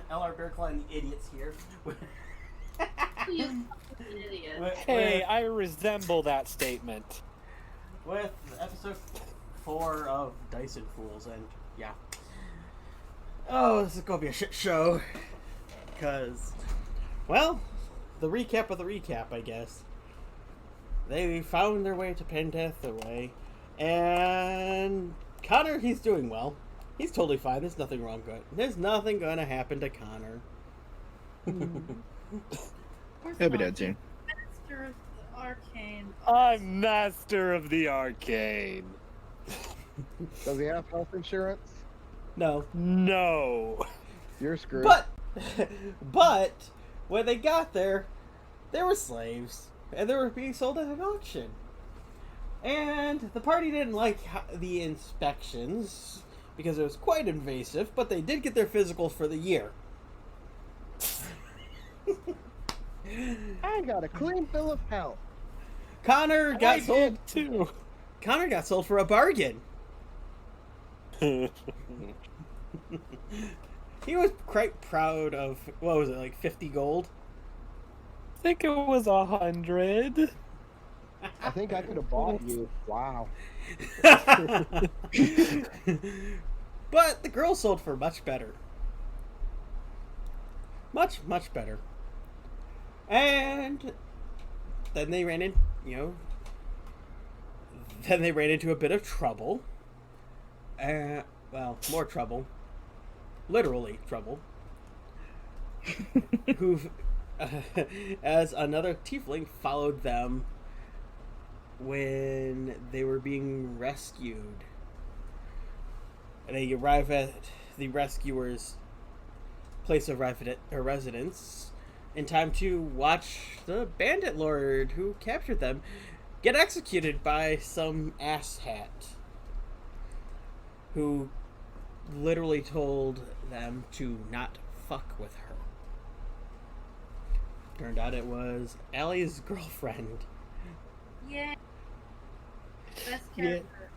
LR Bear Claw and the idiots here. You fucking idiot. Hey, I resemble that statement. With episode 4 of Dyson Fools, and yeah. Oh, this is gonna be a shit show. Because, well, the recap of the recap, I guess. They found their way to Pandathaway, and Connor, he's doing well. He's totally fine. There's nothing wrong with it. There's nothing gonna happen to Connor. He'll be dead soon. Master of the Arcane. I'm master of the arcane. Does he have health insurance? No. No. You're screwed. But, when they got there, they were slaves, and they were being sold at an auction. And the party didn't like the inspections, because it was quite invasive, but they did get their physicals for the year. I got a clean bill of health. Connor got sold too. Connor got sold for a bargain. He was quite proud of, what was it, like 50 gold? I think it was 100. I think I could have bought you. Wow. But the girl sold for much better. Much, much better. And then they ran in, then they ran into a bit of trouble. Well, more trouble. Literally trouble. Who, as another tiefling followed them when they were being rescued. And they arrive at the rescuer's place of residence in time to watch the bandit lord who captured them get executed by some asshat who literally told them to not fuck with her. Turned out it was Allie's girlfriend. Yeah. Best character.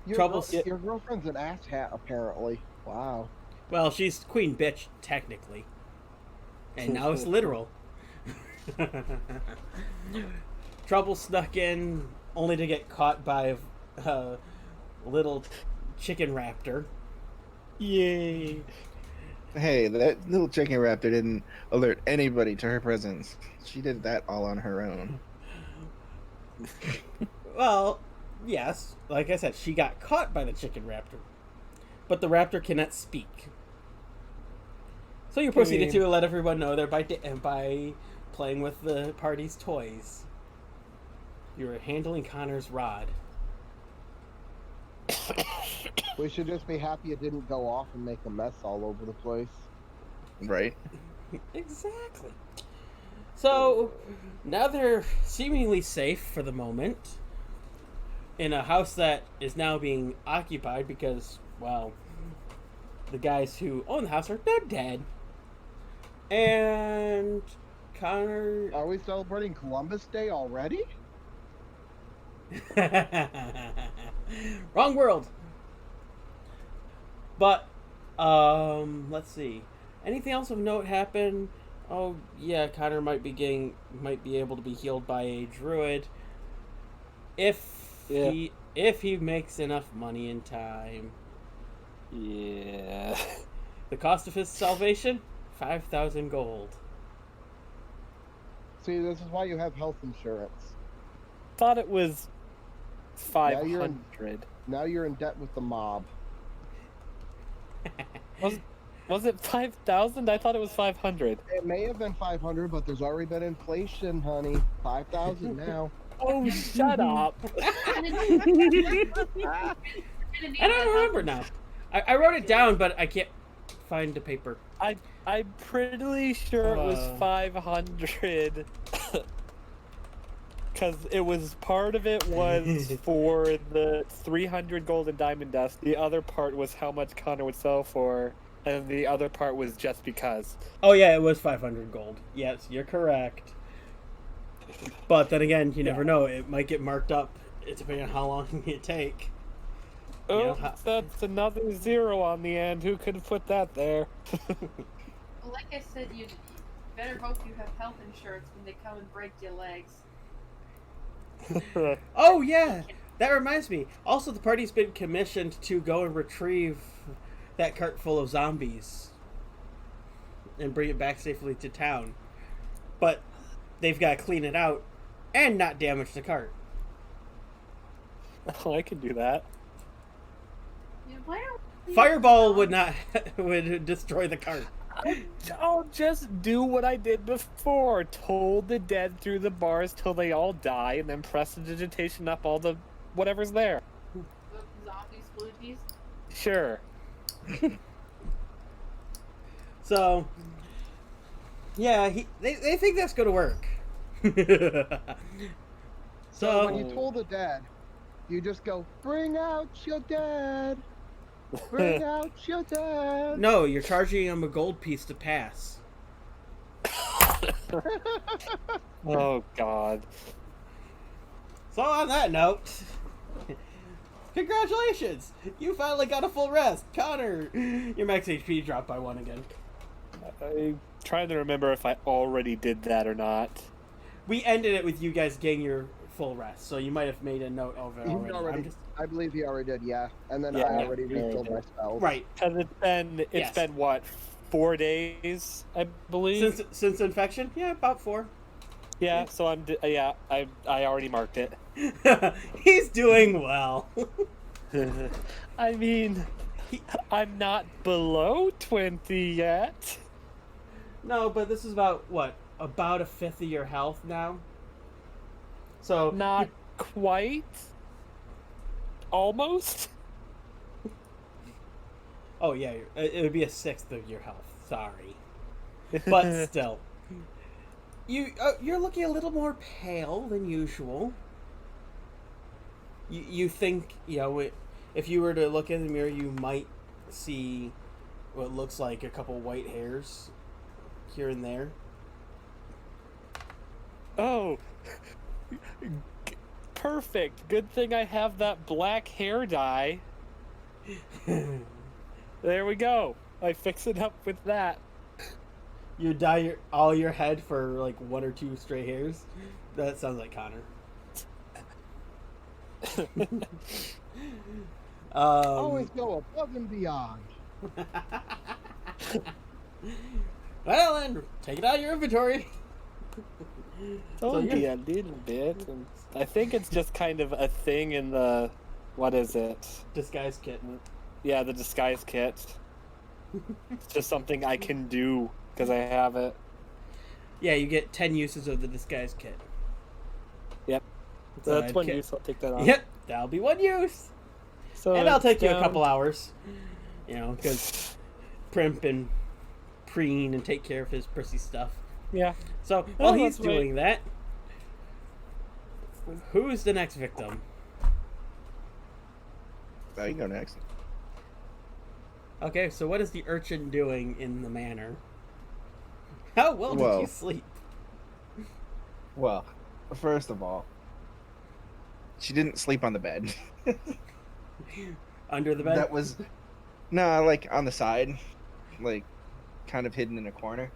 Your girlfriend's an asshat, apparently. Wow. Well, she's queen bitch, technically. And now it's literal. Trouble snuck in, only to get caught by a little chicken raptor. Yay. Hey, that little chicken raptor didn't alert anybody to her presence. She did that all on her own. Well, yes. Like I said, she got caught by the chicken raptor. But the raptor cannot speak. So you proceeded to let everyone know there by playing with the party's toys. You were handling Connor's rod. We should just be happy it didn't go off and make a mess all over the place. Right? Exactly. So, now they're seemingly safe for the moment in a house that is now being occupied because, well, the guys who own the house are dead. And Connor... Are we celebrating Columbus Day already? Wrong world. But, let's see. Anything else of note happen? Oh, yeah, Connor might be able to be healed by a druid if he makes enough money in time. Yeah. The cost of his salvation? 5,000 gold. See, this is why you have health insurance. Thought it was 500. Now you're in debt with the mob. Was it 5,000? I thought it was 500. It may have been 500, but there's already been inflation, honey. 5,000 now. Oh, shut up. I don't remember now. I wrote it down, but I can't find the paper. I'm pretty sure it was 500. Because it was, part of it was for the 300 gold and diamond dust. The other part was how much Connor would sell for. And the other part was just because. Oh yeah, it was 500 gold. Yes, you're correct. But then again, you never know. It might get marked up depending on how long it take. Oh, know, that's another 0 on the end. Who could have put that there? Well, like I said, you better hope you have health insurance when they come and break your legs. Oh yeah, that reminds me. Also, the party's been commissioned to go and retrieve that cart full of zombies and bring it back safely to town. But they've got to clean it out and not damage the cart. Oh, I can do that. Yeah, why don't we- Fireball would not would destroy the cart. I'll just do what I did before. Toll the dead through the bars till they all die, and then press the digitation up all the whatever's there. The zombie sploogies? Sure. So, yeah, they think that's going to work. So when So, you told the dad, you just go, "Bring out your dad! Bring out your dad!" no, you're charging him a gold piece to pass. Oh God. So on that note, congratulations! You finally got a full rest. Connor, your max HP dropped by 1 again. I'm trying to remember if I already did that or not. We ended it with you guys getting your full rest, so you might have made a note of it He already. already- I'm just- I believe he already did, yeah. And then Yeah, I already yeah, refilled yeah. my spells. Right. Because it's Yes. been what, 4 days, I believe. Since infection? Yeah, about 4. Yeah, so I already marked it. He's doing well. I mean, I'm not below 20 yet. No, but this is about what? About a fifth of your health now. So Not quite. Almost. oh yeah, it would be a sixth of your health. Sorry, but still, you're looking a little more pale than usual. You think if you were to look in the mirror, you might see what looks like a couple white hairs here and there. Oh. Perfect. Good thing I have that black hair dye. There we go. I fix it up with that. You dye all your head for like 1 or 2 stray hairs. That sounds like Connor. Always go above and beyond. Well, then take it out of your inventory. Only you're- a little bit. And I think it's just kind of a thing in the... What is it? Disguise kit. Yeah, the disguise kit. It's just something I can do because I have it. Yeah, you get 10 uses of the disguise kit. Yep. So That's I'd one kit. use. I'll take that off. Yep, that'll be 1 use. So And I'll take it's you a down- couple hours. Because primp and preen and take care of his prissy stuff. Yeah. So while Oh, he's that's right. doing that, who's the next victim? Oh, you go next. Okay, so what is the urchin doing in the manor? How well did Well- you sleep? Well, first of all, she didn't sleep on the bed. Under the bed? That was no, like on the side, like kind of hidden in a corner.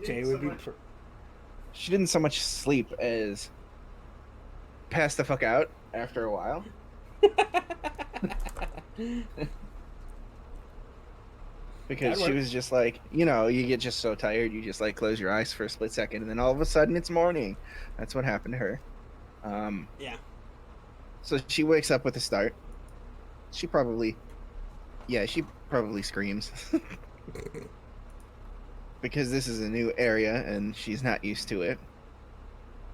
Jay would be. She didn't so much sleep as pass the fuck out after a while. Because That'd she work. was just like, you get just so tired, you just like close your eyes for a split second, and then all of a sudden it's morning. That's what happened to her. Yeah. So she wakes up with a start. She probably screams. Because this is a new area and she's not used to it.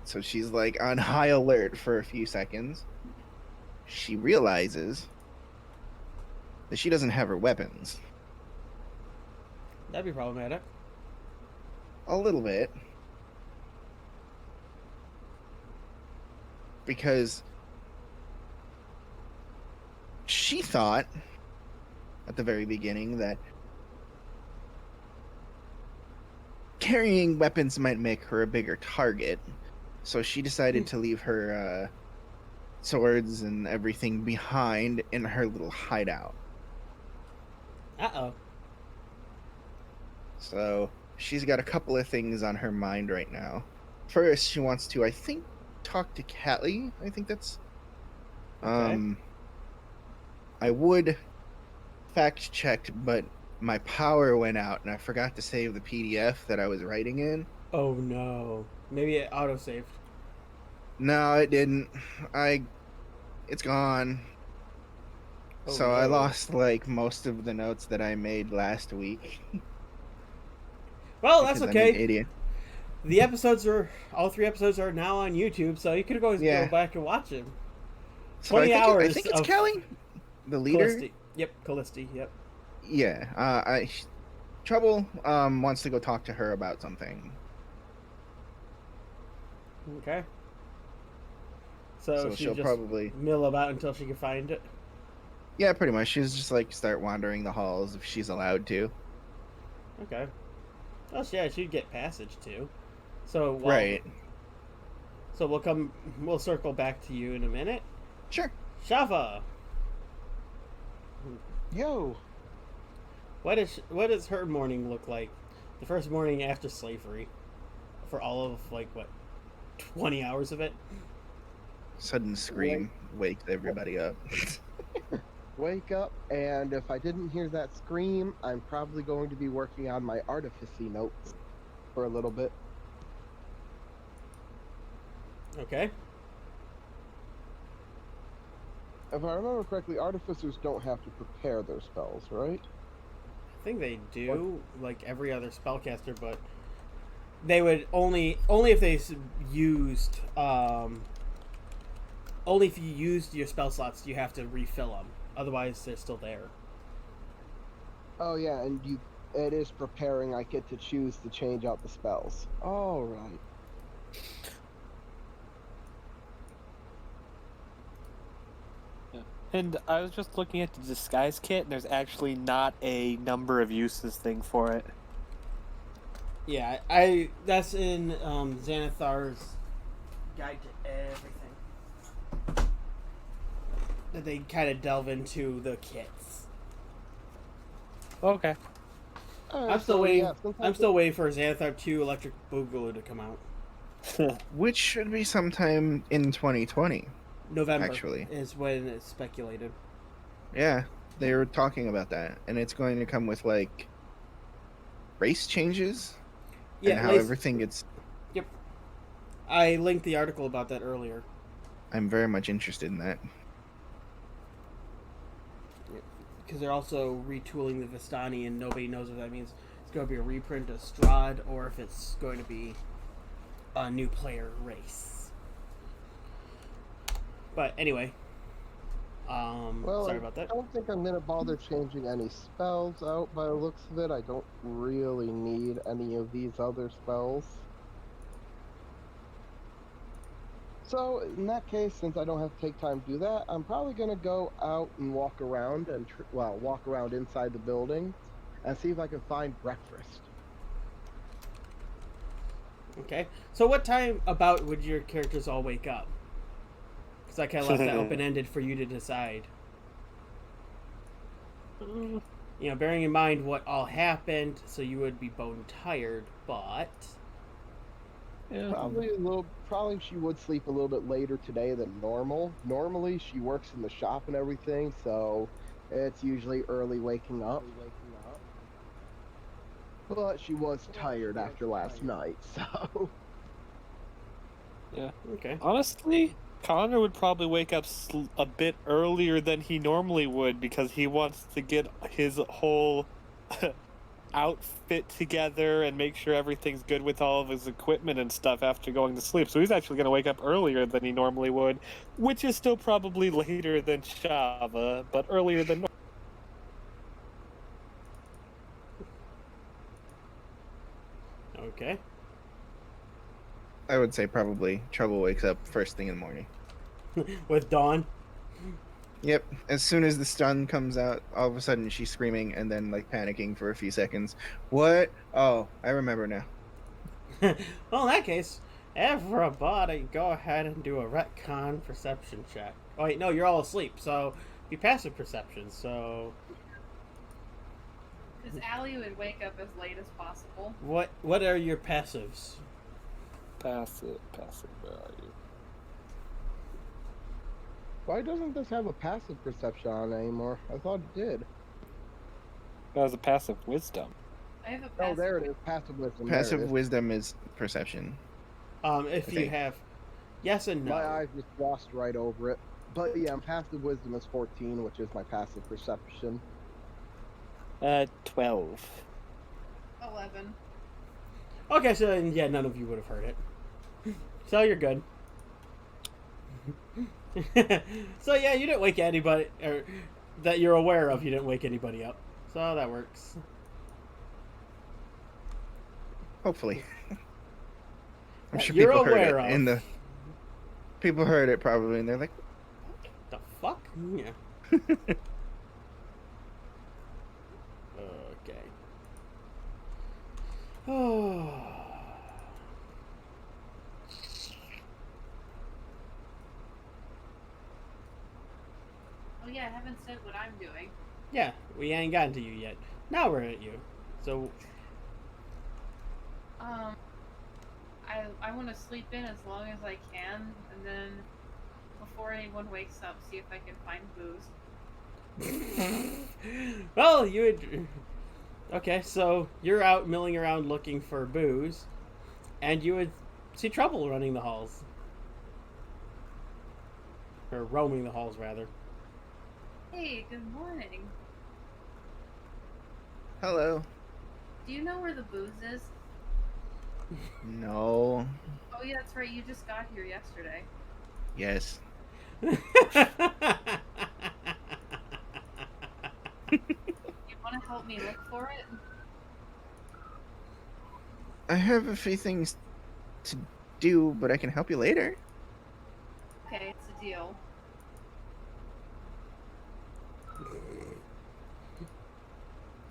So she's like on high alert for a few seconds. She realizes that she doesn't have her weapons. That'd be problematic. A little bit. Because she thought at the very beginning that carrying weapons might make her a bigger target. So she decided to leave her swords and everything behind in her little hideout. Uh-oh. So she's got a couple of things on her mind right now. First, she wants to, I think, talk to Callie. I think that's. Okay. I would fact check, but my power went out and I forgot to save the PDF that I was writing in. Oh no. Maybe it autosaved. No, it didn't. It's gone. Oh, So I no. lost like most of the notes that I made last week. Well, that's because I'm an okay. idiot. The episodes are all 3 episodes are now on YouTube, so you could always Yeah. go back and watch them. So 20 I hours think it's of Kelly, the leader. Callisti. Yep, Callisti. Yep. Yeah. Trouble wants to go talk to her about something. Okay. So she'll just probably. mill about until she can find it. Yeah, pretty much. She's just like start wandering the halls if she's allowed to. Okay. Oh, yeah, she'd get passage too. So Right. So we'll circle back to you in a minute. Sure. Shava, Yo, what does her morning look like? The first morning after slavery, for all of like what, 20 hours of it. Sudden scream wakes everybody up. wake up, and if I didn't hear that scream, I'm probably going to be working on my artificy notes for a little bit. Okay. If I remember correctly, artificers don't have to prepare their spells, right? I think they do, like every other spellcaster, but they would only if they used only if you used your spell slots, you have to refill them. Otherwise, they're still there. Oh yeah, and it is preparing. I get to choose to change out the spells. All right. And I was just looking at the disguise kit, and there's actually not a number of uses thing for it. Yeah, that's in Xanathar's Guide to Everything. That they kind of delve into the kits. Okay. Alright, I'm still so, waiting. yeah, since I'm still waiting for Xanathar 2 Electric Boogaloo to come out. Which should be sometime in 2020. November Actually. is when it's speculated. Yeah, they were talking about that, and it's going to come with like race changes and how everything gets. Yep. I linked the article about that earlier. I'm very much interested in that. Because they're also retooling the Vistani, and nobody knows what that means. It's going to be a reprint of Strahd, or if it's going to be a new player race. But anyway, Well, sorry about that. I don't think I'm gonna bother changing any spells out by the looks of it. I don't really need any of these other spells. So in that case, since I don't have to take time to do that, I'm probably gonna go out and walk around and walk around inside the building and see if I can find breakfast. Okay. So what time about would your characters all wake up? Because I kind of left that open-ended for you to decide. You know, bearing in mind what all happened, so you would be bone tired, but... Yeah. Probably she would sleep a little bit later today than normal. Normally she works in the shop and everything, so it's usually early waking up. But she was tired after last night, so... Yeah. Okay. Honestly, Connor would probably wake up a bit earlier than he normally would because he wants to get his whole outfit together and make sure everything's good with all of his equipment and stuff after going to sleep. So he's actually going to wake up earlier than he normally would, which is still probably later than Shava, but earlier than normal. Okay. I would say probably Trouble wakes up first thing in the morning. With Dawn? Yep. As soon as the sun comes out, all of a sudden she's screaming and then like panicking for a few seconds. What? Oh, I remember now. Well, in that case, Everybody, go ahead and do a retcon perception check. Oh wait, no, you're all asleep, so be passive perception. So Because Allie would wake up as late as possible. what are your passives? Passive, where are you? Why doesn't this have a passive perception on it anymore? I thought it did. That was a passive wisdom. I have a Oh, passive. there it is. Passive wisdom. There it Passive is. wisdom is perception. If I you think. have yes and no. My eyes just glossed right over it. But yeah, passive wisdom is 14, which is my passive perception. 12. 11. Okay, so then, yeah, none of you would have heard it. So you're good. So yeah, you didn't wake anybody, or that you're aware of. You didn't wake anybody up, so that works. Hopefully. I'm sure You're people heard aware it. of. And the people heard it probably, and they're like, The fuck? Yeah. Okay. Oh. Oh yeah, I haven't said what I'm doing. Yeah, we ain't gotten to you yet. Now we're at you. So I want to sleep in as long as I can, and then before anyone wakes up, see if I can find booze. well, you would. Okay, so you're out milling around looking for booze, and you would see trouble running the halls. Or roaming the halls, rather. Hey, good morning. hello. Do you know where the booze is? No. Oh yeah, that's right. You just got here yesterday. Yes. You want to help me look for it? I have a few things to do, but I can help you later. Okay, it's a deal.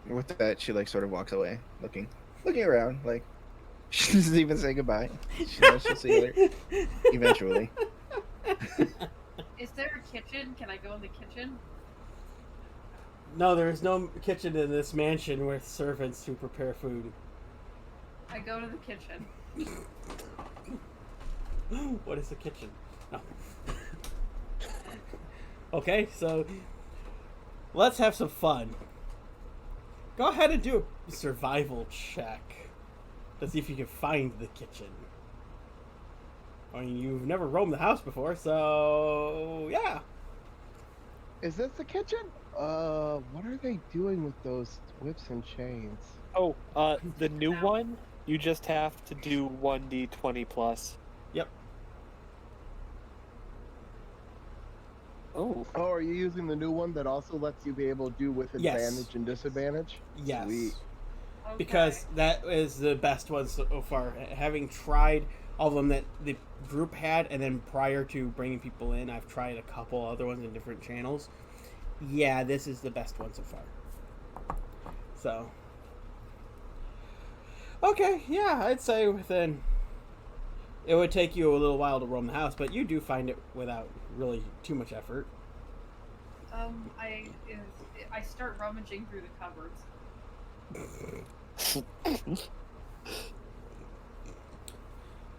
With that, she like sort of walks away, looking around, like she doesn't even say goodbye. She knows she'll see you later eventually. Is there a kitchen? Can I go in the kitchen? No, there is no kitchen in this mansion with servants who prepare food. I go to the kitchen. What is the kitchen? No. Okay, so let's have some fun. Go ahead and do a survival check to see if you can find the kitchen. I mean, you've never roamed the house before, so yeah. Is this the kitchen? What are they doing with those whips and chains? Oh, the new one, you just have to do 1d20 plus. Yep. Oh. Oh, are you using the new one that also lets you be able to do with Yes. advantage and disadvantage? Yes. Sweet. Okay. Because that is the best one so far. Having tried all of them that the group had, and then prior to bringing people in, I've tried a couple other ones in different channels. Yeah, this is the best one so far. So, okay, yeah, I'd say within. It would take you a little while to roam the house, but you do find it without really too much effort. I start rummaging through the cupboards.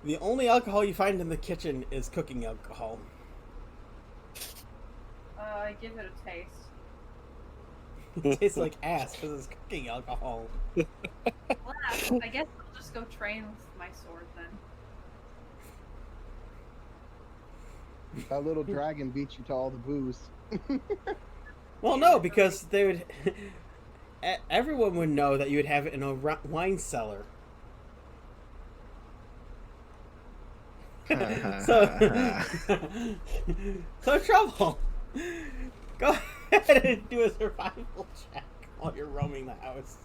The only alcohol you find in the kitchen is cooking alcohol. I give it a taste. It tastes like ass because it's cooking alcohol. Well, I guess I'll just go train with my sword then. That little dragon beat you to all the booze. Well, no, because they would. Everyone would know that you would have it in a wine cellar. So, so trouble. Go ahead and do a survival check while you're roaming the house.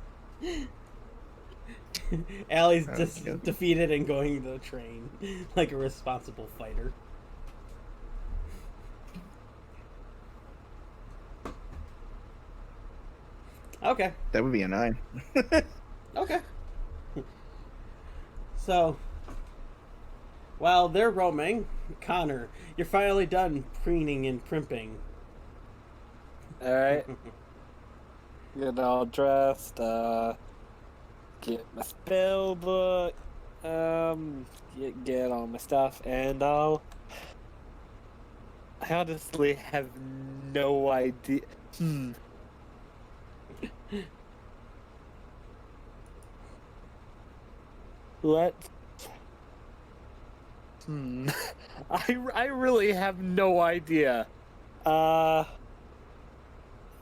Allie's just Okay. defeated and going to the train like a responsible fighter. Okay. That would be a 9. Okay. So, While they're roaming, Connor, you're finally done preening and primping. Alright. Get all dressed, get my spell book, get all my stuff, and I honestly have no idea. Let's. I really have no idea.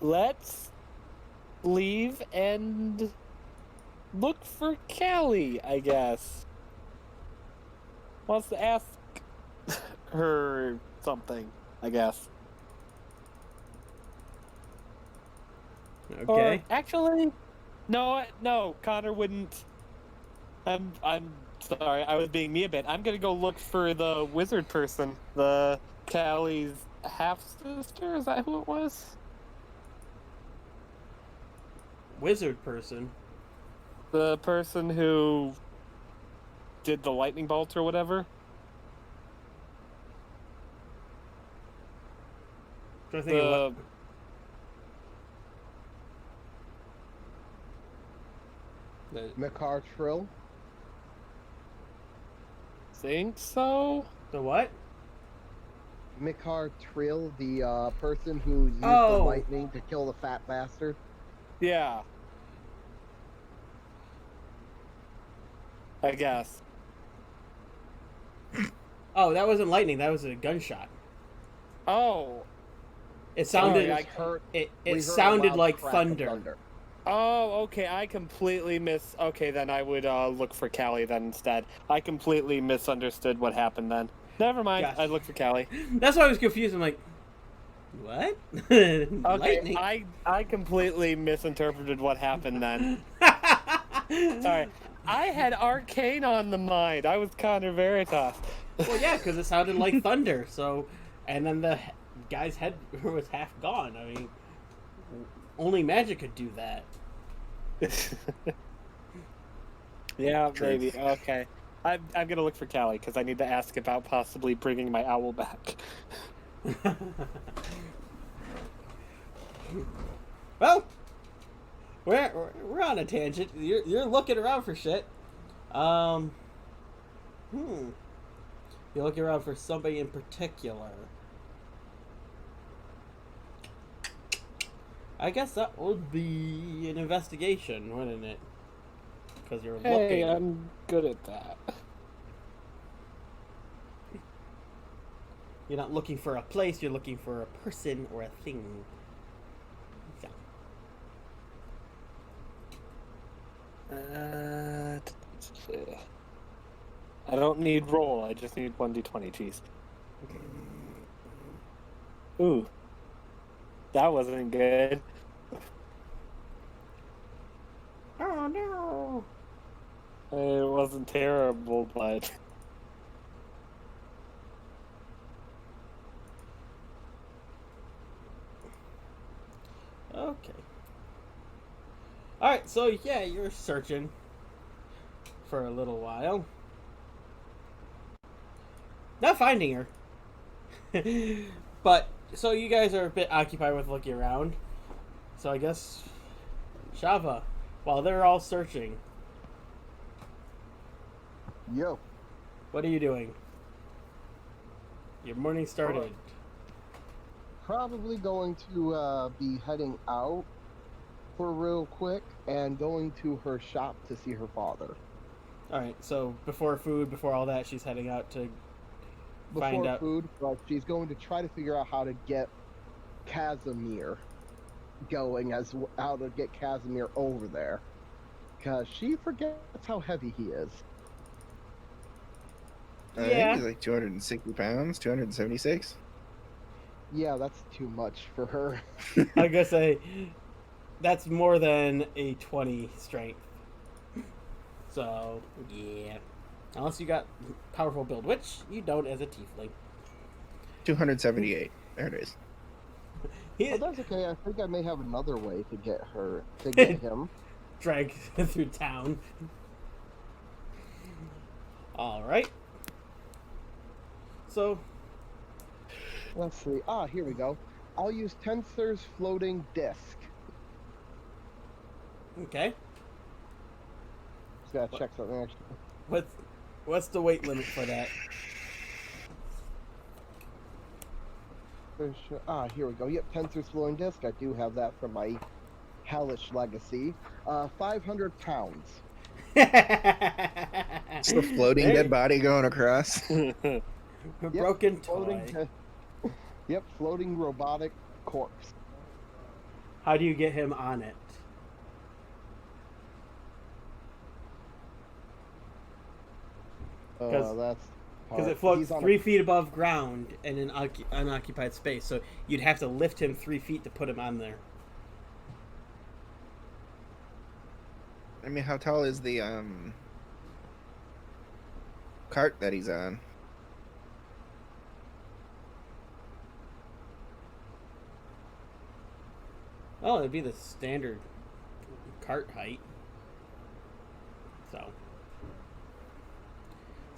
Let's leave and look for Callie, I guess. Wants to ask her something, I guess. Okay. Or actually, no, Connor wouldn't. I'm sorry, I was being me a bit. I'm gonna go look for the wizard person, the Callie's half sister. Is that who it was? Wizard person. The person who did the lightning bolt or whatever. Trying to think of what. Makar Trill. Think so? The what? Mikar Trill, the person who used the Oh. lightning to kill the fat bastard. Yeah. I guess. Oh, that wasn't lightning. That was a gunshot. Oh. It sounded. Sorry, It We heard a sounded loud like crack of thunder. Oh, okay. I completely Okay, then I would look for Callie then instead. I completely misunderstood what happened then. Never mind. Gosh. I'd look for Callie. That's why I was confused. I'm like, what? Okay, Lightning. I completely misinterpreted what happened then. Sorry. I had Arcane on the mind. I was Connor Veritas. Well, yeah, because it sounded like thunder. So, and then the guy's head was half gone. I mean, only magic could do that. Yeah, Truth. maybe. Okay. I'm gonna look for Callie because I need to ask about possibly bringing my owl back. Well, we're on a tangent. You're looking around for shit. You're looking around for somebody in particular. I guess that would be an investigation, wouldn't it? Because you're Hey, looking. I'm good at that. You're not looking for a place. You're looking for a person or a thing. So. I don't need roll. I just need 1d20. Jeez. Ooh, that wasn't good. Oh no! It wasn't terrible, but Okay. Alright, so yeah, you're searching for a little while. Not finding her. But, so you guys are a bit occupied with looking around. So I guess, Shava, while they're all searching, Yo. what are you doing? Your morning started. Probably going to be heading out for real quick and going to her shop to see her father. Alright, so before food, before all that, she's heading out to find Before out. food, but she's going to try to figure out how to get Casimir going, how to get Casimir over there. Because she forgets how heavy he is. I Yeah. think he's like 260 pounds, 276. Yeah, that's too much for her. I gotta say, that's more than a 20 strength. So, yeah. Unless you got powerful build, which you don't as a tiefling. 278. There it is. He But that's okay. I think I may have another way to get him. dragged through town. Alright. So, Let's see. Ah, here we go. I'll use Tensor's floating disc. okay. Just gotta check something extra. What's the weight limit for that? Ah, here we go. Yep, Tensor's floating disc. I do have that from my hellish legacy. 500 pounds. It's the floating Hey, dead body going across. a broken Floating. toy. Yep, floating robotic corpse. How do you get him on it? That's Because it he's floats on 3 feet above ground in an unoccupied space, so you'd have to lift him 3 feet to put him on there. I mean, how tall is the cart that he's on? Oh, it'd be the standard cart height.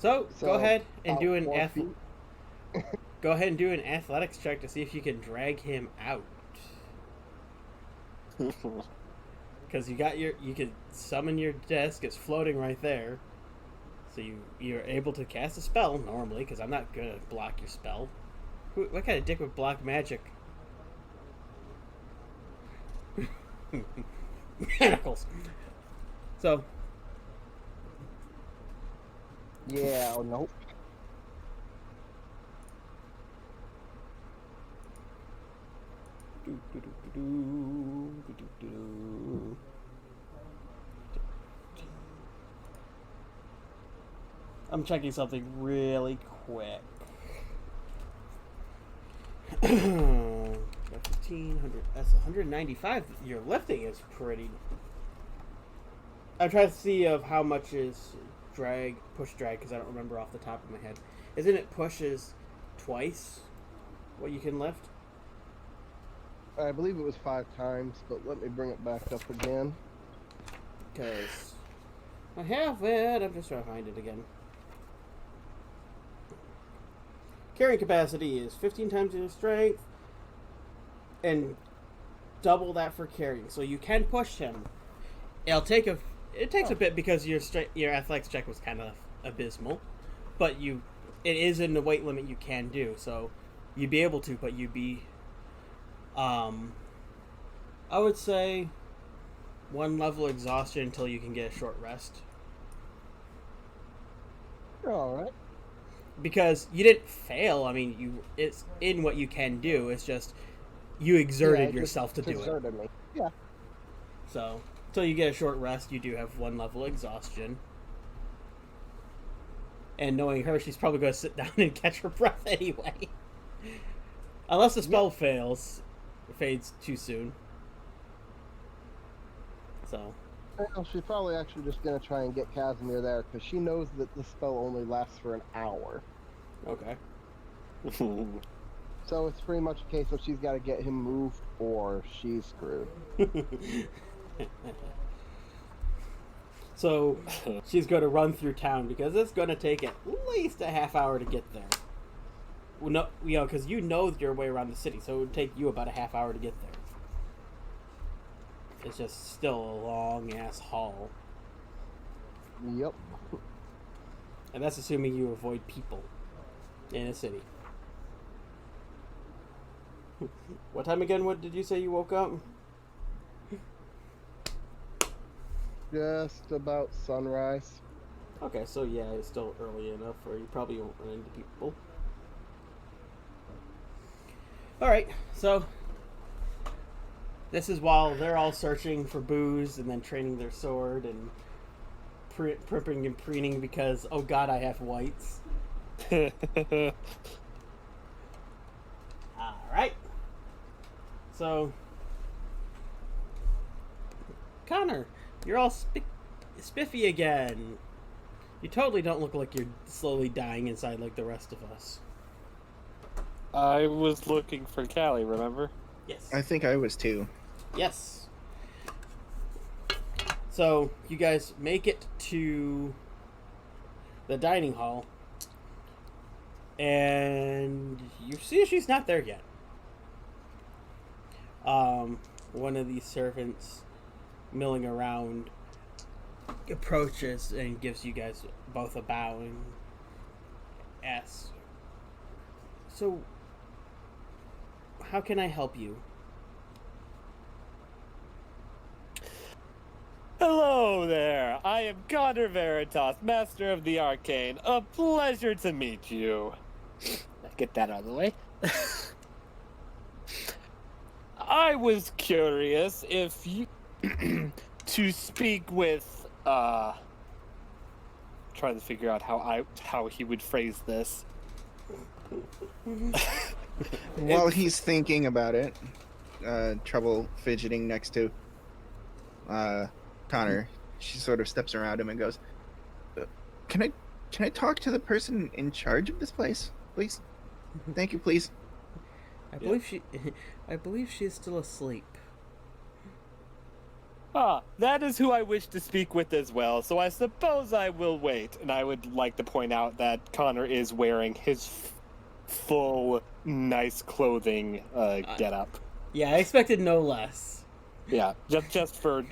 So go ahead and do an 4 feet. go ahead and do an athletics check to see if you can drag him out. Because you can summon your desk. It's floating right there, so you're able to cast a spell normally. Because I'm not gonna block your spell. What kind of dick would block magic? Manacles. So Yeah, nope. I'm checking something really quick. 1500. That's 195. Your lifting is pretty. I'm trying to see of how much is push drag, because I don't remember off the top of my head. Isn't it pushes twice what you can lift? I believe it was 5 times, but let me bring it back up again. Because I have it. I'm just trying to find it again. Carrying capacity is 15 times your strength and double that for carrying. So you can push him. It takes a bit because your athletics check was kind of abysmal, but it is in the weight limit you can do. So you'd be able to, but you'd be I would say 1 level exhaustion until you can get a short rest. All right. Because you didn't fail. I mean, it's in what you can do. It's just you exerted yourself to do it. Me. Yeah. So until you get a short rest, you do have 1 level exhaustion. And knowing her, she's probably going to sit down and catch her breath anyway. Unless the spell fades too soon. So. Well, she's probably actually just going to try and get Casimir there, because she knows that the spell only lasts for an hour. Okay. So it's pretty much a case of she's got to get him moved, or she's screwed. So she's going to run through town because it's going to take at least a half hour to get there. Well, no, because you know your way around the city, so it would take you about a half hour to get there. It's just still a long ass haul, Yep. and that's assuming you avoid people in a city. What time again? What did you say you woke up? Just about sunrise. Okay, so yeah, it's still early enough where you probably won't run into people. Alright, so this is while they're all searching for booze and then training their sword and primping and preening because, oh god, I have whites. Alright. So, Connor, you're all spiffy again. You totally don't look like you're slowly dying inside like the rest of us. I was looking for Callie, remember? Yes. I think I was too. Yes. So, you guys make it to the dining hall. and you see she's not there yet. One of these servants milling around approaches and gives you guys both a bow and asks, "So, how can I help you?" Hello there. I am Connor Veritas, Master of the Arcane. A pleasure to meet you. Get that out of the way. I was curious if you to speak with trying to figure out how he would phrase this. While he's thinking about it, Trouble fidgeting next to Connor, she sort of steps around him and goes, Can I talk to the person in charge of this place, please? Thank you, please." I believe she is still asleep. That is who I wish to speak with as well, so I suppose I will wait. And I would like to point out that Connor is wearing his full, nice clothing getup. Yeah, I expected no less. Yeah, just for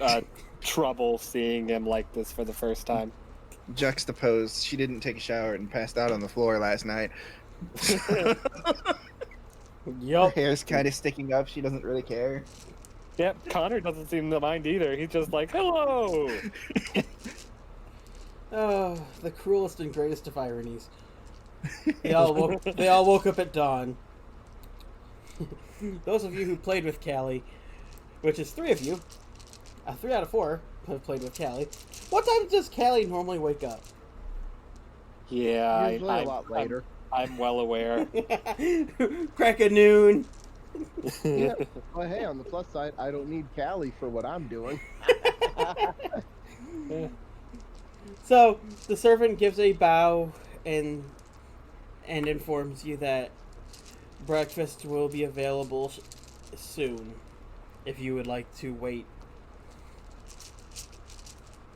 Trouble seeing him like this for the first time. Juxtaposed, she didn't take a shower and passed out on the floor last night. Her Yup. hair's kind of sticking up. She doesn't really care. Yep, Connor doesn't seem to mind either. He's just like, hello! Oh, the cruelest and greatest of ironies. They all woke up at dawn. Those of you who played with Callie, which is 3 of you, 3 out of 4 have played with Callie. What time does Callie normally wake up? Yeah, Usually a lot later. I'm well aware. Crack of noon. Yeah. Well, hey, on the plus side, I don't need Callie for what I'm doing. So the servant gives a bow and informs you that breakfast will be available soon, if you would like to wait,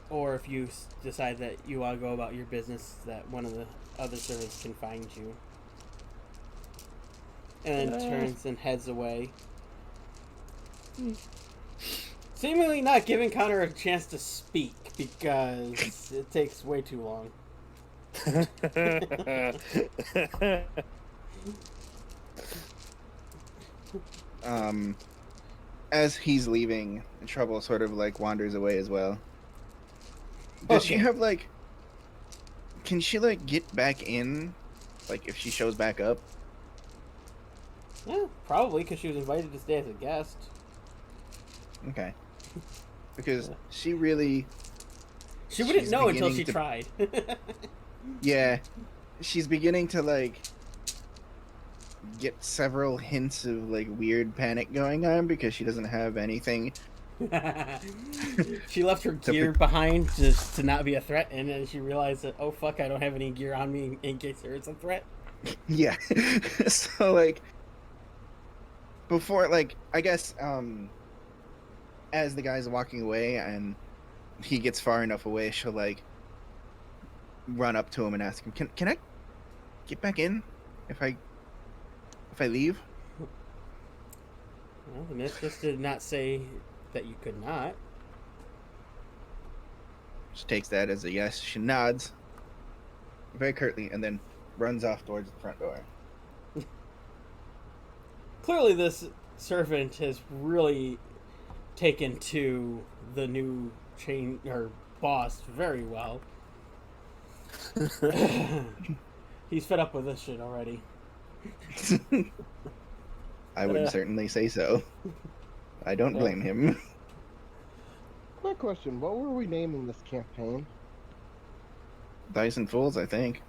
or if you decide that you want to go about your business, that one of the other servants can find you. And then turns and heads away. Seemingly not giving Connor a chance to speak because it takes way too long. As he's leaving, Trouble sort of like wanders away as well. Does she have like... Can she like get back in? Like if she shows back up? Yeah, probably, because she was invited to stay as a guest. Okay. Because she really... She wouldn't she's know until beginning she to- tried. Yeah. She's beginning to like... get several hints of like weird panic going on because she doesn't have anything. She left her gear behind just to not be a threat, and then she realized that, oh fuck, I don't have any gear on me in case there is a threat. Yeah. So like... Before, like, I guess, as the guy's walking away and he gets far enough away, she'll, like, run up to him and ask him, Can I get back in if I leave? Well, the mistress did not say that you could not. She takes that as a yes. She nods very curtly and then runs off towards the front door. Clearly this servant has really taken to the new chain or boss very well. He's fed up with this shit already. I would certainly say so. I don't blame him. Quick question, what were we naming this campaign? Dice and Fools, I think.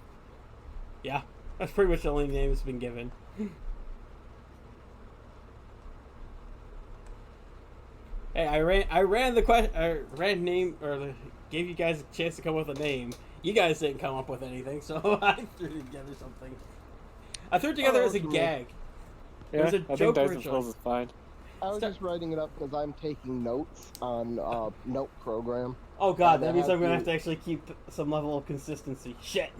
Yeah, that's pretty much the only name that's been given. Hey, I ran name, or gave you guys a chance to come up with a name. You guys didn't come up with anything, so I threw together something. I threw it together as a gag. It was a I joke think Dice and originally. Fools is fine. I was just writing it up because I'm taking notes on note program. Oh god, that That means has I'm gonna to- have to actually keep some level of consistency. Shit.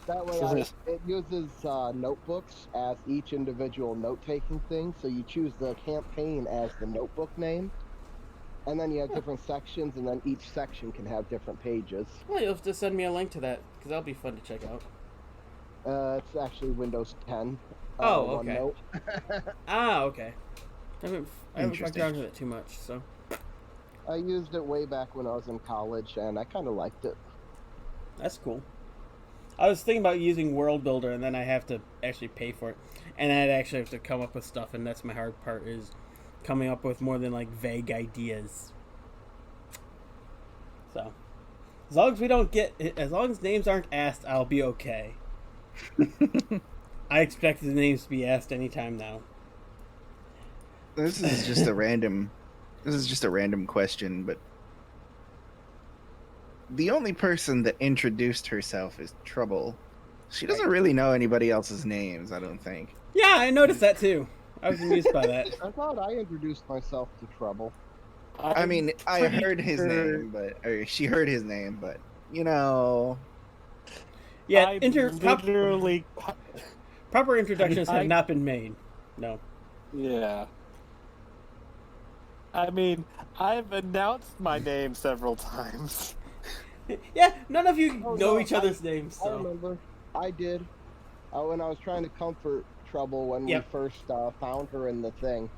That way, it uses notebooks as each individual note-taking thing. So you choose the campaign as the notebook name, and then you have different sections, and then each section can have different pages. Well, you'll have to send me a link to that because that'll be fun to check out. It's actually Windows 10. Oh, okay. OneNote. Okay. I haven't fucked Interesting. around with it too much, so. I used it way back when I was in college, and I kind of liked it. That's cool. I was thinking about using World Builder, and then I have to actually pay for it, and I'd actually have to come up with stuff, and that's my hard part, is coming up with more than like vague ideas. So, as long as names aren't asked, I'll be okay. I expect the names to be asked anytime now. This is just a random question, but the only person that introduced herself is Trouble. She doesn't really know anybody else's names, I don't think. Yeah, I noticed that too. I was amused by that. I thought I introduced myself to Trouble. I mean, I pretty heard his sure- name, or she heard his name, but you know, Yeah, I literally. proper introductions I- have not been made. No. Yeah. I mean, I've announced my name several times. Yeah, none of you Oh, know no, each other's names, I so. remember. I did. When I was trying to comfort Trouble when Yep. we first found her in the thing.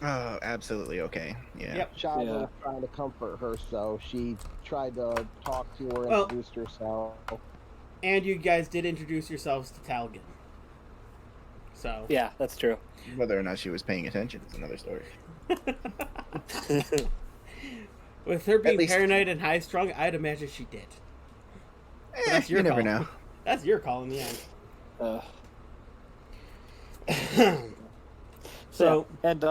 oh, absolutely okay, yeah. Yep. Shava Yeah. was trying to comfort her, so she tried to talk to her, Well- introduced herself. And you guys did introduce yourselves to Talgan. So. Yeah, that's true. Whether or not she was paying attention is another story. With her being least- paranoid and high strung, I'd imagine she did. that's You your never call. know. That's your call in the end. So, and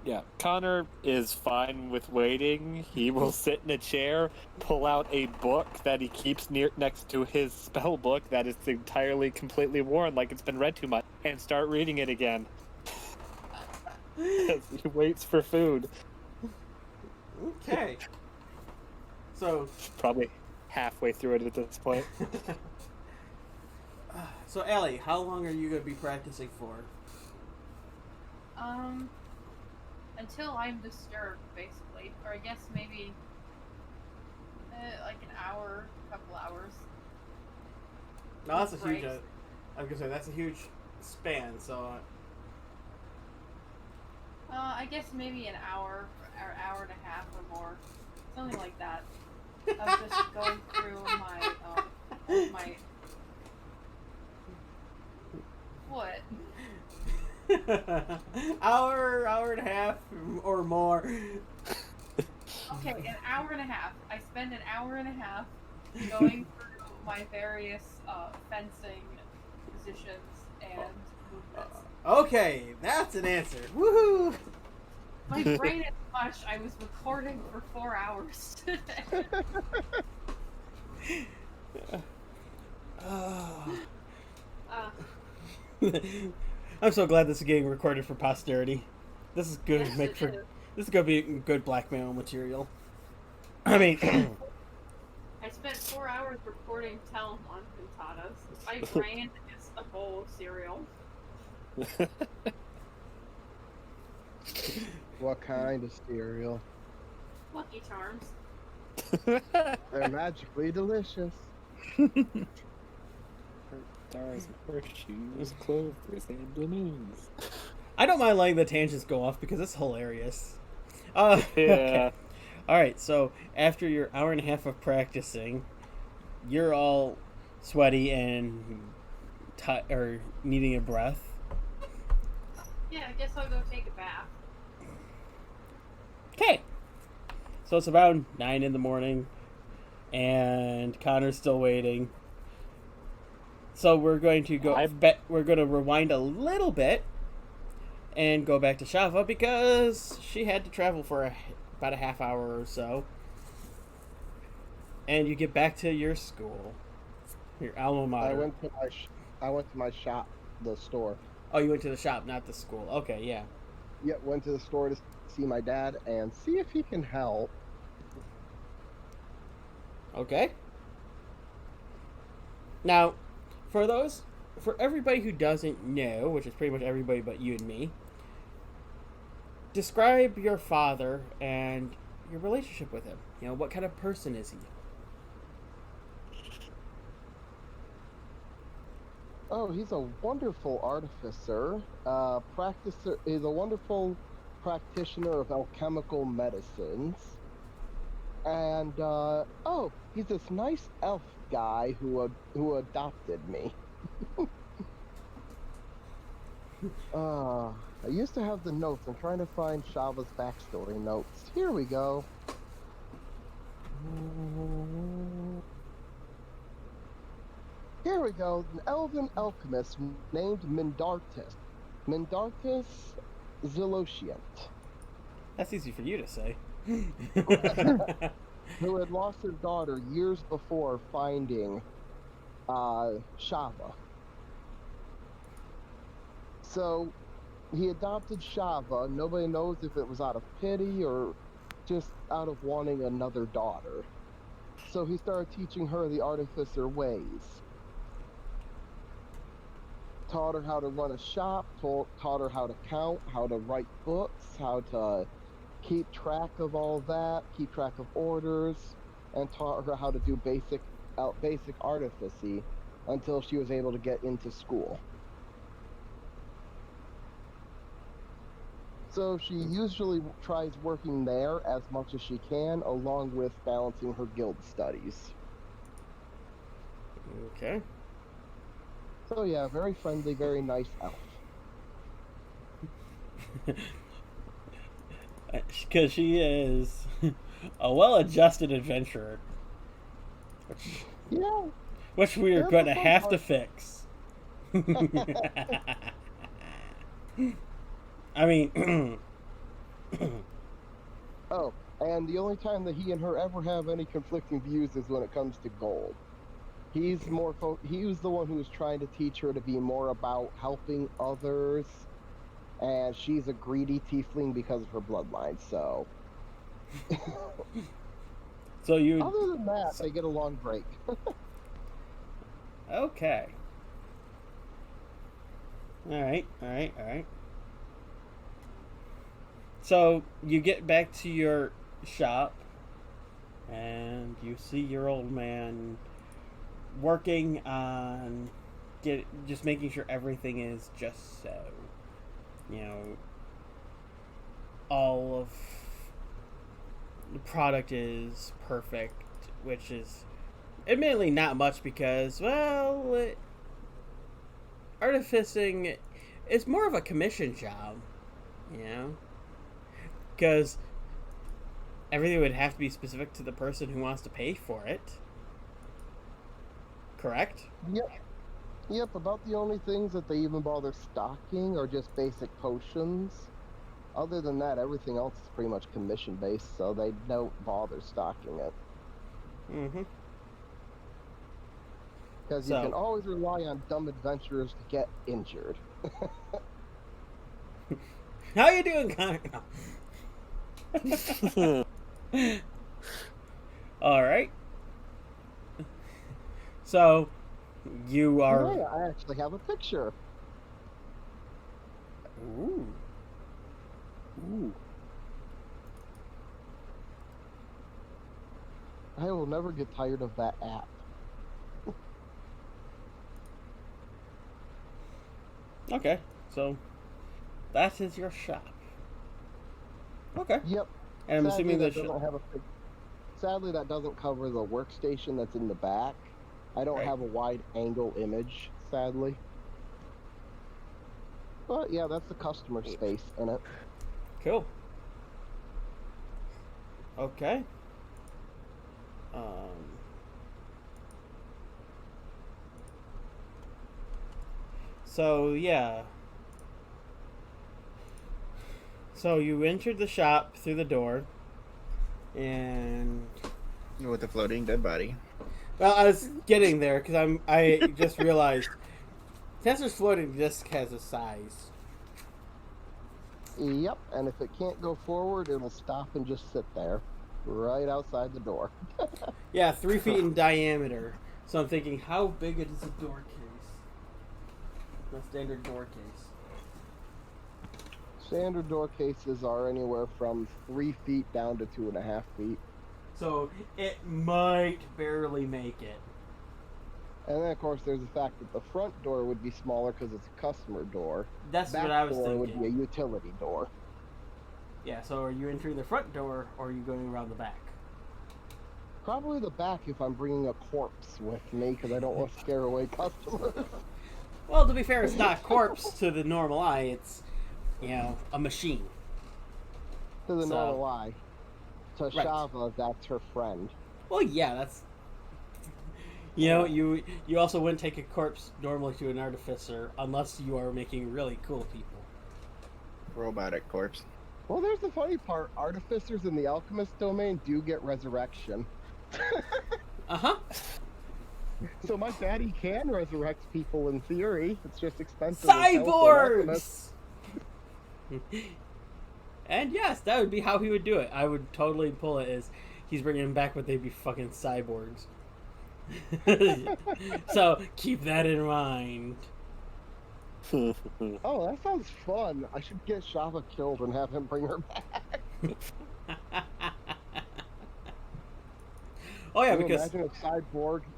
yeah, Connor is fine with waiting. He will sit in a chair, pull out a book that he keeps next to his spell book that is entirely completely worn, like it's been read too much, and start reading it again. As he waits for food. okay. So, Probably halfway through it at this point. so Allie, how long are you going to be practicing for? Until I'm disturbed, basically. Or I guess maybe like an hour, couple hours. No, that's a huge. Breaks. I was gonna say that's a huge span. So, I guess maybe an hour or hour and a half or more, something like that. Of just going through my what? hour and a half or more. Okay, an hour and a half. I spend an hour and a half going through my various fencing positions and movements. Okay, that's an answer. Woohoo! My brain is mush. I was recording for 4 hours today. I'm so glad this is getting recorded for posterity. This is good. Yes, Make it for is. this is gonna be good blackmail material. I mean, I spent 4 hours recording Tell on Pintadas. My brain is a bowl of cereal. What kind of cereal? Lucky Charms. They're magically delicious. Stars, horseshoes, clovers, and balloons. I don't mind letting the tangents go off because it's hilarious. Okay. Yeah. All right. So after your hour and a half of practicing, you're all sweaty and or needing a breath. Yeah, I guess I'll go take a bath. Okay. So it's about 9 in the morning, and Connor's still waiting. So we're going to go. We're going to rewind a little bit and go back to Shava because she had to travel for about a half hour or so. And you get back to your school, your alma mater. I went to my shop, the store. Oh, you went to the shop, not the school. Okay, yeah. Yeah, went to the store to see my dad and see if he can help. Okay. Now, for everybody who doesn't know, which is pretty much everybody but you and me, describe your father and your relationship with him. You know, what kind of person is he? Oh, he's a wonderful artificer. Practicer is a wonderful practitioner of alchemical medicines. And oh, he's this nice elf guy who adopted me. I used to have the notes. I'm trying to find Shava's backstory notes. Here we go. Here we go. An elven alchemist named Mindartis. Mindartis Zilocient. That's easy for you to say. Who had lost his daughter years before finding Shava. So he adopted Shava. Nobody knows if it was out of pity or just out of wanting another daughter. So he started teaching her the artificer ways. Taught her how to run a shop, taught her how to count, how to write books, how to keep track of all that, keep track of orders, and taught her how to do basic artificy until she was able to get into school. So she usually tries working there as much as she can, along with balancing her guild studies. Okay. So yeah, very friendly, very nice elf. Because she is a well-adjusted adventurer. Yeah. Which we are That's going the to fun have part. to fix. I mean, Oh, and the only time that he and her ever have any conflicting views is when it comes to gold. He was the one who was trying to teach her to be more about helping others, and she's a greedy tiefling because of her bloodline. So, so you. other than that, they get along great. Okay. Alright. So you get back to your shop, and you see your old man working on just making sure everything is just so. You know, all of the product is perfect, which is admittedly not much because, well, artificing is more of a commission job, you know? Because everything would have to be specific to the person who wants to pay for it. Correct? Yep, about the only things that they even bother stocking are just basic potions. Other than that, everything else is pretty much commission based, so they don't bother stocking it. Mm-hmm. Because you can always rely on dumb adventurers to get injured. How you doing, Connor? Alright. So, you are... Yeah, I actually have a picture. Ooh. I will never get tired of that app. Okay, so that is your shop. Okay. Yep. And I'm assuming that Sadly, that doesn't cover the workstation that's in the back. I don't have a wide angle image, sadly. But yeah, that's the customer space in it. Cool. Okay. So yeah. So you entered the shop through the door, and With the floating dead body. well, I was getting there because I just realized Tensor's floating disc has a size. Yep, and if it can't go forward, it'll stop and just sit there, right outside the door. Yeah, 3 feet in diameter. So I'm thinking, how big is a door case? The standard door case. Standard door cases are anywhere from 3 feet down to 2.5 feet. So it might barely make it. And then, of course, there's the fact that the front door would be smaller because it's a customer door. That's Back what I was door thinking. would be a utility door. Yeah, so are you entering the front door, or are you going around the back? Probably the back if I'm bringing a corpse with me because I don't want to scare away customers. Well, to be fair, it's not a corpse to the normal eye. It's, a machine. To the So- normal eye. To Right. Shava, that's her friend. Well, yeah, that's... You also wouldn't take a corpse normally to an artificer unless you are making really cool people. Robotic corpse. Well, there's the funny part. Artificers in the alchemist domain do get resurrection. Uh-huh. So my daddy can resurrect people in theory. It's just expensive. as hell for an alchemist. Cyborgs! And yes, that would be how he would do it. I would totally pull it as he's bringing them back, but they'd be fucking cyborgs. So keep that in mind. Oh, that sounds fun. I should get Shava killed and have him bring her back. Oh yeah, Can you because imagine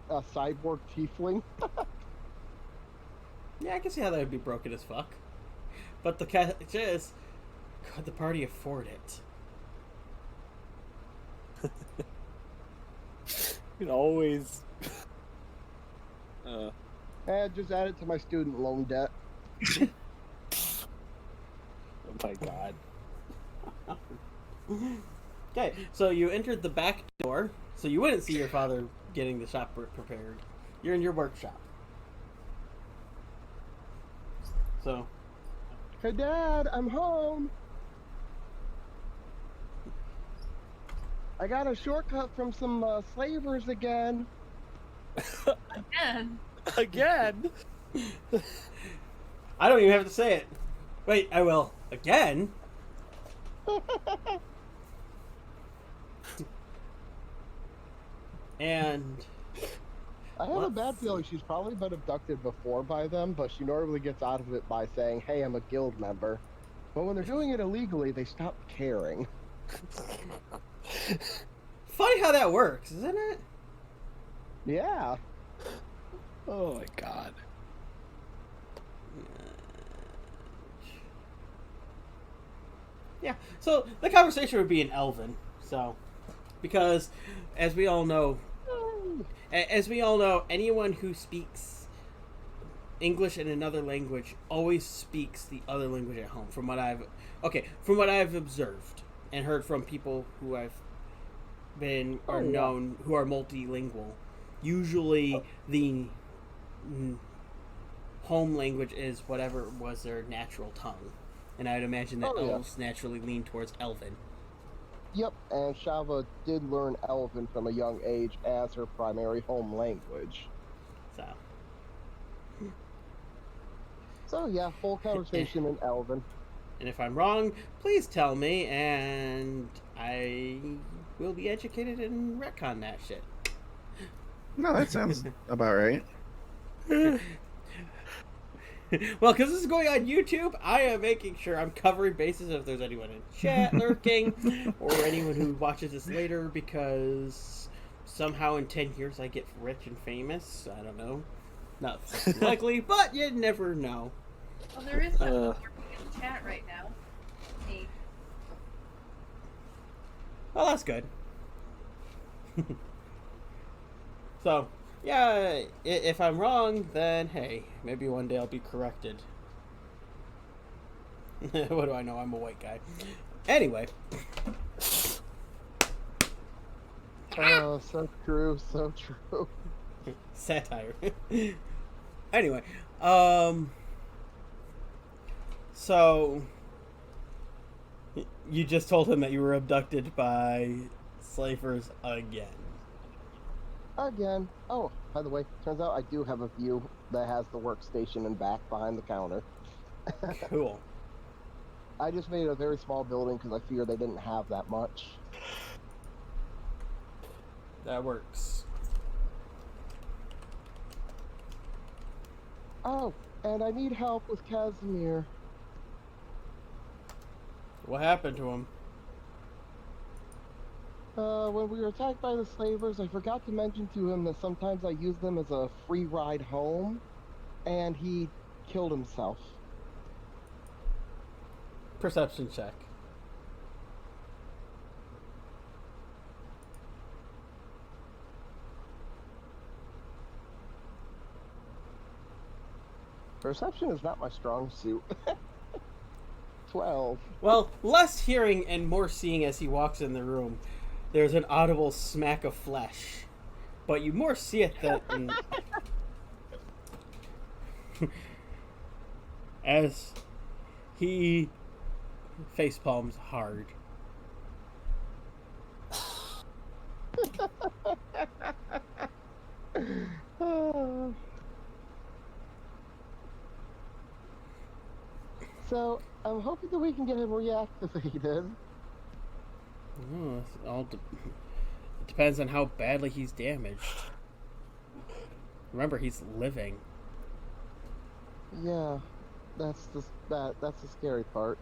a cyborg tiefling. yeah, I can see how that would be broken as fuck. But the catch is, could the party afford it? You can always. And just add it to my student loan debt. Oh my god. Okay, so you entered the back door, so you wouldn't see your father getting the shop prepared. You're in your workshop. So, Hey, Dad, I'm home. I got a shortcut from some slavers again. Again. Again? I don't even have to say it. Wait, I will. Again? And I have a Let's bad feeling she's probably been abducted before by them, but she normally gets out of it by saying, hey, I'm a guild member. But when they're doing it illegally, they stop caring. funny how that works, isn't it? Yeah. Oh my god. Yeah, so the conversation would be in Elven, so because as we all know, anyone who speaks English in another language always speaks the other language at home. From what I've observed and heard from people who I've been or known who are multilingual, usually the home language is whatever was their natural tongue. And I would imagine that elves naturally lean towards Elven. Yep, and Shava did learn Elven from a young age as her primary home language. So yeah, full conversation in Elven. And if I'm wrong, please tell me, and I will be educated and retcon that shit. No, that sounds about right. Well, because this is going on YouTube, I am making sure I'm covering bases if there's anyone in chat lurking, or anyone who watches this later, because somehow in 10 years I get rich and famous. I don't know. Not likely, but you never know. Well, there is someone working in the chat right now. Me. Well, that's good. So, yeah, if I'm wrong, then hey, maybe one day I'll be corrected. What do I know? I'm a white guy. Anyway. Oh, so true, so true. Satire. Anyway, so you just told him that you were abducted by slavers again. Again. Oh, by the way, turns out I do have a view that has the workstation and back behind the counter. Cool. I just made a very small building because I figured they didn't have that much. That works. Oh, and I need help with Casimir. What happened to him? When we were attacked by the slavers, I forgot to mention to him that sometimes I use them as a free ride home, and he killed himself. Perception check. Perception is not my strong suit. 12. Well, less hearing and more seeing as he walks in the room. There's an audible smack of flesh, but you more see it than as he face palms hard. So, I'm hoping that we can get him reactivated. Oh, it depends on how badly he's damaged. Remember, he's living. Yeah, that's the scary part.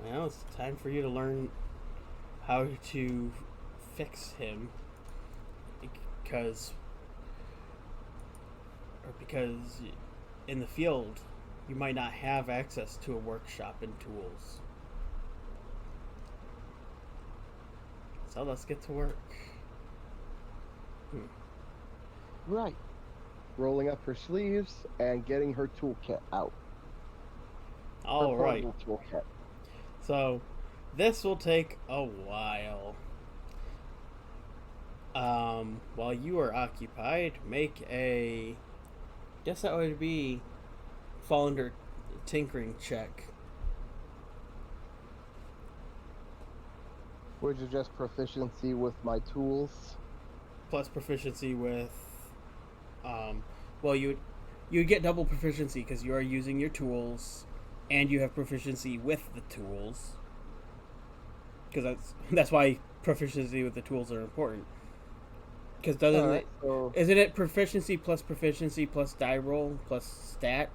Well, it's time for you to learn how to fix him, because in the field you might not have access to a workshop and tools. So let's get to work. Right. Rolling up her sleeves and getting her toolkit out. All Her right. portable toolkit. So this will take a while. While you are occupied, make a... Guess that would be fall under tinkering check. Which is just proficiency with my tools. Plus proficiency with... well, you'd get double proficiency because you are using your tools and you have proficiency with the tools. Because that's why proficiency with the tools are important. Because doesn't Alright, so isn't it proficiency plus die roll plus stat?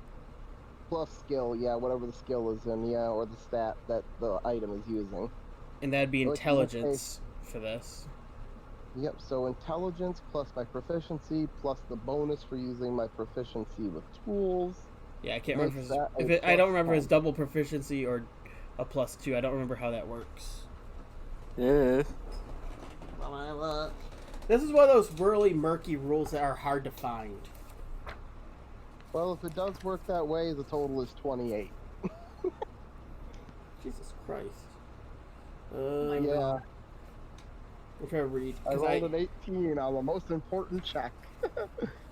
plus skill, yeah, whatever the skill is in, yeah, or the stat that the item is using. And that'd be Which in this intelligence for this. Yep, so intelligence plus my proficiency plus the bonus for using my proficiency with tools. Yeah, I can't Makes remember that if a it, I don't plus remember if it's 10. double proficiency or a +2. I don't remember how that works. Yeah. This is one of those really murky rules that are hard to find. Well, if it does work that way, the total is 28. Jesus Christ. Yeah, I'm trying to read. I 'Cause rolled an 18 on the most important check.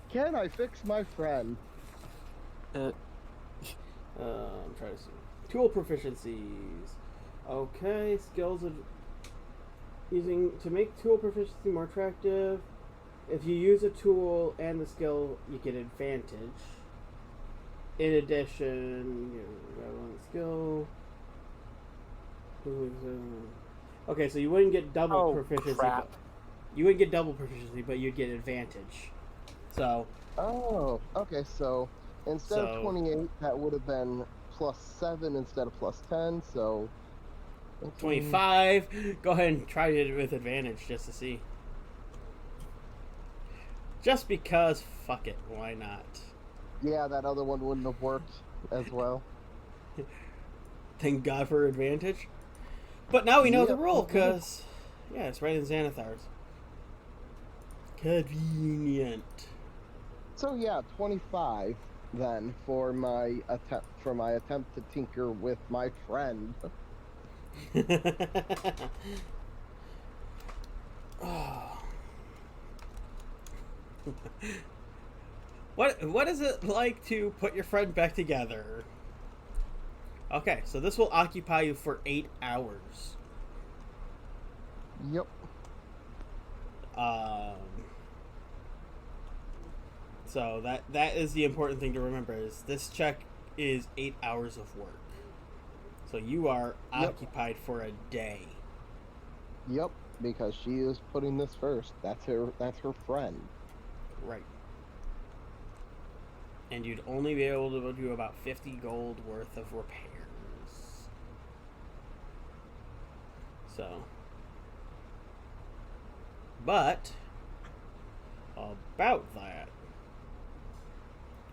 Can I fix my friend? I'm trying to see. Tool proficiencies. Okay, skills of using to make tool proficiency more attractive. If you use a tool and the skill, you get advantage. In addition, you got one skill. Okay, so you wouldn't get double proficiency. Crap. You wouldn't get double proficiency, but you'd get advantage. So. Oh, okay, so instead of 28, that would have been +7 instead of +10, so... 25. Go ahead and try it with advantage just to see. Just because, fuck it, why not? Yeah, that other one wouldn't have worked as well. Thank God for advantage. But now we know the Yep. rule, because, yeah, it's right in Xanathar's. Convenient. So yeah, 25 then for my attempt to tinker with my friend. Oh. What is it like to put your friend back together? Okay, so this will occupy you for 8 hours. Yep. So that is the important thing to remember, is this check is 8 hours of work. So you are occupied for a day. Yep. because she is putting this first. That's her friend. Right. And you'd only be able to do about 50 gold worth of repairs. So. But, about that.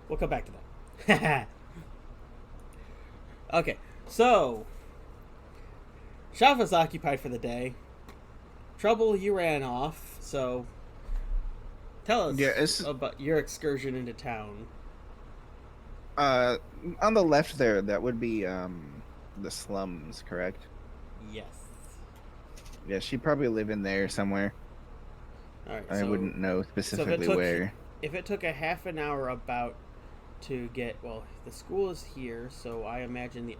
We'll come back to that. Okay, so. Shava's occupied for the day. Trouble, you ran off, so. Tell us about your excursion into town. On the left there, that would be the slums, correct? Yes. Yeah, she'd probably live in there somewhere. All right. I wouldn't know specifically where. If it took a half an hour about to get, well, the school is here, so I imagine the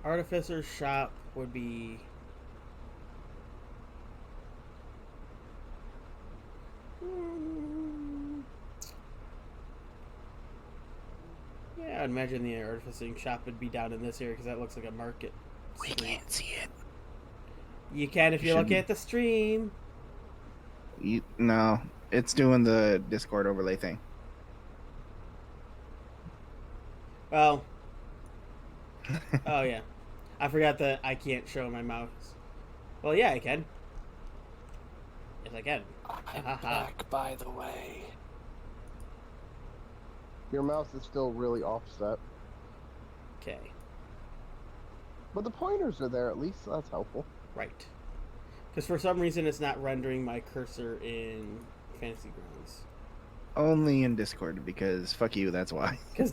artificer's shop would be. Yeah, I'd imagine the artificing shop would be down in this area because that looks like a market. We can't see it. You can if you look at the stream. No, it's doing the Discord overlay thing. Well. Oh, yeah. I forgot that I can't show my mouse. Well, yeah, I can. Yes, I can. I'm back, by the way. Your mouse is still really offset, Okay. but the pointers are there at least, so that's helpful. Right. Because for some reason it's not rendering my cursor in Fantasy Grounds. Only in Discord, because fuck you, that's why. Because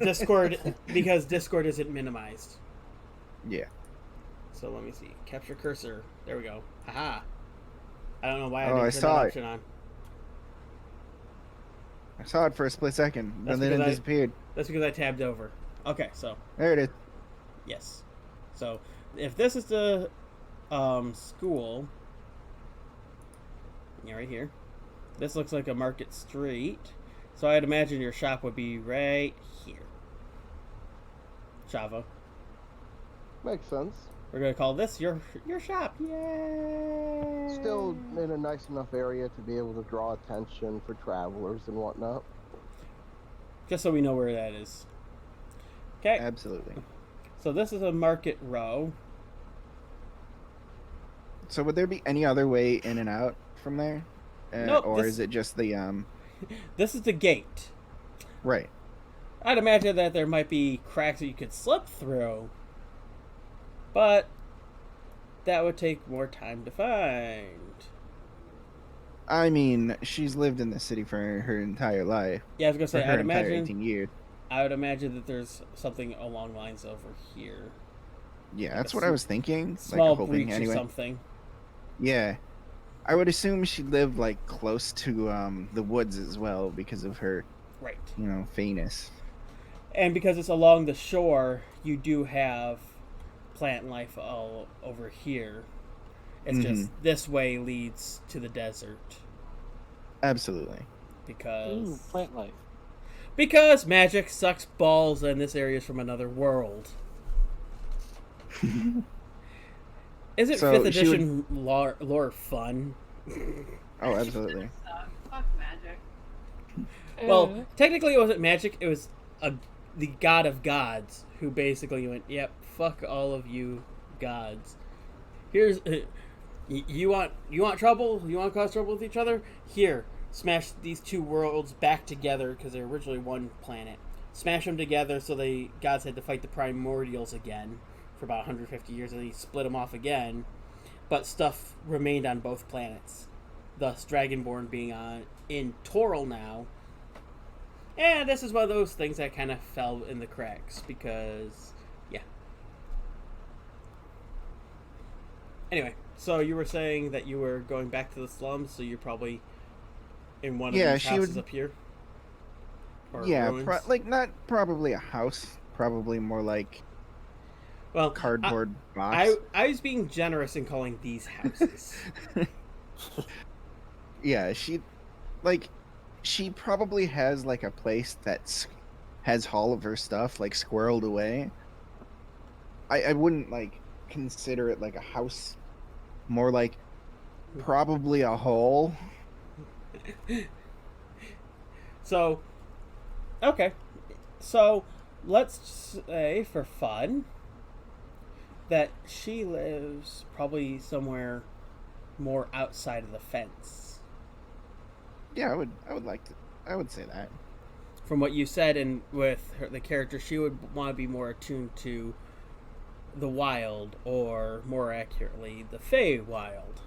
Discord isn't minimized. Yeah. So let me see. Capture cursor. There we go. Haha. I don't know why I Oh, didn't I turn saw that it. option on. I saw it for a split second, That's and then it because disappeared. That's because I tabbed over. Okay, so There it is. yes. So if this is the school, yeah, right here. This looks like a market street. So I'd imagine your shop would be right here. Java. Makes sense. We're gonna call this your shop. Yay! Still in a nice enough area to be able to draw attention for travelers and whatnot. Just so we know where that is. Okay. Absolutely. So this is a market row. So would there be any other way in and out from there? Nope, or this- is it just the This is the gate. right? I'd imagine that there might be cracks that you could slip through. But that would take more time to find. I mean, she's lived in the city for her entire life. Yeah, I was gonna For say her I'd entire imagine 18 years. I would imagine that there's something along lines over here. Yeah, Like that's a what I was thinking. Small like hoping breach anyway. or something. Yeah. I would assume she lived like close to the woods as well because of her, Right. fayness. And because it's along the shore, you do have plant life all over here. It's just this way leads to the desert. Absolutely. Because Plant life. Because magic sucks balls and this area is from another world. Isn't So 5th she would- edition lore fun? Oh, absolutely. Fuck magic. Well, technically it wasn't magic, it was the god of gods who basically went, yep, fuck all of you gods. Here's you want trouble? You want to cause trouble with each other? Here, smash these two worlds back together because they're originally one planet. Smash them together so the gods had to fight the primordials again for about 150 years, and he split them off again. But stuff remained on both planets. Thus, Dragonborn being in Toril now. And this is one of those things that kind of fell in the cracks because, yeah. Anyway, so you were saying that you were going back to the slums, so you're probably in one of these houses up here? Or Yeah, ruins? not probably a house. Probably more like Well, cardboard box. I was being generous in calling these houses. Yeah, she probably has like a place that has all of her stuff like squirreled away. I wouldn't like consider it like a house More like probably a hole. So, okay. So, let's say for fun that she lives probably somewhere more outside of the fence. Yeah, I would like to. I would say that. From what you said, and with the character, she would want to be more attuned to the wild, or more accurately, the Fey wild.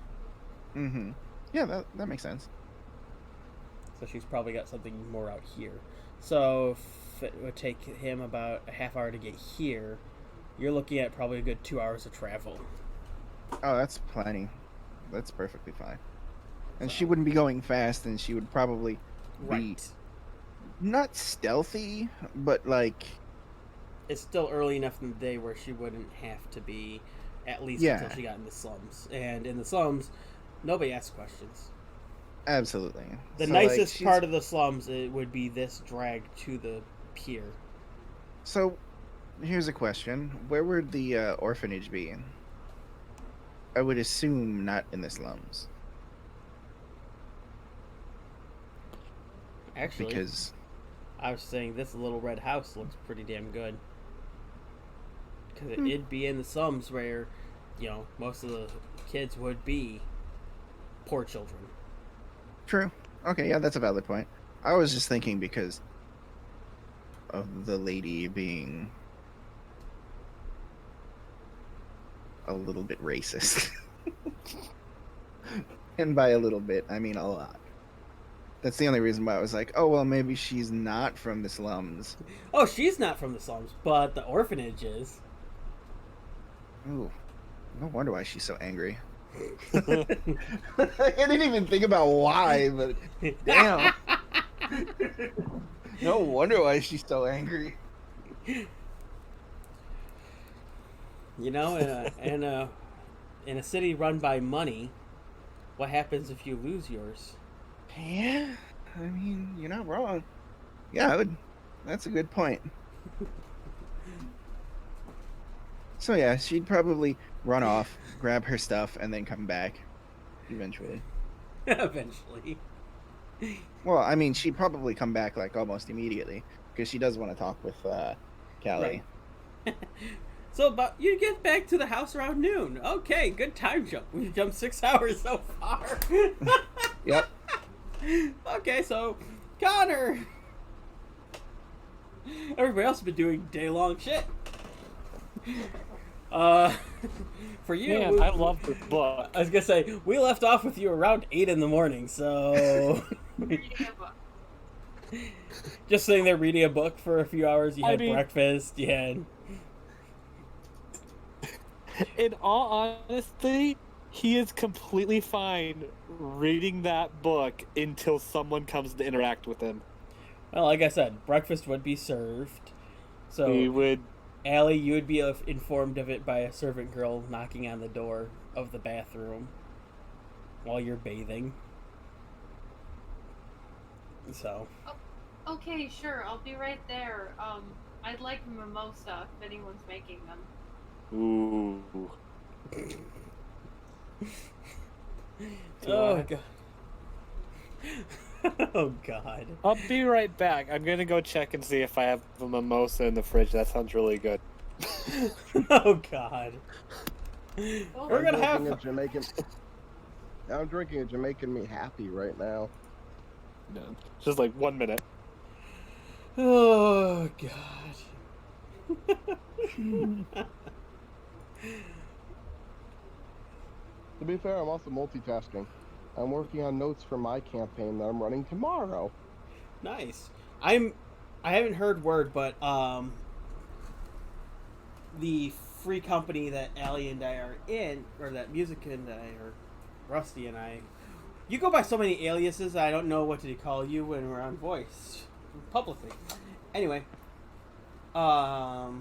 Mm-hmm. Yeah, that makes sense. So she's probably got something more out here. So if it would take him about a half hour to get here, you're looking at probably a good 2 hours of travel. Oh, that's plenty. That's perfectly fine. And she wouldn't be going fast, and she would probably be Right. not stealthy, but like, It's still early enough in the day where she wouldn't have to be, at least Yeah. until she got in the slums. And in the slums, nobody asks questions. absolutely. The So, like, nicest she's- part of the slums it would be this drag to the pier. So, here's a question: where would the orphanage be? I would assume not in the slums, Actually, because I was saying this little red house looks pretty damn good. Because Hmm. it'd be in the slums where, most of the kids would be poor children. true. Okay, yeah, that's a valid point. I was just thinking because of the lady being a little bit racist. And by a little bit, I mean a lot. That's the only reason why I was like, oh, well, maybe she's not from the slums. Oh, she's not from the slums, but the orphanage is. Ooh, no wonder why she's so angry. I didn't even think about why, but damn. No wonder why she's so angry. In a city run by money, what happens if you lose yours? Yeah, I mean, you're not wrong. Yeah, I would. That's a good point. So yeah, she'd probably run off, grab her stuff, and then come back. Eventually. Eventually. Well, I mean, she'd probably come back like almost immediately because she does want to talk with Callie. Right. So, but you get back to the house around noon. Okay, good time jump. We've jumped 6 hours so far. Yep. Okay, so Connor. Everybody else has been doing day-long shit. For you, Man, I love this book. I was gonna say we left off with you around 8 in the morning, so Reading a book. just sitting there reading a book for a few hours. You I had mean- breakfast. You had In all honesty, he is completely fine reading that book until someone comes to interact with him. well, like I said, breakfast would be served. So He would. Allie, you would be informed of it by a servant girl knocking on the door of the bathroom while you're bathing. So, Okay, sure, I'll be right there. I'd like mimosa if anyone's making them. Ooh. oh god, oh god. I'll be right back. I'm gonna go check and see if I have a mimosa in the fridge. That sounds really good. Oh god. Oh, We're gonna have. a Jamaican. I'm drinking a Jamaican me happy right now. No, just like 1 minute. Oh god. To be fair, I'm also multitasking. I'm working on notes for my campaign that I'm running tomorrow. Nice. I haven't heard word, but the free company that Allie and I are in, or that Music and I, or Rusty and I, you go by so many aliases I don't know what to call you when we're on voice publicly. Anyway, our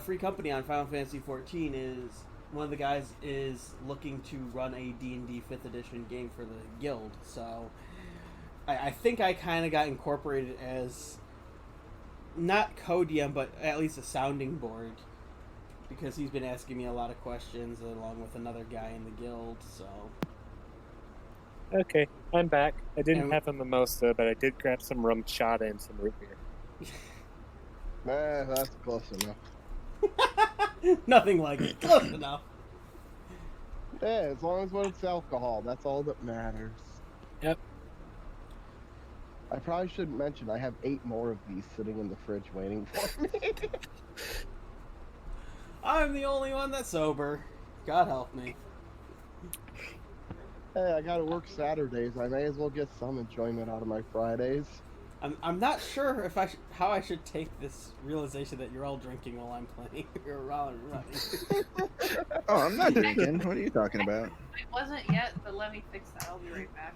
free company on Final Fantasy 14 is one of the guys is looking to run a D&D 5th edition game for the guild, so I think I kind of got incorporated as not co-DM, but at least a sounding board because he's been asking me a lot of questions along with another guy in the guild. So Okay, I'm back. I didn't And- have a mimosa, but I did grab some rum chata and some root beer. That's close enough. nothing like it. Close enough. Yeah, as long as when it's alcohol, that's all that matters. Yep. I probably shouldn't mention I have 8 more of these sitting in the fridge waiting for me. I'm the only one that's sober. God help me. Hey, I gotta work Saturdays. I may as well get some enjoyment out of my Fridays. I'm not sure if how I should take this realization that you're all drinking while I'm playing or while I'm running. Oh, I'm not drinking. What are you talking about? I wasn't yet, but let me fix that. I'll be right back.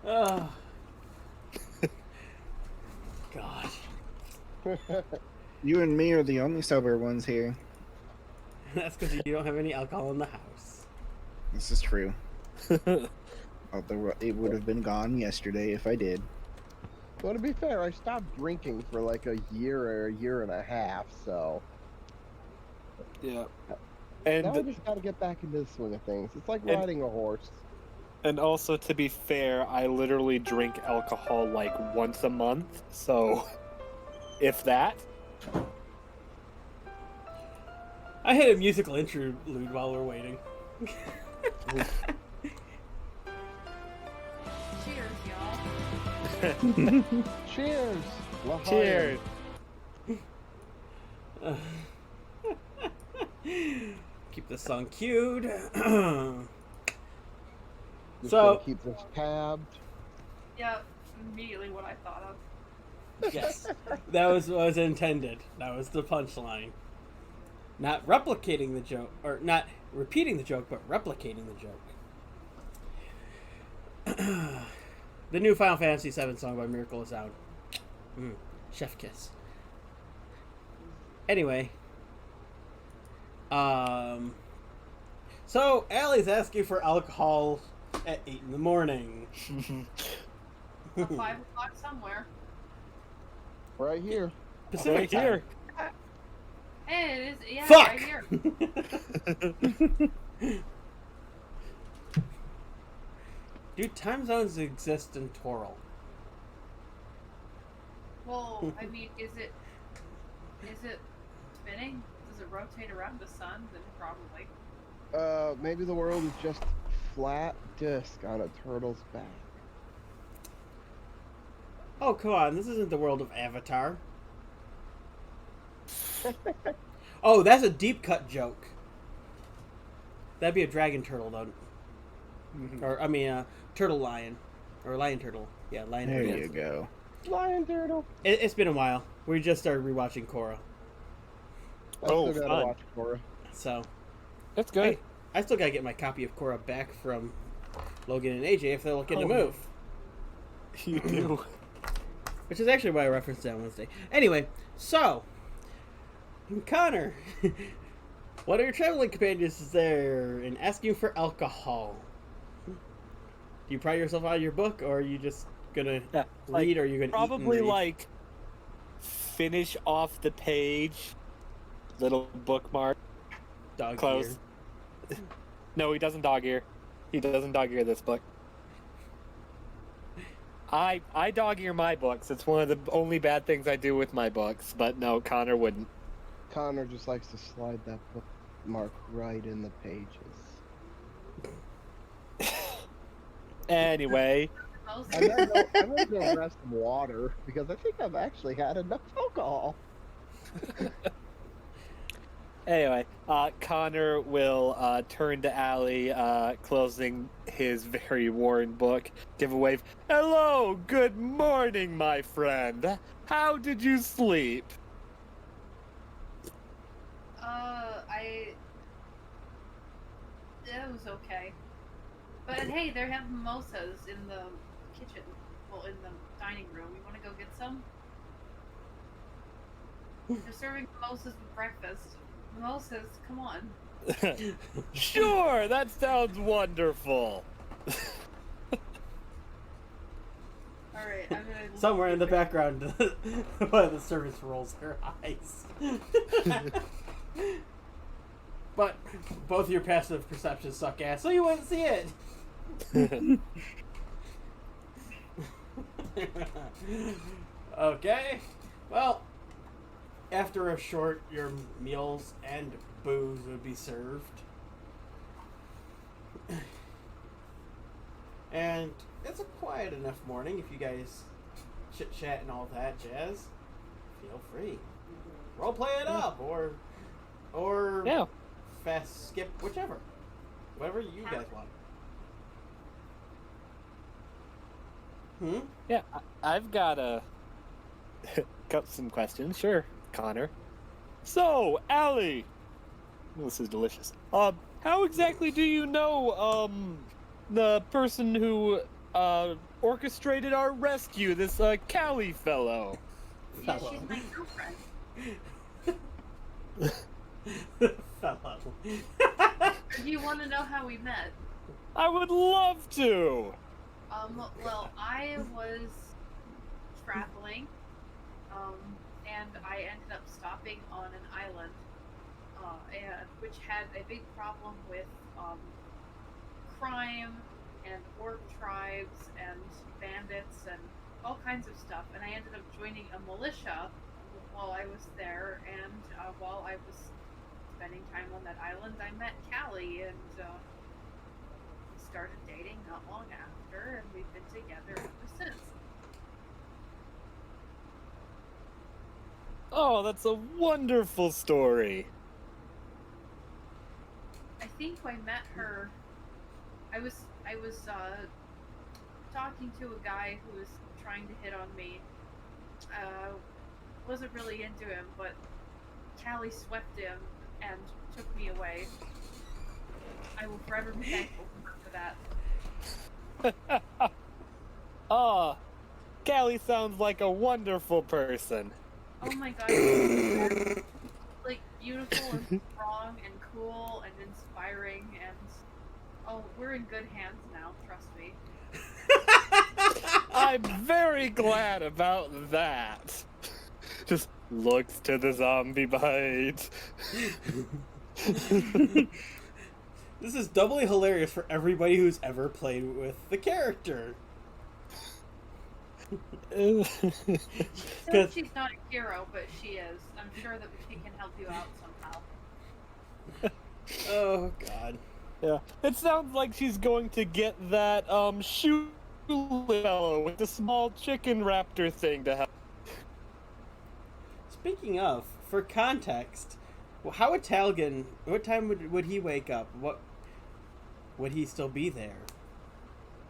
Oh. God. You and me are the only sober ones here. That's because you don't have any alcohol in the house. This is true. Although it would have been gone yesterday if I did. Well, to be fair, I stopped drinking for like a year or a year and a half, so Yeah. now I And just gotta get back into the swing of things. It's like And- riding a horse. and also, to be fair, I literally drink alcohol like once a month, so if that. I hit a musical interlude while we're waiting. Cheers, y'all. Cheers! L'chaim. Cheers. Keep the song cued. Just So- gonna keep this tabbed. Yeah, immediately what I thought of. Yes, that was what was intended. That was the punchline. Not replicating the joke, or not repeating the joke, but replicating the joke. The new Final Fantasy VII song by Miracle is out. Chef kiss. Anyway, so Allie's asking for alcohol at 8 in the morning. 5 o'clock somewhere. Right here. Pacific Right time. here. Hey, it is. Yeah, Fuck! right here. Dude, time zones exist in Toral. Well, I mean, is it spinning? Does it rotate around the sun? Then probably. Maybe the world is just flat disc on a turtle's back. Oh, come on. This isn't the world of Avatar. Oh, that's a deep cut joke. That'd be a dragon turtle, though. Or, I mean, turtle lion. Or lion turtle. Yeah, lion There turtle. you go. Lion turtle. It's been a while. We just started rewatching Korra. I Oh, still gotta fun. watch Korra. So, That's good. I still gotta get my copy of Korra back from Logan and AJ if they're looking to move. You do. Which is actually why I referenced that on Wednesday. Anyway, so Connor, what are your traveling companions there in asking for alcohol? Do you pry yourself out of your book, or are you just gonna Yeah, read, or are you gonna Probably eat and read? like finish off the page, little bookmark, Dog close. No, he doesn't dog ear. He doesn't dog ear this book. I dog ear my books. It's one of the only bad things I do with my books. But no, Connor wouldn't. Connor just likes to slide that bookmark right in the pages. Anyway, Most I'm gonna go grab some water because I think I've actually had enough alcohol. anyway, Connor will turn to Allie, closing his very worn book. Give a wave. Hello, good morning, my friend. How did you sleep? It was okay. But hey, they have mimosas in the kitchen. Well, in the dining room. You want to go get some? They're serving mimosas with breakfast. Mimosas, come on. Sure, that sounds wonderful. Alright, I'm gonna... Somewhere in the background, one of the servants rolls her eyes. But both your passive perceptions suck ass, so you wouldn't see it. Okay. Well, after a short, your meals and booze would be served. And it's a quiet enough morning if you guys chit-chat and all that jazz. Feel free. Roleplay it up, or Yeah. fast skip, whichever. Whatever you guys want. Yeah, I've got some questions. Sure, Connor. So, Allie, this is delicious. How exactly do you know the person who orchestrated our rescue? This Callie fellow. Yeah, she's my girlfriend. Fellow. Do you want to know how we met? I would love to. Well, I was traveling, and I ended up stopping on an island, which had a big problem with crime and orc tribes and bandits and all kinds of stuff. And I ended up joining a militia while I was there. And while I was spending time on that island, I met Callie, and we started dating not long after, and we've been together ever since. Oh, that's a wonderful story. I think I met her. I was talking to a guy who was trying to hit on me. Wasn't really into him, but Callie swept him and took me away. I will forever be thankful for that. Callie sounds like a wonderful person. Oh my god, she's like beautiful and strong and cool and inspiring, and oh, we're in good hands now, trust me. I'm very glad about that. Just looks to the zombie bite. This is doubly hilarious for everybody who's ever played with the character. So she's not a hero, but she is. I'm sure that she can help you out somehow. Oh god. Yeah. It sounds like she's going to get that shoe fellow with the small chicken raptor thing to help. Speaking of, for context, how would Talgan? What time would he wake up? What would he still be there?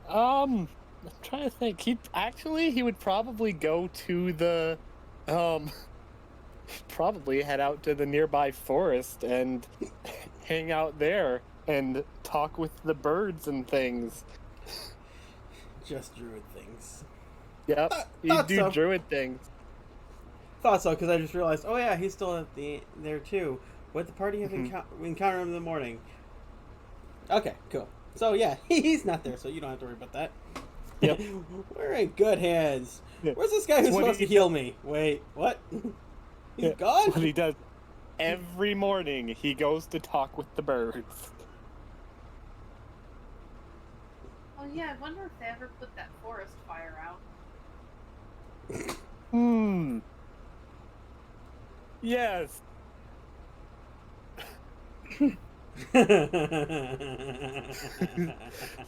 I'm trying to think. He would probably go to the probably head out to the nearby forest and hang out there and talk with the birds and things. Just druid things. Yep, he'd thought do so. druid things. Thought so, because I just realized, oh yeah, he's still at there too. What the party have encountered him in the morning? Okay, cool. So yeah, he's not there, so you don't have to worry about that. Yep. We're in good hands. Yeah. Where's this guy who's supposed to heal me? Wait, what? He's gone? That's what he does. Every morning, he goes to talk with the birds. Oh yeah, I wonder if they ever put that forest fire out. Yes.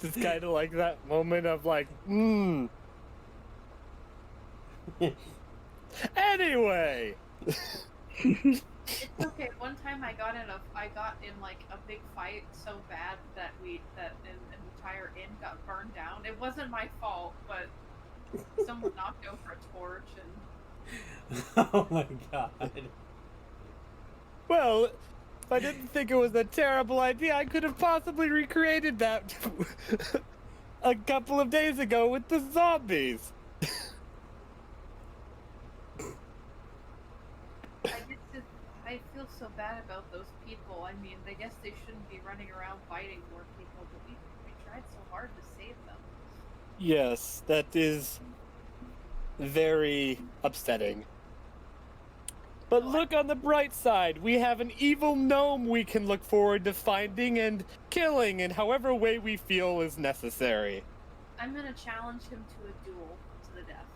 It's kind of like that moment of like, Anyway. It's okay. One time I got in like a big fight so bad that an entire inn got burned down. It wasn't my fault, but someone knocked over a torch and Oh my god. Well, if I didn't think it was a terrible idea, I could have possibly recreated that a couple of days ago with the zombies. I feel so bad about those people. I mean, I guess they shouldn't be running around fighting more people, but we tried so hard to save them. Yes, that is very upsetting. But look on the bright side. We have an evil gnome we can look forward to finding and killing in however way we feel is necessary. I'm gonna challenge him to a duel to the death.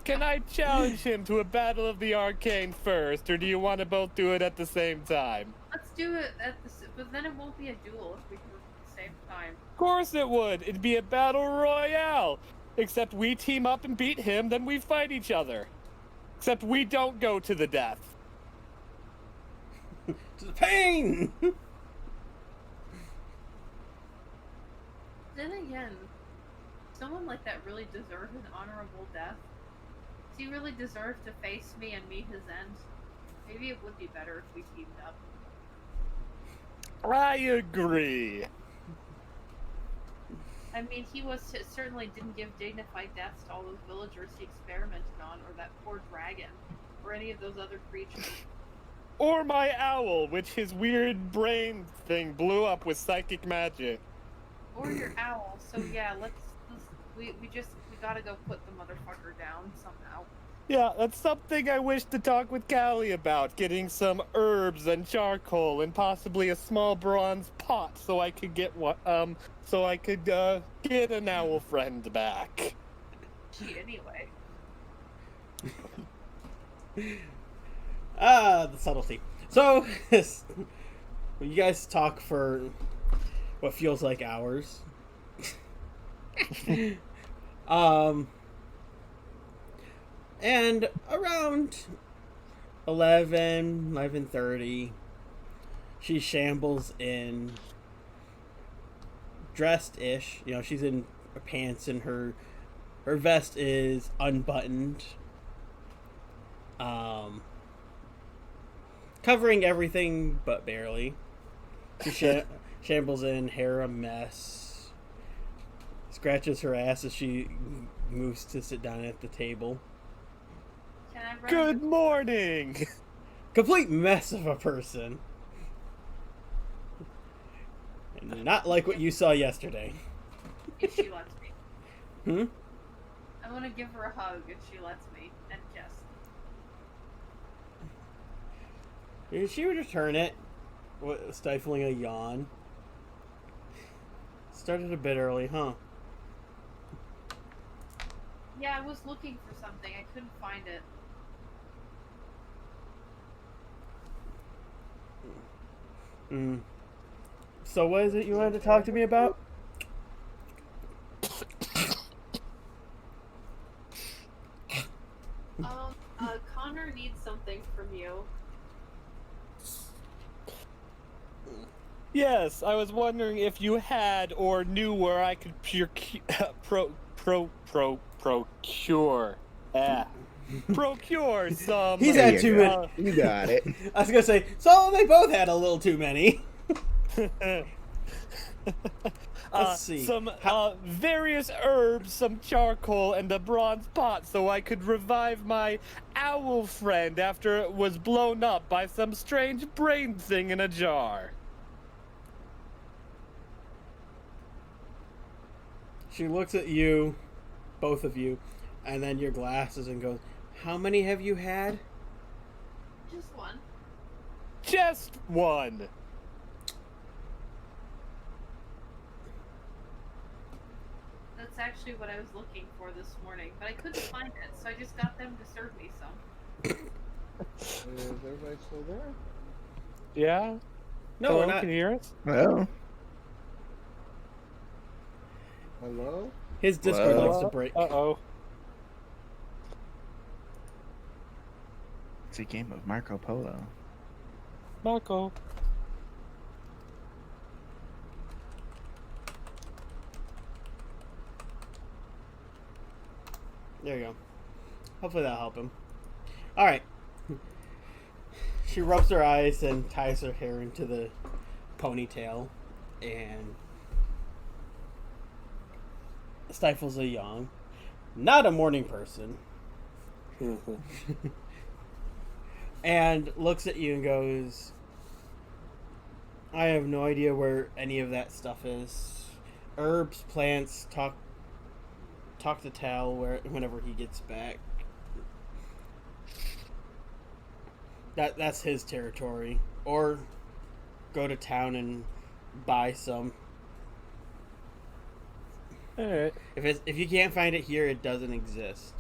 Can I challenge him to a battle of the arcane first, or do you want to both do it at the same time? Let's do it but then it won't be a duel if we do it at the same time. Of course it would. It'd be a battle royale. Except we team up and beat him, then we fight each other. Except we don't go to the death. To the pain! Then again, someone like that really deserves an honorable death. Does he really deserve to face me and meet his end? Maybe it would be better if we teamed up. I agree. I mean, certainly didn't give dignified deaths to all those villagers he experimented on, or that poor dragon, or any of those other creatures. Or my owl, which his weird brain thing blew up with psychic magic. Or your owl. So yeah, we gotta go put the motherfucker down somehow. Yeah, that's something I wish to talk with Callie about. Getting some herbs and charcoal and possibly a small bronze pot so I could get get an owl friend back. Gee, anyway. The subtlety. So, you guys talk for what feels like hours. And around 11:30, she shambles in, dressed-ish. You know, she's in pants and her vest is unbuttoned. Covering everything but barely. She shambles in, hair a mess. Scratches her ass as she moves to sit down at the table. Can I run? Good morning! Complete mess of a person. And not like what you saw yesterday. If she lets me. Hmm? I want to give her a hug if she lets me, and kiss. She would return it, stifling a yawn. Started a bit early, huh? Yeah, I was looking for something. I couldn't find it. So what is it you wanted to talk to me about? Connor needs something from you. Yes, I was wondering if you had or knew where I could procure some. He's had too many. You got it. I was gonna say, so they both had a little too many. Let's see. Some various herbs, some charcoal, and a bronze pot so I could revive my owl friend after it was blown up by some strange brain thing in a jar. She looks at you, both of you, and then your glasses and goes, "How many have you had?" Just one. Just one. That's actually what I was looking for this morning, but I couldn't find it, so I just got them to serve me some. Is everybody still there? Yeah? No, Hello, we're not. Can you hear us? Well, Hello? His Discord Well, likes to break. Uh-oh. it's a game of Marco Polo. Marco. There you go. Hopefully that'll help him. Alright. She rubs her eyes and ties her hair into the ponytail and stifles a yawn. Not a morning person. And looks at you and goes, I have no idea where any of that stuff is. Herbs, plants, talk to Tal whenever he gets back. That's his territory. Or go to town and buy some. All right. If you can't find it here, it doesn't exist.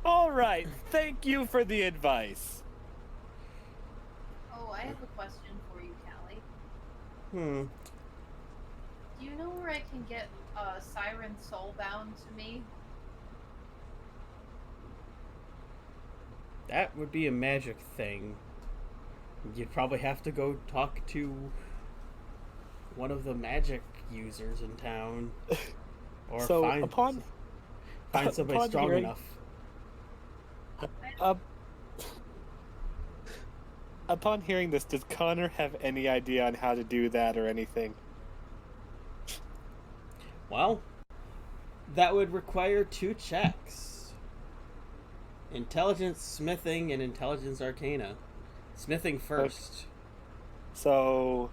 All right. Thank you for the advice. Oh, I have a question for you, Callie. Hmm. Do you know where I can get Siren Soulbound to me? That would be a magic thing. You'd probably have to go talk to one of the magic users in town, or So, find somebody upon strong hearing- enough. Upon hearing this, does Connor have any idea on how to do that or anything? Well, that would require 2 checks: intelligence smithing and intelligence arcana. Smithing first. So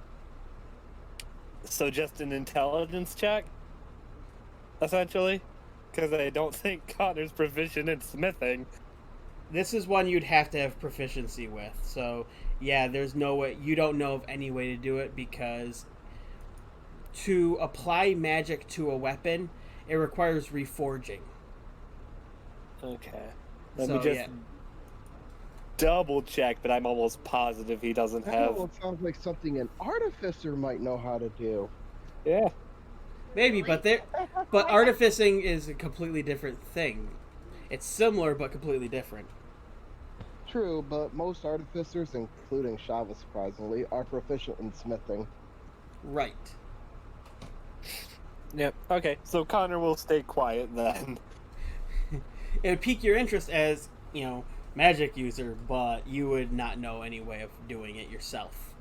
just an intelligence check, essentially, because I don't think Connor's proficient in smithing. This is one you'd have to have proficiency with. So, yeah, there's no way. You don't know of any way to do it because to apply magic to a weapon, it requires reforging. Okay. Let So, me just yeah. double check, but I'm almost positive he doesn't That have. almost sounds like something an artificer might know how to do. Yeah. Maybe, but artificing is a completely different thing. It's similar but completely different. True, but most artificers, including Shava surprisingly, are proficient in smithing. Right. Yep. Okay. So Connor will stay quiet then. It would pique your interest as, magic user, but you would not know any way of doing it yourself.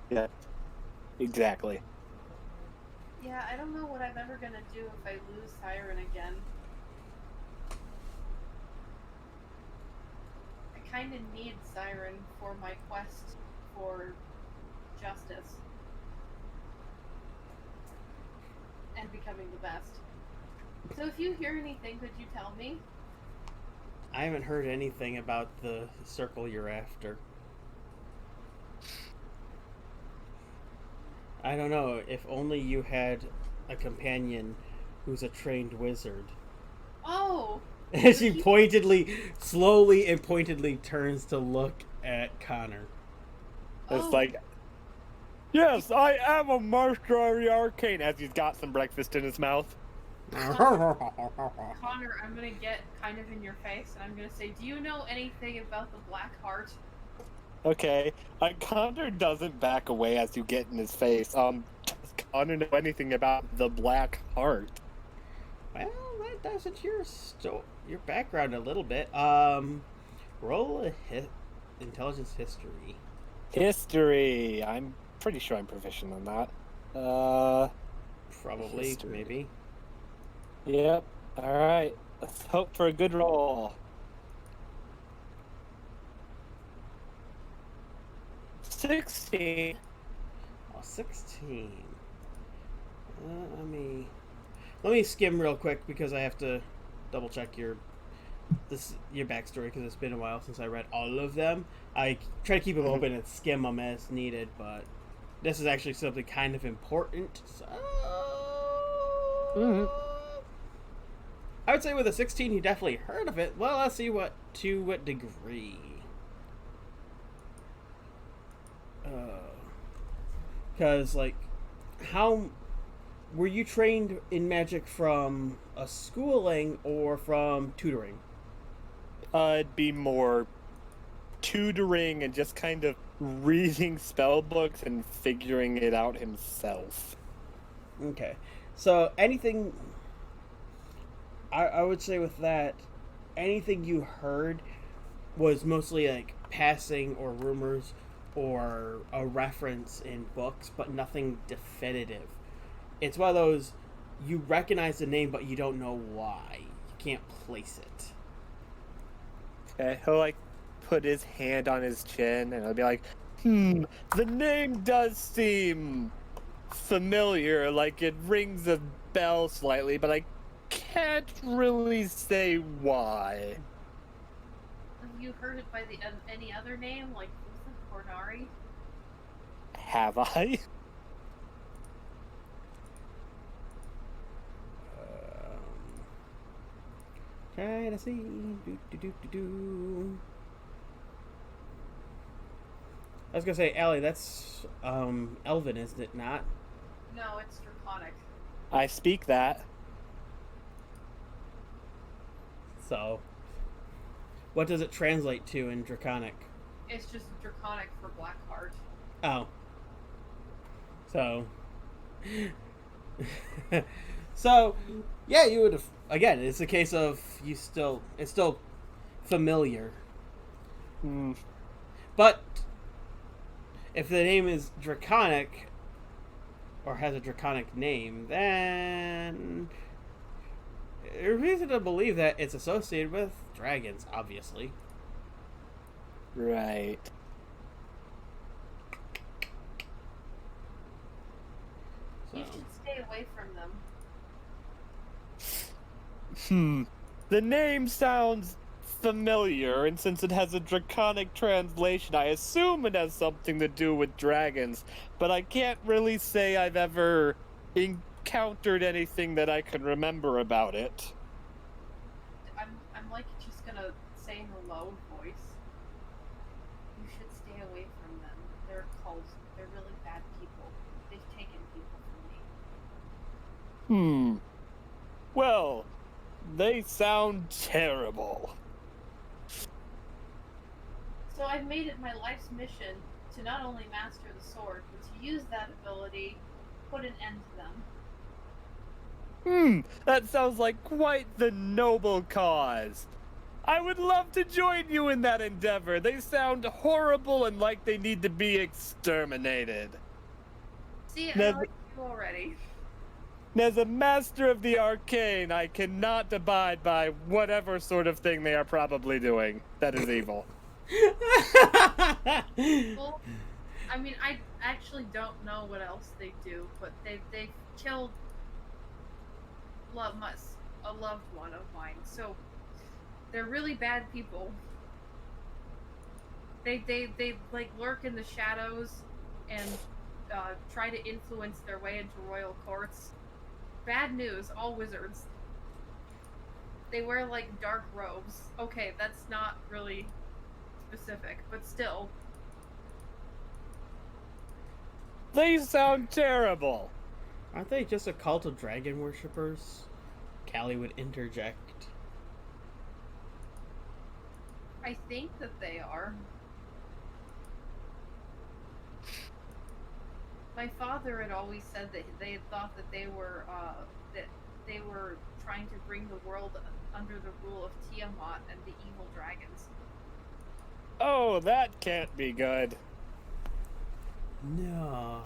Yeah. Exactly. Yeah, I don't know what I'm ever gonna do if I lose Siren again. I kinda need Siren for my quest for justice. And becoming the best. So if you hear anything, could you tell me? I haven't heard anything about the circle you're after. I don't know, if only you had a companion who's a trained wizard. Oh! As she slowly and pointedly turns to look at Connor. It's Oh. like, yes, I am a master of the arcane, as he's got some breakfast in his mouth. Connor, I'm gonna get kind of in your face, and I'm gonna say, do you know anything about the Black Heart? Okay. Connor doesn't back away as you get in his face. Does Connor know anything about the Black Heart? Well, that does it to your background a little bit. Roll a intelligence history. History. I'm pretty sure I'm proficient on that. Probably, History. maybe. Yep. Alright. Let's hope for a good roll. 16. Oh, 16. Let me skim real quick because I have to double check your backstory because it's been a while since I read all of them. I try to keep them open and skim them as needed, but this is actually something kind of important. So I would say with a 16, you definitely heard of it. Well, let's see to what degree. Because, how were you trained in magic from a schooling or from tutoring? It'd be more tutoring and just kind of reading spell books and figuring it out himself. Okay. So, anything. I would say with that, anything you heard was mostly passing or rumors or a reference in books, but nothing definitive. It's one of those, you recognize the name, but you don't know why. You can't place it. Okay, he'll put his hand on his chin and he'll be like, the name does seem familiar, like it rings a bell slightly, but I can't really say why. Have you heard it by any other name, like Cornari? Have I? Trying to see. I was gonna say, Allie, that's Elven, isn't it not? No, it's Draconic. I speak that. So, what does it translate to in Draconic? It's just Draconic for Blackheart. Oh. So. So, yeah, you would have. Again, it's a case of it's still familiar. But if the name is Draconic, or has a Draconic name, then there's reason to believe that it's associated with dragons, obviously. Right. So. You should stay away from them. The name sounds familiar, and since it has a Draconic translation, I assume it has something to do with dragons, but I can't really say I've ever encountered anything that I can remember about it. I'm like just gonna say in a low voice. You should stay away from them. They're cults. They're really bad people. They've taken people from me. Well, they sound terrible. So I've made it my life's mission to not only master the sword, but to use that ability, put an end to them. That sounds like quite the noble cause. I would love to join you in that endeavor. They sound horrible and like they need to be exterminated. See, I Now, like you already. As a master of the arcane, I cannot abide by whatever sort of thing they are probably doing that is evil. Well, I mean, I actually don't know what else they do, but they've killed a loved one of mine, so they're really bad people. They like lurk in the shadows and try to influence their way into royal courts. Bad news, all wizards. They wear like dark robes. Okay, that's not really specific, but still. They sound terrible. Aren't they just a cult of dragon worshippers? Callie would interject. I think that they are. My father had always said that they thought that they were trying to bring the world under the rule of Tiamat and the evil dragons. Oh, that can't be good. No.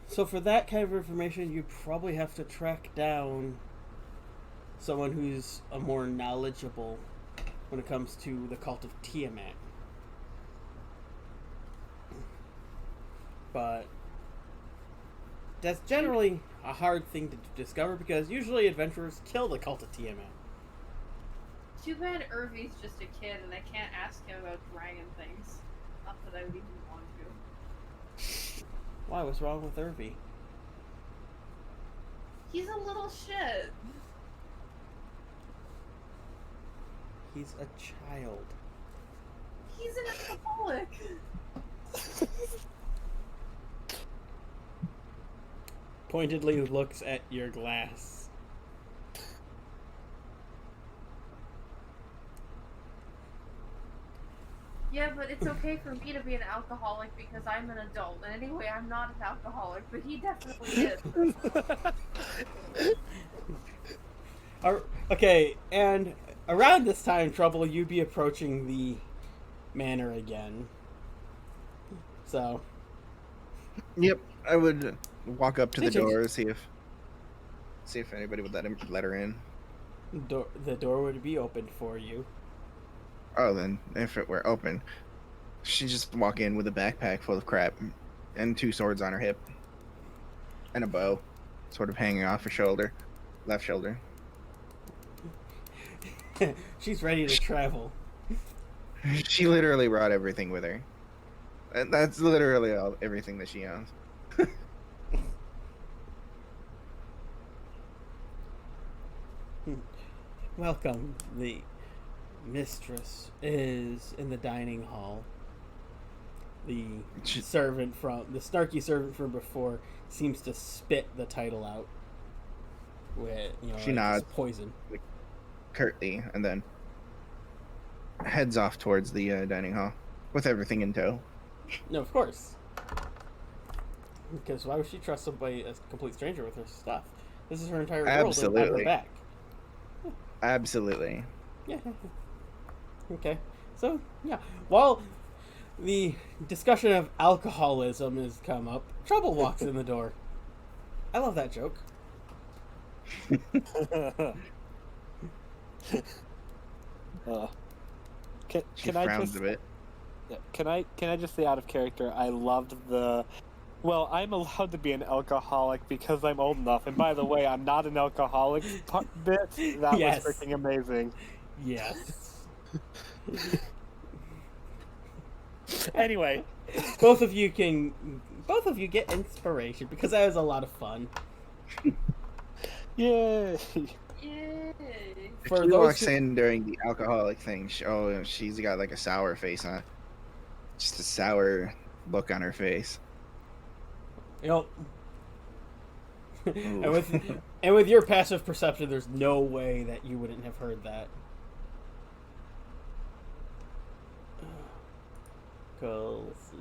So for that kind of information, you probably have to track down someone who's a more knowledgeable when it comes to the cult of Tiamat. But that's generally a hard thing to discover because usually adventurers kill the cult of Tiamat. Too bad Irvy's just a kid and I can't ask him about dragon things. Not that I would even want to. Why? What's wrong with Irvy? He's a little shit. He's a child. He's an alcoholic. Pointedly looks at your glass. Yeah, but it's okay for me to be an alcoholic because I'm an adult. And anyway, I'm not an alcoholic, but he definitely is. Okay, and around this time, Trouble, you'd be approaching the manor again. So. Yep, I would walk up to the Pigeons. door, see if anybody would let her in. The door would be opened for you. Oh, then if it were open, she'd just walk in with a backpack full of crap and 2 swords on her hip and a bow sort of hanging off her shoulder, left shoulder. She's ready to travel. She literally brought everything with her. And that's literally everything that she owns. Welcome. The mistress is in the dining hall. The snarky servant from before seems to spit the title out with, She like nods. it's poison. Curtly, and then heads off towards the dining hall with everything in tow. No, of course. Because why would she trust somebody, a complete stranger, with her stuff? This is her entire world on her Absolutely. back. Absolutely. Yeah. Okay. So, yeah. While the discussion of alcoholism has come up, Trouble walks in the door. I love that joke. She Can I frowns just a bit. can I just say out of character? I loved the. Well, I'm allowed to be an alcoholic because I'm old enough. And by the way, I'm not an alcoholic. Bit that Yes. was freaking amazing. Yes. Anyway, both of you get inspiration because that was a lot of fun. yay! Yay! If For she those walks who- in during the alcoholic thing, she's got like a sour face on. Just a sour look on her face. And Ooh. with your passive perception, there's no way that you wouldn't have heard that. Cause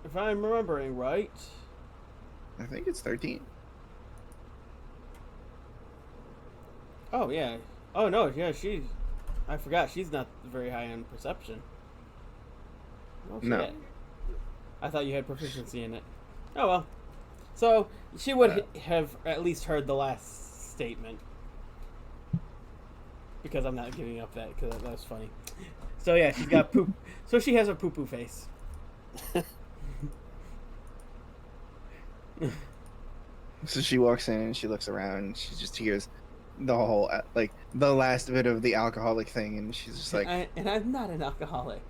if I'm remembering right, I think it's 13. oh yeah, oh no, yeah, I forgot she's not very high on perception. Oh, No. shit. I thought you had proficiency in it. Oh well. So she would have at least heard the last statement. Because I'm not giving up that, because that was funny. So yeah, she's got poop. So she has a poo-poo face. So she walks in and she looks around and she just hears the whole, like, the last bit of the alcoholic thing, and she's just like, And I'm not an alcoholic.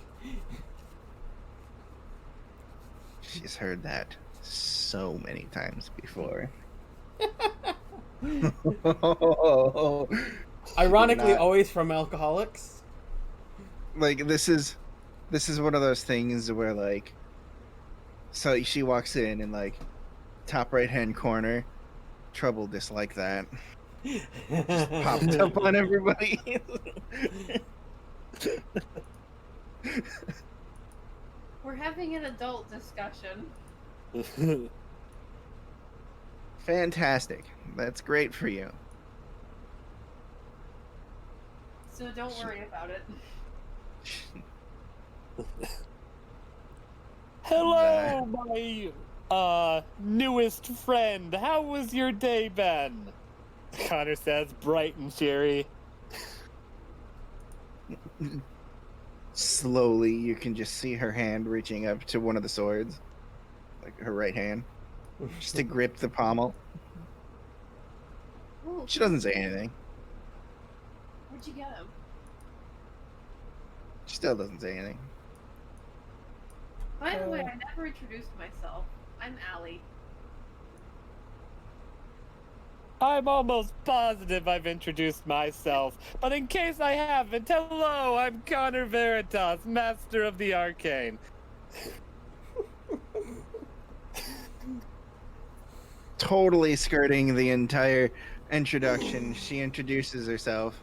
she's heard that so many times before. Ironically, Not- always from alcoholics. Like, this is one of those things where, like, so she walks in and, like, top right hand corner, Trouble dislike that. Just popped up on everybody. We're having an adult discussion. Fantastic. That's great for you. So don't worry about it. Hello, my newest friend. How was your day, Ben? Connor says, bright and cheery. Slowly, you can just see her hand reaching up to one of the swords, like her right hand, just to grip the pommel. Ooh, She doesn't say anything. where'd you get him? She still doesn't say anything. By the way, I never introduced myself. I'm Allie. I'm almost positive I've introduced myself, but in case I haven't, hello, I'm Connor Veritas, Master of the Arcane. Totally skirting the entire introduction, she introduces herself.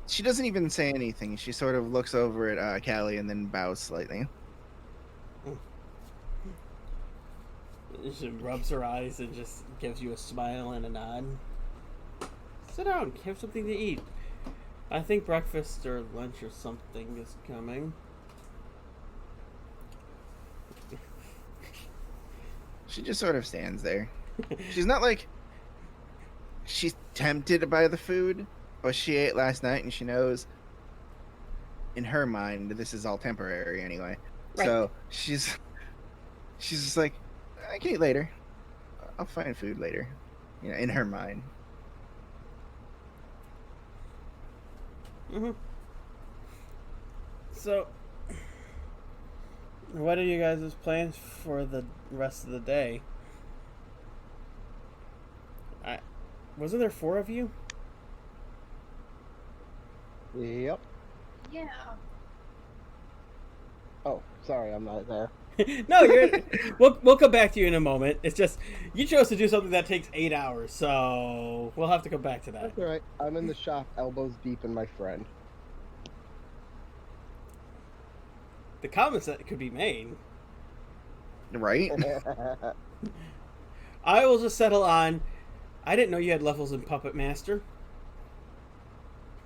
She doesn't even say anything. She sort of looks over at Callie and then bows slightly. She rubs her eyes and just gives you a smile and a nod. Sit down, have something to eat. I think breakfast or lunch or something is coming. She just sort of stands there. She's not like she's tempted by the food, but she ate last night, and she knows in her mind this is all temporary anyway. Right. So she's just like, I can eat later. I'll find food later. You know, in her mind. Mm-hmm. So, what are you guys' plans for the rest of the day? Wasn't there 4 of you? Yep. Yeah. Oh, sorry, I'm not there. No, you're. We'll come back to you in a moment. It's just you chose to do something that takes 8 hours, so we'll have to come back to that. That's all right. I'm in the shop, elbows deep in my friend. The comments that could be made. Right? I will just settle on. I didn't know you had levels in Puppet Master.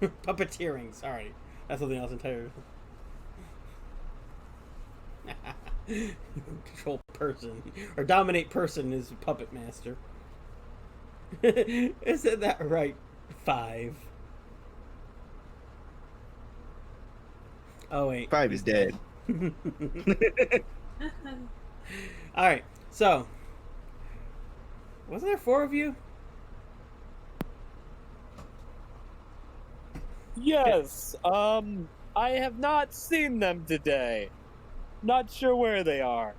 Puppeteering. Sorry, that's something else entirely. Control person or dominate person is Puppet Master. Isn't that right? 5. Oh wait. 5 is dead. All right. So, wasn't there 4 of you? Yes. I have not seen them today. Not sure where they are.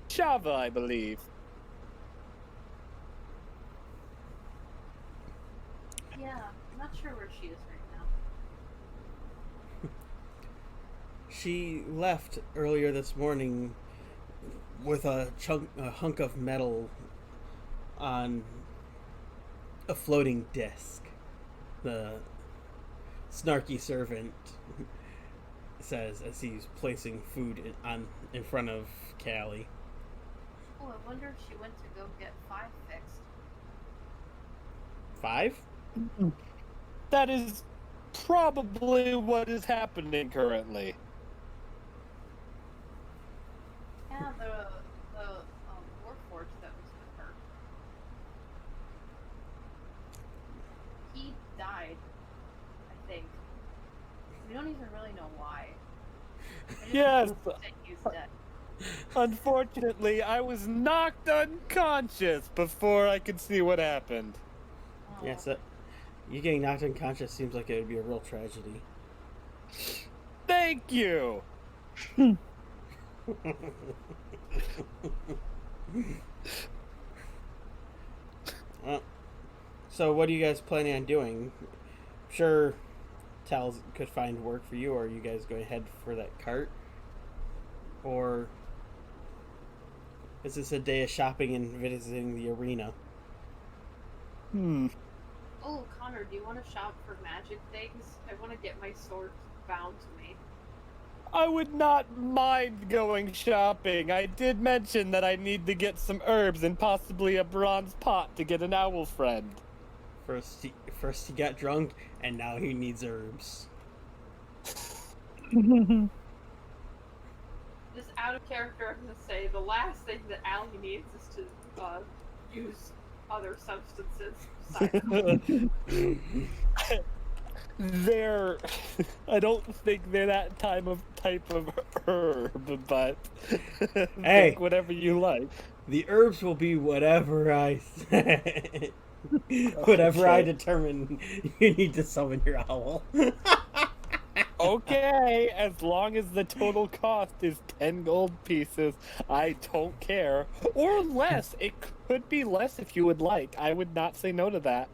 Java, I believe. Yeah, I'm not sure where she is right now. She left earlier this morning with a hunk of metal on a floating disc. The snarky servant says as he's placing food in front of Callie. Oh, I wonder if she went to go get 5 fixed. 5? That is probably what is happening currently. Yeah, the Warforged that was with her. He died, I think. We don't even really know why. I just Yes. think he's dead. Unfortunately, I was knocked unconscious before I could see what happened. Oh. Yes, you getting knocked unconscious seems like it would be a real tragedy. Thank you. So what are you guys planning on doing? Sure, Tal could find work for you, or are you guys going to head for that cart? Or is this a day of shopping and visiting the arena? Oh, Connor, do you want to shop for magic things? I want to get my sword bound to me. I would not mind going shopping. I did mention that I need to get some herbs and possibly a bronze pot to get an owl friend. First he got drunk, and now he needs herbs. Just out of character, I'm going to say the last thing that Allie needs is to use other substances. They're I don't think they're that type of herb, but Hey. think whatever you like. The herbs will be whatever I say. Whatever I Okay. determine you need to summon your owl. Okay, as long as the total cost is 10 gold pieces, I don't care. Or less. It could be less if you would like. I would not say no to that.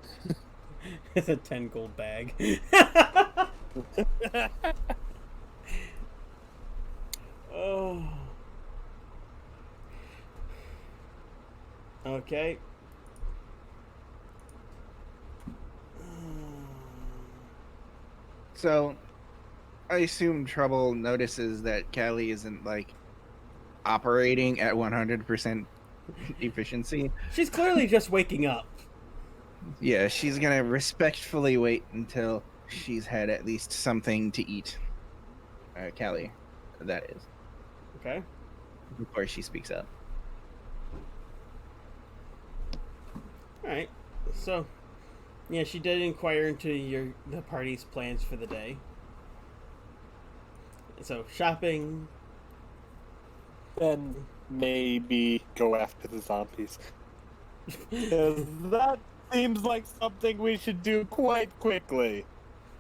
It's a 10 gold bag. Oh. Okay. So, I assume Trouble notices that Callie isn't, like, operating at 100% efficiency. She's clearly just waking up. Yeah, she's gonna respectfully wait until she's had at least something to eat. Callie, that is, Okay. before she speaks up. All right. So, yeah, she did inquire into the party's plans for the day. So, shopping. Then maybe go after the zombies. 'Cause that seems like something we should do quite quickly.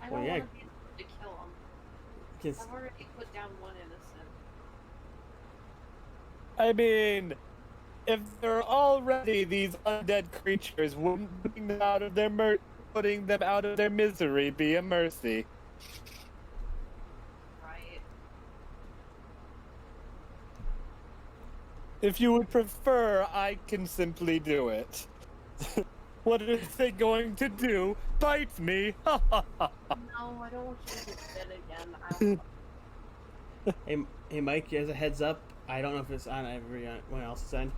I Well, don't yeah. want to be the one to kill him. 'Cause- I've already put down one innocent. I mean, if they're already these undead creatures, wouldn't putting them out of their misery be a mercy? Right. If you would prefer, I can simply do it. What are they going to do? Bite me? No, I don't want you to get bit again. Hey, Mike, as a heads up, I don't know if it's on everyone else's end.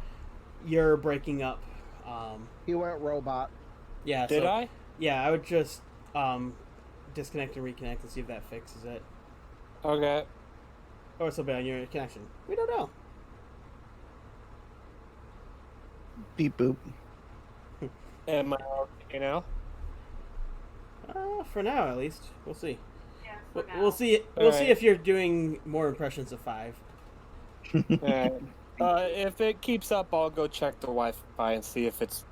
You're breaking up. He went robot. Yeah. Did so, I? Yeah, I would just disconnect and reconnect and see if that fixes it. Okay. Or somebody on your connection. We don't know. Beep boop. Am I okay now? For now, at least. We'll see. Yeah, for now. We'll see. We'll see Alright. if you're doing more impressions of 5. Alright. If it keeps up, I'll go check the Wi-Fi and see if it's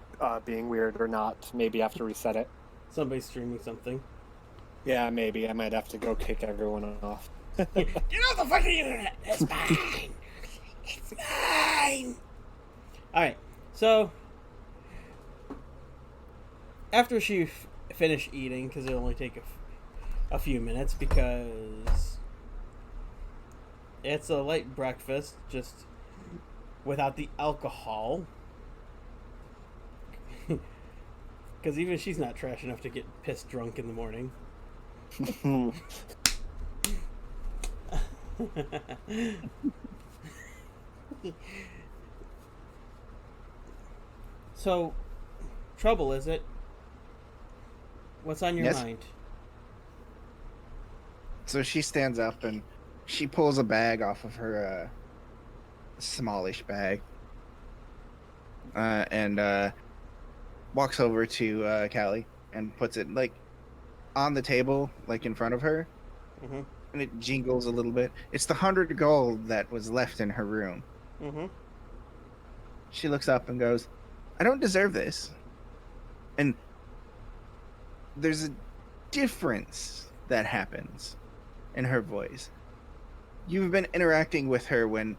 being weird or not. Maybe have to reset it. Somebody's streaming something. Yeah, maybe. I might have to go kick everyone off. Get off the fucking internet! It's fine! It's fine! Alright, so... After she finished eating, because it'll only take a few minutes, because... It's a light breakfast, just without the alcohol. Because even she's not trash enough to get pissed drunk in the morning. So, trouble, is it? What's on your Yes. mind? So she stands up and she pulls a bag off of her smallish bag, and walks over to Callie and puts it like on the table, like in front of her, Mm-hmm. and it jingles a little bit. It's the 100 gold that was left in her room. Mm-hmm. She looks up and goes, "I don't deserve this." And there's a difference that happens in her voice. You've been interacting with her when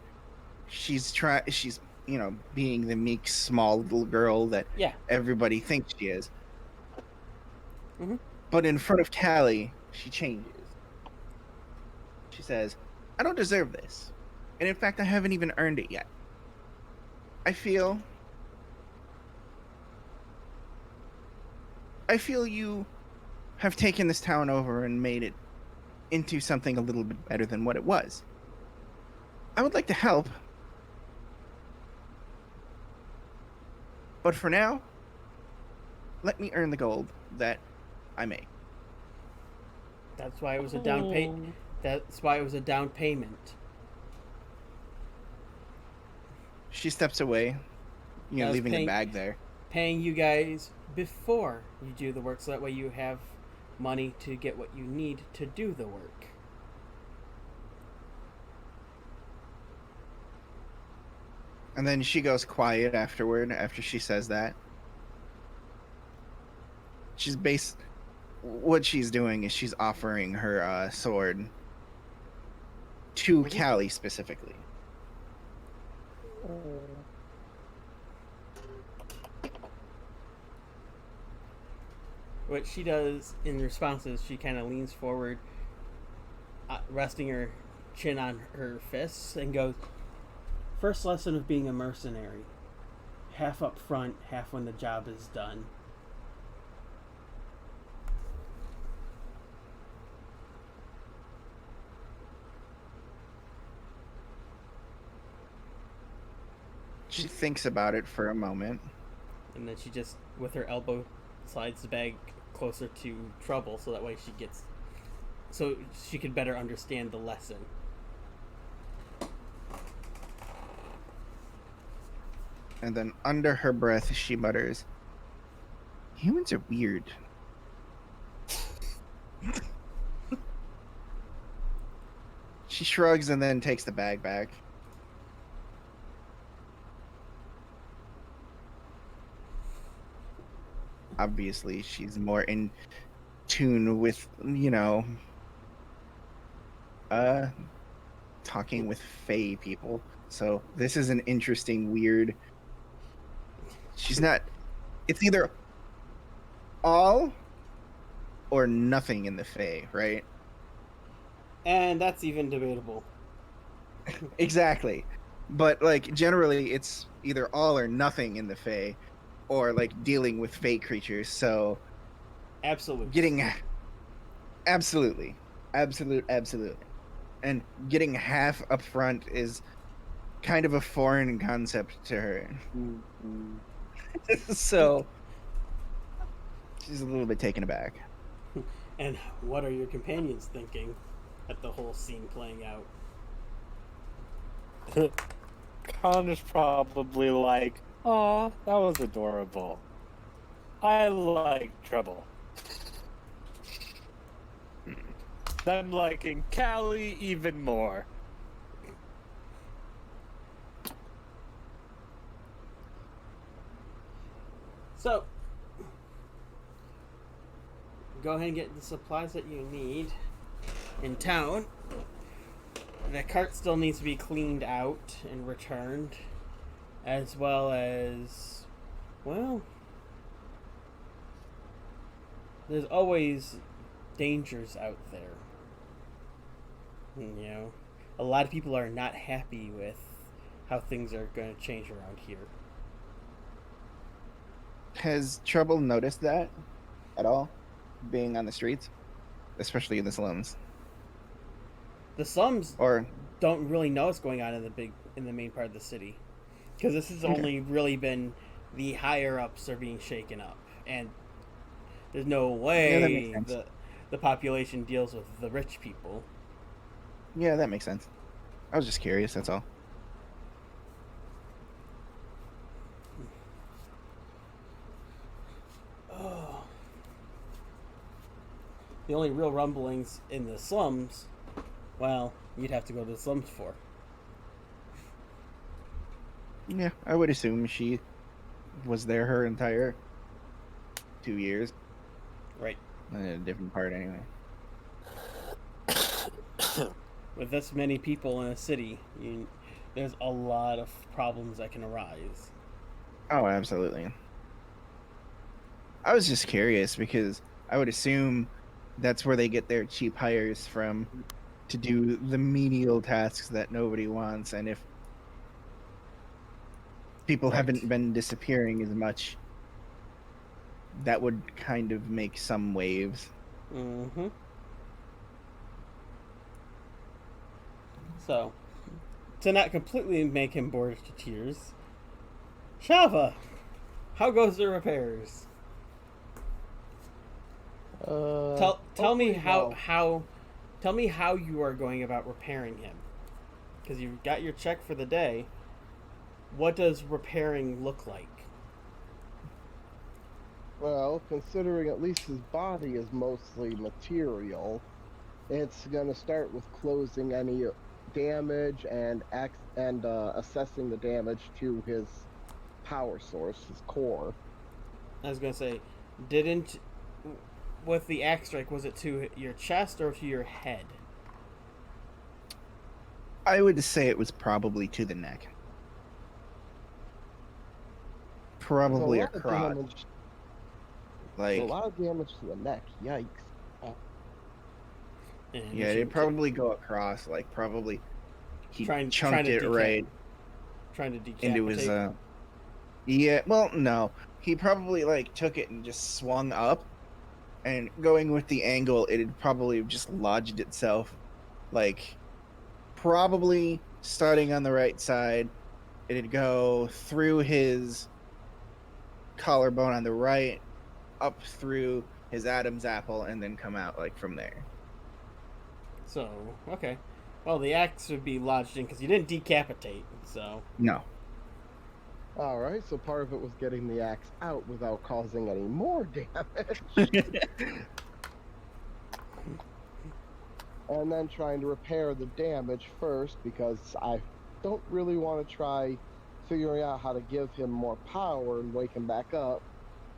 she's being the meek, small little girl that Yeah. everybody thinks she is. Mhm. But in front of Callie, she changes. She says, "I don't deserve this. And in fact, I haven't even earned it yet. I feel you have taken this town over and made it into something a little bit better than what it was. I would like to help. But for now, let me earn the gold that I make." That's why it was a down pay. That's why it was a down payment. She steps away, I was leaving the paying- bag there. Paying you guys before you do the work, so that way you have money to get what you need to do the work. And then she goes quiet after she says that. What she's doing is she's offering her sword to Callie specifically. What she does in response is she kind of leans forward, resting her chin on her fists, and goes, "First lesson of being a mercenary. Half up front, half when the job is done." She thinks about it for a moment. And then she just, with her elbow, slides the bag closer to Trouble, so that way so she could better understand the lesson. And then under her breath, she mutters, Humans are weird. She shrugs and then takes the bag back. Obviously, she's more in tune with, uh, talking with Fae people. So this is an interesting, weird. She's not. It's either all or nothing in the Fae, right? And that's even debatable. Exactly. But like generally it's either all or nothing in the Fae or like dealing with Fae creatures. So Absolutely. getting absolutely. Absolutely. And getting half up front is kind of a foreign concept to her. So she's a little bit taken aback. And what are your companions thinking at the whole scene playing out? Connor's probably like, "Aw, that was adorable. I like trouble." I'm liking Callie even more. So, go ahead and get the supplies that you need in town. The cart still needs to be cleaned out and returned, as well as, well, there's always dangers out there. You know, a lot of people are not happy with how things are going to change around here. Has Trouble noticed that at all? Being on the streets? Especially in the slums. The slums Or don't really know what's going on in the main part of the city, because this has only really been the higher ups are being shaken up, and there's no way the population deals with the rich people. yeah, that makes sense. I was just curious, that's all. Oh. The only real rumblings in the slums, well, you'd have to go to the slums for. Yeah, I would assume she was there her entire 2 years. Right. In a different part anyway. With this many people in a city, there's a lot of problems that can arise. Oh, absolutely. I was just curious because I would assume that's where they get their cheap hires from to do the menial tasks that nobody wants. And if people haven't been disappearing as much, that would kind of make some waves. Mm-hmm. So, to not completely make him bored to tears, Shava, how goes the repairs? Tell me tell me how you are going about repairing him, because you've got your check for the day. What does repairing look like? Well, considering at least his body is mostly material, it's gonna start with closing any damage and assessing the damage to his power source, his core. I was gonna say, with the axe strike, was it to your chest or to your head? I would say it was probably to the neck. Probably across. Like a lot of damage to the neck. Yikes. Yeah, it'd probably go across, like probably he chunked it right trying to decapitate into his yeah, well, no. He probably like took it and just swung up, and going with the angle, it had probably just lodged itself, like probably starting on the right side. It'd go through his collarbone on the right, up through his Adam's apple, and then come out like from there. So, okay. Well, the axe would be lodged in because you didn't decapitate, so. No. Alright, so part of it was getting the axe out without causing any more damage. And then trying to repair the damage first, because I don't really want to try figuring out how to give him more power and wake him back up,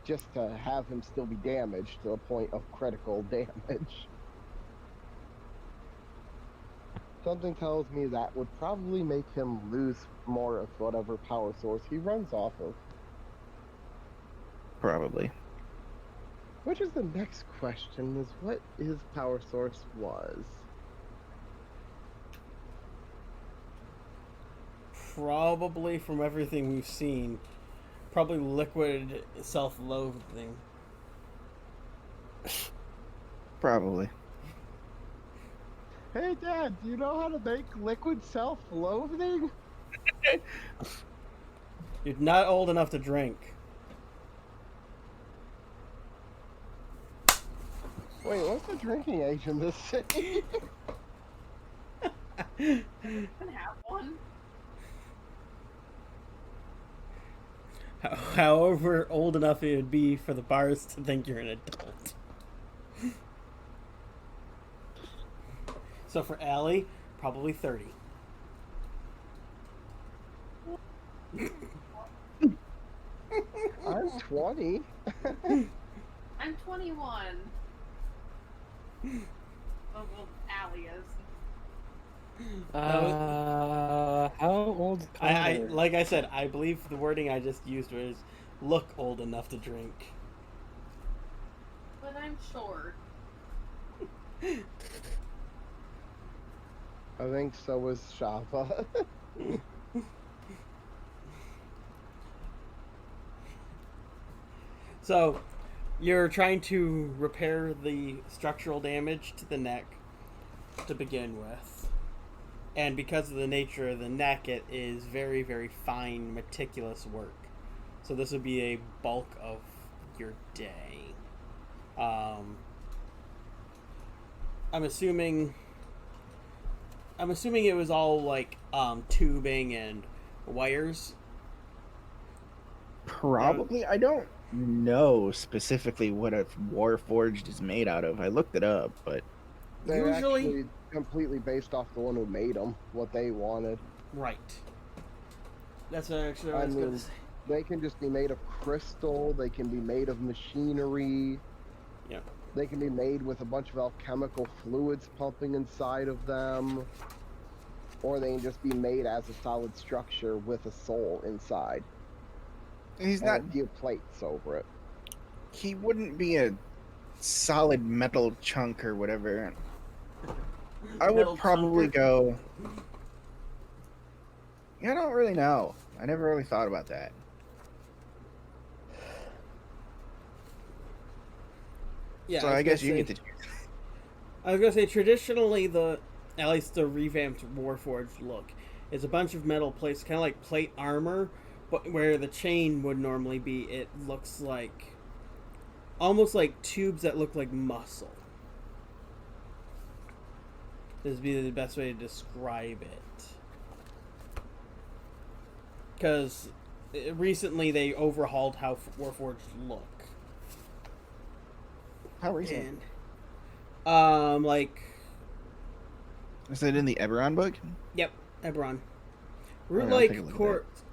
just to have him still be damaged to the point of critical damage. Something tells me that would probably make him lose more of whatever power source he runs off of. Probably. Which is the next question, is what his power source was. Probably, from everything we've seen, probably liquid self-loathing. Probably. Hey Dad, do you know how to make liquid self-loathing? You're not old enough to drink. Wait, what's the drinking age in this city? I can have one. However old enough it would be for the bars to think you're an adult. So for Allie, probably 30. I'm 20. I'm 21. Well, Allie is. How old is I Connor? like I said, I believe the wording I just used was look old enough to drink. But I'm short. I think so is Shava. So, you're trying to repair the structural damage to the neck to begin with. And because of the nature of the neck, it is very, very fine, meticulous work. So this would be a bulk of your day. I'm assuming it was all like tubing and wires. Probably. I don't know specifically what a Warforged is made out of. I looked it up, but They're Usually- actually completely based off the one who made them, what they wanted. Right. That's what actually I I was going mean, to say. they can just be made of crystal, they can be made of machinery. Yep. They can be made with a bunch of alchemical fluids pumping inside of them. Or they can just be made as a solid structure with a soul inside. he's And not. a few plates over it. He wouldn't be a solid metal chunk or whatever. I would Metal probably chunker? go. Yeah, I don't really know. I never really thought about that. Yeah, So was I guess gonna you say- get to choose. I was gonna say traditionally at least the revamped Warforged look is a bunch of metal plates, kind of like plate armor, but where the chain would normally be, it looks like almost like tubes that look like muscle. This would be the best way to describe it. Because recently they overhauled how Warforged look. How recent? And like Is it in the Eberron book? yep, Eberron. Alright, I'll take a Root-like look at quartz.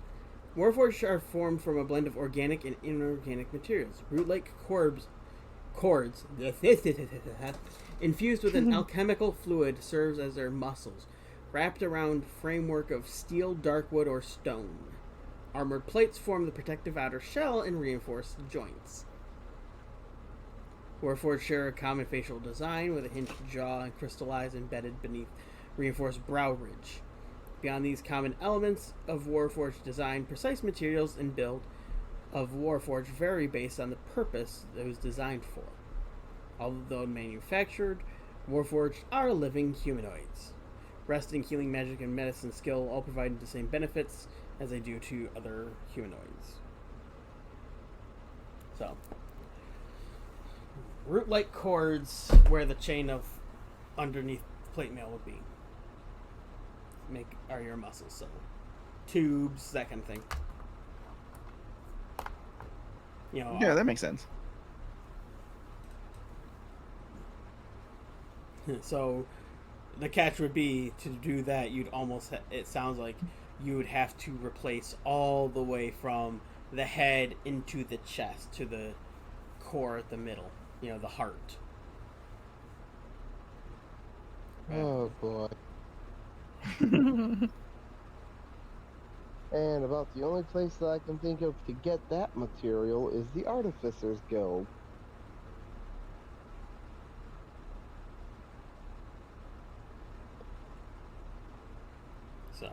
Warforged are formed from a blend of organic and inorganic materials. Root-like cords infused with an alchemical fluid serves as their muscles, wrapped around framework of steel, darkwood, or stone. Armored plates form the protective outer shell and reinforce the joints. Warforged share a common facial design with a hinged jaw and crystallized embedded beneath reinforced brow ridge. Beyond these common elements of Warforged design, precise materials and build of Warforged vary based on the purpose it was designed for. Although manufactured, Warforged are living humanoids. Resting, healing, magic, and medicine skill all provide the same benefits as they do to other humanoids. So, root-like cords where the chain of underneath plate mail would be are your muscles. So, tubes, that kind of thing. You know, Yeah, that makes sense. so the catch would be to do that. You'd almost. It sounds like you would have to replace all the way from the head into the chest to the core at the middle. You know, the heart. Oh boy. And about the only place that I can think of to get that material is the Artificers Guild. So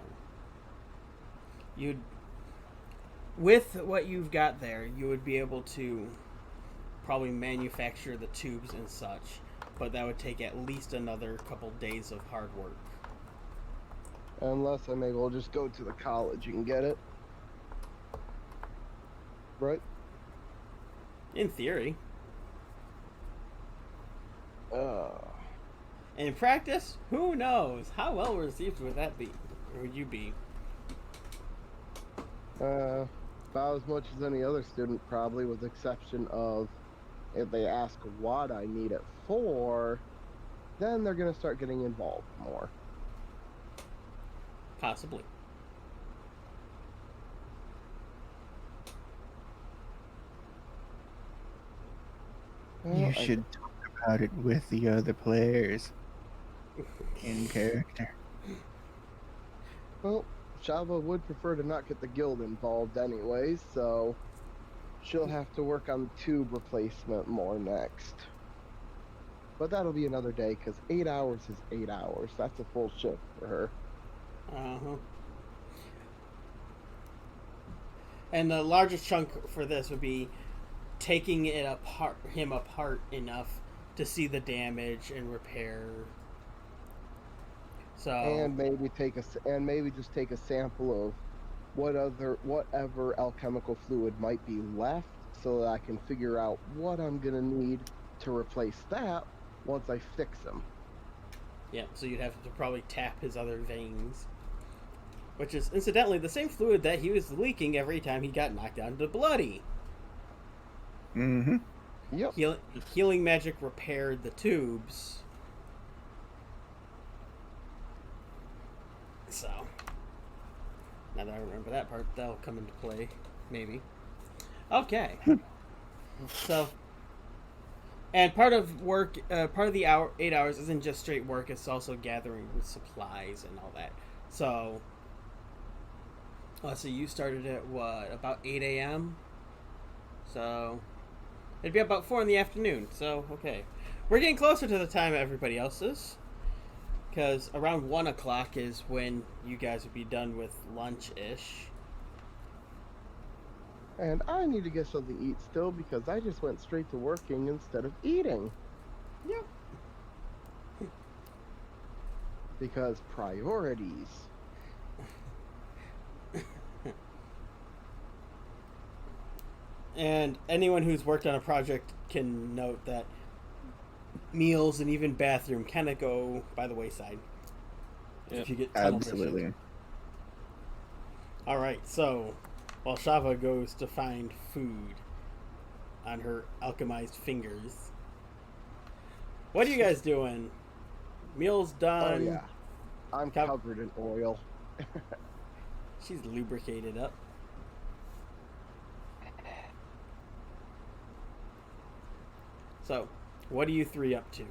you'd, with what you've got there, you would be able to probably manufacture the tubes and such, but that would take at least another couple days of hard work. Unless I may well just go to the college and get it. Right? In theory. Uh, In practice, who knows? How well received would that be? Or would you be? about as much as any other student, probably, with the exception of if they ask what I need it for, then they're going to start getting involved more. Possibly. Well, You should talk about it with the other players in character. Well, Shava would prefer to not get the guild involved anyways, so she'll have to work on the tube replacement more next. But that'll be another day, because 8 hours is 8 hours. That's a full shift for her. Uh-huh. And the largest chunk for this would be taking him apart enough to see the damage and repair. So And maybe just take a sample of whatever alchemical fluid might be left, so that I can figure out what I'm gonna need to replace that once I fix him. yeah, so you'd have to probably tap his other veins, which is incidentally the same fluid that he was leaking every time he got knocked down to bloody. Mm-hmm. Yep. Healing magic repaired the tubes. So, now that I remember that part, that'll come into play, maybe. Okay. So, and part of the 8 hours isn't just straight work, it's also gathering supplies and all that. So, so you started at what, about 8 a.m.? So, it'd be about 4 in the afternoon, so, okay. We're getting closer to the time everybody else is. Because around 1 o'clock is when you guys would be done with lunch-ish. And I need to get something to eat still, because I just went straight to working instead of eating. Yep. Because priorities. And anyone who's worked on a project can note that meals and even bathroom kind of go by the wayside. Yep. If you get tunnel Absolutely. vision. All right, so while Shava goes to find food on her alchemized fingers, what are you guys doing? Meal's done. Oh yeah, I'm covered in oil. She's lubricated up. So, what are you three up to?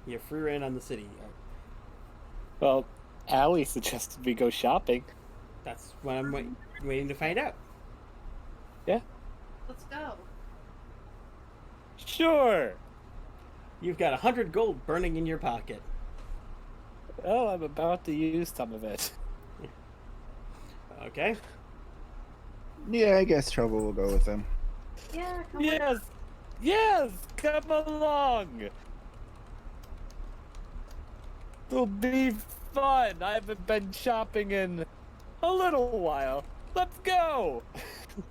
You're free reign on the city. Well, Allie suggested we go shopping. That's what I'm waiting to find out. Yeah. Let's go. Sure. You've got 100 gold burning in your pocket. Oh, I'm about to use some of it. Okay. Yeah, I guess Trouble will go with them. Yeah, come on. Yes! Yes! Come along! It'll be fun! I haven't been shopping in a little while. Let's go!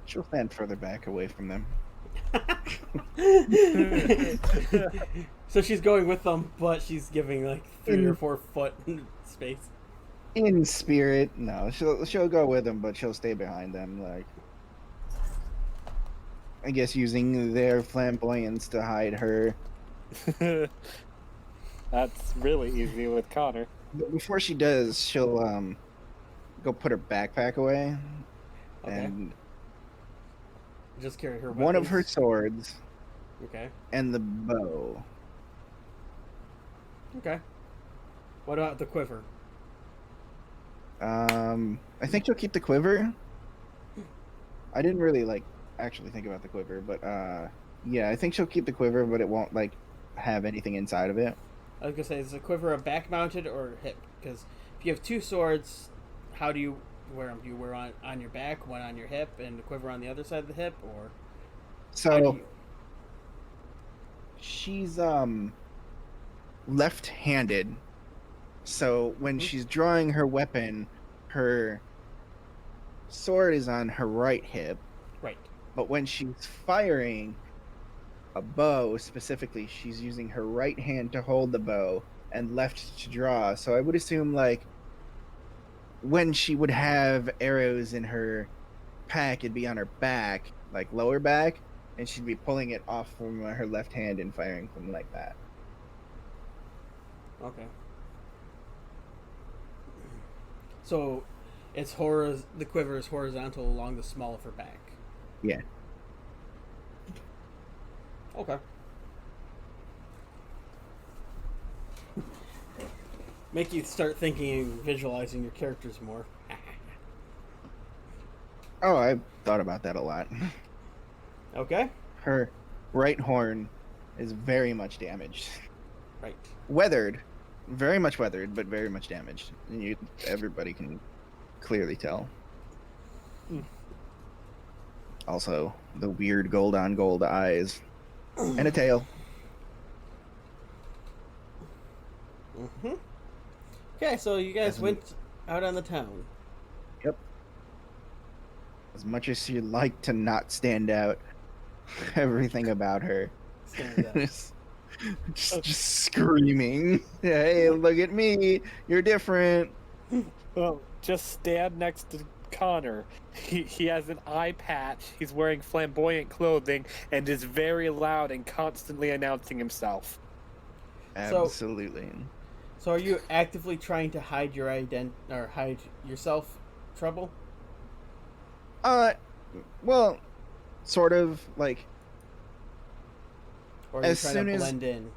She'll stand further back away from them. So she's going with them, but she's giving like 3 or 4 foot space. In spirit, no. She'll go with them, but she'll stay behind them. Like, I guess using their flamboyance to hide her. That's really easy with Connor. But before she does, she'll go put her backpack away, Okay. and Just carry her one of her weapons. swords Okay. and the bow. Okay. What about the quiver? I think she'll keep the quiver. I didn't really actually think about the quiver, but yeah, I think she'll keep the quiver, but it won't have anything inside of it. I was gonna say, is the quiver a back mounted or hip? Because if you have two swords, how do you wear them? Do you wear on your back, one on your hip, and the quiver on the other side of the hip, or how do So you? she's left-handed. So when Mhm. she's drawing her weapon, her sword is on her right hip, Right. but when she's firing a bow specifically, she's using her right hand to hold the bow and left to draw. So I would assume when she would have arrows in her pack, it'd be on her back, like lower back, and she'd be pulling it off from her left hand and firing from like that. Okay. So, the quiver is horizontal along the small of her back. Yeah. Okay. Make you start thinking and visualizing your characters more. Oh, I thought about that a lot. Okay. Her right horn is very much damaged. Right. Weathered. Very much weathered, but very much damaged. And everybody can clearly tell. Hmm. Also, the weird gold on gold eyes. And a tail. Mm-hmm. Okay, so you guys Doesn't- went out on the town. Yep. As much as she'd like to not stand out, everything about her Stands out. is just screaming. Hey, look at me. You're different. Well, just stand next to Connor. He has an eye patch, he's wearing flamboyant clothing, and is very loud and constantly announcing himself. Absolutely. So are you actively trying to hide your hide yourself trouble? Well, sort of Or are you As trying soon to as- blend in?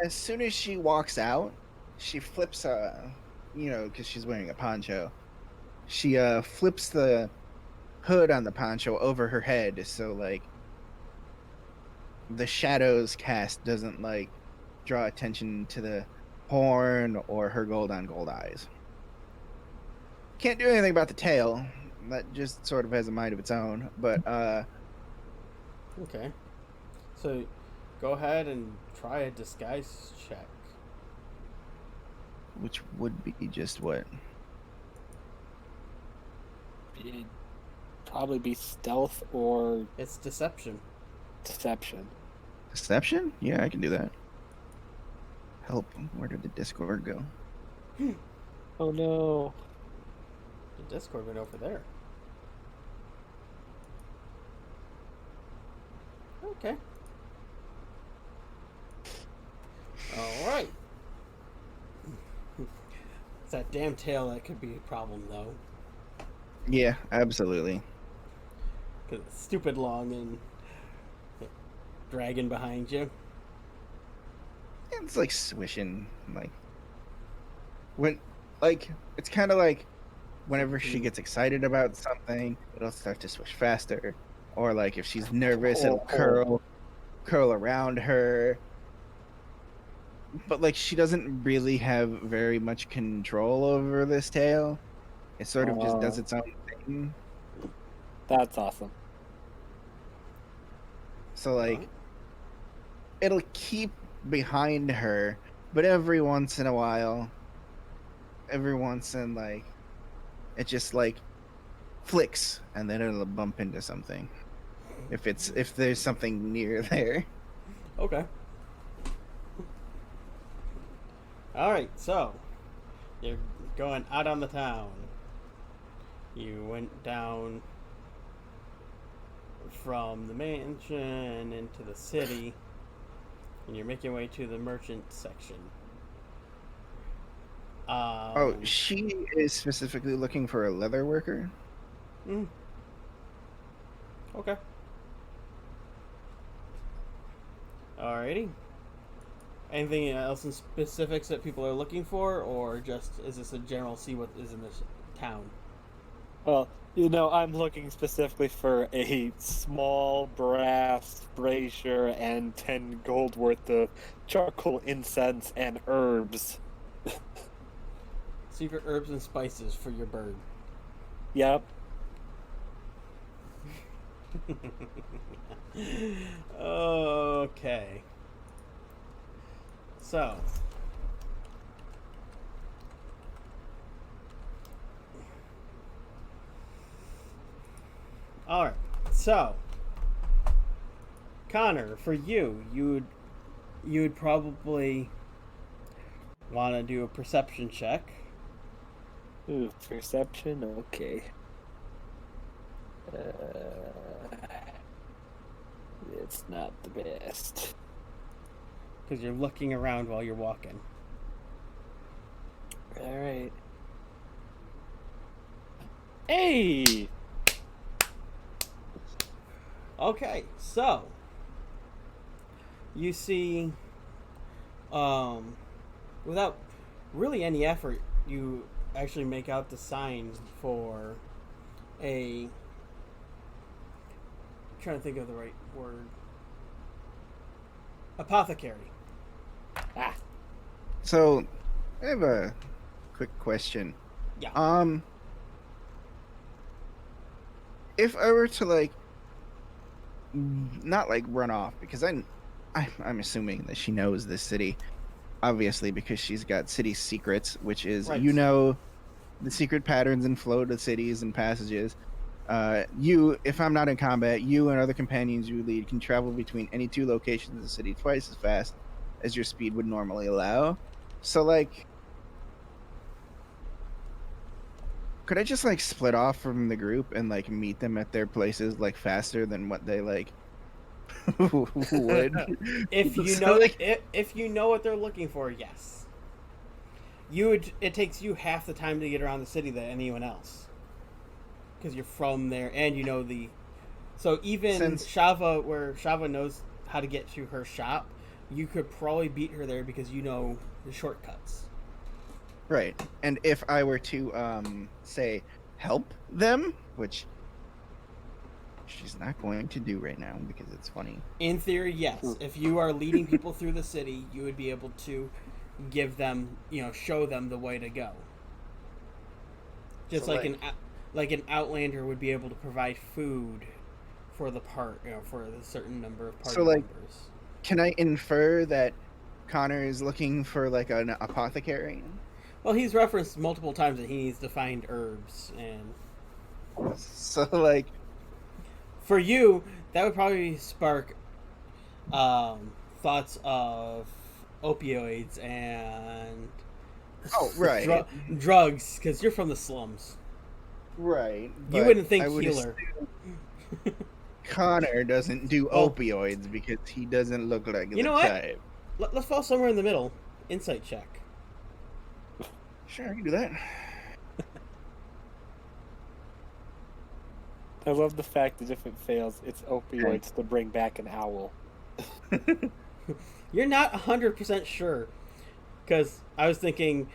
as soon as she walks out, she flips because she's wearing a poncho. She flips the hood on the poncho over her head, so the shadows cast doesn't draw attention to the horn or her gold on gold eyes. Can't do anything about the tail. That just sort of has a mind of its own. But Okay. So go ahead and try a disguise check. which would be just what? It'd probably be stealth or It's deception. deception. Deception? Yeah, I can do that. Help. Where did the Discord go? Oh no. The Discord went over there. Okay. Alright. It's that damn tail that could be a problem, though. Yeah, absolutely. Because it's stupid long and dragging behind you. It's swishing, when, it's kind of whenever she gets excited about something, it'll start to swish faster, or if she's nervous, it'll curl around her. But she doesn't really have very much control over this tail. It sort of just does its own thing. That's awesome. So Alright. it'll keep behind her, but every once in it just flicks, and then it'll bump into something. If there's something near there. Okay. Alright, so you're going out on the town. You went down from the mansion into the city, and you're making your way to the merchant section. Oh, she is specifically looking for a leather worker. Okay. Alrighty. Anything else in specifics that people are looking for, or just is this a general see what is in this town? Well, I'm looking specifically for a small brass brazier and 10 gold worth of charcoal, incense, and herbs. Secret herbs and spices for your bird. Yep. Okay. So. Alright. So. Connor, for you would probably want to do a perception check. Ooh, perception? Okay. It's not the best. Because you're looking around while you're walking. Alright. Hey! Okay, so you see, without really any effort, you actually make out the sign for I'm trying to think of the right word. Apothecary. Ah. So, I have a quick question. Yeah. If I were to not run off, because I'm assuming that she knows this city, obviously, because she's got city secrets, which is Right. The secret patterns and flow to cities and passages. If I'm not in combat, you and other companions you lead can travel between any two locations in the city twice as fast as your speed would normally allow. So, could I just split off from the group and meet them at their places faster than what they would? If you So, know, if you know what they're looking for, yes. It takes you half the time to get around the city than anyone else. Because you're from there and you know so even Shava, where Shava knows how to get to her shop, you could probably beat her there because you know the shortcuts. Right. And if I were to say help them, which she's not going to do right now because it's funny. In theory, yes. If you are leading people through the city, you would be able to give them, show them the way to go. Just So, like an outlander would be able to provide food for the for a certain number of party members. Can I infer that Connor is looking for an apothecary? Well, he's referenced multiple times that he needs to find herbs, and so for you, that would probably spark thoughts of opioids and right. drugs, because you're from the slums. Right. You wouldn't think healer. Connor doesn't do opioids because he doesn't look like the type. Let's fall somewhere in the middle. Insight check. Sure, I can do that. I love the fact that if it fails, it's opioids to bring back an owl. You're not 100% sure. Because I was thinking,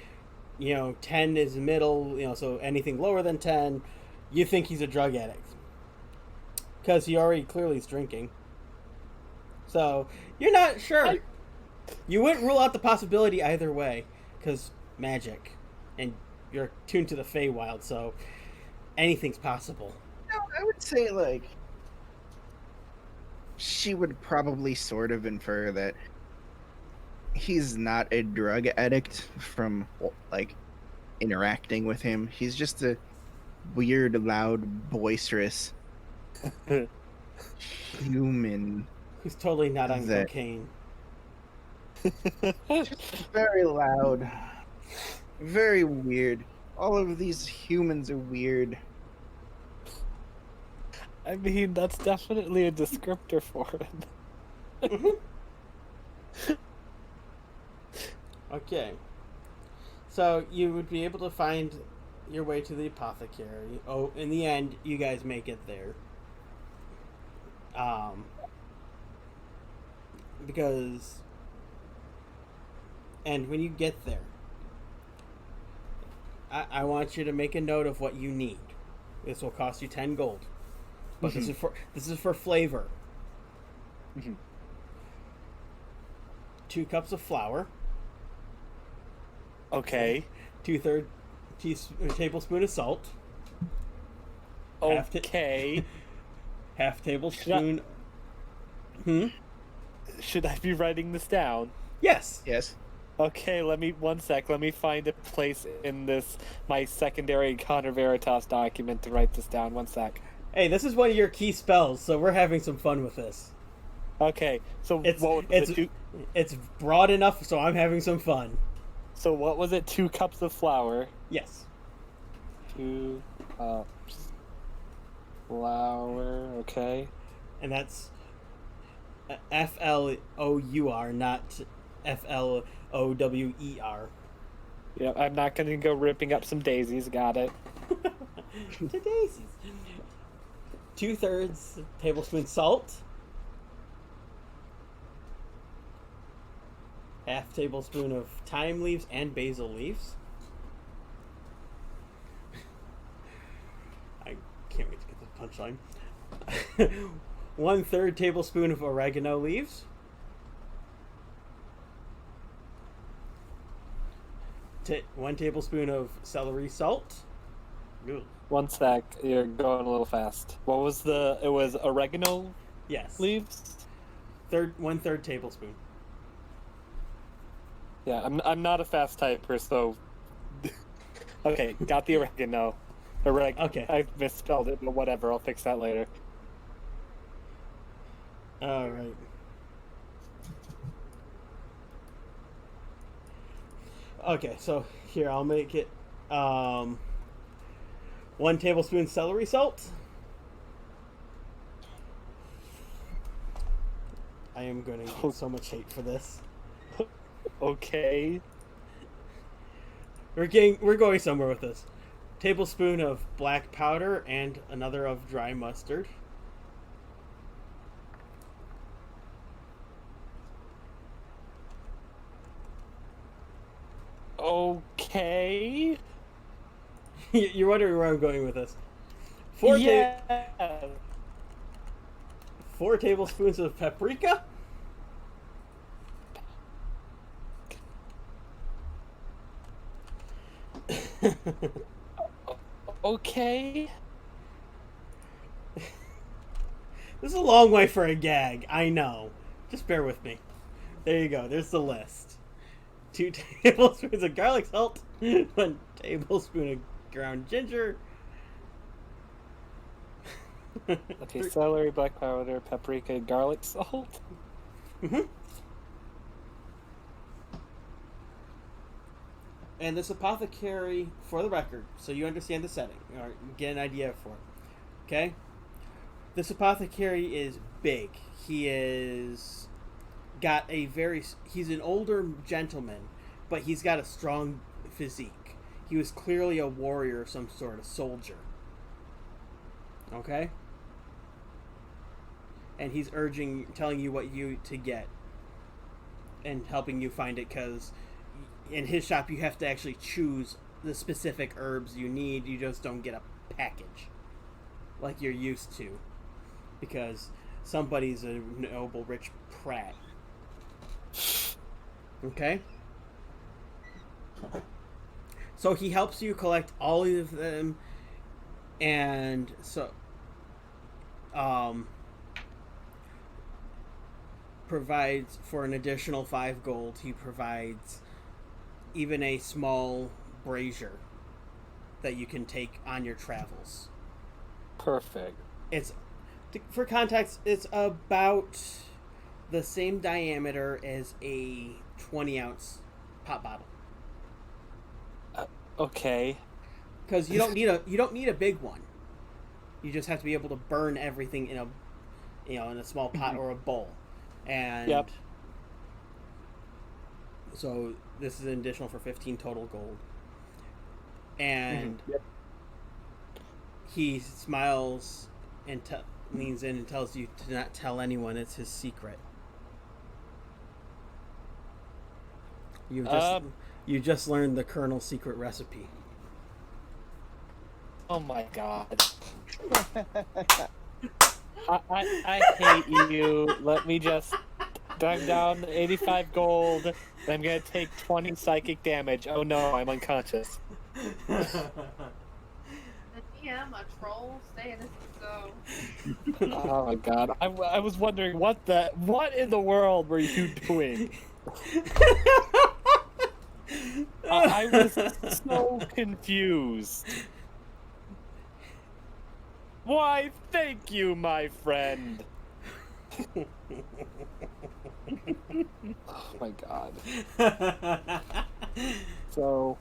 10 is middle, so anything lower than 10, you think he's a drug addict. Because he already clearly is drinking. So, you're not sure. You wouldn't rule out the possibility either way. Because magic. And you're tuned to the Feywild, so anything's possible. No, I would say, she would probably sort of infer that he's not a drug addict from, interacting with him. He's just a weird, loud, boisterous human. Who's totally not on cocaine. Just very loud. Very weird. All of these humans are weird. I mean, that's definitely a descriptor for it. Okay. So you would be able to find your way to the apothecary. Oh, in the end, you guys make it there. Because, and when you get there, I want you to make a note of what you need. This will cost you 10 gold, but this is for flavor. 2 cups of flour. Okay. 2/3 tablespoon of salt. Okay. Half tablespoon. Should I be writing this down? Yes. Yes. Okay, let me find a place in my secondary Conor Veritas document to write this down. 1 sec. Hey, this is one of your key spells, so we're having some fun with this. Okay, so It's broad enough, so I'm having some fun. So what was it? 2 cups of flour. Yes. 2 cups flour. Okay. And that's FLOUR, not FLOWER. Yeah, I'm not going to go ripping up some daisies. Got it. The daisies. 2/3 tablespoon salt. Half tablespoon of thyme leaves and basil leaves. I can't wait to get the punchline. 1/3 tablespoon of oregano leaves. 1 tablespoon of celery salt. Ooh. 1 sec. You're going a little fast. What was it was oregano Yes. leaves? 1/3 tablespoon. Yeah, I'm not a fast typer, so... Okay, got the oregano. Okay. I misspelled it, but whatever, I'll fix that later. All right. Okay, so here I'll make it 1 tablespoon celery salt. I am going to get so much hate for this. Okay. We're going somewhere with this. Tablespoon of black powder and another of dry mustard. Okay. You're wondering where I'm going with this. 4 tablespoons of paprika. Okay. This is a long way for a gag, I know. Just bear with me. There you go, there's the list. 2 tablespoons of garlic salt, 1 tablespoon of ground ginger. Okay, celery, black powder, paprika, garlic salt. And this apothecary, for the record, so you understand the setting, or get an idea for it. Okay? This apothecary is big. He's an older gentleman, but he's got a strong physique. He was clearly a warrior of some sort, a soldier. Okay? And he's telling you what you to get, and helping you find it, because in his shop you have to actually choose the specific herbs you need. You just don't get a package like you're used to, because somebody's a noble rich prat. Okay? So he helps you collect all of them, and so provides for an additional 5 gold. He provides even a small brazier that you can take on your travels. Perfect. For context, it's about the same diameter as a 20-ounce pop bottle. Okay. Because you don't need a big one. You just have to be able to burn everything in a small pot or a bowl, and Yep. so this is an additional for 15 total gold. And Yep. he smiles and leans in and tells you to not tell anyone it's his secret. You just learned the Colonel's secret recipe. Oh my god. I hate you. Let me just dive down 85 gold. I'm gonna take 20 psychic damage. Oh no, I'm unconscious. The DM, a troll, stay in his so. Oh my god. I was wondering what in the world were you doing? I was so confused. Why, thank you, my friend. Oh my god. So.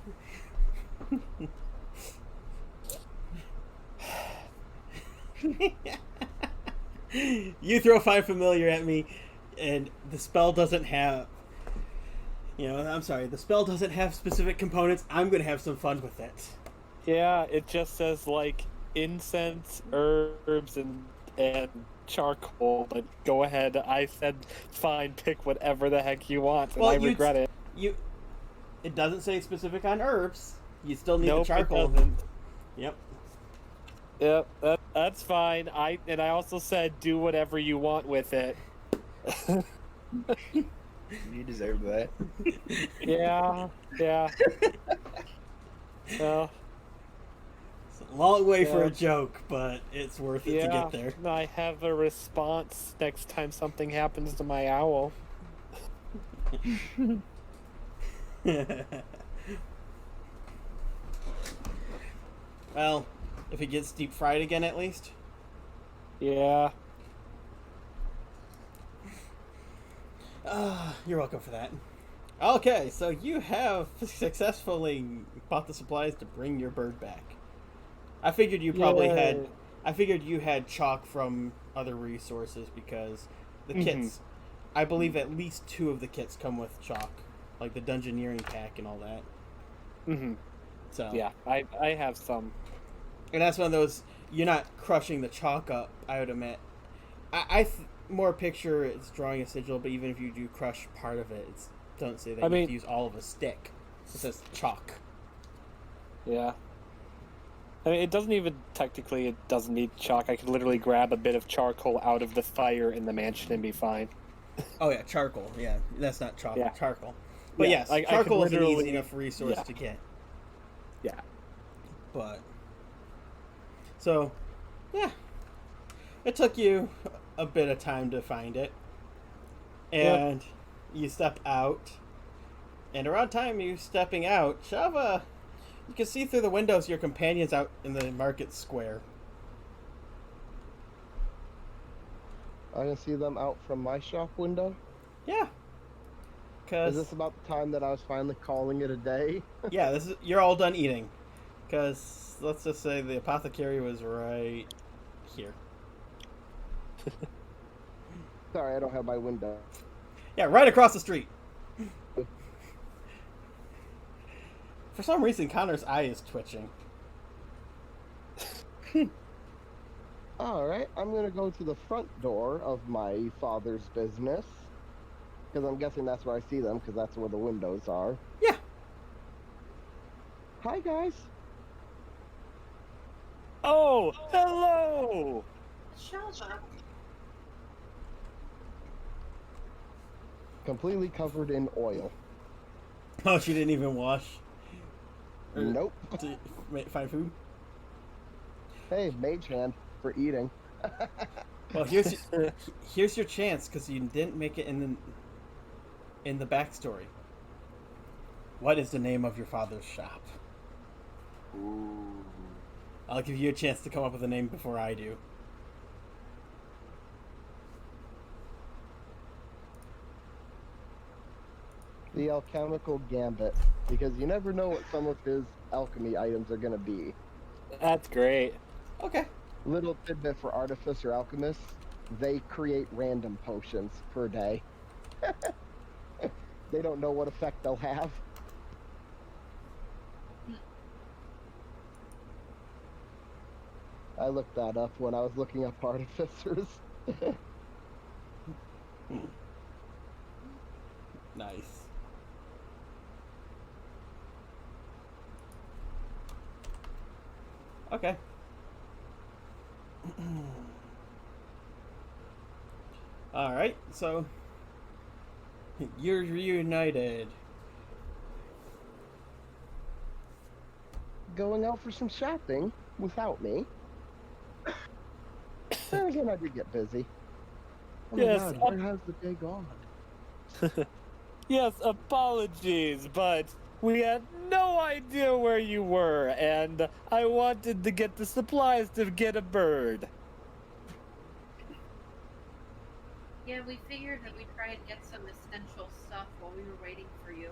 You throw Find Familiar at me, and the spell doesn't have. I'm sorry, the spell doesn't have specific components. I'm going to have some fun with it. Yeah, it just says, like, incense, herbs, and charcoal, but go ahead. I said, fine, pick whatever the heck you want, and I regret it. It doesn't say specific on herbs. You still need Nope, the charcoal. it doesn't. Yep. Yep, that's fine. I also said, do whatever you want with it. You deserve that. Yeah. Well, It's a long way for a joke, but it's worth it to get there. I have a response next time something happens to my owl. Well, if it gets deep fried again, at least. Yeah. You're welcome for that. Okay, so you have successfully bought the supplies to bring your bird back. I figured you probably had. I figured you had chalk from other resources because the kits. I believe at least 2 of the kits come with chalk, like the Dungeoneering pack and all that. Mm-hmm. So yeah, I have some. And that's one of those. You're not crushing the chalk up. I would admit. I more picture it's drawing a sigil, but even if you do crush part of it, it's don't say that you have to use all of a stick. It says chalk. Yeah. I mean, it doesn't need chalk. I could literally grab a bit of charcoal out of the fire in the mansion and be fine. Oh yeah, charcoal. Yeah, that's not chalk. Yeah. Charcoal. But yes, charcoal is an easy enough resource to get. Yeah. But so, yeah, it took you a bit of time to find it, and you step out, and around time you stepping out, Shava, you can see through the windows your companions out in the market square. I can see them out from my shop window. Yeah. Is this about the time that I was finally calling it a day? Yeah, you're all done eating, because let's just say the apothecary was right here. Sorry, I don't have my window. Yeah, right across the street. For some reason, Connor's eye is twitching. Alright, I'm gonna go to the front door of my father's business. Because I'm guessing that's where I see them, because that's where the windows are. Yeah. Hi, guys. Oh, hello! Shut up. Completely covered in oil. Oh, she didn't even wash? Nope. To find food? Hey, mage hand for eating. Well, here's your chance, because you didn't make it in the backstory. What is the name of your father's shop? Ooh. I'll give you a chance to come up with a name before I do. The alchemical gambit, because you never know what some of his alchemy items are going to be. That's great. Okay. Little tidbit for artificer alchemists: they create random potions per day. They don't know what effect they'll have. I looked that up when I was looking up artificers. Nice. Okay. All right. So you're reunited. Going out for some shopping without me. Then again, I did get busy. Oh my Yes, god, where has the day gone? Yes, apologies, but we had no idea where you were, and I wanted to get the supplies to get a bird. Yeah, we figured that we'd try and get some essential stuff while we were waiting for you.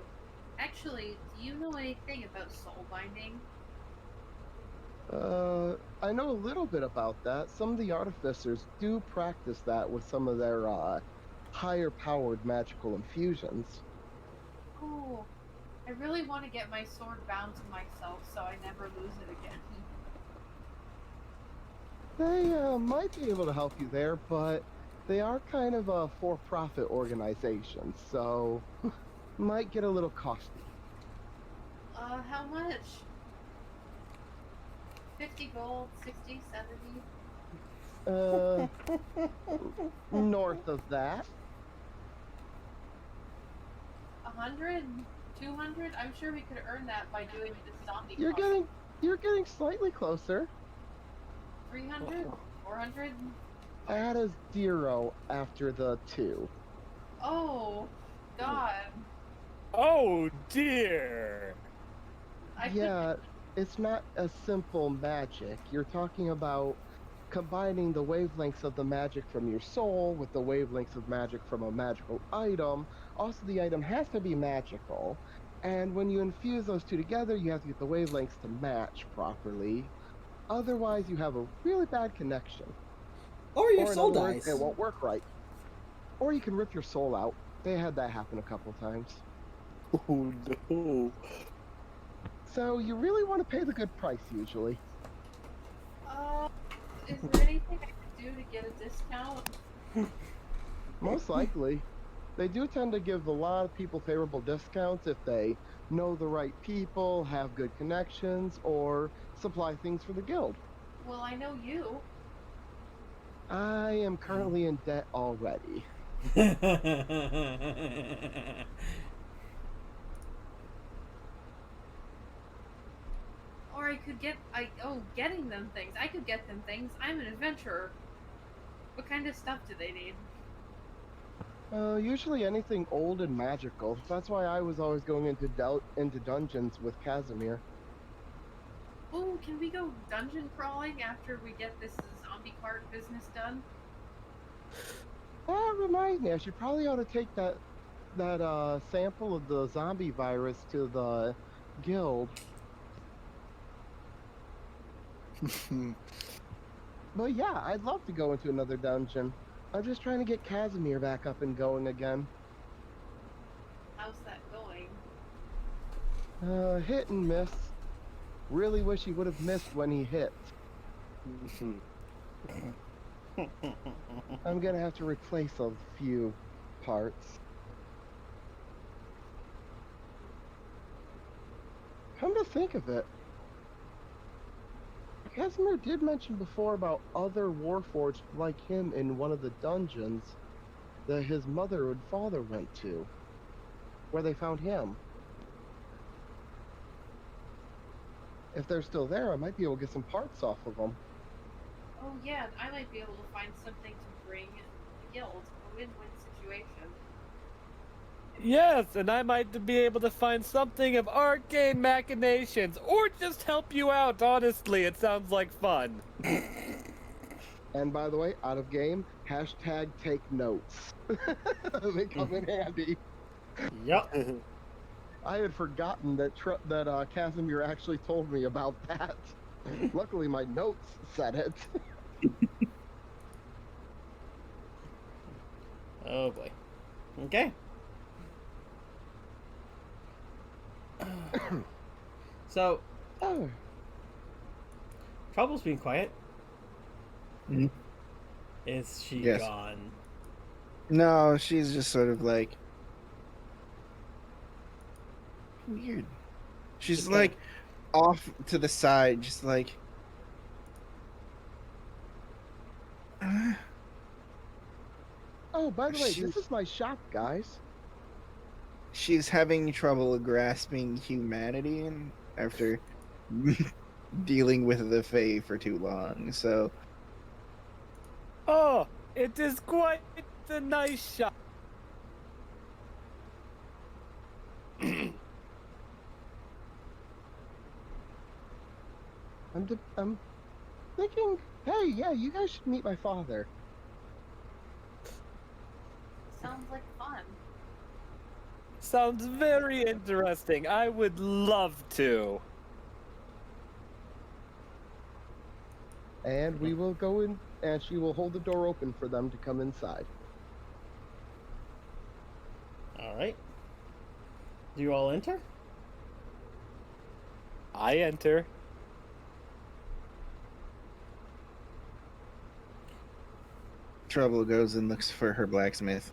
Actually, do you know anything about soul binding? I know a little bit about that. Some of the artificers do practice that with some of their higher powered magical infusions. Oh, I really want to get my sword bound to myself so I never lose it again. They might be able to help you there, but they are kind of a for-profit organization, so might get a little costly. How much? 50 gold, 60, 70? North of that. 100? 200? I'm sure we could earn that by doing this zombie You're getting slightly closer. 300? 400? Add a 0 after the 2. Oh, God. Oh dear! Yeah, it's not a simple magic. You're talking about combining the wavelengths of the magic from your soul with the wavelengths of magic from a magical item. Also, the item has to be magical. And when you infuse those two together, you have to get the wavelengths to match properly. Otherwise, you have a really bad connection. Or your Or in soul other words, dies. it won't work right. Or you can rip your soul out. They had that happen a couple times. Oh no. So you really want to pay the good price usually. Is there anything I could do to get a discount? Most likely. They do tend to give a lot of people favorable discounts if they know the right people, have good connections, or supply things for the guild. Well, I know you. I am currently in debt already. Or I could getting them things. I could get them things. I'm an adventurer. What kind of stuff do they need? Usually anything old and magical. That's why I was always going into dungeons with Casimir. Oh, can we go dungeon crawling after we get this zombie cart business done? That reminds me, I should probably ought to take that sample of the zombie virus to the guild. But yeah, I'd love to go into another dungeon. I'm just trying to get Casimir back up and going again. How's that going? Hit and miss. Really wish he would have missed when he hit. I'm gonna have to replace a few parts. Come to think of it, Casimir did mention before about other Warforged like him in one of the dungeons that his mother and father went to, where they found him. If they're still there, I might be able to get some parts off of them. Oh yeah, I might be able to find something to bring the guild. A win-win situation. Yes, and I might be able to find something of arcane machinations, or just help you out, honestly. It sounds like fun. And by the way, out of game, hashtag take notes. They come in handy. Yup. I had forgotten that Casimir actually told me about that. Luckily, my notes said it. Oh boy. Okay. So, Oh, Trouble's being quiet. Mhm. Is she Yes. gone? No, she's just sort of like weird. She's Just like off to the side, just like oh, by the way, She- this is my shop, guys. she's having trouble grasping humanity and after dealing with the Fae for too long. So Oh, it is quite a nice shot. I'm thinking, hey, yeah, you guys should meet my father. Sounds like fun. Sounds very interesting. I would love to. And we will go in, and she will hold the door open for them to come inside. All right. Do you all enter? I enter. Trouble goes and looks for her blacksmith.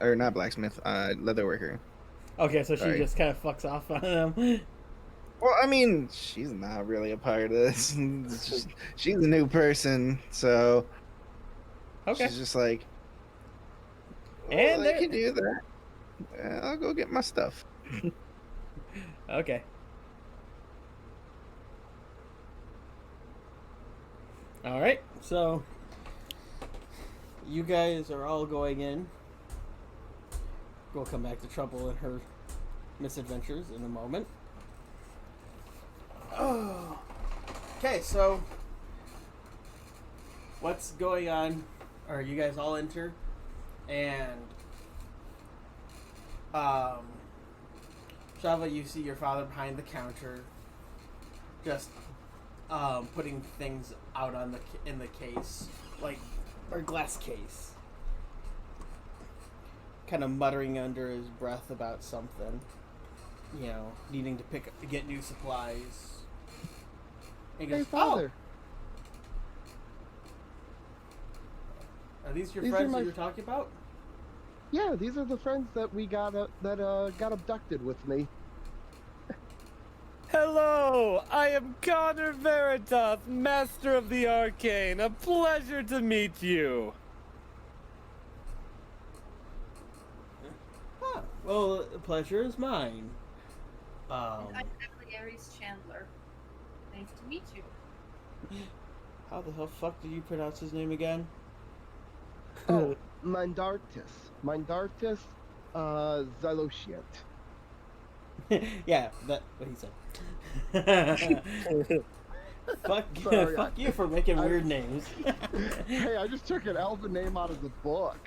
Or not blacksmith, leatherworker. Okay, so she Sorry. just kind of fucks off on them. Well, I mean, she's not really a part of this. It's just- she's a new person, so Okay. she's just like, And I there- can do that. I'll go get my stuff. Okay. All right. So you guys are all going in. We'll come back to Trouble and her misadventures in a moment. Oh. Okay, so what's going on? Or you guys all enter, and Shava, you see your father behind the counter, just putting things out on in the case, like or glass case, kind of muttering under his breath about something, you know, needing to get new supplies. And he Hey, goes, father. "Oh, are these your These are friends my- that you're talking about?" Yeah, these are the friends that we got got abducted with me. Hello, I am Connor Veritas, Master of the Arcane. A pleasure to meet you. Ah, well, the pleasure is mine. And I'm Emily Aries Chandler. Nice to meet you. How the hell fuck did you pronounce his name again? Oh, Mandartis. Mandartis, Xyloshiant. Yeah, that's what he said. Fuck, Sorry, fuck you for making I- weird names. Hey, I just took an elven name out of the book.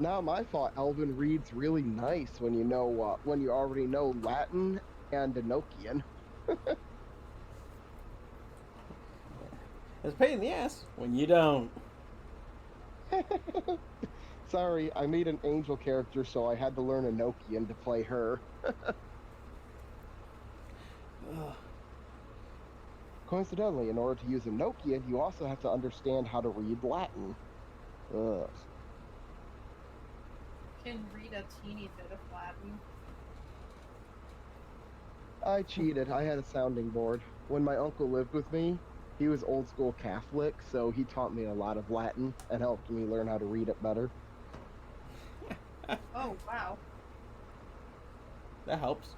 Now my thought Elven reads really nice when you know when you already know Latin and Enochian. It's a pain in the ass when you don't. Sorry, I made an angel character, so I had to learn Enochian to play her. Ugh. Coincidentally, in order to use Enochian, you also have to understand how to read Latin. Ugh. Can read a teeny bit of Latin. I cheated. I had a sounding board. When my uncle lived with me, he was old school Catholic, so he taught me a lot of Latin and helped me learn how to read it better. Oh, wow. That helps.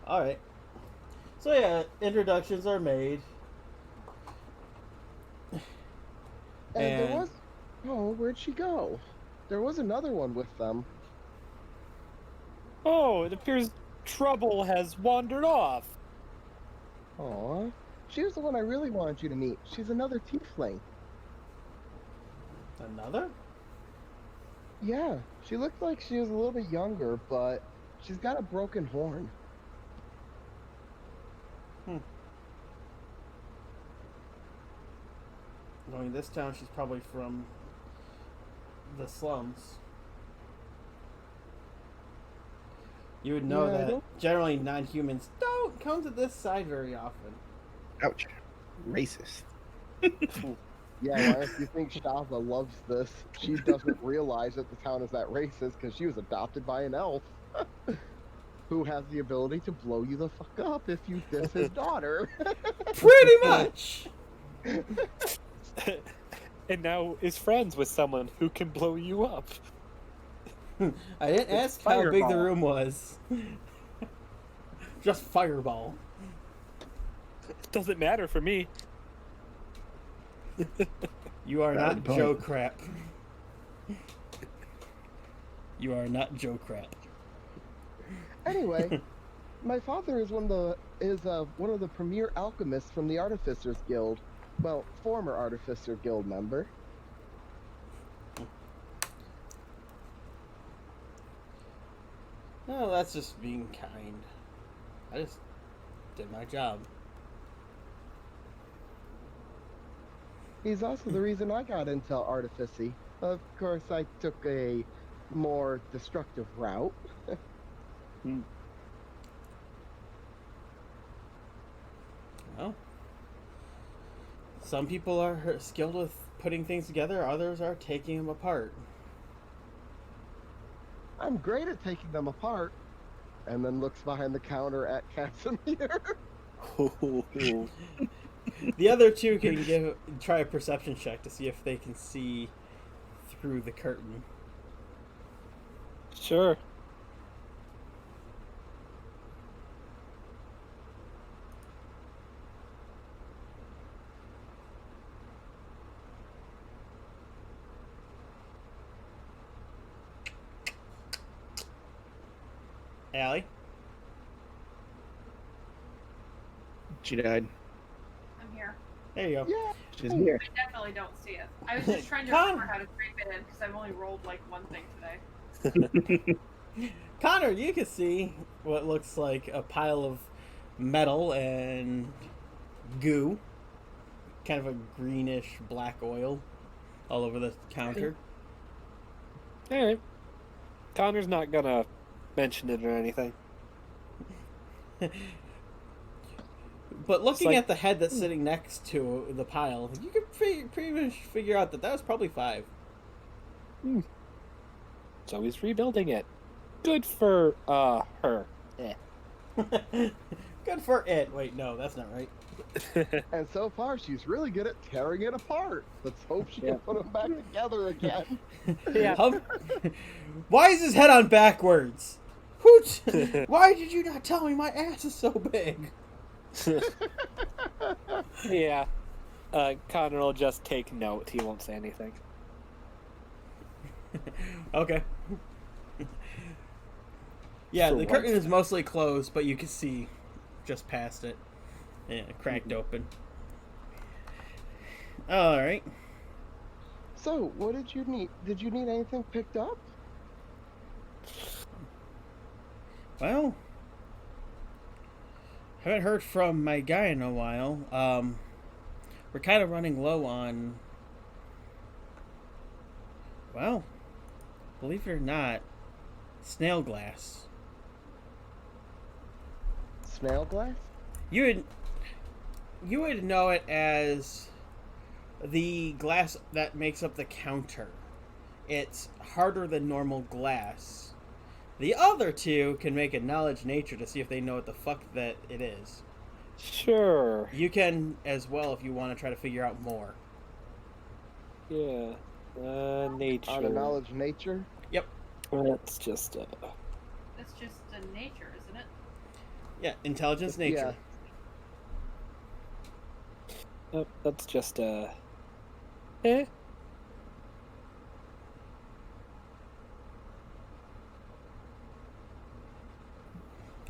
Alright. So yeah, introductions are made. And there And- was... Oh, where'd she go? There was another one with them. Oh, it appears Trouble has wandered off. Aw. She was the one I really wanted you to meet. She's another tiefling. Another? Yeah, she looked like she was a little bit younger, but she's got a broken horn. Knowing this town, she's probably from the slums. You would know Yeah, I that don't- generally non-humans don't come to this side very often. Ouch. Racist. Yeah, why if you think Shava loves this, she doesn't realize that the town is that racist because she was adopted by an elf who has the ability to blow you the fuck up if you diss his daughter. Pretty much! And now is friends with someone who can blow you up. I didn't ask how big the Fireball. room was. Just fireball. Doesn't matter for me. You are Valid not point. Joe Crap. You are not Joe Crap. Anyway, my father is one of the premier alchemists from the Artificers Guild. Well, former Artificer Guild member. No, that's just being kind. I just did my job. He's also the reason I got into artificy. Of course, I took a more destructive route. Well, some people are skilled with putting things together, others are taking them apart. I'm great at taking them apart. And then looks behind the counter at Casimir. The other two can try a perception check to see if they can see through the curtain. Sure. Allie? She died. I'm here. There you go. Yeah. She's here. I definitely don't see it. I was just trying to Con- remember how to type it in because I've only rolled like one thing today. Connor, you can see what looks like a pile of metal and goo. Kind of a greenish black oil all over the counter. Alright. Connor's not gonna mention it or anything. But looking like- at the head that's sitting next to the pile, you can pretty much figure out that was probably 5. So he's rebuilding it. Good for, her. Good for it. Wait, no, that's not right. And so far, she's really good at tearing it apart. Let's hope she Yeah. can put them back together again. Yeah. Why is his head on backwards? Hoot! Why did you not tell me my ass is so big? Yeah. Connor will just take note. He won't say anything. Okay. Yeah, For the curtain once. is mostly closed, but you can see just past it. Yeah, cracked open. Alright. So, what did you need? Did you need anything picked up? Well, haven't heard from my guy in a while. We're kind of running low on. Well, believe it or not, snail glass. Snail glass? You would know it as the glass that makes up the counter. It's harder than normal glass. The other two can make a knowledge nature to see if they know what the fuck that it is. Sure. You can as well if you want to try to figure out more. Yeah. Nature. Out of knowledge, nature? That's just, That's just a nature, isn't it? Yeah, intelligence nature. that's just,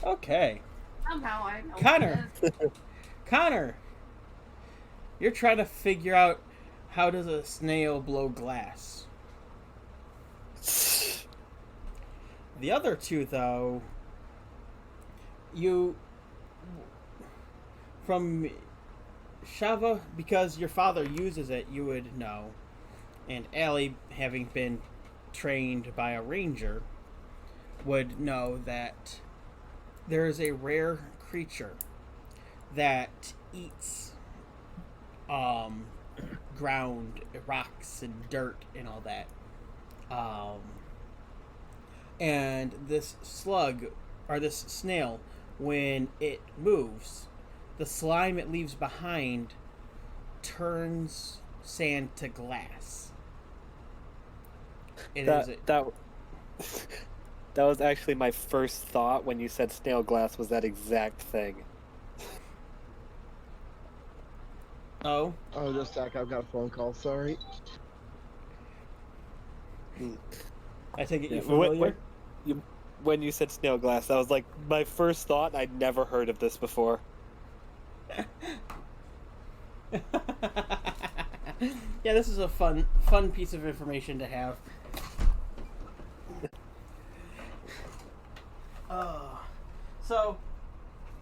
Okay. Somehow I know. Connor. What it is. Connor, you're trying to figure out how does a snail blow glass. The other two, though, you from Shava, because your father uses it, you would know. And Allie, having been trained by a ranger, would know that there is a rare creature that eats ground, rocks, and dirt, and all that. Um, and this slug, or this snail, when it moves, the slime it leaves behind turns sand to glass. That that was actually my first thought when you said snail glass was that exact thing. Oh, Oh, just a sec. I've got a phone call. Sorry. I take it you're When, familiar. when you said snail glass, that was like my first thought. I'd never heard of this before. Yeah, this is a fun piece of information to have. So,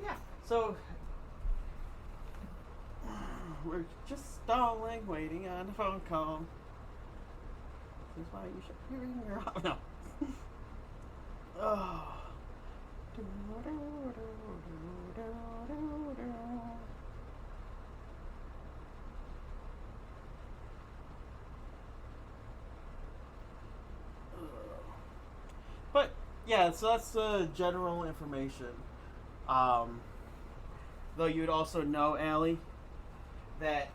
yeah, so we're just stalling, waiting on a phone call. This is why you should be ringing your off. No. Oh. But yeah, so that's the general information. Um, though you would also know, Allie, that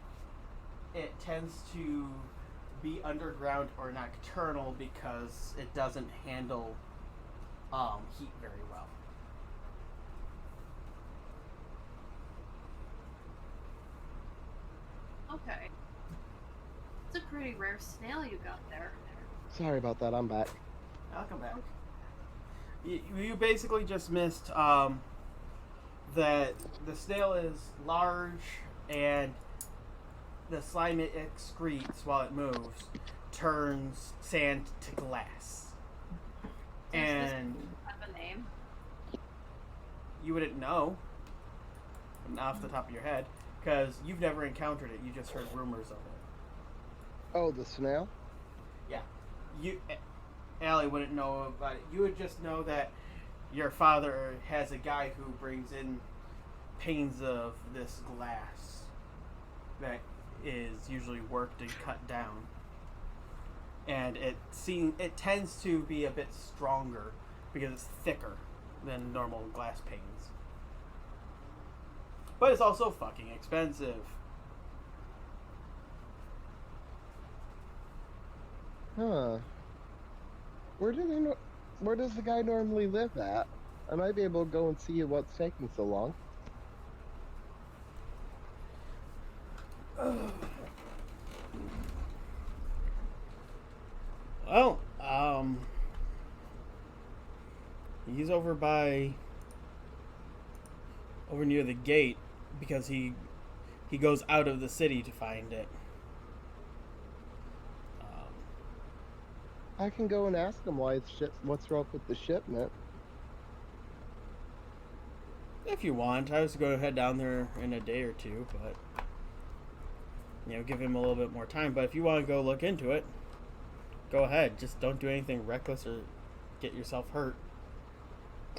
it tends to be underground or nocturnal because it doesn't handle heat very well. Okay. It's a pretty rare snail you got there. Sorry about that. I'm back. I'll come back. You basically just missed that the snail is large and the slime it excretes while it moves turns sand to glass. And Does this have a name? you wouldn't know off the top of your head because you've never encountered it. You just heard rumors of it. Oh, the snail? Yeah. Allie wouldn't know about it. You would just know that your father has a guy who brings in panes of this glass that is usually worked and cut down. And it tends to be a bit stronger because it's thicker than normal glass panes. But it's also fucking expensive. Huh. Where does the guy normally live at? I might be able to go and see what's taking so long. Well, he's over near the gate because he goes out of the city to find it. I can go and ask him what's wrong with the shipment. If you want, I was going to head down there in a day or two, but give him a little bit more time. But if you want to go look into it, go ahead. Just don't do anything reckless or get yourself hurt.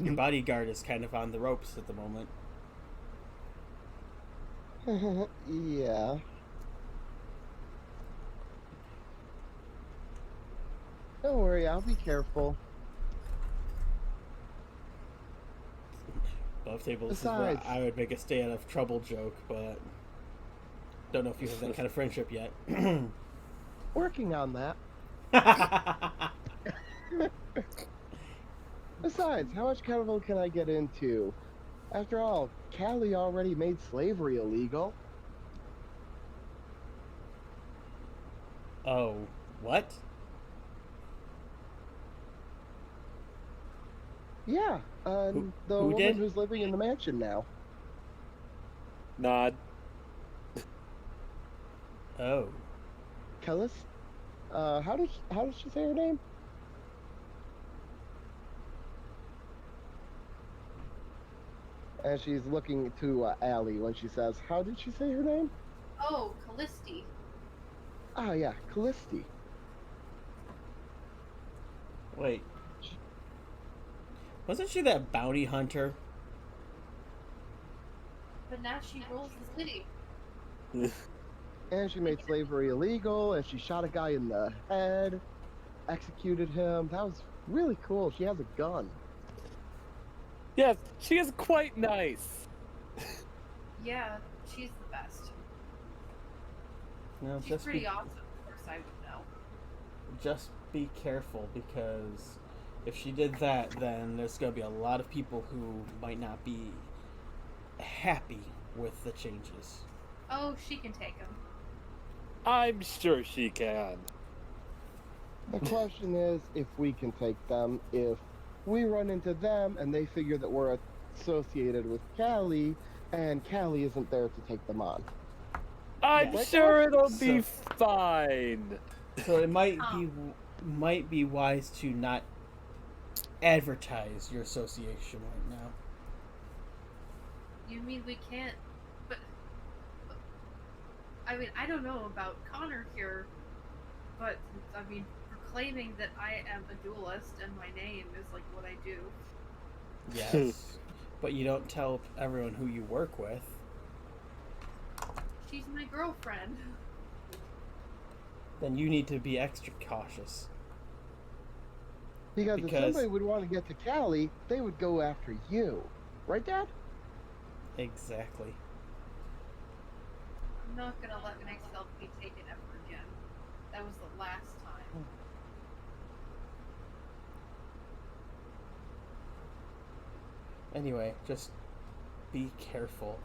Your bodyguard is kind of on the ropes at the moment. Yeah. Don't worry, I'll be careful. Above table, this Besides- is where I would make a stay out of trouble joke, but don't know if you have that kind of friendship yet. Working on that. Besides, how much trouble can I get into? After all, Cali already made slavery illegal. Oh, what? Yeah, the Who woman did? who's living in the mansion now. Nod. Oh. Kellis? How does she say her name? And she's looking to Allie when she says, "How did she say her name?" Oh, Callisti. Ah, yeah, Callisti. Wait. Wasn't she that bounty hunter? But now she rules the city. And she made slavery illegal, and she shot a guy in the head, executed him. That was really cool. She has a gun. Yes, she is quite nice. Yeah, she's the best. No, She's pretty awesome. Of course, I would know. just be careful, because if she did that, then there's going to be a lot of people who might not be happy with the changes. Oh, she can take him. I'm sure she can. The question is if we can take them. If we run into them and they figure that we're associated with Callie, and Callie isn't there to take them on. I'm Yeah. sure it'll be fine. So it might be wise to not advertise your association right now. You mean we can't? But I mean, I don't know about Connor here, but I mean, proclaiming that I am a duelist and my name is like what I do. Yes, but you don't tell everyone who you work with. She's my girlfriend. Then you need to be extra cautious. Because if somebody would want to get to Callie, they would go after you. Right, Dad? Exactly. I'm not gonna let myself be taken ever again. That was the last time. Anyway, just be careful.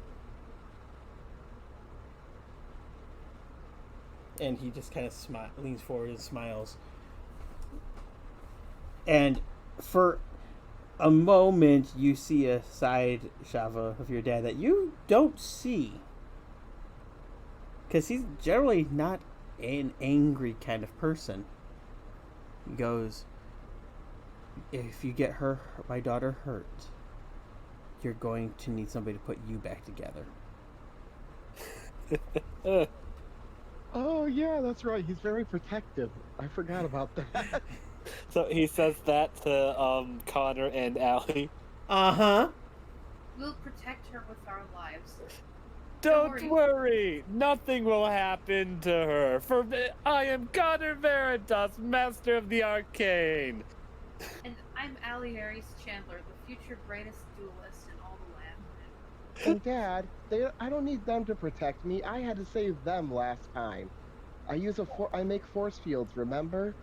And he just kind of leans forward and smiles. And for a moment, you see a side, Shava, of your dad that you don't see. Because he's generally not an angry kind of person. He goes, if you get my daughter hurt, you're going to need somebody to put you back together. Oh, yeah, that's right. He's very protective. I forgot about that. So he says that to Connor and Allie. Uh-huh. We'll protect her with our lives. Don't worry, nothing will happen to her. For I am Connor Veritas, Master of the Arcane. And I'm Allie Aries Chandler, the future greatest duelist in all the land. And Dad, I don't need them to protect me. I had to save them last time. I make force fields, remember?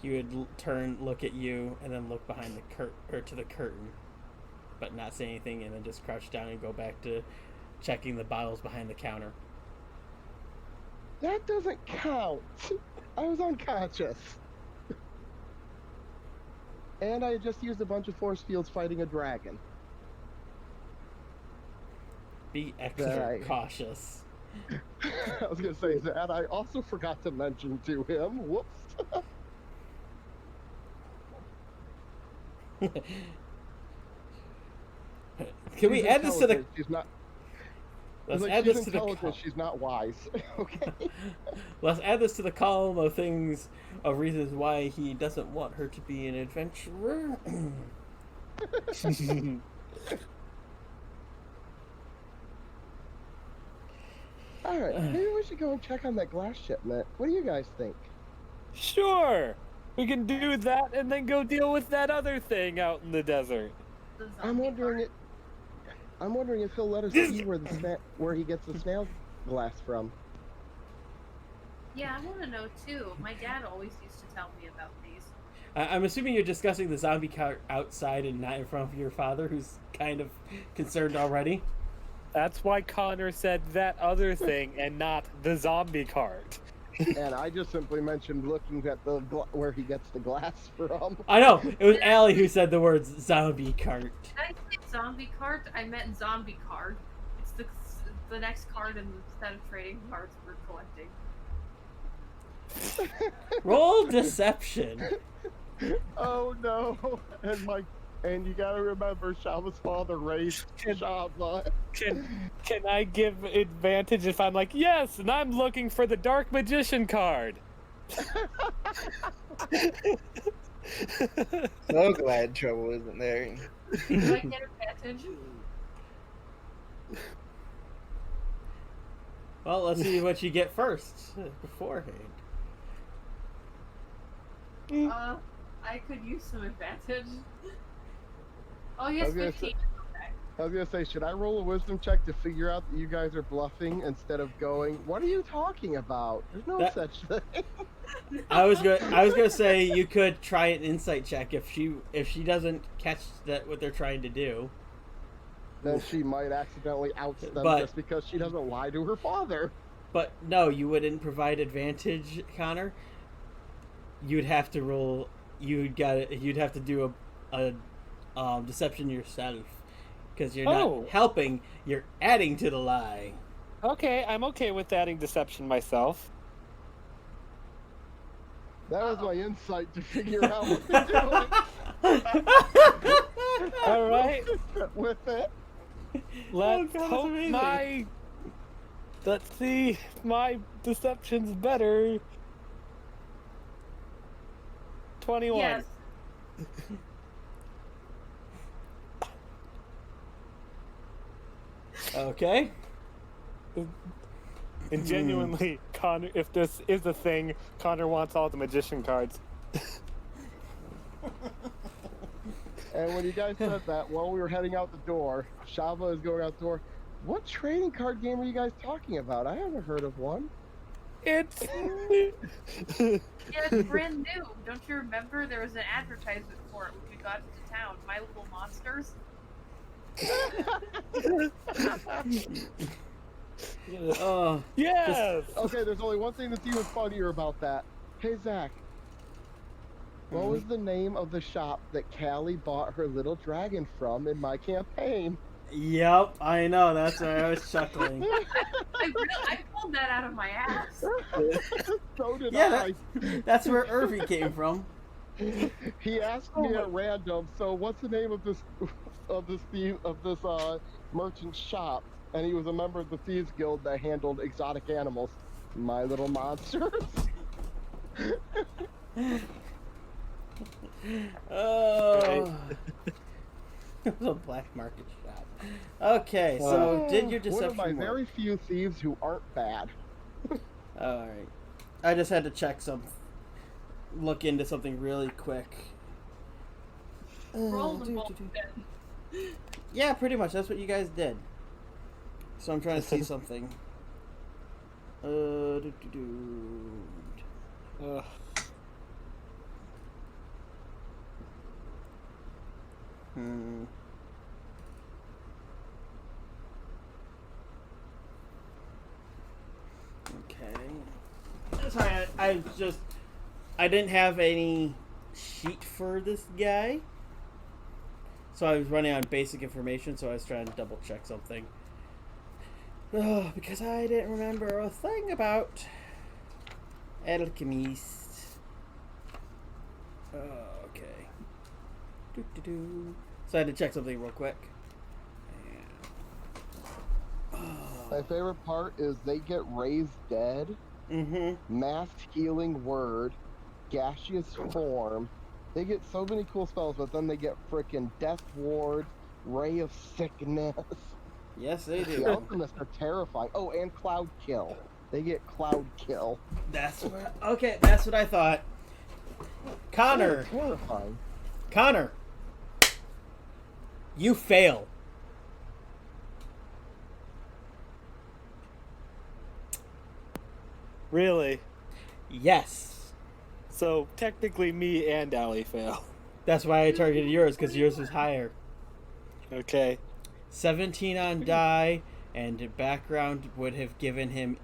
He would look at you, and then look behind the to the curtain, but not say anything, and then just crouch down and go back to checking the bottles behind the counter. That doesn't count. I was unconscious. And I just used a bunch of force fields fighting a dragon. Be extra cautious. I was going to say that. I also forgot to mention to him. Whoops. Can we add this to the... She's not... Let's like, add she's this to the intelligent, she's not wise. Okay. Let's add this to the column of reasons why he doesn't want her to be an adventurer. Alright, maybe we should go and check on that glass shipment. What do you guys think? Sure, we can do that and then go deal with that other thing out in the desert. I'm wondering if he'll let us see where he gets the snail glass from. Yeah, I want to know too. My dad always used to tell me about these. I'm assuming you're discussing the zombie cart outside and not in front of your father, who's kind of concerned already. That's why Connor said that other thing and not the zombie cart. And I just simply mentioned looking at where he gets the glass from. I know, it was Allie who said the words zombie cart. Did I say zombie cart? I meant zombie card. It's the next card in the set of trading cards we're collecting. Roll deception. Oh no! And you gotta remember, Shava's father raised Shava. Can I give advantage if I'm like, yes, and I'm looking for the Dark Magician card? So glad trouble isn't there. Do I get advantage? Well, let's see what you get first beforehand. I could use some advantage. Oh, yes, I was gonna 15. say- I was gonna say, should I roll a wisdom check to figure out that you guys are bluffing instead of going, "What are you talking about? There's no That- such thing." I was gonna say you could try an insight check if she doesn't catch that what they're trying to do. Then she might accidentally oust them But- just because she doesn't lie to her father. But no, you wouldn't provide advantage, Connor. You'd have to roll. You'd have to do a deception yourself because you're Oh. not helping. You're adding to the lie. Okay, I'm okay with adding deception myself. That was my insight to figure out what they're doing All right, with it. let's God, that's hope amazing. let's see if my deception's better. 21. Yes. Okay. And genuinely, Connor, if this is a thing, Connor wants all the magician cards. And when you guys said that, while we were heading out the door, Shava is going out the door. What trading card game are you guys talking about? I haven't heard of one. It's Yeah, it's brand new. Don't you remember? There was an advertisement for it when we got into town. My Little Monsters. Oh, yes. Okay, there's only one thing that's even funnier about that. Hey, Zach. What was the name of the shop that Callie bought her little dragon from in my campaign? yep. I know. That's why I was chuckling. I pulled that out of my ass. So did Yeah, I. That's where Irvy came from. He asked me at random. So, what's the name of this merchant shop? And he was a member of the Thieves Guild that handled exotic animals. My Little Monsters. Oh. It was a black market shop. Okay, so did your deception One of my work? very few thieves who aren't bad. All right. I just had to check look into something really quick. Roll the do, ball do, do. then. Yeah, pretty much. That's what you guys did. So I'm trying to see something. Do, do, do. Ugh. Hmm. Okay. Sorry, I didn't have any sheet for this guy. So I was running on basic information, so I was trying to double check something. Oh, because I didn't remember a thing about alchemist. Okay. Do. So I had to check something real quick. My favorite part is they get raised dead, masked healing word, gaseous form. They get so many cool spells, but then they get frickin' death ward, ray of sickness. Yes, they The do. alchemists are terrifying. Oh, and cloud kill. They get cloud kill. That's what I thought. Connor, They're terrifying. Connor, you fail. Really? Yes. So technically, me and Allie fail. That's why I targeted yours, because yours was higher. Okay. 17 on die, and background would have given him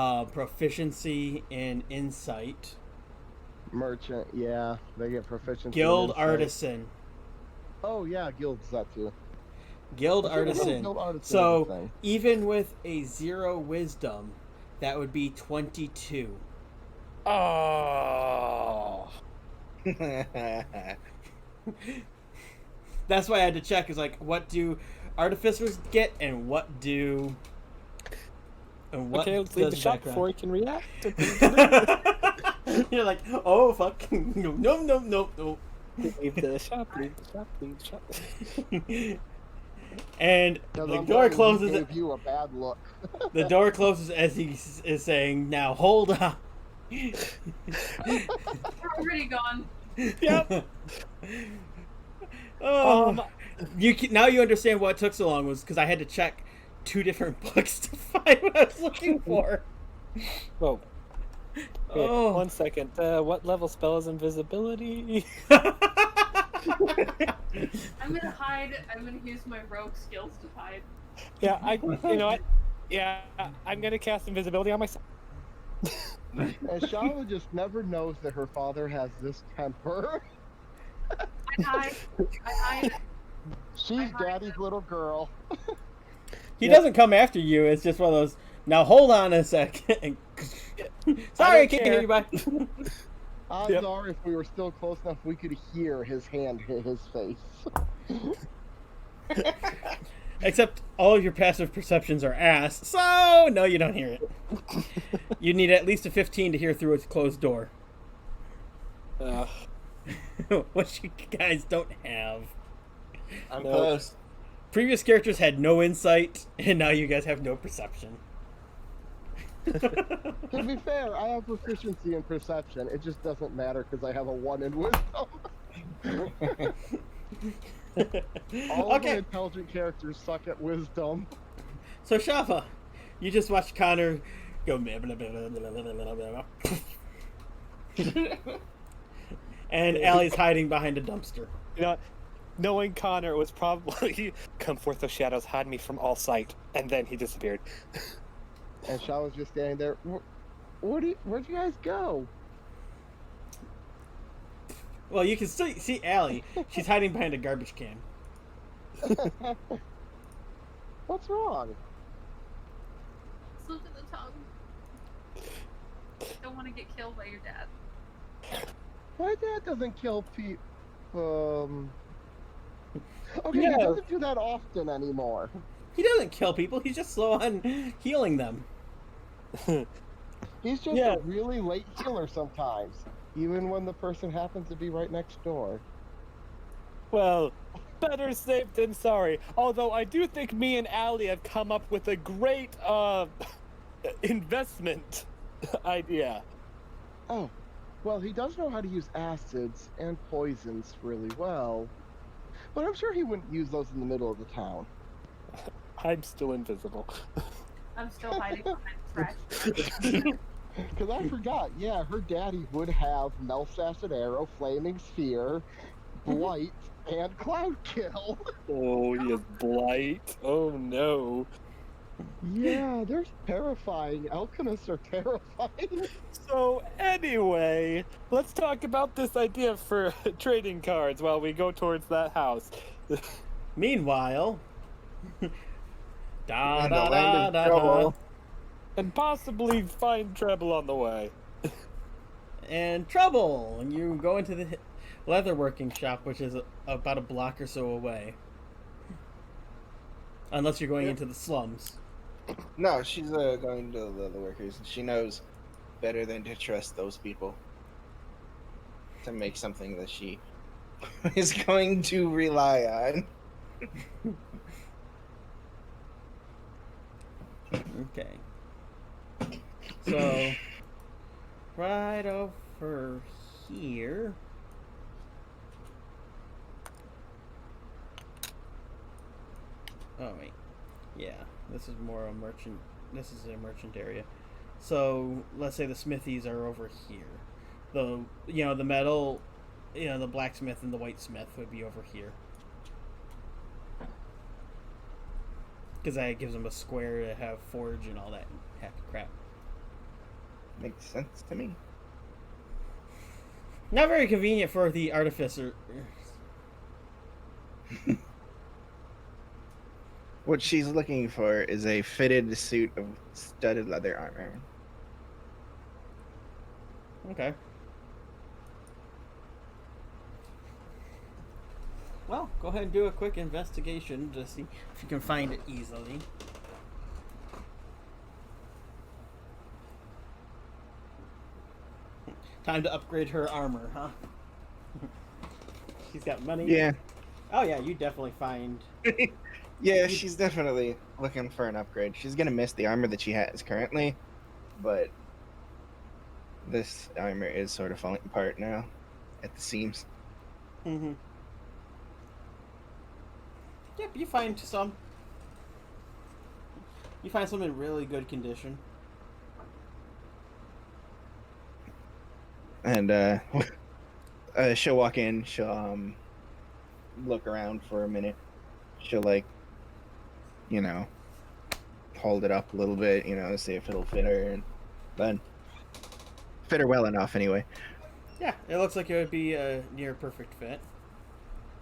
proficiency in insight. Merchant, yeah, they get proficiency. in Guild insight. artisan. Oh yeah, guild's that too. Guild I didn't know artisan. guild artisan was a So thing. even with a 0 wisdom, that would be 22. Oh. That's why I had to check. Is like, what do artificers get, and what Okay, let's leave the shop before he can react. You're like, oh fuck, no. Leave the shop, leave the shop, leave the shop. And Because the I'm door betting he closes. gave you a bad look. The door closes as he is saying, "Now hold on." We're already gone. Yep. Now you understand why it took so long was because I had to check 2 different books to find what I was looking for. Whoa. Wait, Oh. 1 second. What level spell is invisibility? I'm gonna hide. I'm gonna use my rogue skills to hide. Yeah, you know what? Yeah, I'm gonna cast invisibility on myself. And Shala just never knows that her father has this temper. I hide. She's daddy's little girl. He doesn't come after you. It's just one of those. Now hold on a second. Sorry, I can't hear you. Bye. Odds are, if we were still close enough, we could hear his hand hit his face. Except all of your passive perceptions are ass, so no, you don't hear it. You need at least a 15 to hear through a closed door. Which you guys don't have. I'm close. Previous characters had no insight, and now you guys have no perception. To be fair, I have proficiency in perception. It just doesn't matter because I have a 1 in wisdom. All of the intelligent characters suck at wisdom. So Shafa, you just watched Connor go blah, blah, blah, blah, blah, blah, blah, blah. And Allie's hiding behind a dumpster. You know, knowing Connor was probably come forth, O shadows, hide me from all sight, and then he disappeared. And Shaw was just standing there. Where'd you guys go? Well, you can still see Allie. She's hiding behind a garbage can. What's wrong? Slip in the tongue. Don't want to get killed by your dad. My dad doesn't kill people. Okay, Yeah. he doesn't do that often anymore. He doesn't kill people. He's just slow on healing them. He's just Yeah. a really late healer sometimes, even when the person happens to be right next door. Well, better safe than sorry. Although I do think me and Allie have come up with a great investment idea. Oh, well, he does know how to use acids and poisons really well, but I'm sure he wouldn't use those in the middle of the town. I'm still invisible. I'm still hiding behind trash. Because I forgot, yeah, her daddy would have Mel's Acid Arrow, Flaming Sphere, Blight, and Cloud Kill. Oh, he has blight. Oh no. Yeah, they're terrifying. Alchemists are terrifying. So anyway, let's talk about this idea for trading cards while we go towards that house. Meanwhile, da In the da land da of da trouble. And possibly find treble on the way. and trouble. And you go into the leatherworking shop, which is about a block or so away. Unless you're going into the slums. No, she's going to the workers. She knows better than to trust those people to make something that she is going to rely on. Okay. So, right over here. Oh wait, yeah. This is more a merchant. This is a merchant area. So let's say the smithies are over here. The the metal, the blacksmith and the whitesmith would be over here. Because that gives them a square to have forge and all that happy crap. Makes sense to me. Not very convenient for the artificer. What she's looking for is a fitted suit of studded leather armor. Okay. Well, go ahead and do a quick investigation to see if you can find it easily. Time to upgrade her armor, huh? She's got money. Yeah. Oh yeah, you definitely find. Yeah, she's definitely looking for an upgrade. She's gonna miss the armor that she has currently, but this armor is sort of falling apart now at the seams. Mm-hmm. Yep, you find some. You find some in really good condition. And she'll walk in. She'll look around for a minute. She'll hold it up a little bit, see if it'll fit her, and then fit her well enough anyway. Yeah, it looks like it would be a near perfect fit.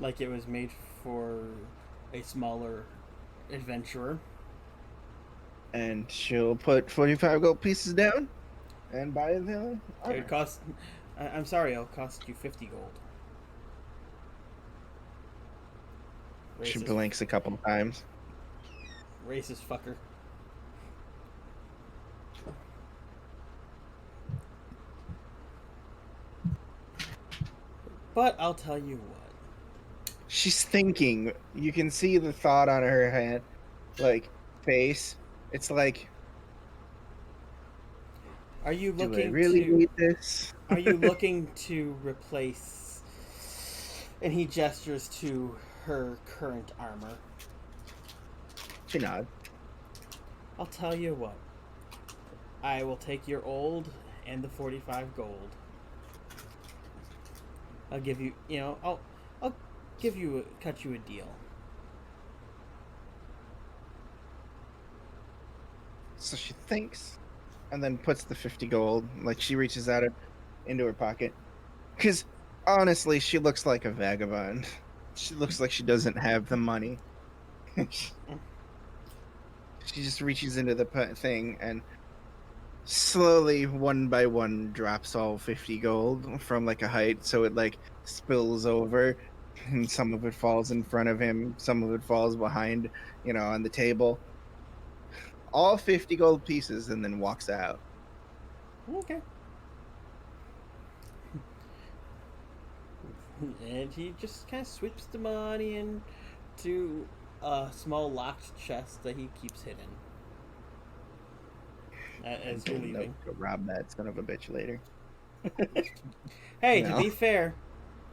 Like it was made for a smaller adventurer. And she'll put 45 gold pieces down and buy the It armor. would cost. I'm sorry, it'll cost you 50 gold. She Racist, blinks a couple of times. racist fucker. But I'll tell you what. She's thinking. You can see the thought on her head, face. It's like, Are you do I looking really to? need this? Are you looking to replace? And he gestures to her current armor. She nods. I'll tell you what. I will take your old and the 45 gold. I'll give you, I'll cut you a deal. So she thinks, and then puts the 50 gold. Like she reaches out into her pocket, because honestly, she looks like a vagabond. She looks like she doesn't have the money. She just reaches into the thing and slowly, one by one, drops all 50 gold from a height, so it spills over, and some of it falls in front of him, some of it falls behind, on the table. All 50 gold pieces, and then walks out. Okay. And he just kind of sweeps the money into a small locked chest that he keeps hidden. As you're leaving. Go rob that son of a bitch later. Hey, No.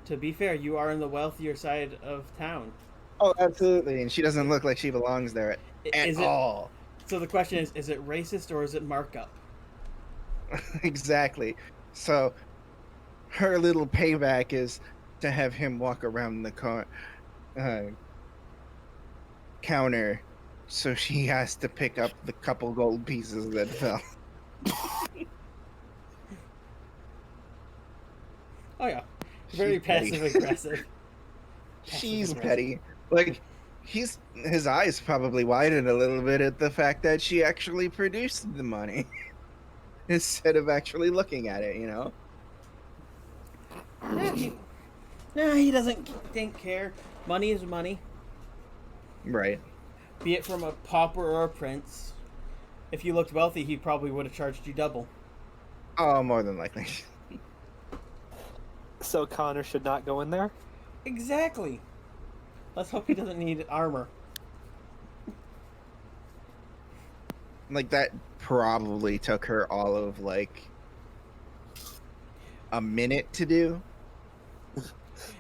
to be fair, you are in the wealthier side of town. Oh, absolutely, and she doesn't look like she belongs there at Is it? all. So the question is it racist or is it markup? Exactly. So her little payback is to have him walk around the counter, so she has to pick up the couple gold pieces that fell. Oh yeah, very She's petty. passive aggressive. She's Passive-aggressive. petty. His eyes probably widened a little bit at the fact that she actually produced the money instead of actually looking at it. Nah, he doesn't care. Money is money. Right. Be it from a pauper or a prince. If you looked wealthy, he probably would have charged you double. Oh, more than likely. So Connor should not go in there? Exactly. Let's hope he doesn't need armor. That probably took her all of a minute to do.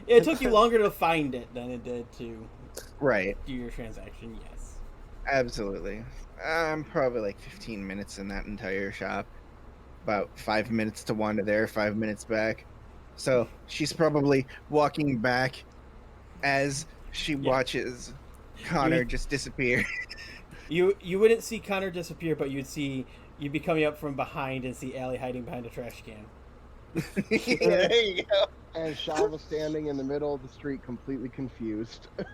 It took you longer to find it than it did to Right. do your transaction, yes. Absolutely. I'm probably 15 minutes in that entire shop. About 5 minutes to wander there, 5 minutes back. So she's probably walking back as she watches Connor just disappear. You wouldn't see Connor disappear, but you'd be coming up from behind and see Allie hiding behind a trash can. Yeah, there you go. And Shava standing in the middle of the street, completely confused. If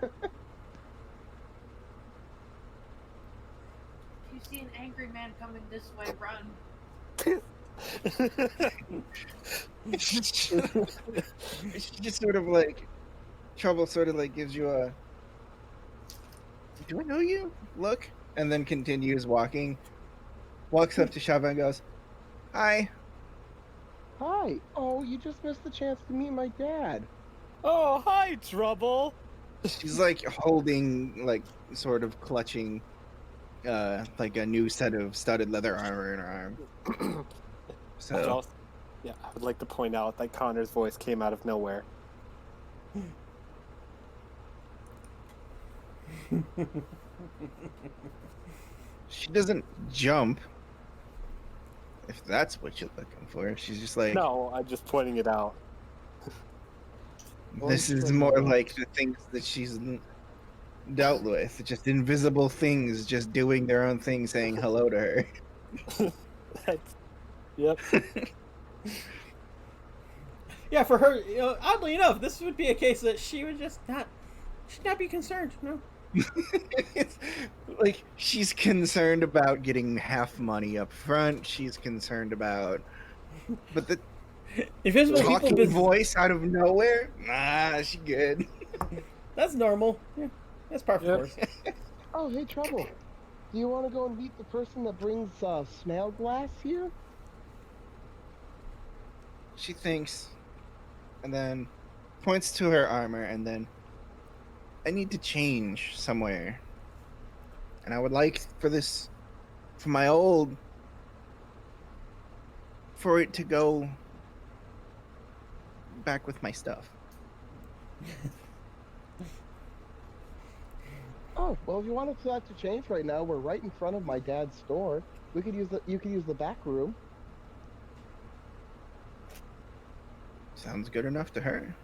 you see an angry man coming this way, run. She just sort of Trouble sort of like gives you a, do I know you? Look, and then continues walking. Walks up to Shava and goes, "Hi." Hi. Oh, you just missed the chance to meet my dad. Oh, hi, Trouble. She's like holding, like, sort of clutching, like a new set of studded leather armor in her arm. So Yeah, I would like to point out that Connor's voice came out of nowhere. she doesn't jump, if that's what you're looking for. She's just like, No, I'm just pointing it out. this is more like the things that she's dealt with. Just invisible things just doing their own thing, saying hello to her. That's, yep. Yeah, for her, oddly enough, this would be a case that she would just she'd not be concerned. No. It's like she's concerned about getting half money up front. She's concerned about, but the Invisible people talking business. voice out of nowhere, nah, she good. That's normal. Yeah, that's par for Yep. course. Oh, hey, Trouble. Do you want to go and meet the person that brings snail glass here? She thinks, and then points to her armor, and then, I need to change somewhere, and I would like for my old, for it to go back with my stuff. Oh, well, if you wanted that to change right now, we're right in front of my dad's store. You could use the back room. Sounds good enough to her.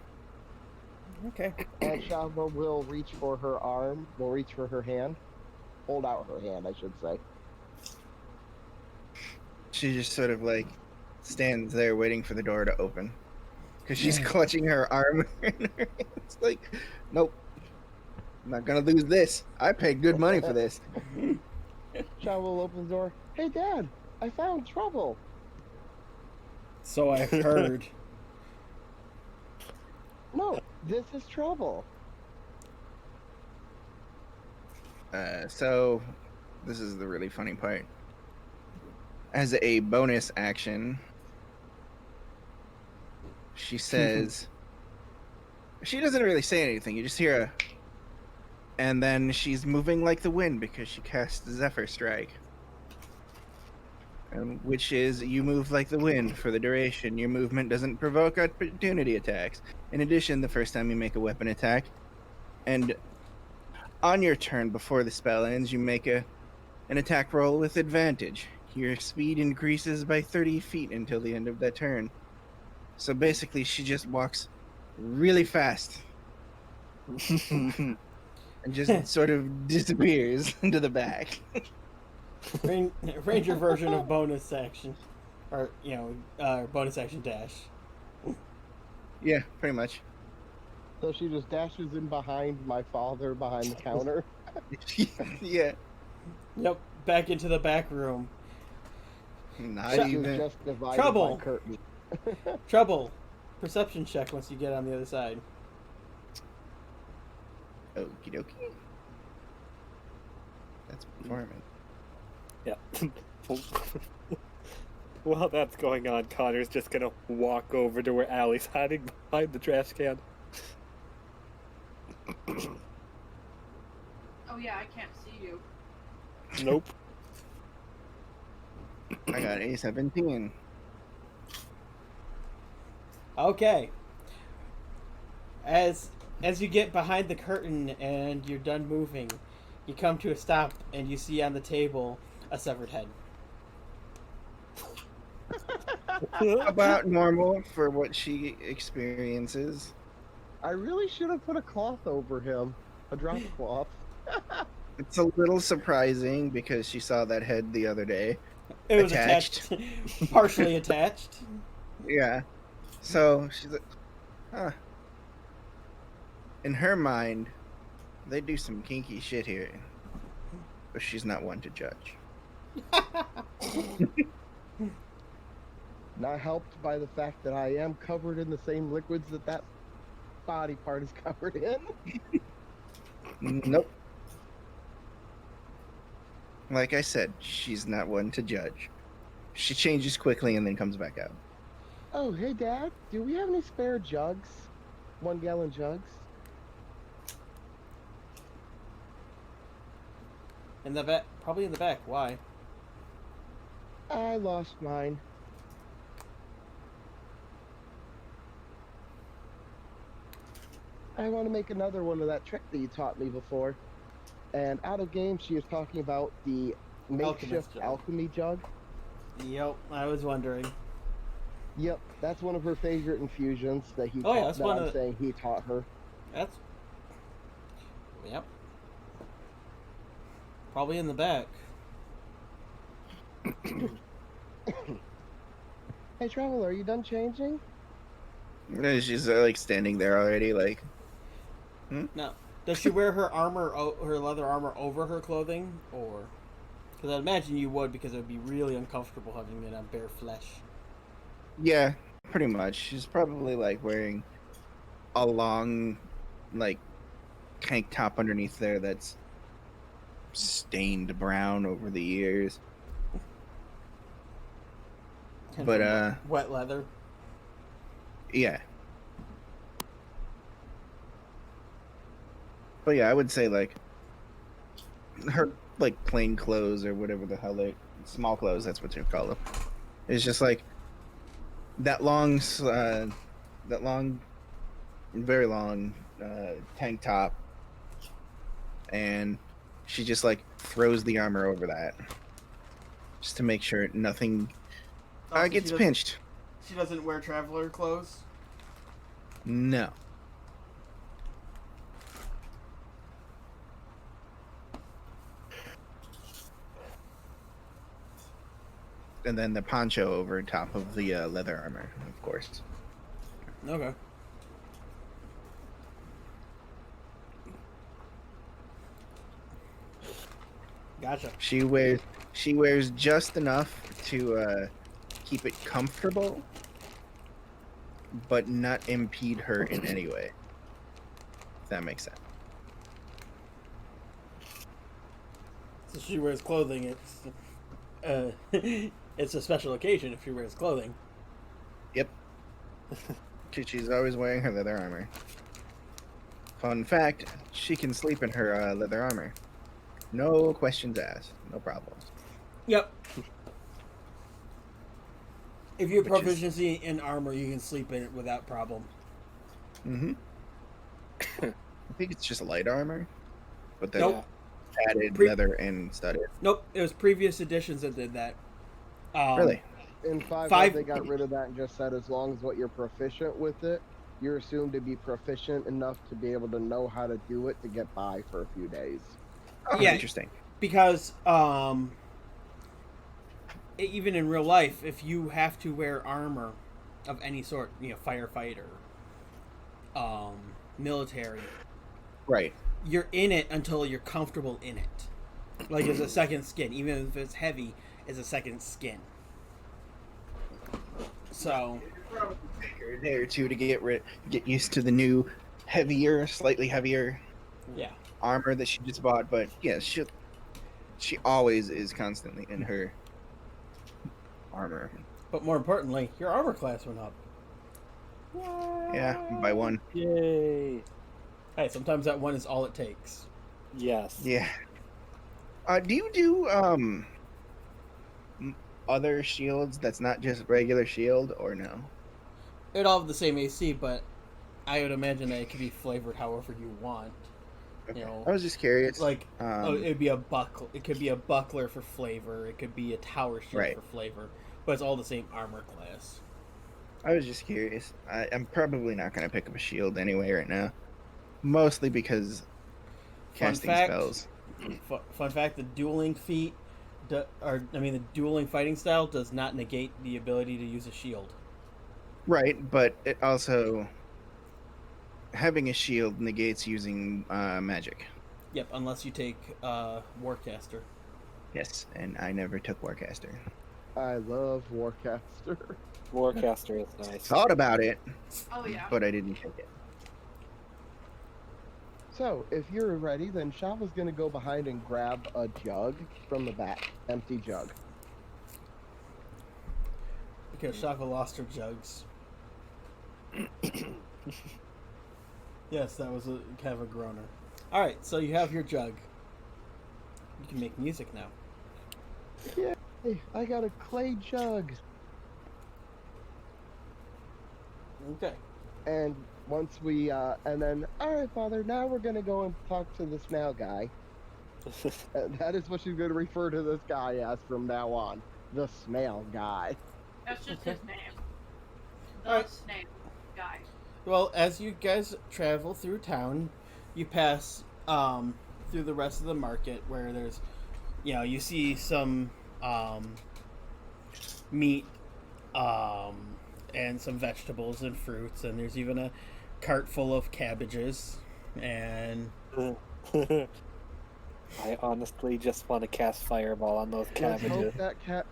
Okay. And Shava will reach for her arm, will reach for her hand. Hold out her hand, I should say. She just sort of like stands there waiting for the door to open. Because she's clutching her arm in her hands. Like, nope. I'm not gonna lose this. I paid good money for this. Shava will open the door. Hey, Dad, I found Trouble. So I've heard. No, this is Trouble. So, this is the really funny part. As a bonus action, she says, she doesn't really say anything. You just hear a, and then she's moving like the wind because she casts Zephyr Strike. Which is, you move like the wind for the duration. Your movement doesn't provoke opportunity attacks. In addition, the first time you make a weapon attack, and on your turn before the spell ends, you make an attack roll with advantage. Your speed increases by 30 feet until the end of that turn. So basically, she just walks really fast and just sort of disappears into the back. Ranger version of bonus action, or bonus action dash. Yeah, pretty much. So she just dashes in behind my father behind the counter. Yeah. Yep, back into the back room. Not Shut- She was even. just divided Trouble. by curtain. Trouble. Perception check once you get on the other side. Okie dokie. That's performance. Yeah. While that's going on, Connor's just gonna walk over to where Allie's hiding behind the trash can. Oh yeah, I can't see you. Nope. I got a 17. Okay. As you get behind the curtain and you're done moving, you come to a stop and you see on the table a severed head. About normal for what she experiences. I really should have put a cloth over him. A drop cloth. It's a little surprising because she saw that head the other day. It was Attached. attached. Partially attached. Yeah. So she's like, huh. In her mind, they do some kinky shit here. But she's not one to judge. Not helped by the fact that I am covered in the same liquids that body part is covered in. Nope. Like I said, she's not one to judge. She changes quickly and then comes back out. Oh, hey, Dad, do we have any spare jugs? 1-gallon jugs? In the back, probably in the back. Why? I lost mine. I want to make another one of that trick that you taught me before. And out of game, she was talking about the makeshift jug. alchemy jug. Yep, I was wondering. Yep, that's one of her favorite infusions that he Oh, yeah, taught, that's that one I'm of- saying he taught her. That's. Yep. Probably in the back. Hey, Traveler, are you done changing? And she's like standing there already, like, Now, does she wear her armor, her leather armor, over her clothing, or? Because I'd imagine you would, because it would be really uncomfortable having it on bare flesh. yeah, pretty much. She's probably like wearing a long, like, tank top underneath there that's stained brown over the years. Kind But of wet leather. yeah. But yeah, I would say like her like plain clothes or whatever the hell they small clothes, that's what you call them. It's just like that long very long tank top, and she just like throws the armor over that just to make sure nothing Oh, so gets she doesn't- pinched. She doesn't wear traveler clothes? No. And then the poncho over top of the leather armor, of course. Okay. Gotcha. She wears just enough to keep it comfortable, but not impede her in any way. If that makes sense. So she wears clothing. It's a special occasion if she wears clothing. Yep. She's always wearing her leather armor. Fun fact: she can sleep in her leather armor. No questions asked. No problems. Yep. If you have Which is- proficiency in armor, you can sleep in it without problem. Mm-hmm. I think it's just light armor, but then Nope. added Pre- leather and studded. Nope, it was previous editions that did that. Really? In 5, Five- they got rid of that and just said as long as what you're proficient with it, you're assumed to be proficient enough to be able to know how to do it to get by for a few days. Oh, Yeah. interesting. Because even in real life, if you have to wear armor of any sort, firefighter, military, Right. you're in it until you're comfortable in it. Like it's a second skin, even if it's heavy, it's a second skin. So Take her a day or two to get used to the new, slightly heavier yeah, armor that she just bought. But yeah, she always is constantly in her armor. but more importantly, your armor class went up. Yeah, by one. Yay! Hey, sometimes that one is all it takes. Yes. Yeah. Do you do other shields that's not just regular shield, or no? It all have the same AC, but I would imagine that it could be flavored however you want. Okay. You know, I was just curious. like Um, it'd be a buckler. It could be a buckler for flavor. It could be a tower shield Right. for flavor. But it's all the same armor class. I was just curious. I'm probably not going to pick up a shield anyway right now. Mostly because casting fact, spells. Fun fact: the dueling feat, the dueling fighting style does not negate the ability to use a shield. Right, but it also... Having a shield negates using magic. Yep, unless you take Warcaster. Yes, and I never took Warcaster. I love Warcaster. Warcaster is nice. Thought about it, Oh yeah. but I didn't take it. So, if you're ready, then Shava's gonna go behind and grab a jug from the back. Empty jug. Because Shava lost her jugs. Yes, that was kind of a groaner. Alright, so you have your jug. You can make music now. Yay! I got a clay jug. Okay. And once we, and then, alright, Father, now we're gonna go and talk to the snail guy. That is what she's gonna refer to this guy as from now on. The snail guy. That's just his name. The Alright. snake guy. Well, as you guys travel through town, you pass through the rest of the market where there's, you see some meat and some vegetables and fruits, and there's even a cart full of cabbages. And I honestly just want to cast fireball on those cabbages.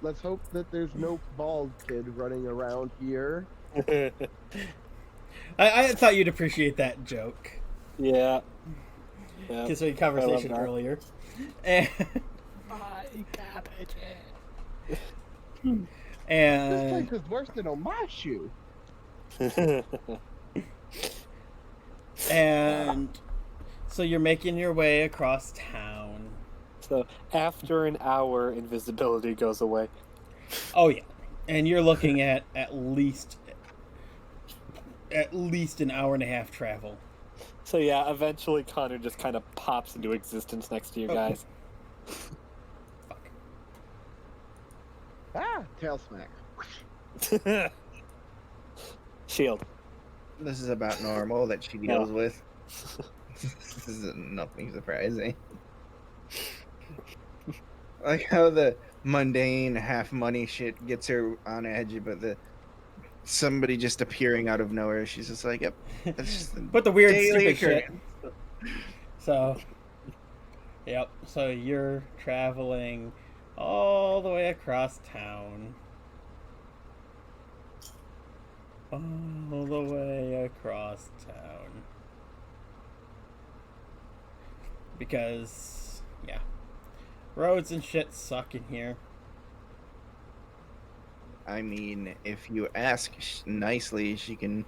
Let's hope that there's no bald kid running around here. I thought you'd appreciate that joke. Yeah. Because we had a conversation that. earlier. And, This and place is worse than Omashu. and so you're making your way across town. So after an hour, invisibility goes away. Oh yeah, and you're looking at least an hour and a half travel. So yeah, eventually Connor just kind of pops into existence next to you guys. Fuck. Ah, tail smack. Shield. This is about normal that she deals with. This is nothing surprising. Like how the mundane half money shit gets her on edge, but somebody just appearing out of nowhere, she's just like, yep. That's just But the weird daily stupid shit. occurrence. So, yep. So you're traveling all the way across town. All the way across town. Because, yeah. Roads and shit suck in here. I mean, if you ask nicely, she can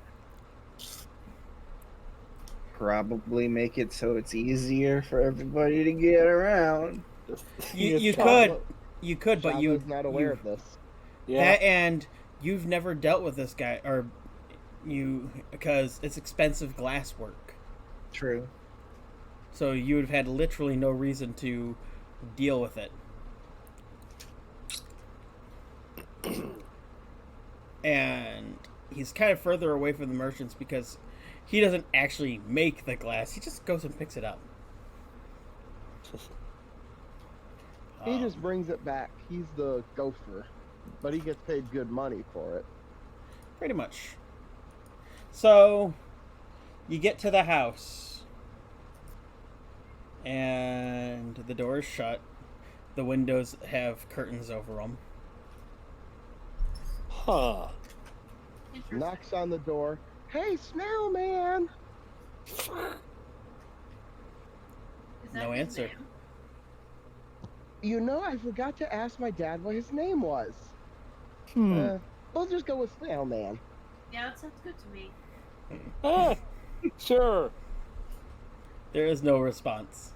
probably make it so it's easier for everybody to get around. You Shava- could, but Shava's not aware of this. Yeah. that and you've never dealt with this guy, or because it's expensive glass work. True. So you would have had literally no reason to deal with it. And he's kind of further away from the merchants because he doesn't actually make the glass. He just goes and picks it up. He just brings it back. He's the gopher, but he gets paid good money for it. Pretty much. So, you get to the house. And the door is shut. The windows have curtains over them. Huh. Interesting. Knocks on the door. Hey, snail man! Is that No his answer. name? You know, I forgot to ask my dad what his name was. Hmm. We'll just go with snail man. Yeah, that sounds good to me. Ah, sure. There is no response.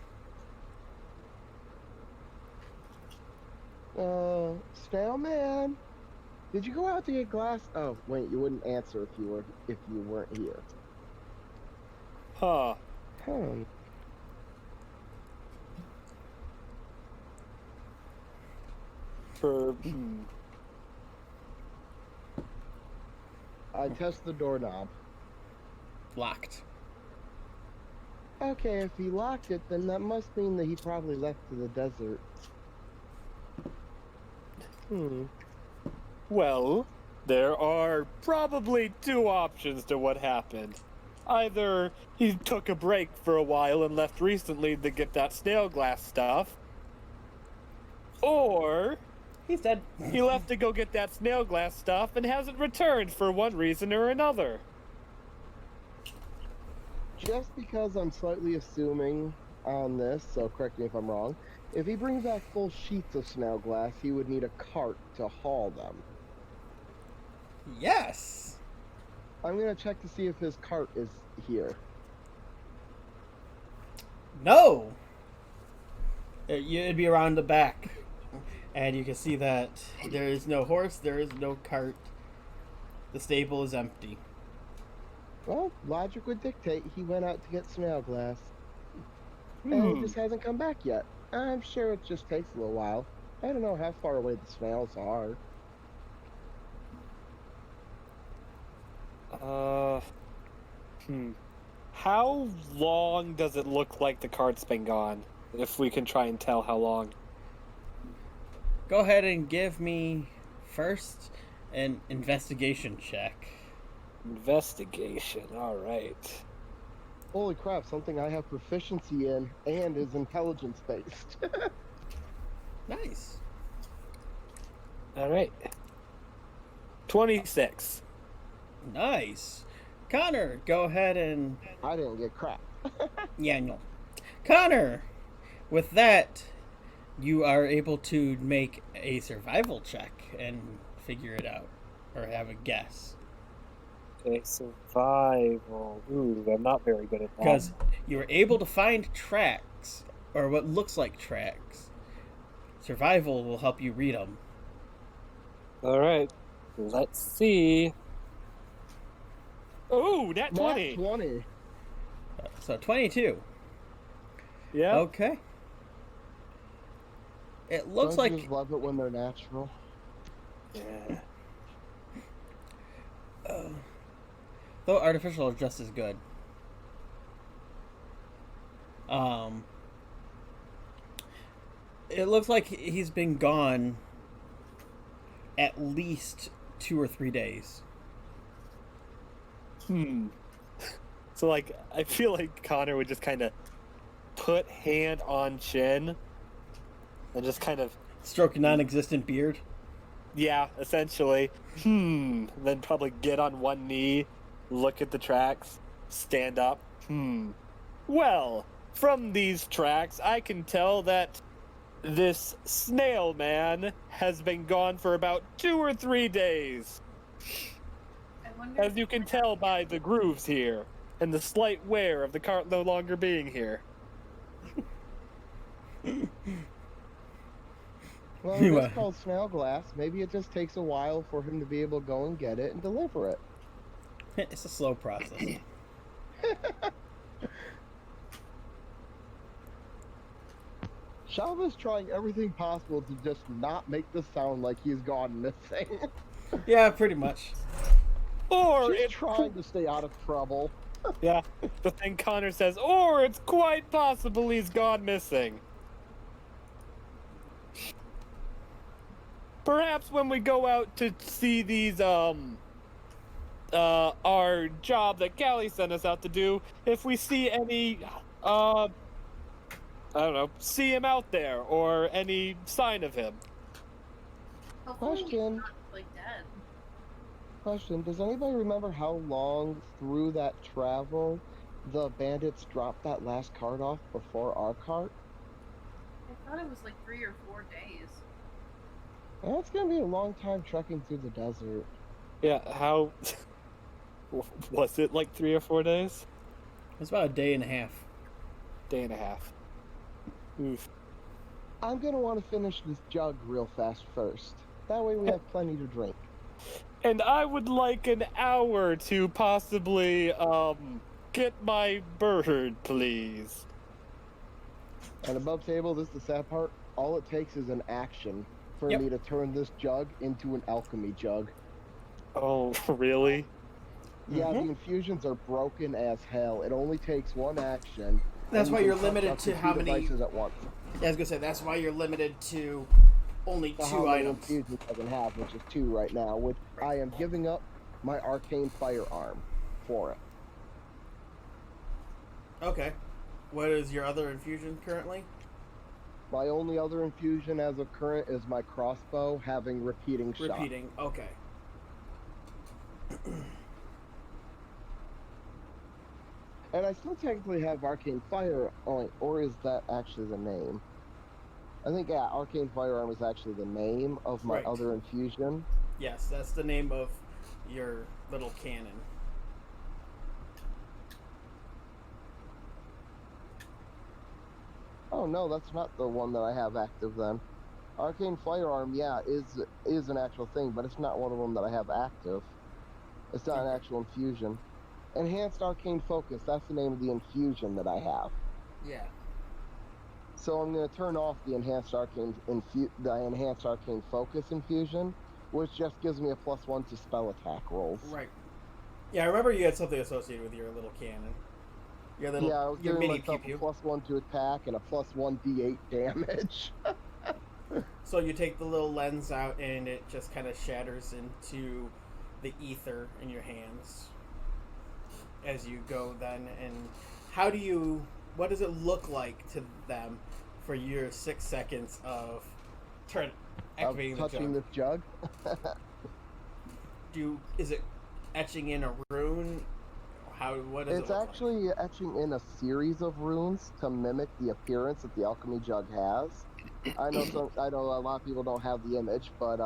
Snail man, did you go out to get glass? Oh, wait, you wouldn't answer if you weren't here. Huh. Hmm. I test the doorknob. Locked. Okay, if he locked it, then that must mean that he probably left to the desert. Well, there are probably two options to what happened. Either he took a break for a while and left recently to get that snail glass stuff, or He's dead. he left to go get that snail glass stuff and hasn't returned for one reason or another. Just because I'm slightly assuming on this, so correct me if I'm wrong, if he brings back full sheets of snail glass, he would need a cart to haul them. Yes. I'm gonna check to see if his cart is here. No. It'd be around the back, and you can see that there is no horse, there is no cart. The stable is empty. Well, logic would dictate he went out to get snail glass, and he just hasn't come back yet. I'm sure it just takes a little while. I don't know how far away the snails are. How long does it look like the cart's been gone? If we can try and tell how long. Go ahead and give me first an investigation check. Investigation, alright. Holy crap, something I have proficiency in and is intelligence based. Nice. Alright. 26. Nice. Connor, go ahead and... I didn't get crap. Yeah, no. Connor, with that, you are able to make a survival check and figure it out, or have a guess. Okay, survival. Ooh, I'm not very good at that. Because you were able to find tracks, or what looks like tracks. Survival will help you read them. Alright, let's see. Ooh, nat 20! Nat 20. So 22. Yeah. Okay. It looks Don't you like... just love it when they're natural. Yeah. Though artificial is just as good. It looks like he's been gone at least 2 or 3 days. So, like, I feel like Connor would just kind of put hand on chin and just kind of... Stroke a non-existent beard. Yeah, essentially. Then probably get on one knee, look at the tracks, stand up. Well, from these tracks, I can tell that this snail man has been gone for about 2 or 3 days. I wonder As you can tell by the grooves here, and the slight wear of the cart no longer being here. Well, Anyway. it's called snail glass. Maybe it just takes a while for him to be able to go and get it and deliver it. It's a slow process. Shava's trying everything possible to just not make this sound like he's gone missing. Yeah, pretty much. Or She's it's trying to stay out of trouble. Yeah, the thing Connor says, or it's quite possible he's gone missing. Perhaps when we go out to see these, our job that Callie sent us out to do, if we see any, I don't know, see him out there, or any sign of him. hopefully he's Question. not, like, dead. Question, does anybody remember how long through that travel the bandits dropped that last cart off before our cart? I thought it was like 3 or 4 days. That's gonna be a long time trekking through the desert. Yeah, how... was it like 3 or 4 days? It's about a day and a half. Day and a half. Oof. I'm gonna want to finish this jug real fast first. That way we have plenty to drink. And I would like an hour to possibly, get my bird, please. And above table, this is the sad part, all it takes is an action for Yep. me to turn this jug into an alchemy jug. Oh, really? Yeah, the Mhm. infusions are broken as hell. It only takes one action. That's and why you you're can touch limited up to two how many... devices at once. Yeah, I was gonna say, that's why you're limited to only So how 2 many items. infusions I can have, which is 2 right now, which I am giving up my arcane firearm for it. Okay. What is your other infusion currently? My only other infusion as of current is my crossbow having repeating shot. Repeating. Okay. And I still technically have Arcane Firearm, or is that actually the name? I think, yeah, Arcane Firearm is actually the name of my Right. other infusion. Yes, that's the name of your little cannon. Oh no, that's not the one that I have active then. Arcane Firearm, yeah, is an actual thing, but it's not one of them that I have active. It's not an Okay. actual infusion. Enhanced Arcane Focus, that's the name of the infusion that I have. Yeah. So I'm going to turn off the Enhanced Arcane Focus infusion, which just gives me a +1 to spell attack rolls. Right. Yeah, I remember you had something associated with your little cannon. Your little, Yeah, I was your giving mini pew myself pew. a +1 to attack and a +1 d8 damage. So you take the little lens out, and it just kind of shatters into the ether in your hands as you go. Then, and how do you? What does it look like to them for your 6 seconds of activating the touching jug? this jug. Is it etching in a rune? What does It's it look actually etching in a series of runes to mimic the appearance that the alchemy jug has. I know a lot of people don't have the image, but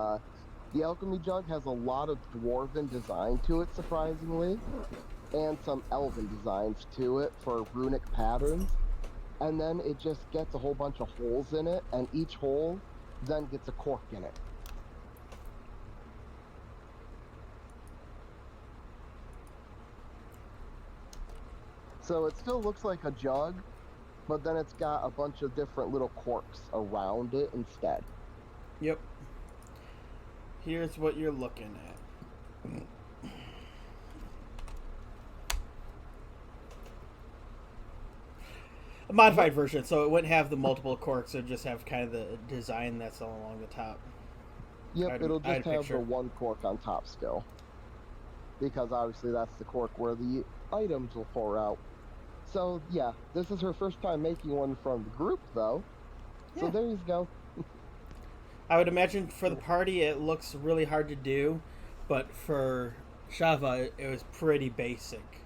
the alchemy jug has a lot of dwarven design to it, surprisingly, and some elven designs to it for runic patterns. And then it just gets a whole bunch of holes in it, and each hole then gets a cork in it. So it still looks like a jug, but then it's got a bunch of different little corks around it instead. Yep. Here's what you're looking at. A modified version, so it wouldn't have the multiple corks. It would just have kind of the design that's all along the top. Yep, it'll just have picture. the one cork on top still. Because obviously that's the cork where the items will pour out. So yeah, this is her first time making one from the group though. So Yeah. there you go. I would imagine for the party it looks really hard to do, but for Shava it was pretty basic.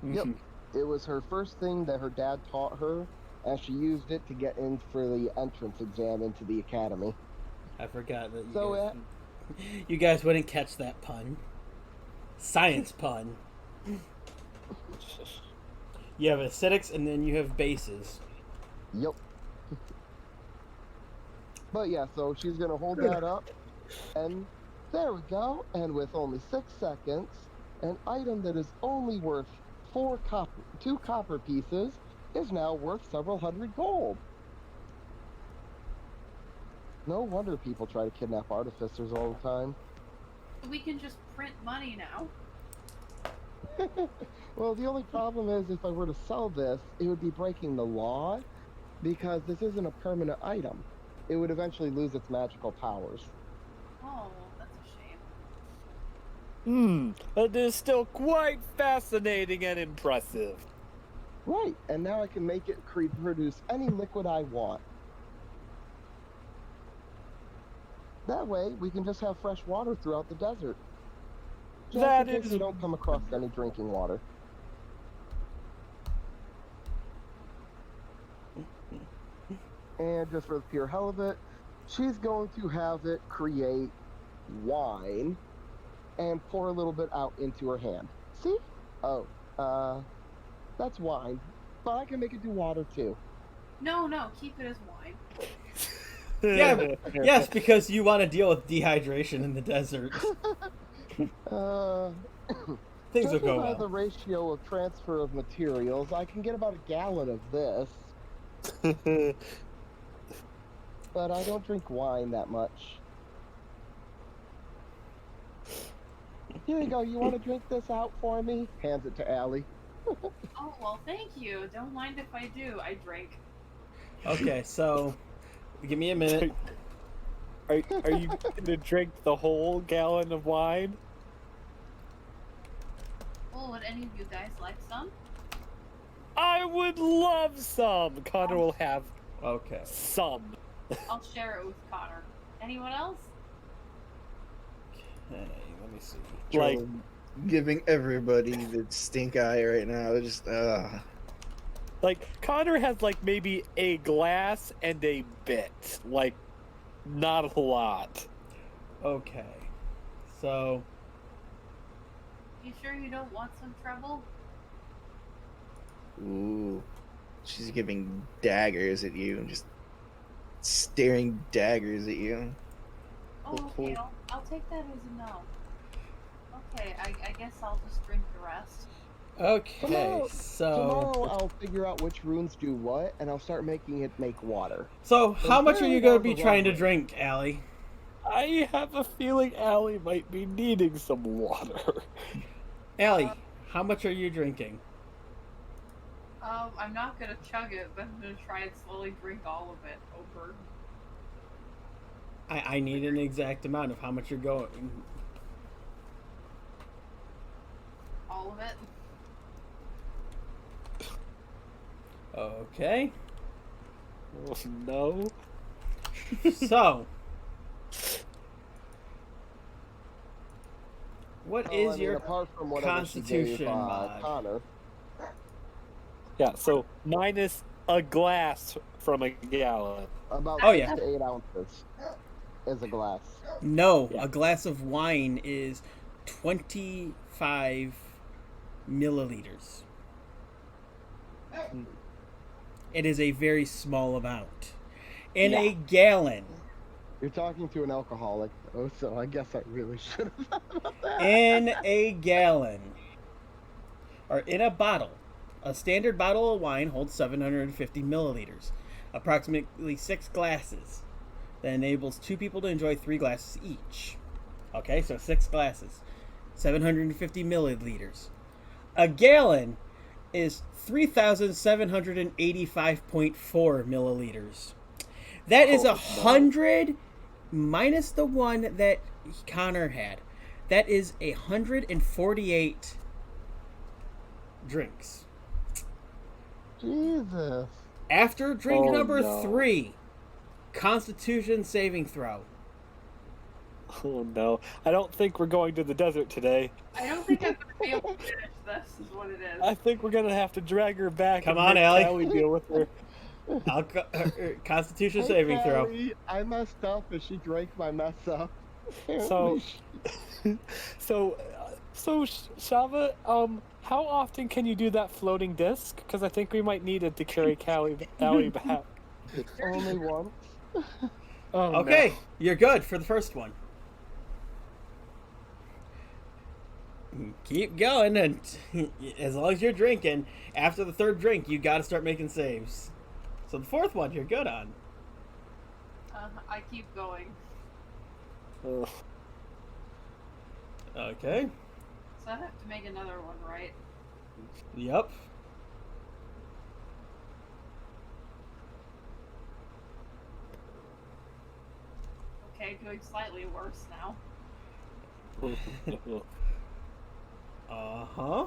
Yep. It was her first thing that her dad taught her, and she used it to get in for the entrance exam into the academy. I forgot that So you guys wouldn't catch that pun. Science pun. You have acidics and then you have bases. Yep. But yeah, so she's gonna hold that up, and there we go. And with only 6 seconds, an item that is only worth 2 copper pieces is now worth several hundred gold. No wonder people try to kidnap artificers all the time. We can just print money now. Well, the only problem is if I were to sell this, it would be breaking the law, because this isn't a permanent item. It would eventually lose its magical powers. Oh, that's a shame. It is still quite fascinating and impressive. Right, and now I can make it produce any liquid I want. That way, we can just have fresh water throughout the desert. Just That in case is- we don't come across any drinking water. And just for the pure hell of it, she's going to have it create wine and pour a little bit out into her hand. See? Oh, that's wine. But I can make it do water too. No, keep it as wine. Yeah, yes, because you want to deal with dehydration in the desert. Things will go by well. the ratio of transfer of materials, I can get about a gallon of this. But I don't drink wine that much. Here you go. You want to drink this out for me? Hands it to Allie. Oh, well, thank you. Don't mind if I do. I drink. Okay, so give me a minute. Are you gonna drink the whole gallon of wine? Well, would any of you guys like some? I would love some. Connor will have Okay. some. I'll share it with Connor. Anyone else? Okay, let me see. Like giving everybody the stink eye right now. Just Like, Connor has, like, maybe a glass and a bit. Like, not a lot. Okay. So, You sure you don't want some trouble? ooh, she's giving daggers at you, just staring daggers at you. Oh, okay. I'll take that as a no. Okay, I guess I'll just drink the rest. okay, Tomorrow, so... tomorrow I'll figure out which runes do what, and I'll start making it make water. So, how much are you going to be trying to Lovely. drink, Allie? I have a feeling Allie might be needing some water. Allie, how much are you drinking? I'm not gonna chug it, but I'm gonna try and slowly drink all of it over. I need an exact amount of how much you're going. All of it. Okay. Oh, no. So, what Well, is I mean, your apart from whatever she gave, constitution mod? Connor? Yeah, so minus a glass from a gallon. About Oh, 6 yeah. to 8 ounces is a glass. No, Yeah. a glass of wine is 25 milliliters. It is a very small amount. In a gallon, You're talking to an alcoholic, though, so I guess I really should have thought about that. in a gallon, or in a bottle, a standard bottle of wine holds 750 milliliters, approximately 6 glasses. That enables 2 people to enjoy 3 glasses each. Okay, so 6 glasses, 750 milliliters. A gallon is 3,785.4 milliliters. That is 100 minus the one that Connor had. That is 148 drinks. Jesus. After drink Oh, number no. 3, Constitution saving throw. Oh, no. I don't think we're going to the desert today. I don't think I'm gonna be able to finish this. Is what it is. I think we're going to have to drag her back Come and on, make Allie. Allie deal with her. Constitution Hey, saving throw. Callie, I messed up and she drank my mess up. So, so Shava, how often can you do that floating disc? Because I think we might need it to carry Allie back. Only one. Oh, Okay, no. you're good for the first one. Keep going, and as long as you're drinking, after the 3rd drink, you got to start making saves. So the 4th one, you're good on. I keep going. Ugh. Okay. So I have to make another one, right? Yep. Okay, doing slightly worse now. Uh-huh.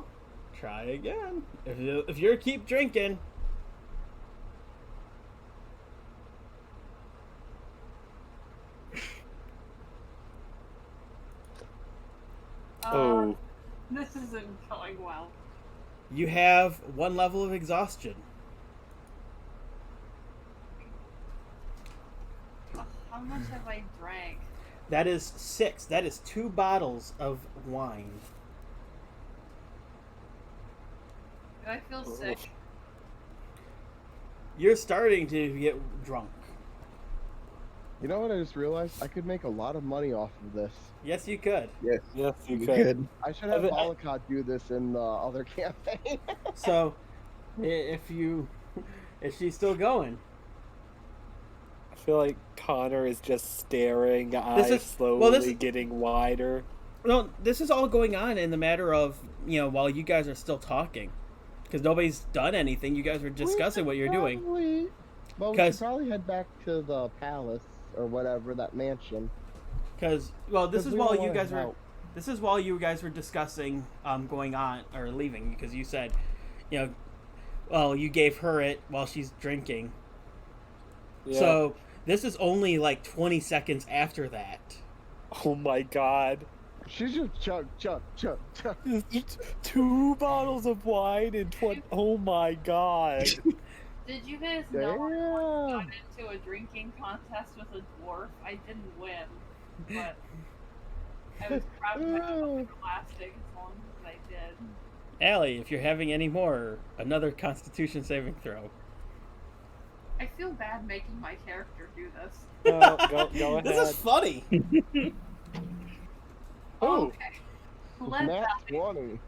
Try again. If you keep drinking. Oh. This isn't going well. You have 1 level of exhaustion. How much have I drank? That is 6. That is 2 bottles of wine. Do I feel sick? You're starting to get drunk. You know what I just realized? I could make a lot of money off of this. Yes, you could. Yes, Yes, you you could. could. I should have I- Balakot do this in the other campaign. So, if she's still going. I feel like Connor is just staring, eyes is- slowly well, this is- getting wider. No, this is all going on in the matter of, while you guys are still talking. Because nobody's done anything. You guys were discussing what you're doing. Well, we 'Cause- should probably head back to the palace or whatever, that mansion. Because, well, this 'Cause is we while don't you wanna guys were... help. This is while you guys were discussing going on, or leaving. Because you said, well, you gave her it while she's drinking. Yeah. So, this is only like 20 seconds after that. Oh my god. She's just chug. 2 bottles of wine and oh my god. Did you guys know I once Damn. got into a drinking contest with a dwarf? I didn't win, but I was proud of myself for lasting as long as I did. Allie, if you're having any more, another Constitution saving throw. I feel bad making my character do this. Go ahead. This is funny. Oh, Okay. Let Nat that be. 20.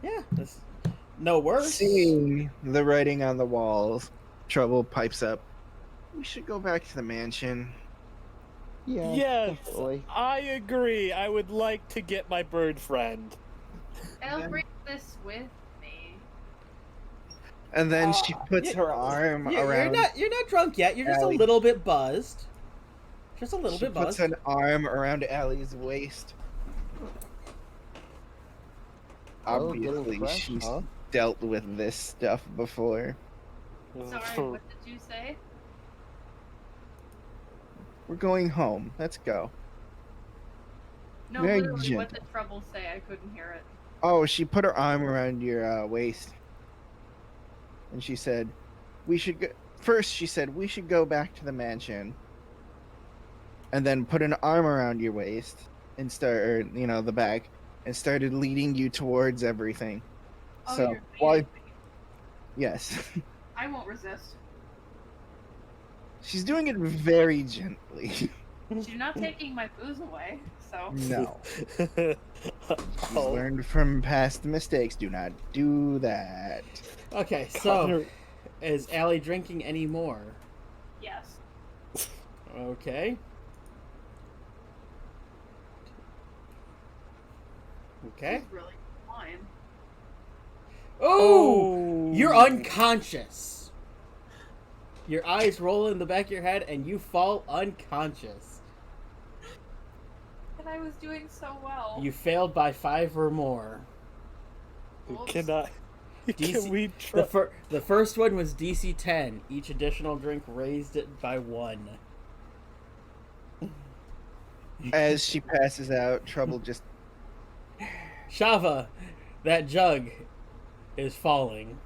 Yeah, this no worse. Seeing the writing on the walls, Trouble pipes up. We should go back to the mansion. Yeah. yes, Definitely. I agree. I would like to get my bird friend. I'll bring this with me. And then she puts her arm around. You're not drunk yet. You're just Allie. a little bit buzzed. Just a little She bit puts buzzed. an arm around Allie's waist. Oh, getting Obviously, fresh, she's huh? dealt with this stuff before. Sorry, what did you say? We're going home. Let's go. No, Very literally, what gentle. did Trouble say? I couldn't hear it. Oh, she put her arm around your waist. And she said, we should go. First, she said, we should go back to the mansion. And then put an arm around your waist and the back, and started leading you towards everything. Oh, So, you're why? leading me. Yes. I won't resist. She's doing it very gently. You're not taking my booze away, so. No. She's Oh, learned from past mistakes. Do not do that. Okay, so is Allie drinking any more? Yes. Okay. Okay. This is really fine. Oh, you're unconscious. Your eyes roll in the back of your head, and you fall unconscious. And I was doing so well. You failed by 5 or more. Oops. Cannot. DC Can we try? The first one was DC 10. Each additional drink raised it by 1. As she passes out, Trouble just Shava, that jug is falling.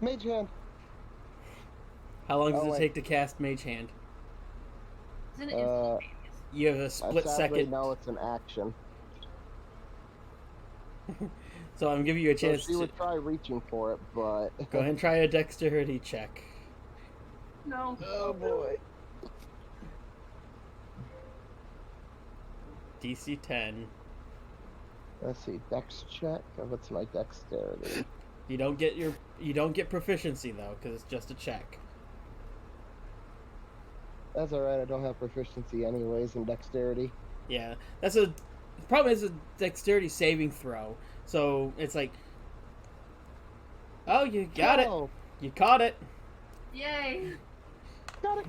Mage hand. How long does Oh, it wait. take to cast Mage Hand? Isn't it Uh, instantaneous? You have a I split sadly second, know it's an action. so I'm giving you a So chance she to would try reaching for it, but... go ahead and try a dexterity check. No. Oh boy. DC 10. Let's see, dex check. What's my dexterity? You don't get proficiency though, because it's just a check. That's alright, I don't have proficiency anyways in dexterity. Yeah, that's a the problem. Is a dexterity saving throw, so it's like, oh, you got it, Oh, you caught it. Yay! got it!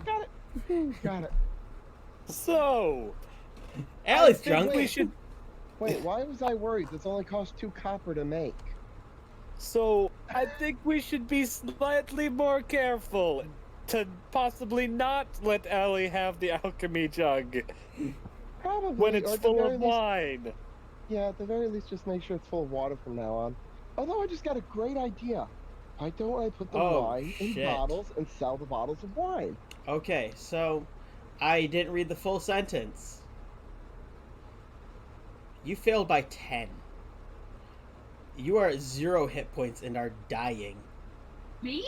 Got it. So, Allie's I think drunk. we should. Wait, why was I worried? This only costs 2 copper to make. So, I think we should be slightly more careful to possibly not let Allie have the alchemy jug Probably. when or it's at the full very of least- wine. Yeah, at the very least, just make sure it's full of water from now on. Although I just got a great idea. Why don't I put the Oh, wine in shit. bottles and sell the bottles of wine? Okay, so I didn't read the full sentence. You failed by 10. You are at 0 hit points and are dying. Me?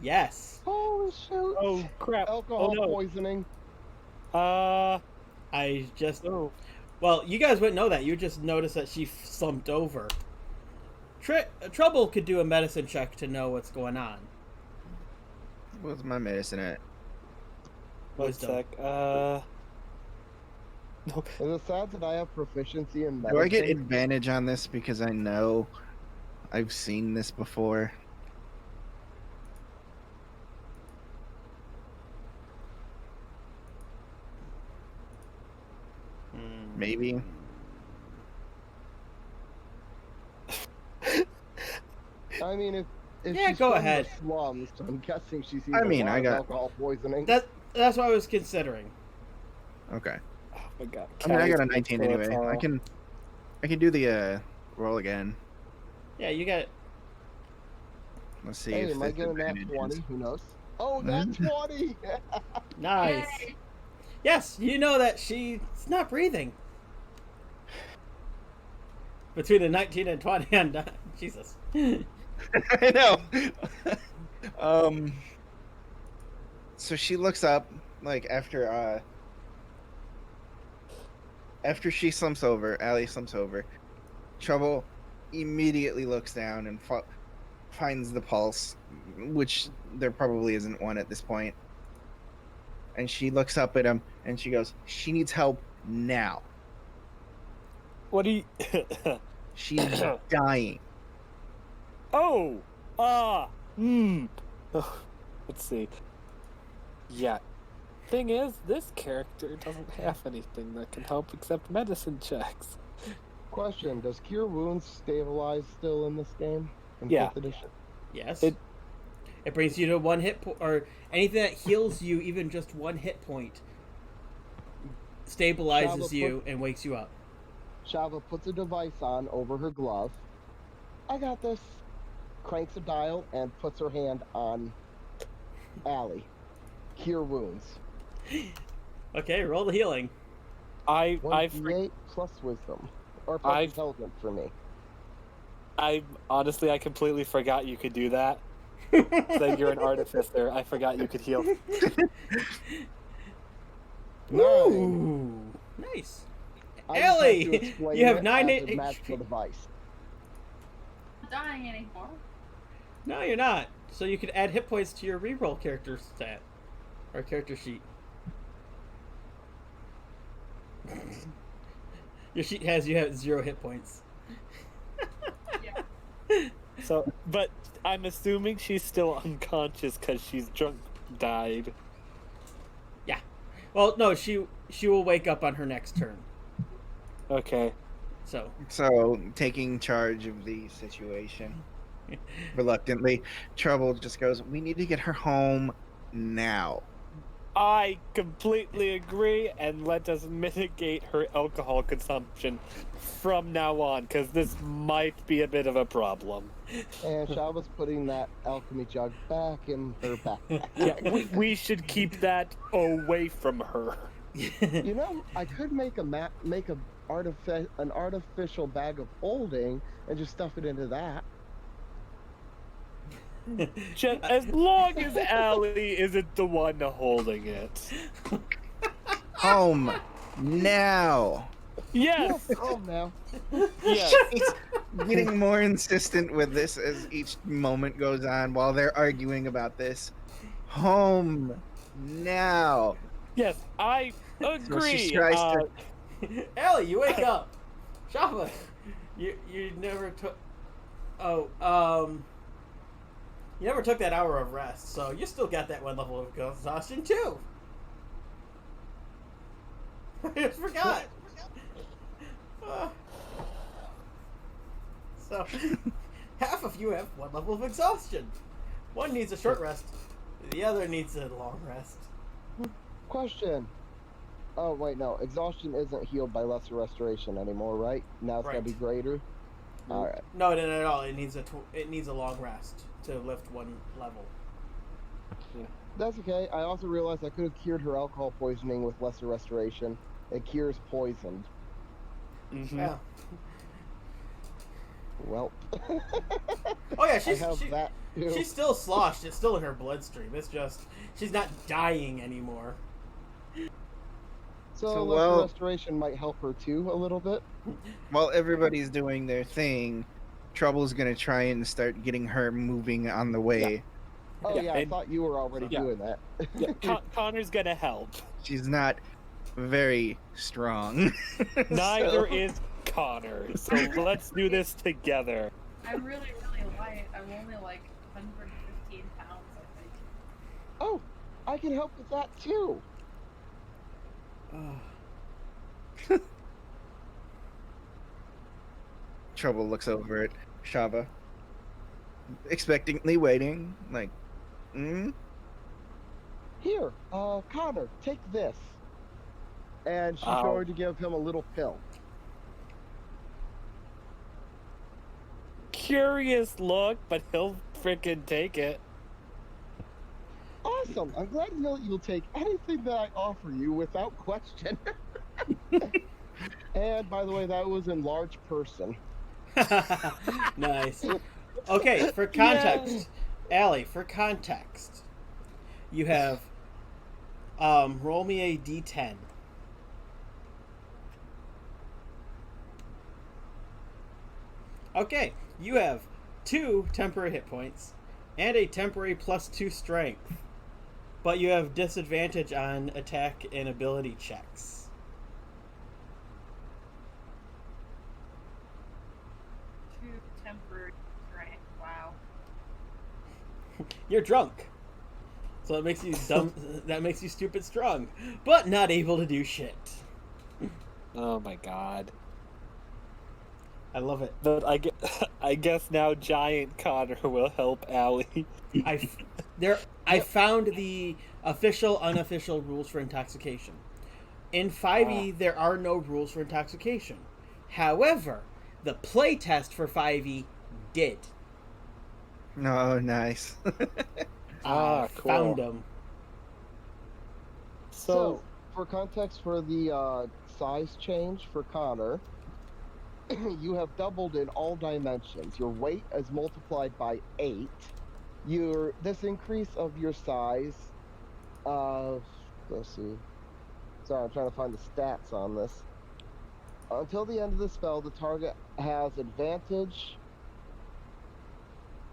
Yes. Holy shoot! Oh crap! Alcohol Oh no! poisoning. I just Oh. well, you guys wouldn't know that. You just noticed that she slumped over. Trouble could do a medicine check to know what's going on. what's my medicine at? One Wisdom. sec. No. Is it sad that I have proficiency in medicine? Do I get advantage on this because I know I've seen this before? Maybe. I mean, if Yeah, she's go from ahead. the slums, I'm guessing she's I either mean, I got- alcohol poisoning. That's what I was considering. Okay. I got. I mean, I got a Callie, 19 so it's anyway. all- I can do the roll again. Yeah, you got it. Let's see Hey, if am I this getting that advantage 20? is- Who knows? Oh, that 20! Nice. Yay. Yes, you know that she's not breathing. Between the 19 and 20 and Jesus. I know. So she looks up, like after she slumps over, Allie slumps over. Trouble immediately looks down and finds the pulse, which there probably isn't one at this point. And she looks up at him and she goes, "She needs help now. What do you? She's dying." Oh, Let's see. Yeah. Thing is, this character doesn't have anything that can help except medicine checks. Question, does Cure Wounds stabilize still in this game? In Yeah. 5th edition? Yes. It- It brings you to 1 hit point, or anything that heals you, even just 1 hit point, stabilizes Shava you and wakes you up. Shava puts a device on over her glove. I got this. Cranks a dial and puts her hand on Allie. Cure Wounds. Okay, roll the healing. I 1d8 plus wisdom. Or plus I've- intelligence for me. honestly, I completely forgot you could do that. That you're an artificer. I forgot you could heal. 9. Ooh, nice. I just have to Ellie, explain you have it 9 as a hit. magical device. Not dying anymore. No, you're not. So you could add hit points to your reroll character stat or character sheet. Your sheet has you have 0 hit points. Yeah. So, but I'm assuming she's still unconscious because she's drunk died. Well, no, she will wake up on her next turn. Okay. So So, taking charge of the situation, reluctantly, Trouble just goes, "We need to get her home now." I completely agree, and let us mitigate her alcohol consumption from now on, because this might be a bit of a problem. And Shava's putting that alchemy jug back in her backpack. Yeah, we should keep that away from her. You know, I could make an artificial bag of holding and just stuff it into that. Just as long as Allie isn't the one holding it. Home now. Yes, Oh, now. yes. She's getting more insistent with this as each moment goes on while they're arguing about this. Home now. Yes, I So she agree. tries to- Ellie, you wake up. Shava, you never took. You never took that hour of rest, so you still got that 1 level of exhaustion too. I just forgot. So, half of you have 1 level of exhaustion. One needs a short rest, the other needs a long rest. Question. Oh, wait, no. Exhaustion isn't healed by lesser restoration anymore, right? Now it's Right. gotta be greater? Alright. No, not at all. It needs a long rest to lift 1 level. That's okay. I also realized I could have cured her alcohol poisoning with lesser restoration. It cures poisoned. Mhm. Yeah. Well. Oh yeah, I she's have that too. she's still sloshed. It's still in her bloodstream. It's just she's not dying anymore. So So, lesser well- restoration might help her too a little bit. While everybody's doing their thing, Trouble's gonna try and start getting her moving on the way. Oh Yeah, yeah, I and- thought you were already Yeah. doing that. Yeah, Connor's gonna help. She's not very strong. Neither So- is Connor. So let's do this together. I'm really, really light. I'm only like 115 pounds, I think. Oh, I can help with that too. Trouble looks over at Shava, expectantly waiting, like, Here, Connor, take this. and she's Ow. going to give him a little pill. Curious look, but he'll freaking take it. Awesome! I'm glad to know that you'll take anything that I offer you without question. And by the way, that was in large person. Nice. Okay, for context, Allie, for context, you have roll me a d10. Okay, you have 2 temporary hit points and a temporary +2 strength, but you have disadvantage on attack and ability checks. 2 temporary strength. Wow. You're drunk, so it makes you dumb. That makes you stupid strong, but not able to do shit. Oh my god. I love it. But I guess now Giant Connor will help Allie. I found the official, unofficial rules for intoxication. In 5e, there are no rules for intoxication. However, the play test for 5e did. Oh, nice. I Cool. found them. So, for context for the size change for Connor, you have doubled in all dimensions. Your weight is multiplied by 8. This increase of your size let's see. Sorry, I'm trying to find the stats on this. Until the end of the spell, the target has advantage.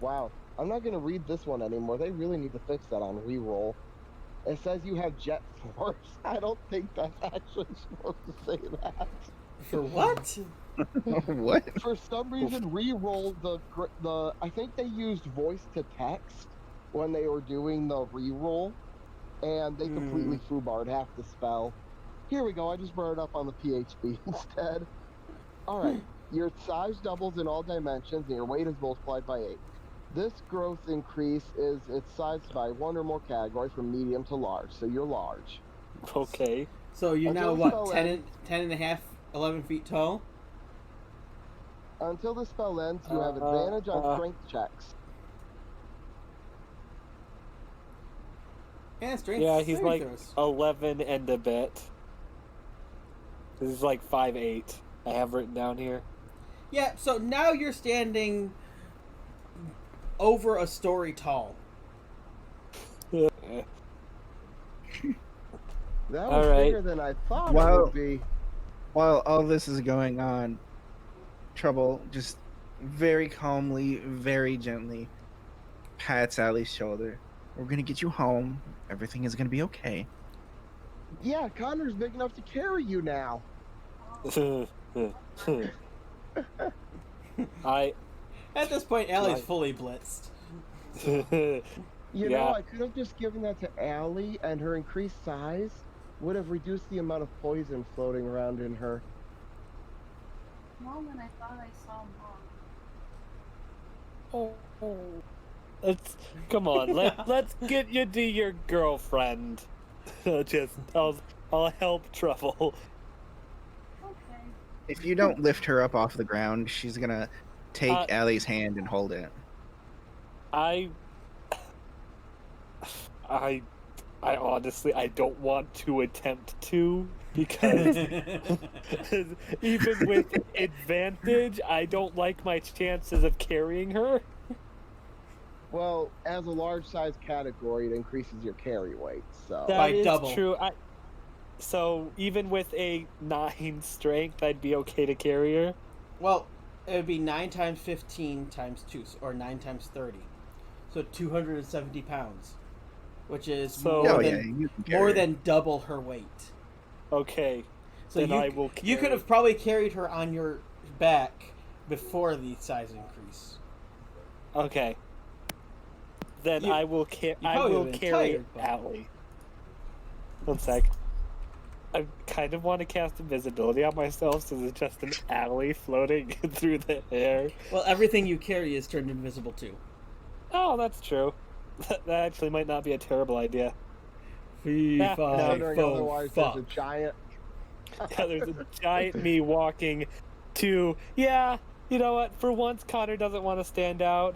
Wow, I'm not going to read this one anymore. They really need to fix that on reroll. It says you have jet force. I don't think that's actually supposed to say that. For what? What? For some reason, reroll the. I think they used voice to text when they were doing the reroll, and they completely foobarred half the spell. Here we go. I just brought it up on the PHP instead. All right, your size doubles in all dimensions, and your weight is multiplied by 8. This growth increase is its size by 1 or more categories from medium to large. So you're large. Okay. So you're now Until the what? spell 10 ends. 10 and a half, 11 feet tall? Until the spell ends, you have advantage on strength checks. And strength Yeah, he's saving like throws. 11 and a bit. This is like 5'8". I have written down here. Yeah, so now you're standing over a story tall. That was All right. bigger than I thought it Wow. would be. While all this is going on, Trouble just very calmly, very gently pats Allie's shoulder. We're gonna get you home. Everything is gonna be okay. Yeah, Connor's big enough to carry you now. At this point, Allie's Right. fully blitzed. You Yeah. know, I could have just given that to Allie, and her increased size would have reduced the amount of poison floating around in her. More than I thought I saw more. Come on, let's get you to your girlfriend. I'll help Trouble. Okay. If you don't lift her up off the ground, she's gonna take Allie's hand and hold it. I honestly I don't want to attempt to because even with advantage, I don't like my chances of carrying her. Well, as a large size category, it increases your carry weight, so... By That is double. true. So even with a 9 strength, I'd be okay to carry her. Well, it would be 9 times 15 times 2, or 9 times 30. So 270 pounds, which is So- more, Oh, than, yeah, you can carry more her. than double her weight. Okay. So Then you, I will you could carry. have probably carried her on your back before the size increase. Okay. Then You- I will probably would've been carry tired, but- Allie. One sec. I kind of want to cast invisibility on myself, so there's just an alley floating through the air. Well, everything you carry is turned invisible too. Oh, that's true. That actually might not be a terrible idea. Fee, Nah, fi, Considering fo, otherwise fuck. there's a giant... Yeah, there's a giant me walking to. Yeah, you know what? For once, Connor doesn't want to stand out.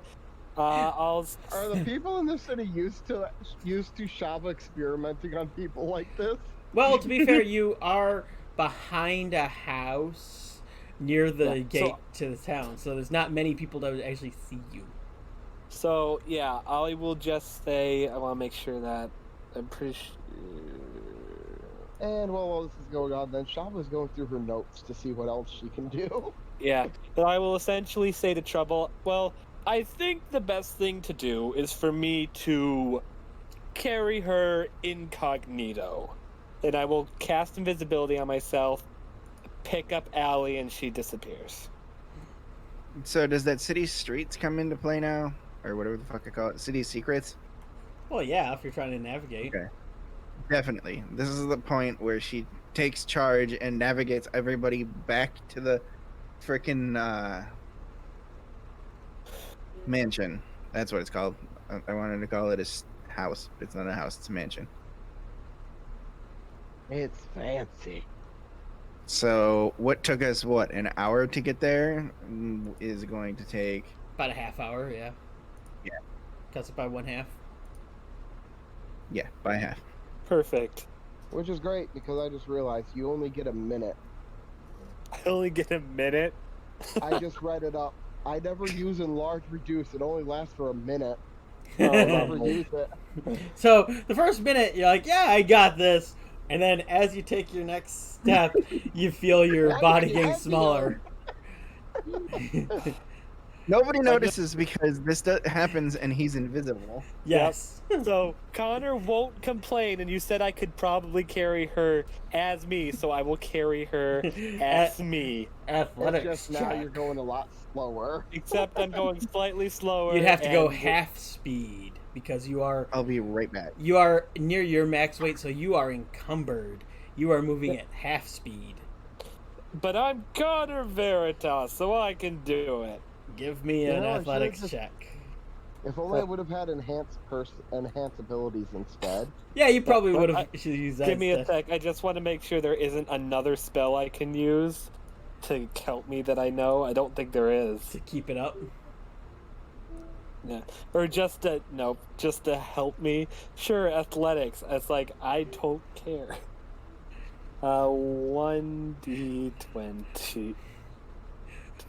I'll. Are the people in this city used to Shava experimenting on people like this? Well, to be fair, you are behind a house near the Yeah, gate to the town, so there's not many people that would actually see you. So yeah, I will just say I want to make sure that I'm pretty sure. And while this is going on, then Shava's going through her notes to see what else she can do. Yeah, but I will essentially say to Trouble, well, I think the best thing to do is for me to carry her incognito. And I will cast invisibility on myself, pick up Allie, and she disappears. So does that city streets come into play now, or whatever the fuck I call it, city secrets? Well, yeah, if you're trying to navigate. Okay. Definitely. This is the point where she takes charge and navigates everybody back to the frickin' mansion. That's what it's called. I wanted to call it a house. It's not a house, it's a mansion. It's fancy. So what took us, an hour to get there is going to take... About a half hour, yeah. Yeah. Cuts it by one half. Yeah, by half. Perfect. Which is great, because I just realized you only get a minute. I only get a minute. I just read it up. I never use enlarge reduce. It only lasts for a minute. Oh, I never lovely. use it. So the first minute, you're like, yeah, I got this. And then as you take your next step, you feel your That'd body be getting heavier. smaller. Nobody notices because this happens and he's invisible. Yes. So Connor won't complain, and you said I could probably carry her as me, so I will carry her as me. Athletics It's just now check. you're going a lot slower. Except I'm going slightly slower. You'd have to go and- half speed because you are I'll be right back. near your max weight, so you are encumbered. You are moving at half speed. But I'm Connor Veritas, so I can do it. Give me You an know, I athletics should've just- check. If only I would have had enhanced abilities instead. Yeah, you probably But would have should use that. Give me a instead. sec. I just want to make sure there isn't another spell I can use to help me that I know. I don't think there is. To keep it up. Yeah. Or just to help me. Sure, athletics. It's like I don't care. 1d20.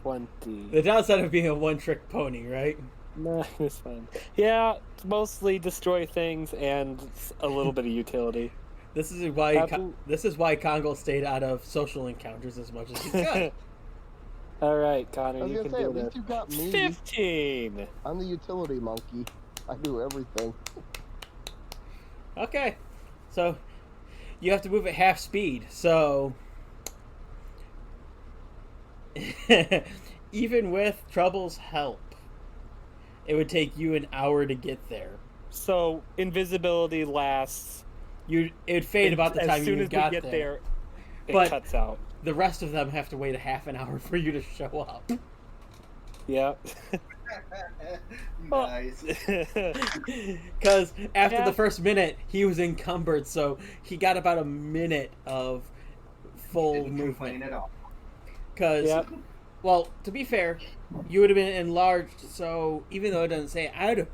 20. The downside of being a one-trick pony, right? No, it's fine. Yeah, it's mostly destroy things and a little bit of utility. This is why Apple- this is why Congo stayed out of social encounters as much as he could. All right, I Connor, was you gonna can say, do at least this. you got me. 15. I'm the utility monkey. I do everything. Okay, so you have to move at half speed. So even with Trouble's help, it would take you an hour to get there. So invisibility lasts. It would fade about the time as soon you as got we get there. It But- cuts out. The rest of them have to wait a half an hour for you to show up. Yeah. Nice. Because after Yeah. the first minute, he was encumbered, so he got about a minute of full Didn't complain movement. at all. Because, Yep. well, to be fair, you would have been enlarged, so even though it doesn't say, I would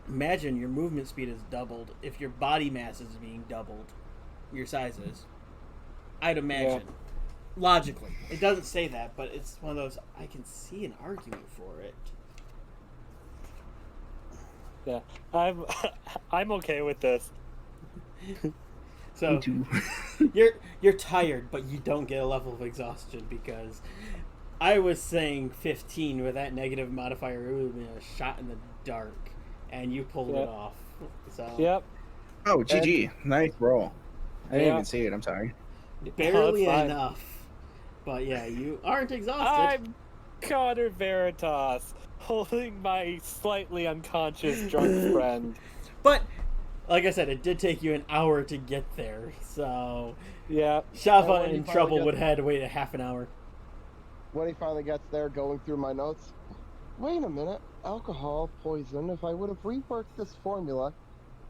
imagine your movement speed is doubled if your body mass is being doubled. Your size is. I'd imagine. Logically. It doesn't say that, but it's one of those, I can see an argument for it. Yeah. I'm okay with this. So Me too. you're tired, but you don't get a level of exhaustion because I was saying 15 with that negative modifier. It would have been a shot in the dark, and you pulled Yep. it off. So Yep. Oh, GG. Nice roll. I didn't Yeah. even see it. I'm sorry. barely fine. enough. But yeah, you aren't exhausted. I'm Connor Veritas, holding my slightly unconscious drunk friend. But like I said, it did take you an hour to get there. So Yeah. And Shava when in you finally trouble get- would have had to wait a half an hour. When he finally gets there, going through my notes. Wait a minute. Alcohol, poison. If I would have reworked this formula,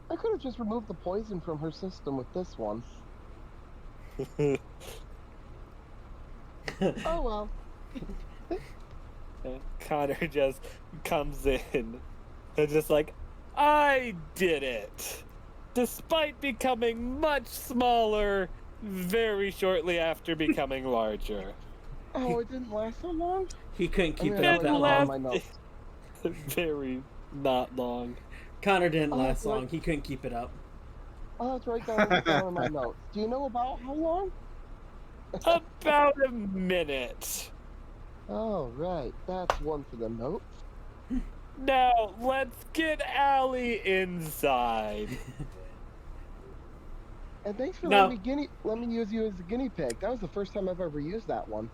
I could have just removed the poison from her system with this one. Oh well. And Connor just comes in and just like, I did it! Despite becoming much smaller very shortly after becoming larger. Oh, it didn't last so long? He couldn't I keep mean, it I up wrote that that down long. in my notes. Very not long. Connor didn't Oh, last right. long. He couldn't keep it up. Oh, that's right down in my notes. Do you know about how long? About a minute. Oh, right. That's one for the notes. Now, let's get Allie inside. And thanks for No. let me use you as a guinea pig. That was the first time I've ever used that one.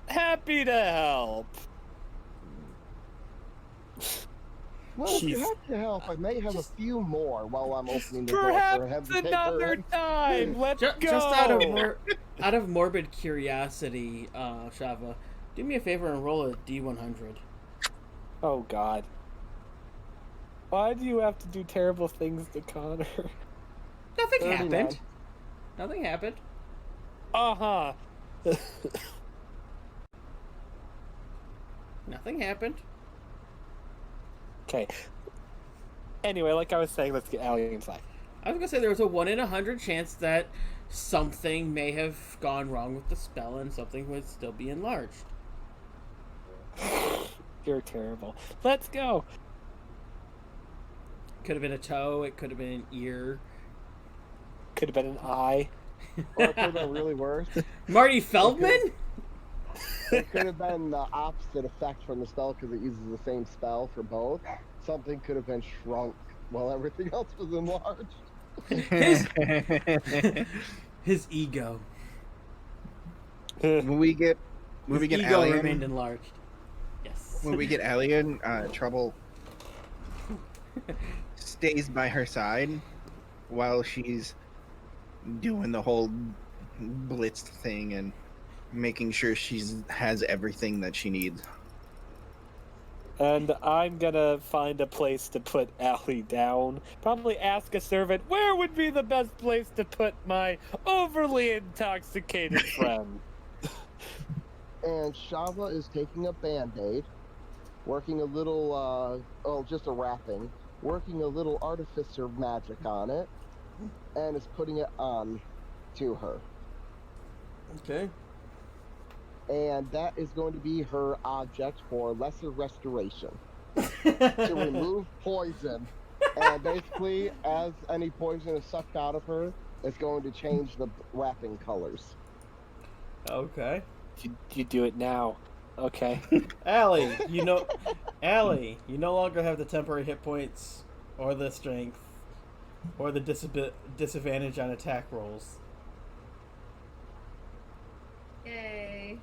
Happy to help. Well, if you Jeez. have to help, I may have a few more while I'm opening the door for him Perhaps to take her another in. time. Let's go. Just out of morbid curiosity, Shava, do me a favor and roll a D100. Oh God. Why do you have to do terrible things to Connor? Nothing 39. happened. Nothing happened. Uh-huh. Nothing happened. Okay. Anyway, like I was saying, let's get Allie inside. I was gonna say there was a 1 in 100 chance that something may have gone wrong with the spell and something would still be enlarged. You're terrible. Let's go. Could have been a toe. It could have been an ear. Could have been an eye. Or it could have been really worse. Marty Feldman? It could have been the opposite effect from the spell because it uses the same spell for both. Something could have been shrunk while everything else was enlarged. His ego. When we get His ego Allie remained in, enlarged. Yes. when we get Allie in, Trouble stays by her side while she's doing the whole blitz thing and making sure has everything that she needs. And I'm gonna find a place to put Allie down. Probably ask a servant, where would be the best place to put my overly intoxicated friend? And Shava is taking a band-aid, working a little, just a wrapping, working a little artificer magic on it, and is putting it on to her. Okay. And that is going to be her object for lesser restoration. To remove poison. And basically, as any poison is sucked out of her, it's going to change the wrapping colors. Okay. You do it now. Okay. Allie, you no longer have the temporary hit points, or the strength, or the disadvantage on attack rolls. Yay.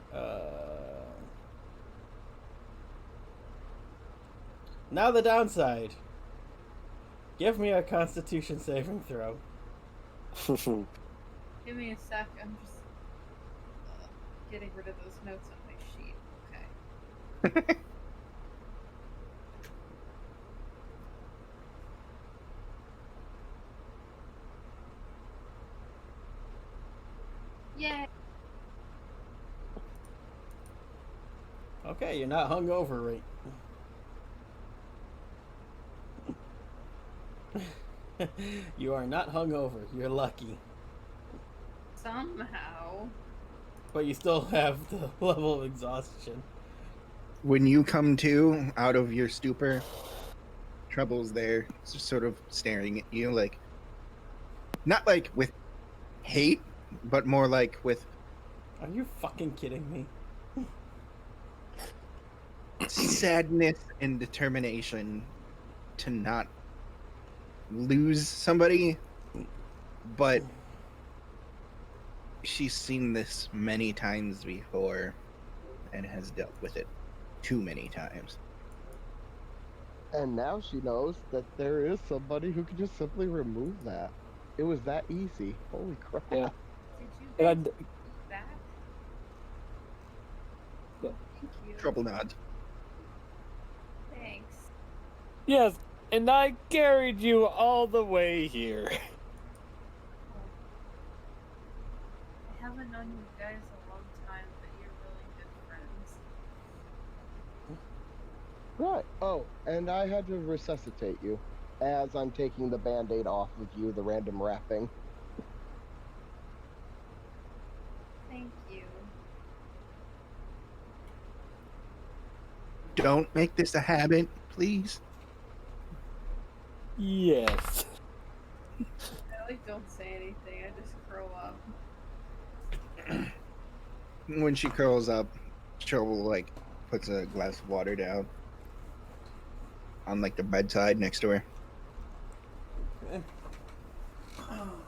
Now the downside. Give me a Constitution saving throw. Give me a sec. I'm just getting rid of those notes on my sheet. Okay. Yay. Okay, you're not hungover, right? You are not hungover. You're lucky. Somehow. But you still have the level of exhaustion. When you come to out of your stupor, Trouble's there, just sort of staring at you, like, not like with hate, but more like with Are you fucking kidding me? sadness and determination to not lose somebody, but she's seen this many times before and has dealt with it too many times. And now she knows that there is somebody who can just simply remove that. It was that easy. Holy crap. Yeah. Did you guys And do that? Yeah. Thank you. Trouble nods. Thanks. yes, and I carried you all the way here. I haven't known you guys a long time, but you're really good friends. Right. Oh, and I had to resuscitate you as I'm taking the band-aid off of you, the random wrapping. Thank you. Don't make this a habit, please. Yes. I like don't say anything. I just curl up. When she curls up, Trouble like puts a glass of water down on like the bedside next to her.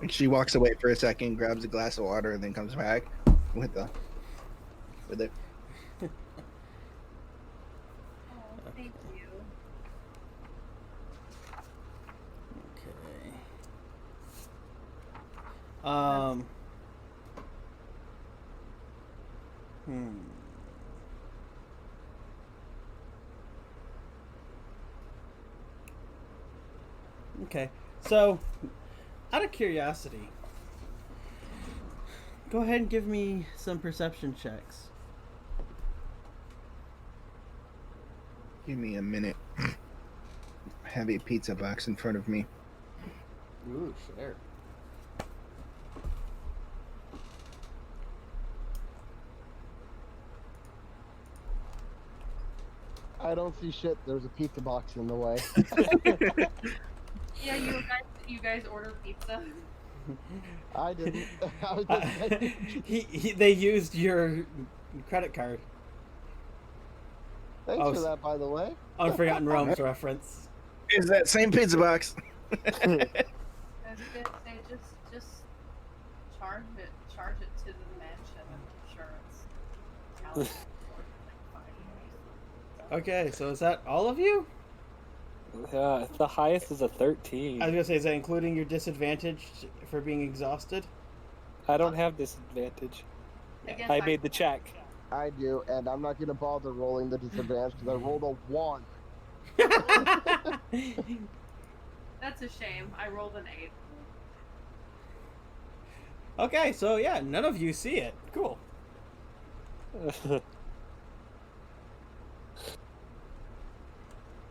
And she walks away for a second, grabs a glass of water, and then comes back with it. Oh, thank you. Okay. Hmm. Okay. So, out of curiosity, go ahead and give me some perception checks. Give me a minute. I have a pizza box in front of me. Ooh, sure. I don't see shit. There's a pizza box in the way. Yeah, you guys order pizza. I didn't. I was just They used your credit card. Thanks Oh, for that, by the way. Unforgotten Realms reference. Is that same pizza box? I was gonna say just charge it to the mansion. I'm sure it's valid for like 5 years. Okay, so is that all of you? Yeah, the highest is a 13. I was gonna say, is that including your disadvantage for being exhausted? I don't have disadvantage. guess I made the check. I do, and I'm not gonna bother rolling the disadvantage because I rolled a 1. That's a shame. I rolled an 8. Okay, so yeah, none of you see it. Cool.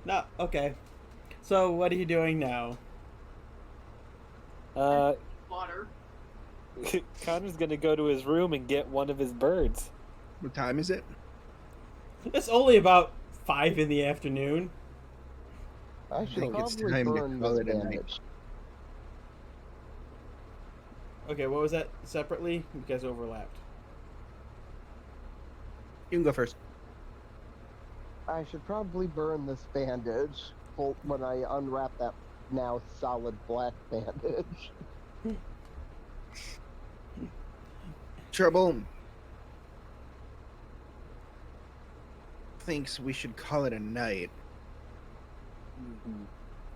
No, okay. So what are you doing now? Water. Connor's gonna go to his room and get one of his birds. What time is it? It's only about 5 in the afternoon. I should think it's probably time to burn call this it a night. bandage. Okay, what was that separately? You guys overlapped. You can go first. I should probably burn this bandage when I unwrap that now solid black bandage. Trouble thinks we should call it a night.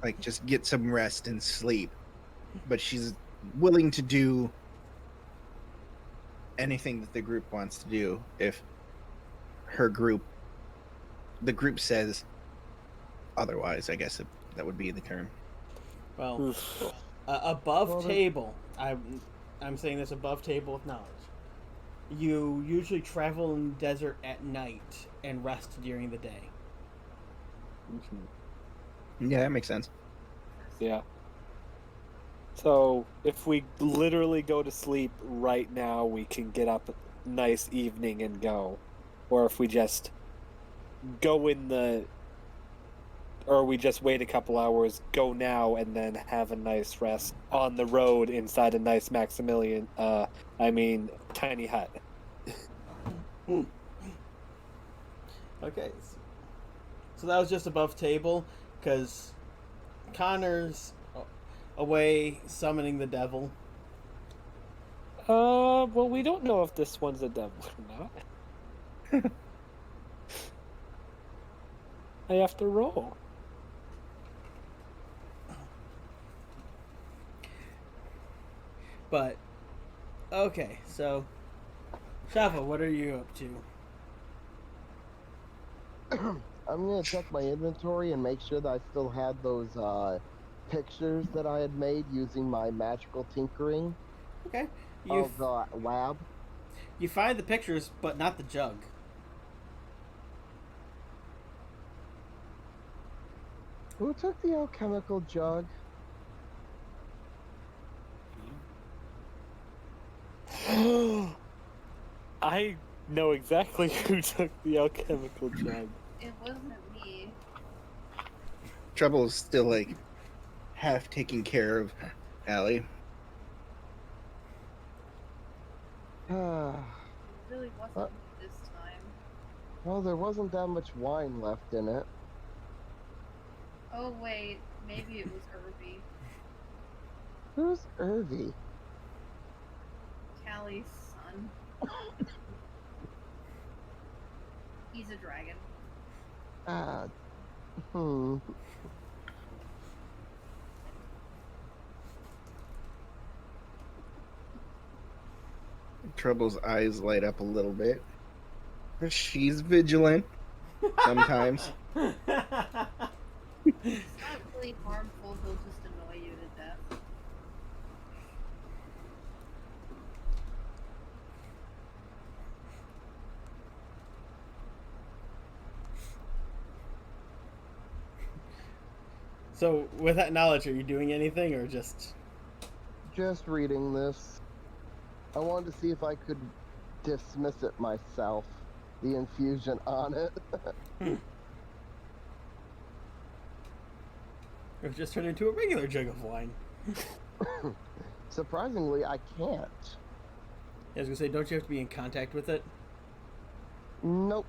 Like, just get some rest and sleep. But she's willing to do anything that the group wants to do if the group says otherwise. I guess that would be the term. Well, Oof. above Well, table, I'm saying this above table with knowledge. You usually travel in the desert at night and rest during the day. Yeah, that makes sense. Yeah. So if we literally go to sleep right now, we can get up nice evening and go. Or if we just go or we just wait a couple hours, go now, and then have a nice rest on the road inside a nice tiny hut. Okay. So that was just above table, because Connor's away summoning the devil. Well, we don't know if this one's a devil or not. I have to roll. But, okay, so, Shava, what are you up to? I'm gonna check my inventory and make sure that I still had those pictures that I had made using my magical tinkering Okay. of the lab. You find the pictures, but not the jug. Who took the alchemical jug? I know exactly who took the alchemical jug. It wasn't me. Trouble is still like half taking care of Allie. Ah, It really wasn't me this time. well, there wasn't that much wine left in it. Oh wait, maybe it was Irby. Who's Irvy? Callie's son. He's a dragon. Ah, hmm. Trouble's eyes light up a little bit. She's vigilant sometimes. It's not really harmful, he'll just annoy you to death. So, with that knowledge, are you doing anything or just... Just reading this. I wanted to see if I could dismiss it myself. The infusion on it. Or just turn into a regular jug of wine? Surprisingly, I can't. I was gonna say, don't you have to be in contact with it? Nope.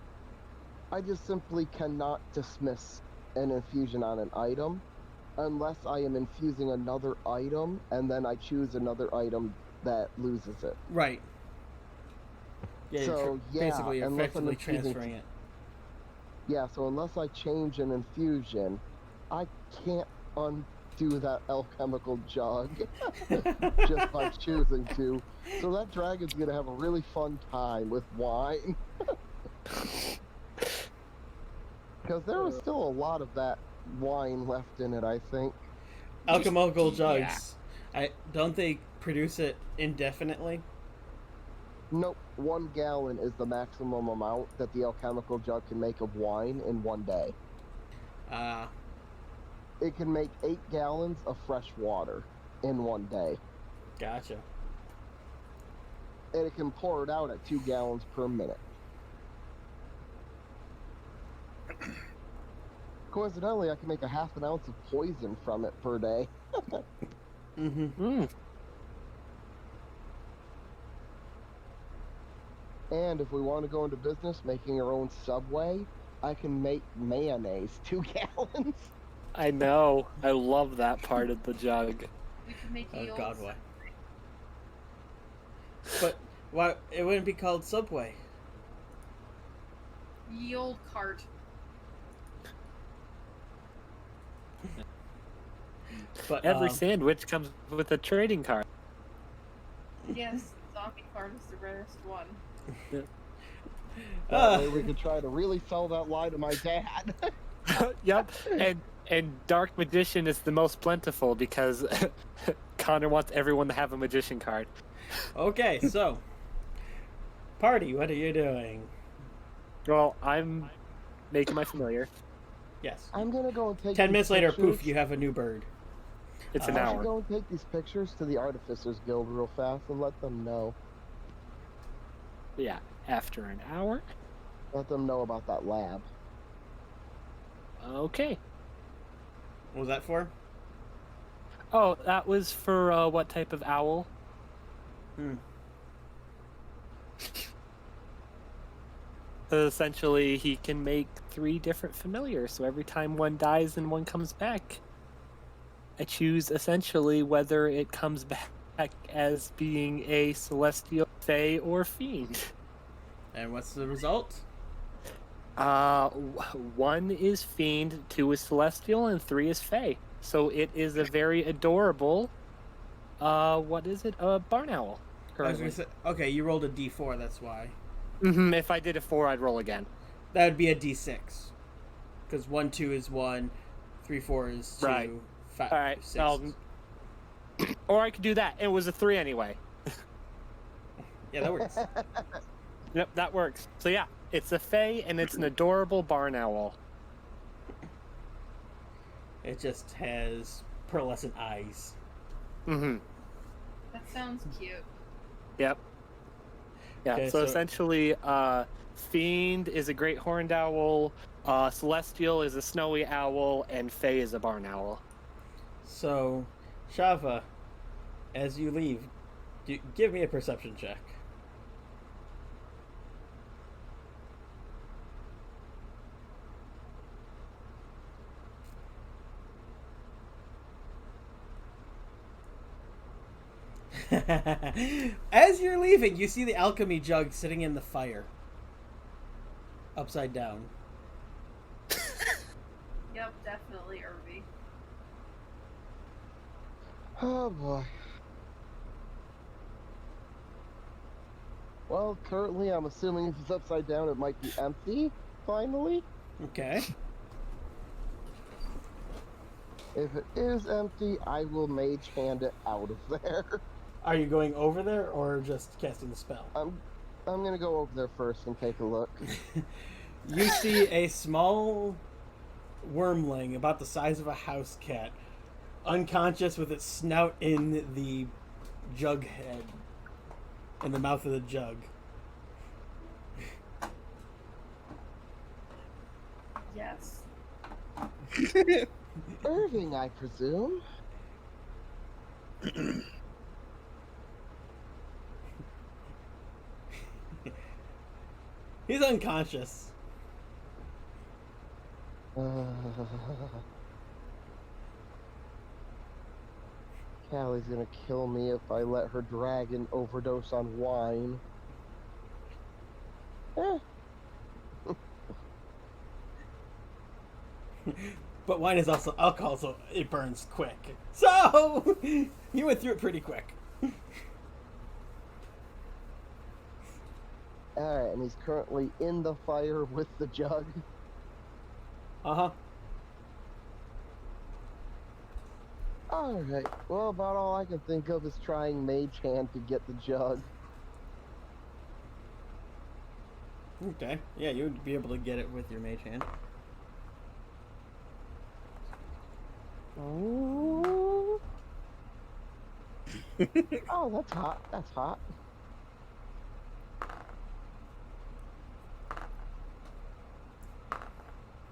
I just simply cannot dismiss an infusion on an item unless I am infusing another item and then I choose another item that loses it. Right. Yeah, So, basically you're unless I'm effectively infusing- transferring it. Yeah, so unless I change an infusion, I can't undo that alchemical jug just by choosing to. So that dragon's gonna have a really fun time with wine. Because there was still a lot of that wine left in it, I think. Alchemical Yeah. jugs. Don't they produce it indefinitely? Nope, 1 gallon is the maximum amount that the alchemical jug can make of wine in 1 day. It can make 8 gallons of fresh water in 1 day. Gotcha. And it can pour it out at 2 gallons per minute. Coincidentally, I can make a half an ounce of poison from it per day. Mm-hmm. And if we want to go into business making our own Subway, I can make mayonnaise 2 gallons. I know. I love that part of the jug. We could make Oh the old God, why? Subway. But why it wouldn't be called Subway? Ye old cart. But Every sandwich comes with a trading card. Yes, zombie cart is the rarest one. That way we could try to really sell that lie to my dad. Yep. And Dark Magician is the most plentiful because Connor wants everyone to have a magician card. Okay, so party, what are you doing? Well, I'm making my familiar. Yes. I'm gonna go and take 10 these minutes later, pictures. poof, you have a new bird. It's an I I should hour. go and take these pictures to the Artificers Guild real fast and let them know. Yeah, after an hour. Let them know about that lab. Okay. What was that for? Oh, that was for what type of owl? Essentially, he can make 3 different familiars, so every time one dies and one comes back, I choose essentially whether it comes back as being a celestial, fae, or fiend. And what's the result? 1 is fiend, 2 is celestial, and 3 is fae. So it is a very adorable, what is it? A barn owl. I was Currently. gonna say, okay, you rolled a d4, that's why. If I did a 4, I'd roll again. That would be a d6. Because 1, 2 is 1, 3, 4 is 2, Right. 5, All right, 6. or I could do that. It was a 3 anyway. Yeah, that works. Yep, that works. So yeah, it's a fae and it's an adorable barn owl. It just has pearlescent eyes. Mm-hmm. That sounds cute. Yep. Yeah, Okay, so so- essentially, Fiend is a great horned owl, Celestial is a snowy owl, and Fae is a barn owl. So, Shava, as you leave, give me a perception check. As you're leaving, you see the alchemy jug sitting in the fire. Upside down. Yep, definitely Irby. Oh boy. Well, currently I'm assuming if it's upside down it might be empty, finally. Okay. If it is empty, I will mage hand it out of there. Are you going over there or just casting the spell? I'm gonna go over there first and take a look. You see a small wormling about the size of a house cat, unconscious with its snout in the jug head, in the mouth of the jug. Yes. Irving, I presume. He's unconscious. Callie's gonna kill me if I let her dragon overdose on wine. Eh, But wine is also alcohol, so it burns quick. So, you went through it pretty quick. alright, and he's currently in the fire with the jug. Uh-huh. Alright, well, about all I can think of is trying mage hand to get the jug. Okay. Yeah, you would be able to get it with your mage hand. Ooh. Oh, that's hot. That's hot.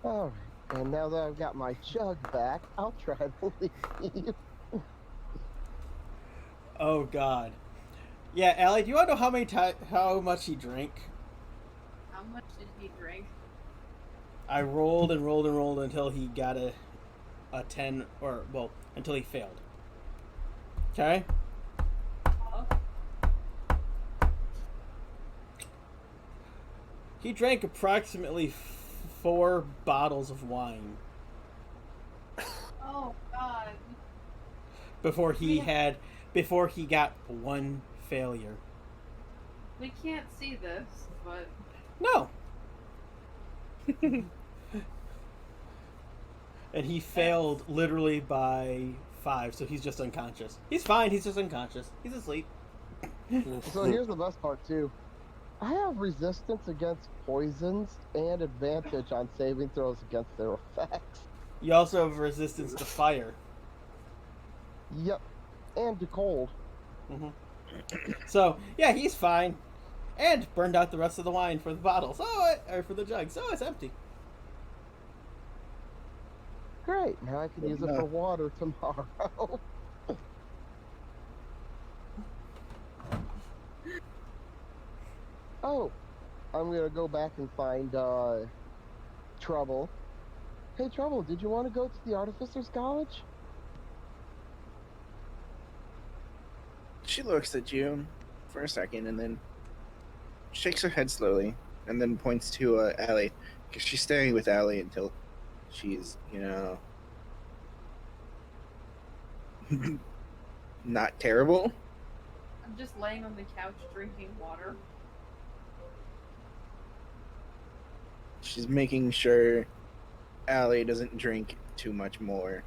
Alright, and now that I've got my jug back, I'll try to leave. Oh, God. Yeah, Allie, do you want to know how much he drank? How much did he drink? I rolled and rolled and rolled until he got a 10, or, well, until he failed. Okay? Oh, He drank approximately 4 bottles of wine oh God. before he Yeah. got one failure. We can't see this, but No. And he failed literally by 5, so he's just unconscious. He's fine, he's just unconscious. He's asleep. So here's the best part too. I have resistance against poisons and advantage on saving throws against their effects. You also have resistance to fire. Yep. And to cold. hmm So, yeah, he's fine. And burned out the rest of the wine for the bottle. Or for the jug. So it's empty. Great. Now I can use it for water tomorrow. Oh, I'm gonna go back and find Trouble. Hey Trouble, did you want to go to the Artificers College? She looks at you for a second and then shakes her head slowly and then points to Allie. Because she's staying with Allie until she's, not terrible. I'm just laying on the couch drinking water. She's making sure Allie doesn't drink too much more.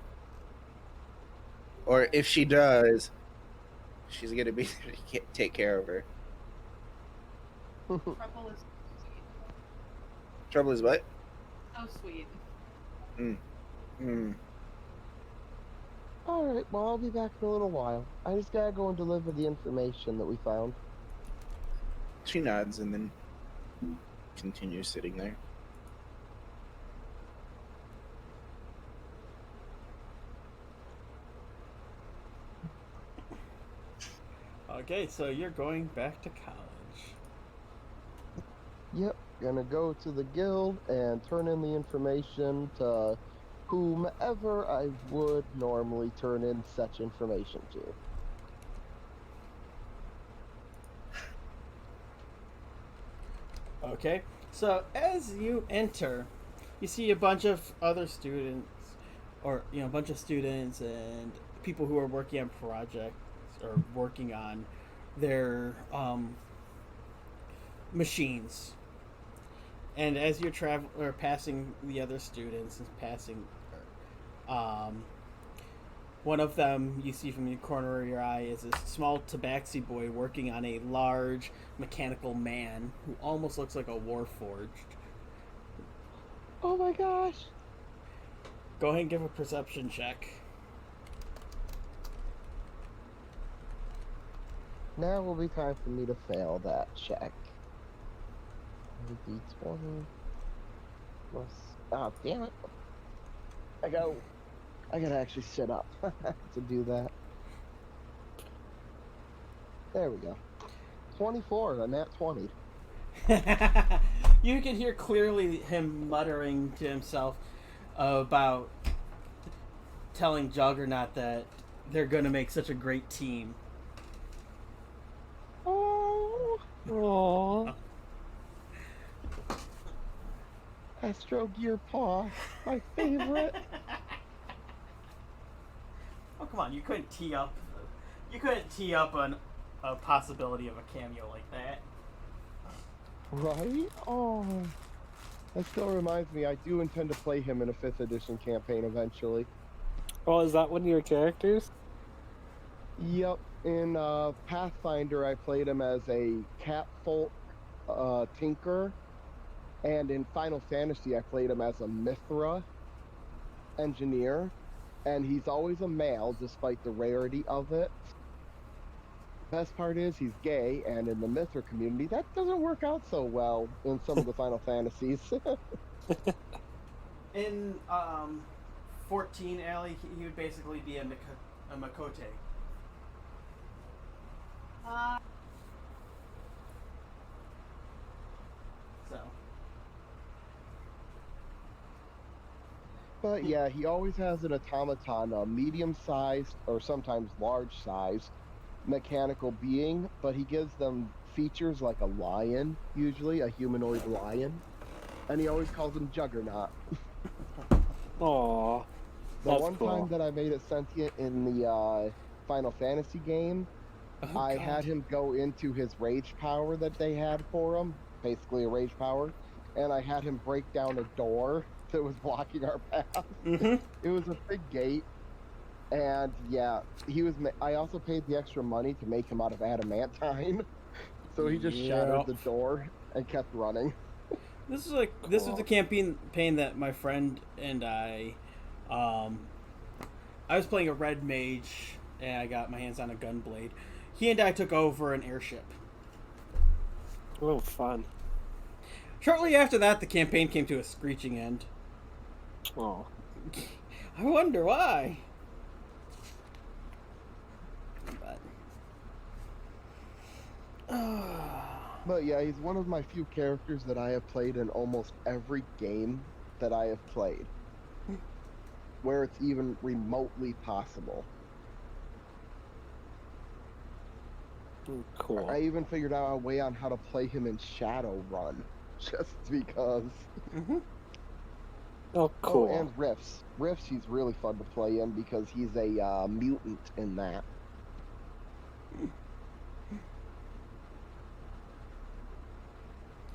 Or if she does, she's going to be take care of her. Trouble is sweet. Trouble is what? So sweet. Hmm. Alright, well, I'll be back in a little while. I just gotta go and deliver the information that we found. She nods and then continues sitting there. Okay, so you're going back to college. Yep, gonna go to the guild and turn in the information to whomever I would normally turn in such information to. Okay, so as you enter, you see a bunch of other students, or a bunch of students and people who are working on projects or working on their machines. And as you're passing the other students and passing, one of them you see from the corner of your eye is a small tabaxi boy working on a large mechanical man who almost looks like a warforged. Oh my gosh! Go ahead and give a perception check. Now will be time for me to fail that check. D20 plus. Oh, damn it! I gotta actually sit up to do that. There we go. 24, a nat 20. You can hear clearly him muttering to himself about telling Juggernaut that they're going to make such a great team. Oh, Aww. Astro Gear Paw, my favorite. Oh, come on, you couldn't tee up a possibility of a cameo like that. Right? Oh. That still reminds me, I do intend to play him in a 5th edition campaign eventually. Oh, is that one of your characters? Yep. In Pathfinder, I played him as a catfolk tinker. And in Final Fantasy, I played him as a Mithra engineer. And he's always a male, despite the rarity of it. Best part is he's gay, and in the Mithra community, that doesn't work out so well in some of the Final Fantasies. In 14, Allie, he would basically be a Makote. So. But yeah, he always has an automaton, a medium-sized or sometimes large-sized mechanical being, but he gives them features like a lion, usually a humanoid lion, and he always calls him Juggernaut. Aww. The That's one cool. time that I made it sentient in the Final Fantasy game, Oh, I God. had him go into his rage power that they had for him, basically a rage power, and I had him break down a door that was blocking our path. Mm-hmm. It was a big gate, and yeah, he was. I also paid the extra money to make him out of adamantine, so he just shattered the door and kept running. This was the campaign that my friend and I was playing a red mage and I got my hands on a gunblade. He and I took over an airship. Oh, fun. Shortly after that, the campaign came to a screeching end. Oh. I wonder why. But yeah, he's one of my few characters that I have played in almost every game that I have played, where it's even remotely possible. Cool. I even figured out a way on how to play him in Shadowrun, just because. Mm-hmm. Oh, cool. Oh, and Rifts. Rifts, he's really fun to play in because he's a mutant in that.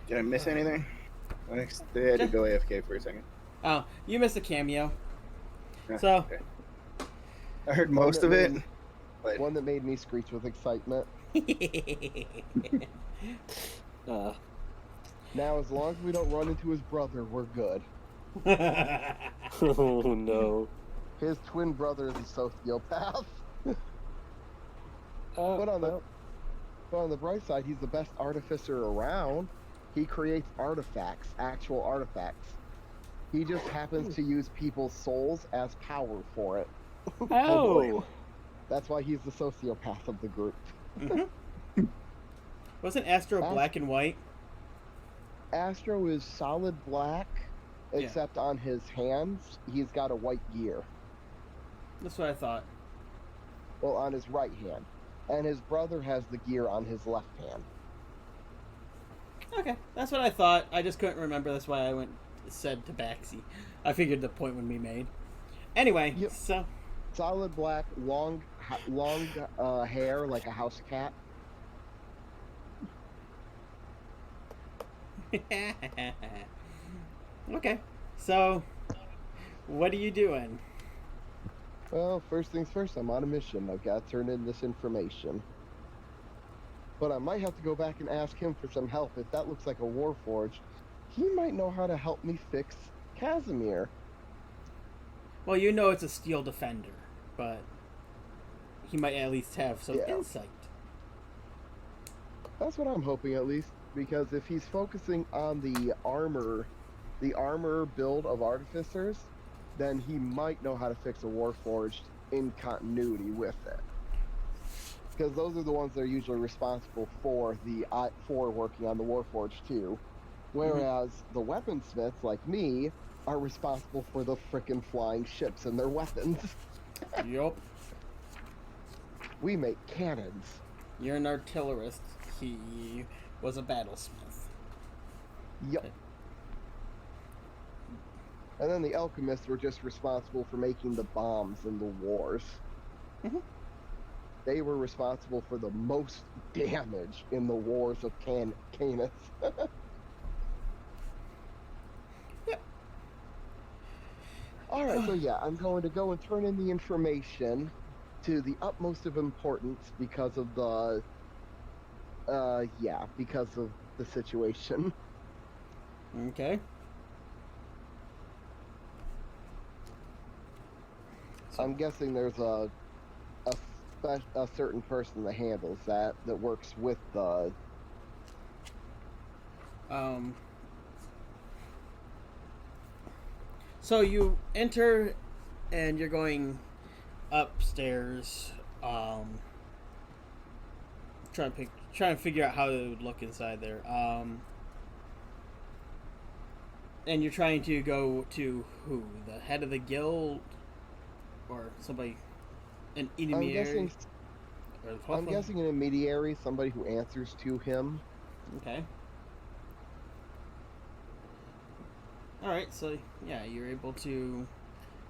Did I miss anything? They had to go AFK for a second. Oh, you missed a cameo. Yeah, So, okay. I heard most of it. But One that made me screech with excitement. Now, as long as we don't run into his brother, we're good. Oh no. His twin brother is a sociopath. But on the bright side, he's the best artificer around. He creates artifacts, actual artifacts. He just happens to use people's souls as power for it. Oh. That's why he's the sociopath of the group. Wasn't Astro black and white? Astro is solid black, except on his hands, he's got a white gear. That's what I thought. Well, on his right hand. And his brother has the gear on his left hand. Okay, that's what I thought. I just couldn't remember. That's why I said Tabaxi. I figured the point would be made. Anyway, so solid black, long hair like a house cat. Okay, so what are you doing? Well, first things first, I'm on a mission. I've got to turn in this information. But I might have to go back and ask him for some help. If that looks like a Warforged, he might know how to help me fix Casimir. Well, you know it's a Steel Defender, but he might at least have some insight. That's what I'm hoping, at least, because if he's focusing on the armor build of Artificers, then he might know how to fix a Warforged in continuity with it. Because those are the ones that are usually responsible for working on the Warforged too. Whereas the weaponsmiths, like me, are responsible for the frickin' flying ships and their weapons. Yup. We make cannons. You're an artillerist. He was a battlesmith. Yep. Okay. And then the alchemists were just responsible for making the bombs in the wars. They were responsible for the most damage in the wars of Canis. Yep. Alright, so yeah, I'm going to go and turn in the information to the utmost of importance because of the situation. Okay. I'm guessing there's a certain person that handles that works with the So you enter and you're going upstairs, trying to figure out how it would look inside there. And you're trying to go to who? The head of the guild? Or somebody, an intermediary? I'm guessing an intermediary, somebody who answers to him. Okay. Alright, so yeah, you're able to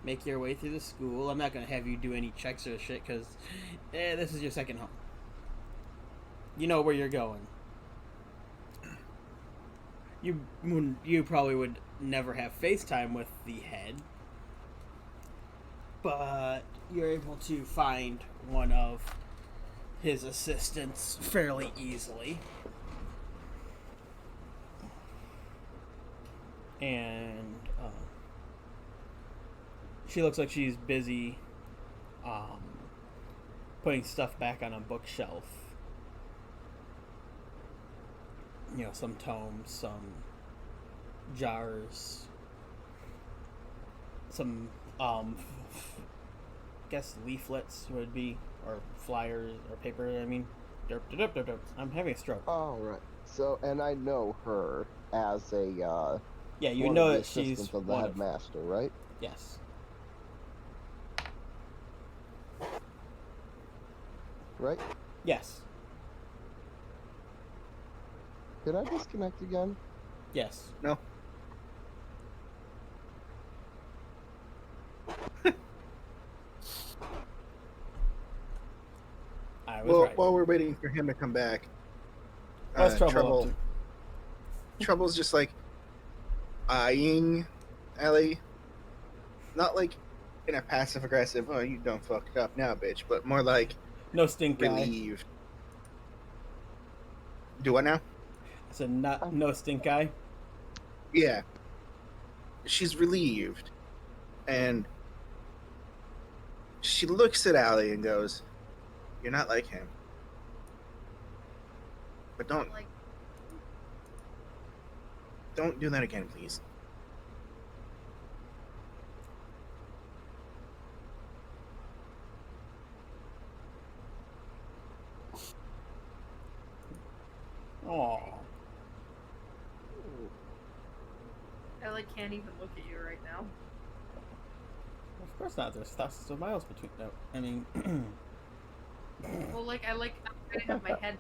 make your way through the school. I'm not going to have you do any checks or shit, because this is your second home. You know where you're going. You probably would never have FaceTime with the head, but you're able to find one of his assistants fairly easily. And she looks like she's busy putting stuff back on a bookshelf. You know, some tomes, some jars, some guess leaflets would be, or flyers, or paper, I mean. Derp, derp, derp, derp. I'm having a stroke. Oh, right. So, and I know her as a, yeah, you know that she's of the headmaster, right? Yes. Right? Yes. Did I disconnect again? Yes. No. Right. While we're waiting for him to come back, What's Trouble? Trouble's just like eyeing Ellie, not like in a passive aggressive, oh, you don't fuck it up now, bitch, but more like no stink relieved. Do what now? So not no stink eye. Yeah. She's relieved. And she looks at Allie and goes, "You're not like him. But Like, don't do that again, please." Aw. I like can't even look at you right now. Of course not. There's thousands of miles between. No, I mean, Well, like I'm trying to have my head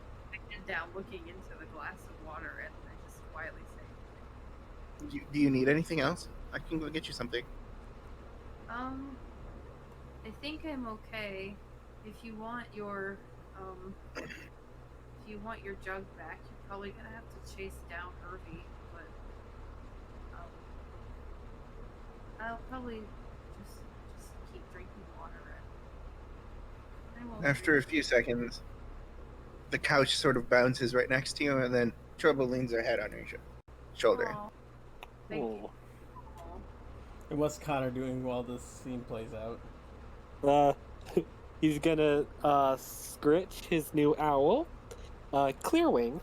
down, looking into the glass of water, and I just quietly say, Do you need anything else? I can go get you something. I think I'm okay. If you want your jug back, you're probably gonna have to chase down Irby, but I'll probably just keep drinking water. And I won't. After a few seconds, the couch sort of bounces right next to you, and then Trouble leans her head on your shoulder. Aw, thank you. Aw. and what's Connor doing while this scene plays out? He's gonna scritch his new owl, Clearwing.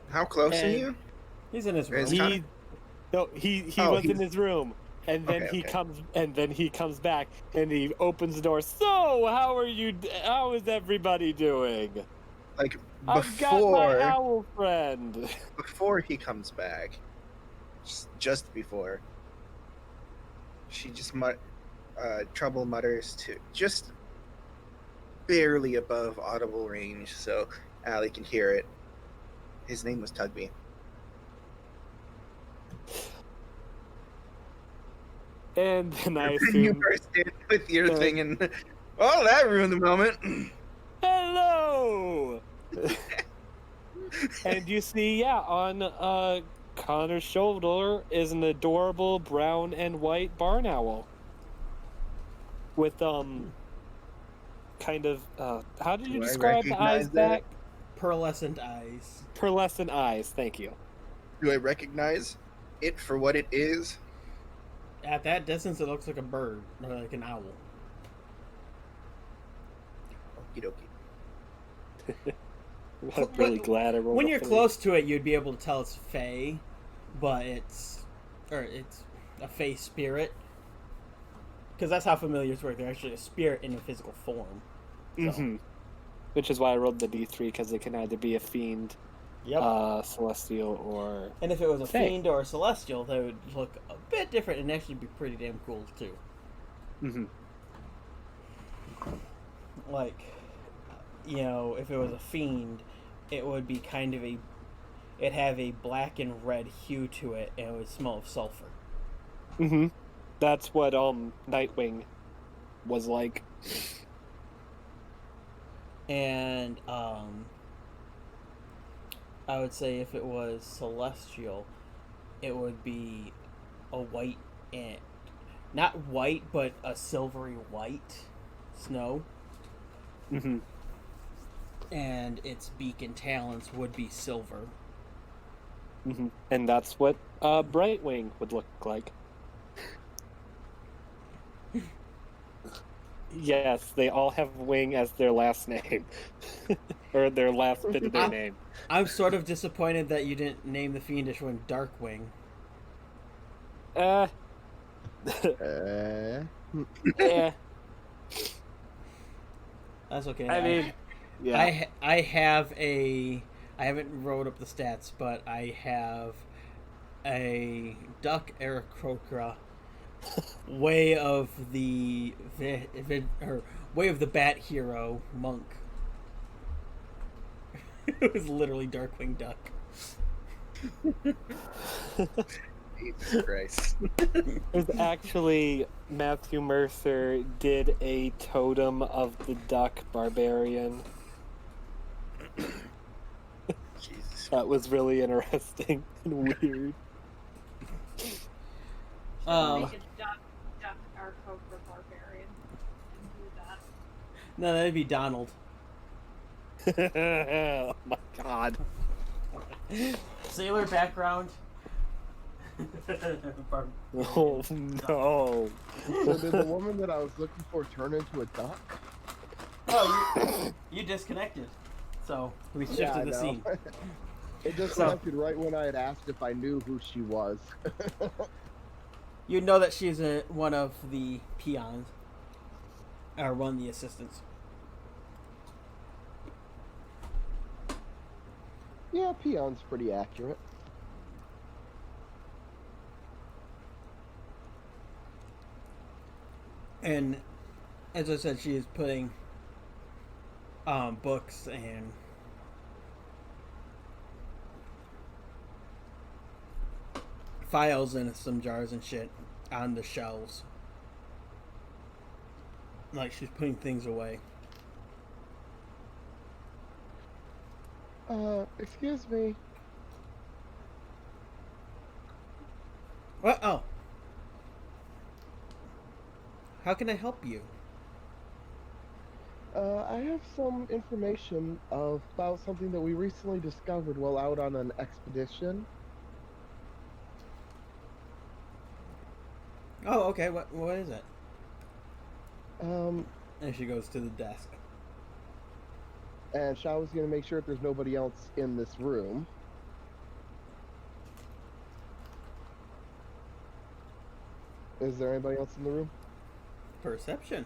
How close are And- you? He's in his room. Is Connor? He Oh, was in he's- his room, and then Okay, he comes back, and he opens the door. So how is everybody doing? Like I've got my owl friend. before he comes back, just before, she just Trouble mutters to just barely above audible range, so Allie can hear it. His name was Tugby. And then I You assume, burst in with your thing, and oh, that ruined the moment. hello. And you see, on Connor's shoulder is an adorable brown and white barn owl with kind of how did you Do I describe the eyes recognize that? back? Pearlescent eyes. Pearlescent eyes. Thank you. Do I recognize it for what it is? At that distance, it looks like a bird, or like an owl. Okie dokie. I'm really glad I rolled When a you're 3. close to it, you'd be able to tell it's Fey, but it's a Fey spirit. Because that's how familiars work. They're actually a spirit in a physical form. So. Mm-hmm. Which is why I rolled the D3, because it can either be a fiend, Yep. celestial, or And if it was a Fey. fiend or a celestial, they would look a bit different and actually be pretty damn cool too. Mm-hmm. Like, if it was a fiend, it would be kind of it'd have a black and red hue to it, and it would smell of sulfur. Mm-hmm. That's what Nightwing was like. And I would say if it was celestial, it would be a white and not white, but a silvery white snow, Mm-hmm. and its beak and talons would be silver. Mm-hmm. And that's what Brightwing would look like. Yes, they all have Wing as their last name. Or their last bit of their name. I'm sort of disappointed that you didn't name the fiendish one Darkwing. Yeah. That's okay. I mean, yeah. I have I haven't wrote up the stats, but I have a Duck Aarakocra, Way of the Way of the Bat Hero monk. It was literally Darkwing Duck. Jesus Christ. There's actually Matthew Mercer did a totem of the duck barbarian. Jesus. That was really interesting and weird. Make a duck our Cobra Barbarian and do that. No, that'd be Donald. Oh my god. Sailor background. Oh no. So did the woman that I was looking for turn into a duck? Oh, you disconnected. So we shifted Yeah, I the know. scene. It just So- connected right when I had asked if I knew who she was. You know that she's one of the peons, or one of the assistants. Yeah, peon's pretty accurate. And as I said, she is putting books and files in some jars and shit on the shelves. Like she's putting things away. Excuse me. What? Oh. How can I help you? I have some information about something that we recently discovered while out on an expedition. Oh, okay. What is it? Um, And she goes to the desk. and Shao's gonna make sure that there's nobody else in this room. Is there anybody else in the room? Perception.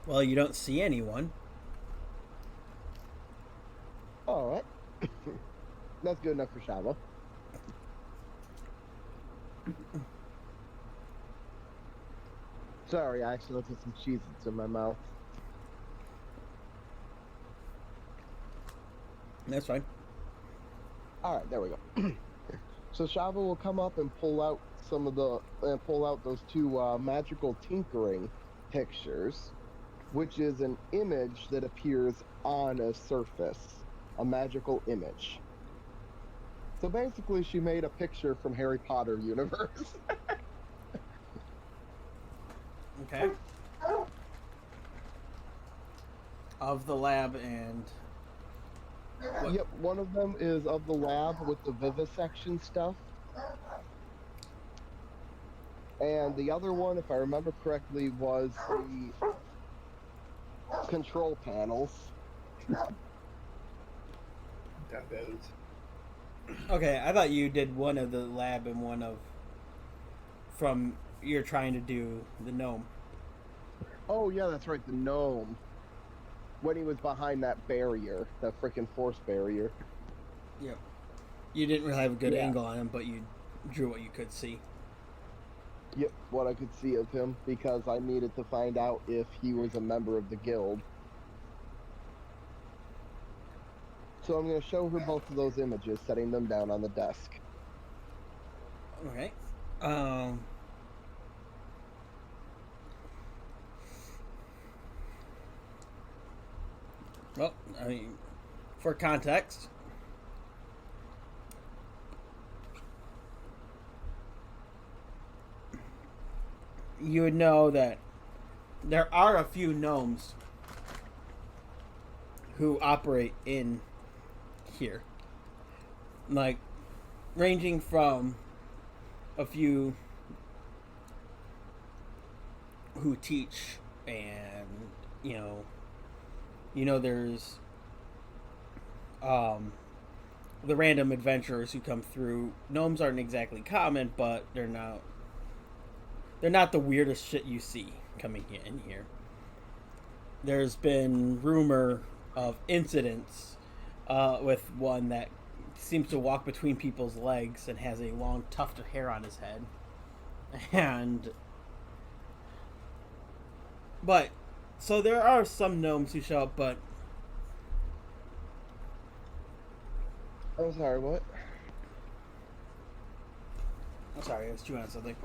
Well, you don't see anyone. Alright. That's good enough for Shava. Sorry, I accidentally put some Cheez-Its in my mouth. That's fine. Alright, there we go. So Shava will come up and pull out those two magical tinkering pictures, which is an image that appears on a surface, a magical image. So basically, she made a picture from Harry Potter universe. Okay. Of the lab and what? Yep, one of them is of the lab with the vivisection stuff. And the other one, if I remember correctly, was the control panels. That goes. Okay, I thought you did one of the lab and one of from you're trying to do the gnome. Oh yeah, that's right, the gnome. When he was behind that barrier, that freaking force barrier. Yep. You didn't really have a good Yeah. angle on him, but you drew what you could see. Yep, what I could see of him, because I needed to find out if he was a member of the guild. So I'm going to show her both of those images, setting them down on the desk. Okay. Well, I mean, for context, you would know that there are a few gnomes who operate in here. Like, ranging from a few who teach and, there's the random adventurers who come through. Gnomes aren't exactly common, but they're not the weirdest shit you see coming in here. There's been rumor of incidents with one that seems to walk between people's legs and has a long tuft of hair on his head. So there are some gnomes who show up, but I'm sorry, what? I'm sorry, I was chewing on something.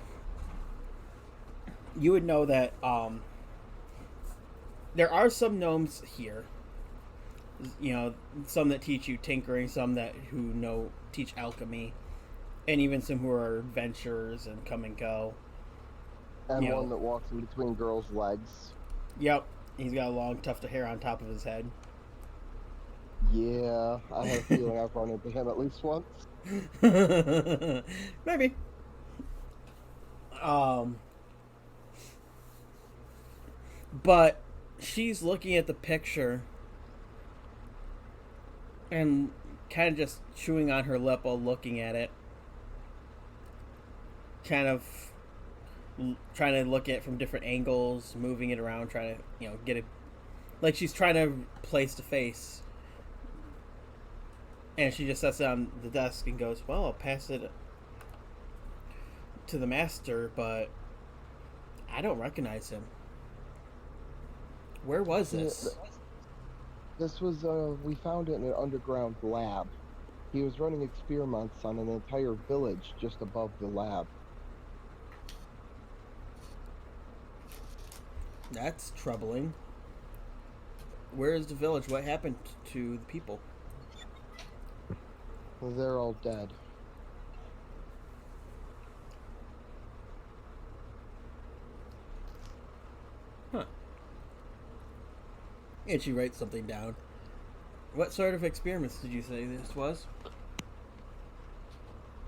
You would know that there are some gnomes here You know, some that teach you tinkering, some that who teach alchemy, and even some who are adventurers and come and go. And You one know. that walks in between girls' legs. Yep, he's got a long tuft of hair on top of his head. Yeah, I have a feeling I've run into him at least once. Maybe. But she's looking at the picture and kind of just chewing on her lip while looking at it. Kind of trying to look at it from different angles, moving it around, trying to, get it. Like she's trying to place the face. And she just sets it on the desk and goes, well, I'll pass it to the master, but I don't recognize him. Where was this? This was, we found it in an underground lab. He was running experiments on an entire village just above the lab. That's troubling. Where is the village? What happened to the people? They're all dead. Huh. And she writes something down. What sort of experiments did you say this was?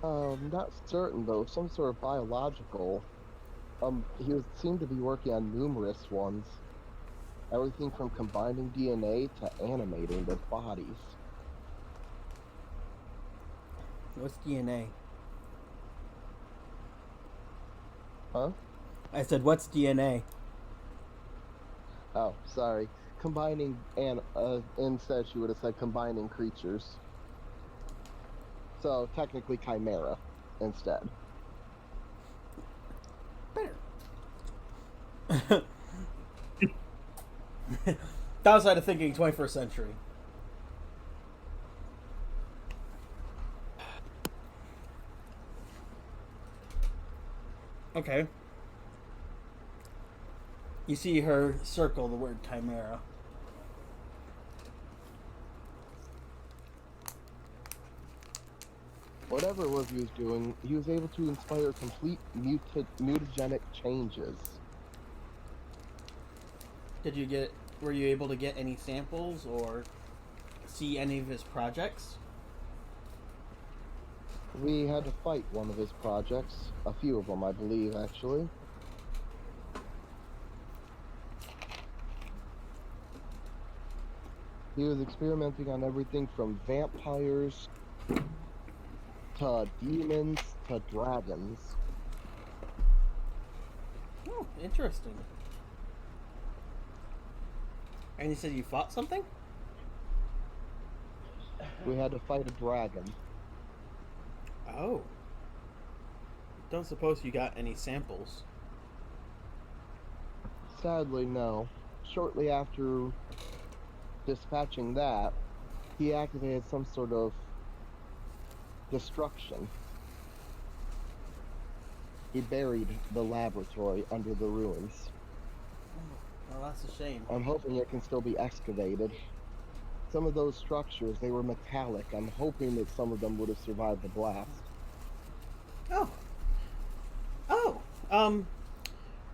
Not certain though. Some sort of biological. He seemed to be working on numerous ones. Everything from combining DNA to animating their bodies. What's DNA? Huh? I said, what's DNA? Oh, sorry. Combining instead she would have said combining creatures. So technically chimera instead. Better. Downside of thinking 21st century. Okay. You see her circle the word chimera. Whatever it was he was doing, he was able to inspire complete mutagenic changes. Were you able to get any samples or see any of his projects? We had to fight one of his projects. A few of them, I believe, actually. He was experimenting on everything from vampires to demons to dragons. Oh, interesting. And you said you fought something? We had to fight a dragon. Oh. Don't suppose you got any samples. Sadly, no. Shortly after dispatching that, he activated some sort of destruction. He buried the laboratory under the ruins. Well, that's a shame. I'm hoping it can still be excavated. Some of those structures, they were metallic. I'm hoping that some of them would have survived the blast. Oh.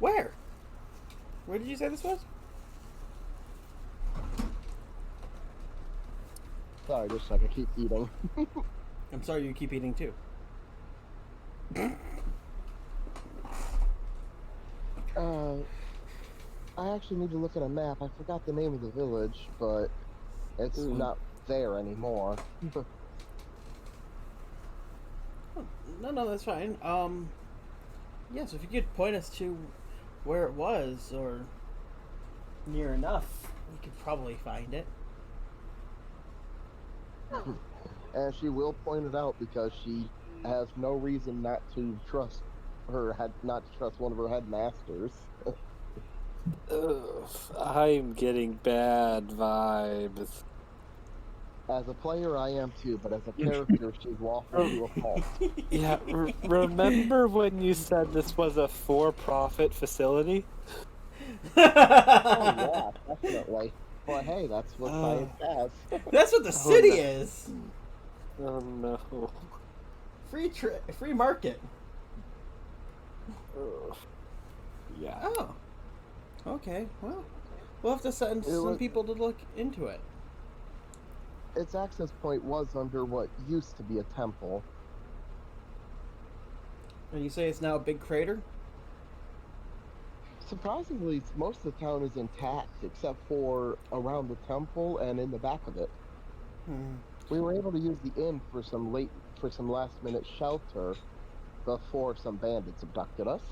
Where? Where did you say this was? Sorry, just a second, keep eating. I'm sorry you keep eating too. I actually need to look at a map. I forgot the name of the village, but it's not there anymore. No, that's fine. Yes, if you could point us to where it was, or near enough, we could probably find it. And she will point it out because she has no reason not to trust one of her headmasters. Ugh, I'm getting bad vibes. As a player, I am too, but as a character, she's lawful to a fault. Yeah, remember when you said this was a for-profit facility? Oh yeah, definitely. But hey, that's what Oh. science has. That's what the Oh, city no. is. Oh no. Free market. Ugh. Yeah. Oh. Okay. Well, we'll have to send It some was- people to look into it. Its access point was under what used to be a temple. And you say it's now a big crater? Surprisingly, most of the town is intact, except for around the temple and in the back of it. Hmm. We were able to use the inn for some last minute shelter before some bandits abducted us.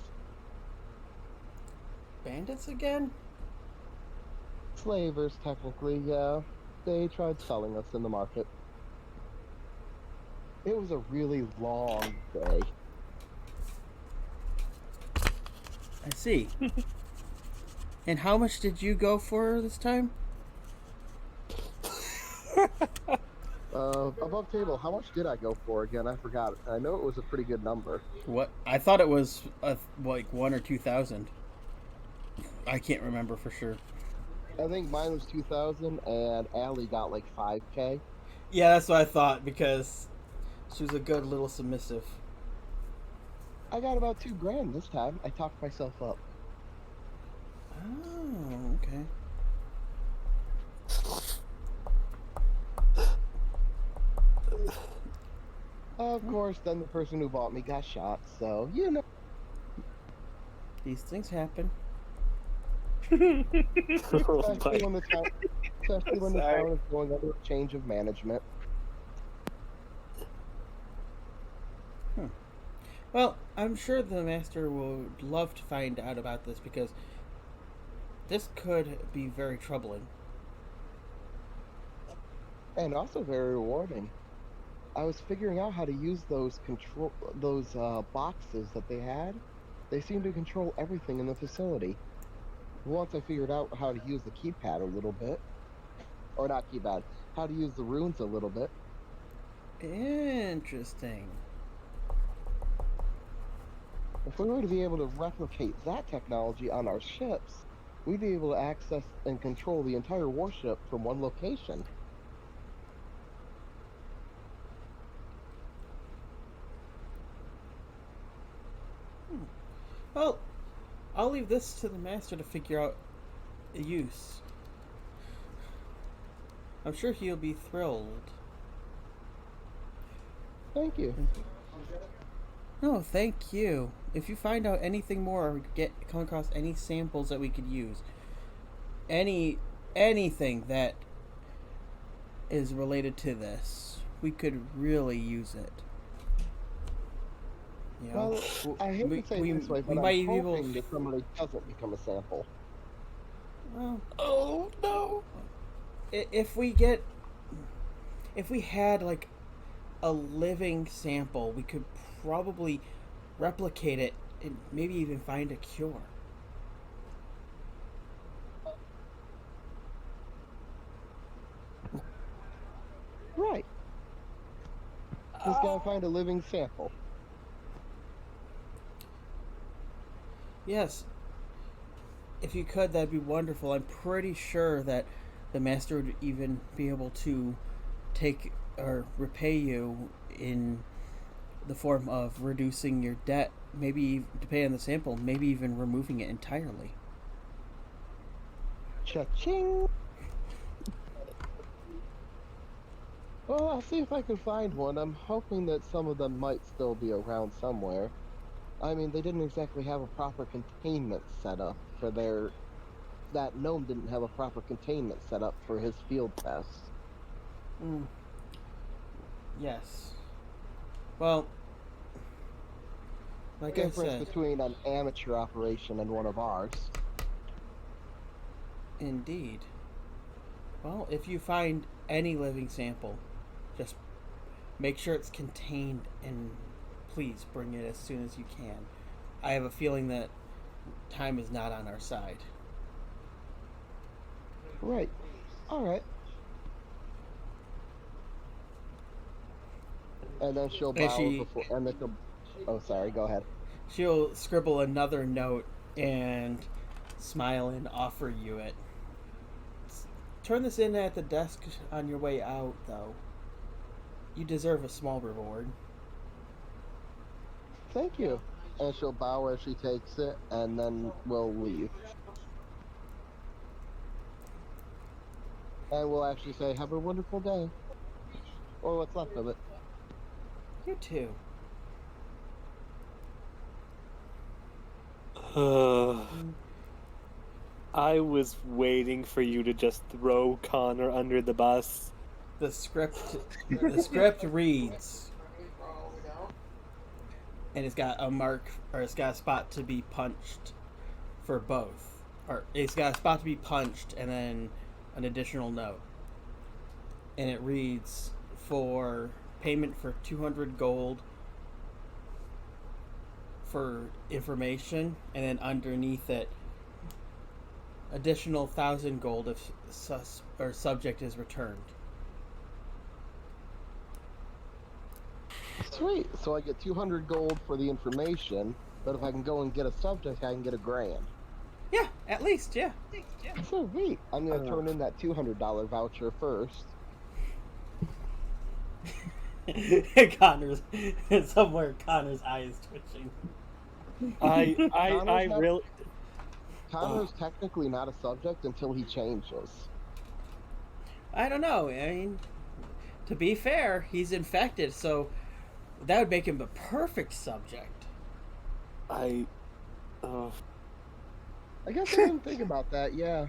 Bandits again? Slavers, technically, yeah. They tried selling us in the market. It was a really long day. I see. And how much did you go for this time? Above table, how much did I go for again? I forgot. I know it was a pretty good number. What? I thought it was like 1 or 2,000. I can't remember for sure. I think mine was 2,000, and Allie got like 5K. Yeah, that's what I thought because she was a good little submissive. I got about 2 grand this time. I talked myself up. Oh, okay. Of course, then the person who bought me got shot, so, you know. These things happen. Oh Especially my- when the town, especially when the Sorry. town is going under a change of management. Well, I'm sure the master would love to find out about this because this could be very troubling. And also very rewarding. I was figuring out how to use those boxes that they had. They seem to control everything in the facility. Once I figured out how to use the keypad a little bit, or not keypad, how to use the runes a little bit. Interesting. If we were to be able to replicate that technology on our ships, we'd be able to access and control the entire warship from one location. Well, I'll leave this to the master to figure out the use. I'm sure he'll be thrilled. Thank you. No, thank you. If you find out anything more or come across any samples that we could use, anything that is related to this, we could really use it. You know, Well, I hate to say it this way, but I'm might be able. hoping that somebody doesn't become a sample. Well, Oh no. if we had like a living sample, we could probably replicate it and maybe even find a cure. Right. Just gotta find a living sample. Yes. If you could, that'd be wonderful. I'm pretty sure that the master would even be able to take or repay you in the form of reducing your debt, maybe depending on the sample, maybe even removing it entirely. Cha-ching! Well, I'll see if I can find one. I'm hoping that some of them might still be around somewhere. I mean, they didn't exactly have a proper containment set up for their... That gnome didn't have a proper containment set up for his field tests. Mm. Yes. Well, like I Difference said, between an amateur operation and one of ours. indeed. Well, if you find any living sample, just make sure it's contained and please bring it as soon as you can. I have a feeling that time is not on our side. Right. Alright. And then she'll bow before... And then she'll... Oh, sorry, go ahead. She'll scribble another note and smile and offer you it. turn this in at the desk on your way out, though. You deserve a small reward. Thank you. And she'll bow as she takes it, and then we'll leave. And we'll actually say, have a wonderful day. Or what's left of it. You too. I was waiting for you to just throw Connor under the bus. The script reads, and it's got a mark, or it's got a spot to be punched for both, or it's got a spot to be punched and then an additional note, and it reads for payment for 200 gold for information, and then underneath it additional 1,000 gold if subject is returned. Sweet. So I get 200 gold for the information, but if I can go and get a subject, I can get $1,000. Yeah, at least, yeah. Sweet. I'm going to turn in that $200 voucher first. Connor's Connor's eye is twitching. I really. Connor's technically not a subject until he changes. I don't know. I mean, to be fair, he's infected, so that would make him the perfect subject. I guess I didn't think about that. Yeah.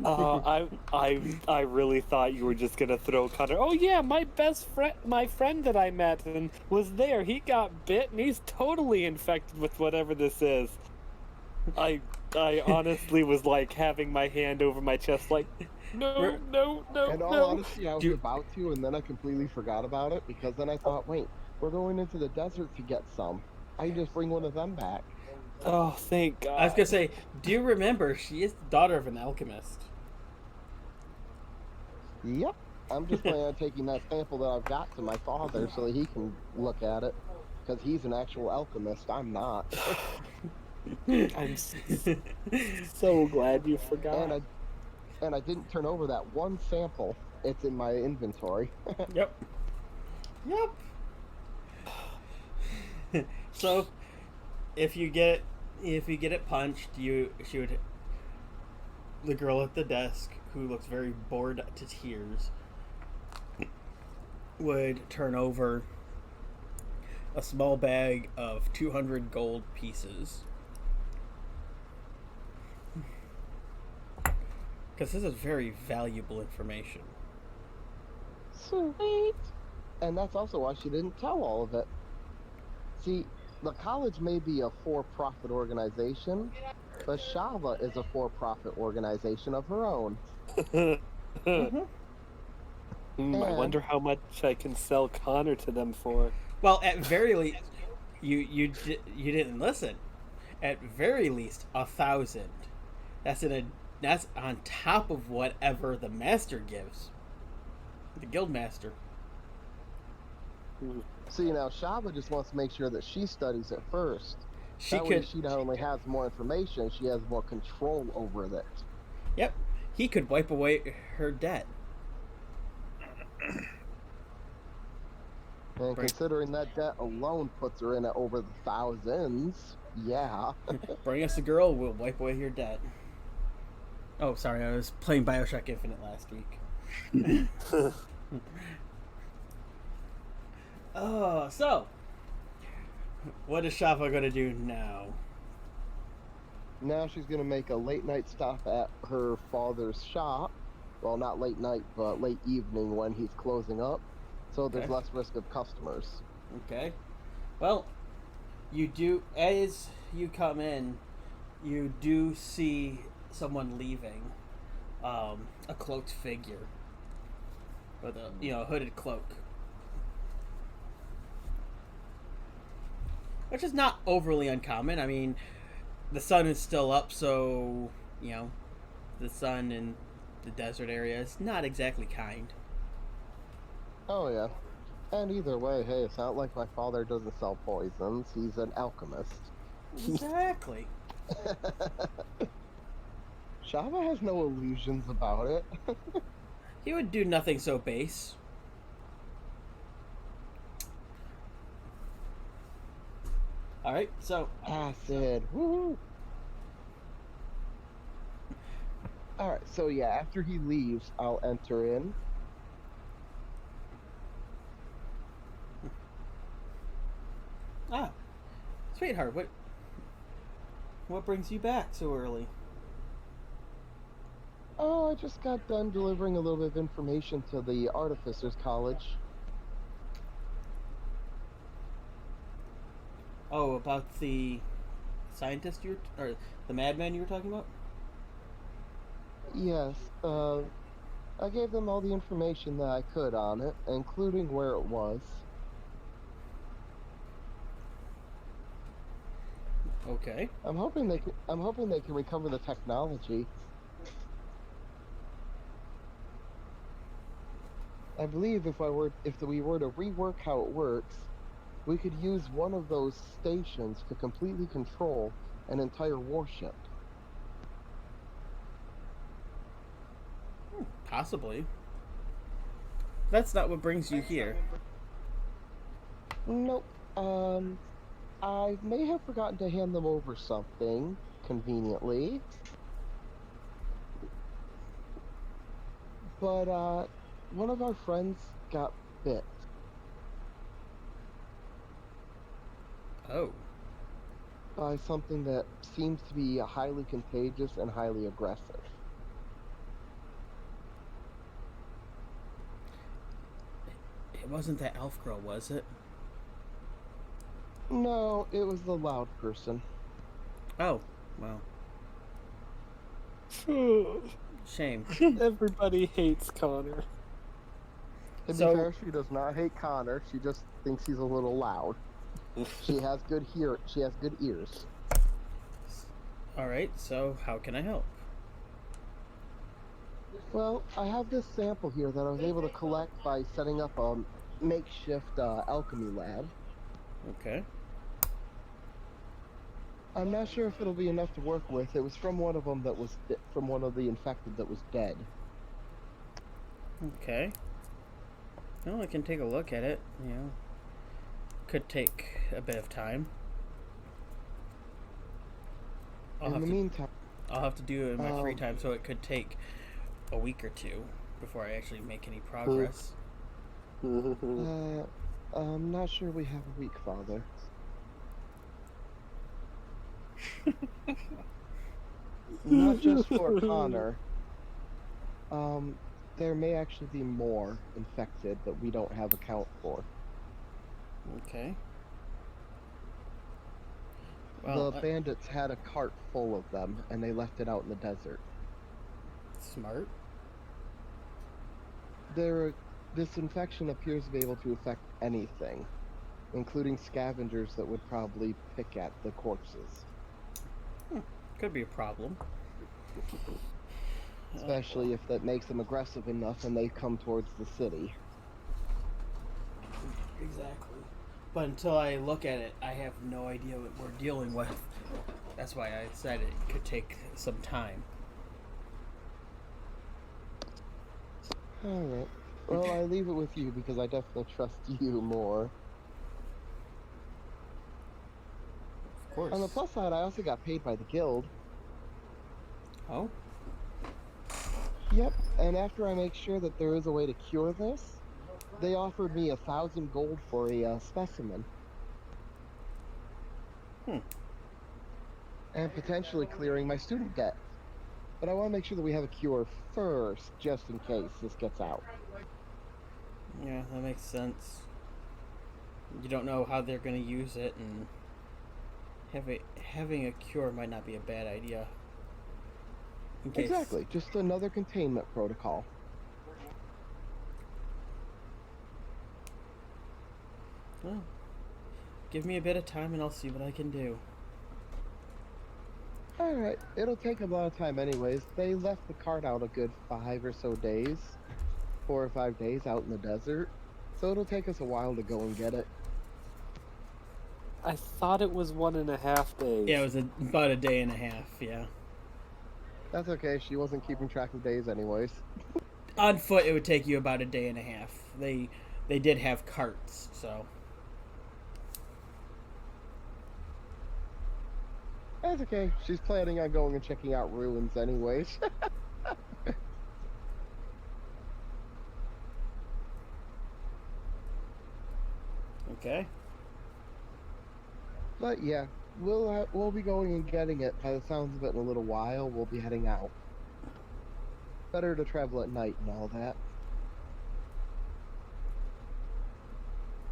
I really thought you were just gonna throw Connor. Oh yeah, my friend that I met and was there. He got bit and he's totally infected with whatever this is. I honestly was like having my hand over my chest, like no. In all honesty, I was about to, and then I completely forgot about it because then I thought, wait, we're going into the desert to get some. I just bring one of them back. Oh, thank God. I was gonna say, do you remember she is the daughter of an alchemist? Yep. I'm just planning on taking that sample that I've got to my father so that he can look at it. Because he's an actual alchemist. I'm not. I'm so glad you forgot. And I didn't turn over that one sample. It's in my inventory. Yep. So, if you get it punched, the girl at the desk, who looks very bored to tears, would turn over a small bag of 200 gold pieces. Because this is very valuable information. Sweet. And that's also why she didn't tell all of it. See, the college may be a for-profit organization, but Shava is a for-profit organization of her own. Mm-hmm. I wonder how much I can sell Connor to them for. Well, at very least, you didn't listen. At very least, 1,000. That's on top of whatever the master gives. The guild master. See, now Shava just wants to make sure that she studies it first. She not only has more information, she has more control over it. Yep. He could wipe away her debt. And considering that debt alone puts her in at over the thousands, yeah. Bring us a girl, we'll wipe away your debt. Oh, sorry, I was playing Bioshock Infinite last week. Oh, so what is Shafa going to do now? Now she's going to make a late night stop at her father's shop. Well, not late night, but late evening when he's closing up. So there's less risk of customers. Okay. Well, as you come in, you do see someone leaving. A cloaked figure. With a hooded cloak. Which is not overly uncommon. I mean, the sun is still up, so, the sun in the desert area is not exactly kind. Oh, yeah. And either way, hey, it's not like my father doesn't sell poisons. He's an alchemist. Exactly. Java has no illusions about it. He would do nothing so base. Alright, so Acid. Woo! Alright, so yeah, after he leaves, I'll enter in. sweetheart, what brings you back so early? Oh, I just got done delivering a little bit of information to the Artificers College. Oh, about the scientist or the madman you were talking about? Yes, I gave them all the information that I could on it, including where it was. Okay. I'm hoping they can recover the technology. I believe if we were to rework how it works, we could use one of those stations to completely control an entire warship. Possibly. That's not what brings you here. Nope. I may have forgotten to hand them over something, conveniently. But, one of our friends got bit. Oh. By something that seems to be highly contagious and highly aggressive. It wasn't that elf girl, was it? No, it was the loud person. Oh, well. Shame. Everybody hates Connor. To be So- fair, she does not hate Connor. She just thinks he's a little loud. She has good ears. Alright, so how can I help? Well, I have this sample here that I was able to collect by setting up a makeshift alchemy lab. Okay. I'm not sure if it'll be enough to work with. It was from one of them that was from one of the infected that was dead. Okay. Well, I can take a look at it, you know. Could take a bit of time. I'll In the meantime, have to do it in my free time, so it could take a week or two before I actually make any progress. I'm not sure we have a week, Father. Not just for Connor. There may actually be more infected that we don't have account for. Okay. Well, The bandits had a cart full of them, and they left it out in the desert. smart. This infection appears to be able to affect anything, including scavengers that would probably pick at the corpses. Could be a problem. Especially if that makes them aggressive enough and they come towards the city. Exactly. But until I look at it, I have no idea what we're dealing with. That's why I said it could take some time. Alright. Well, I leave it with you because I definitely trust you more. Of course. On the plus side, I also got paid by the guild. Oh? Yep, and after I make sure that there is a way to cure this, they offered me 1,000 gold for a specimen. And potentially clearing my student debt. But I want to make sure that we have a cure first, just in case this gets out. Yeah, that makes sense. You don't know how they're going to use it, and having a cure might not be a bad idea. In case. Exactly, just another containment protocol. Well, give me a bit of time and I'll see what I can do. Alright, it'll take a lot of time anyways. They left the cart out a good 5 or so days. 4 or 5 days out in the desert. So it'll take us a while to go and get it. I thought it was 1.5 days. Yeah, it was about a day and a half, yeah. That's okay. She wasn't keeping track of days, anyways. On foot, it would take you about a day and a half. They did have carts, so. That's okay. She's planning on going and checking out ruins, anyways. Okay. But yeah, we'll be going and getting it. By the sounds of it, in a little while, we'll be heading out. Better to travel at night and all that.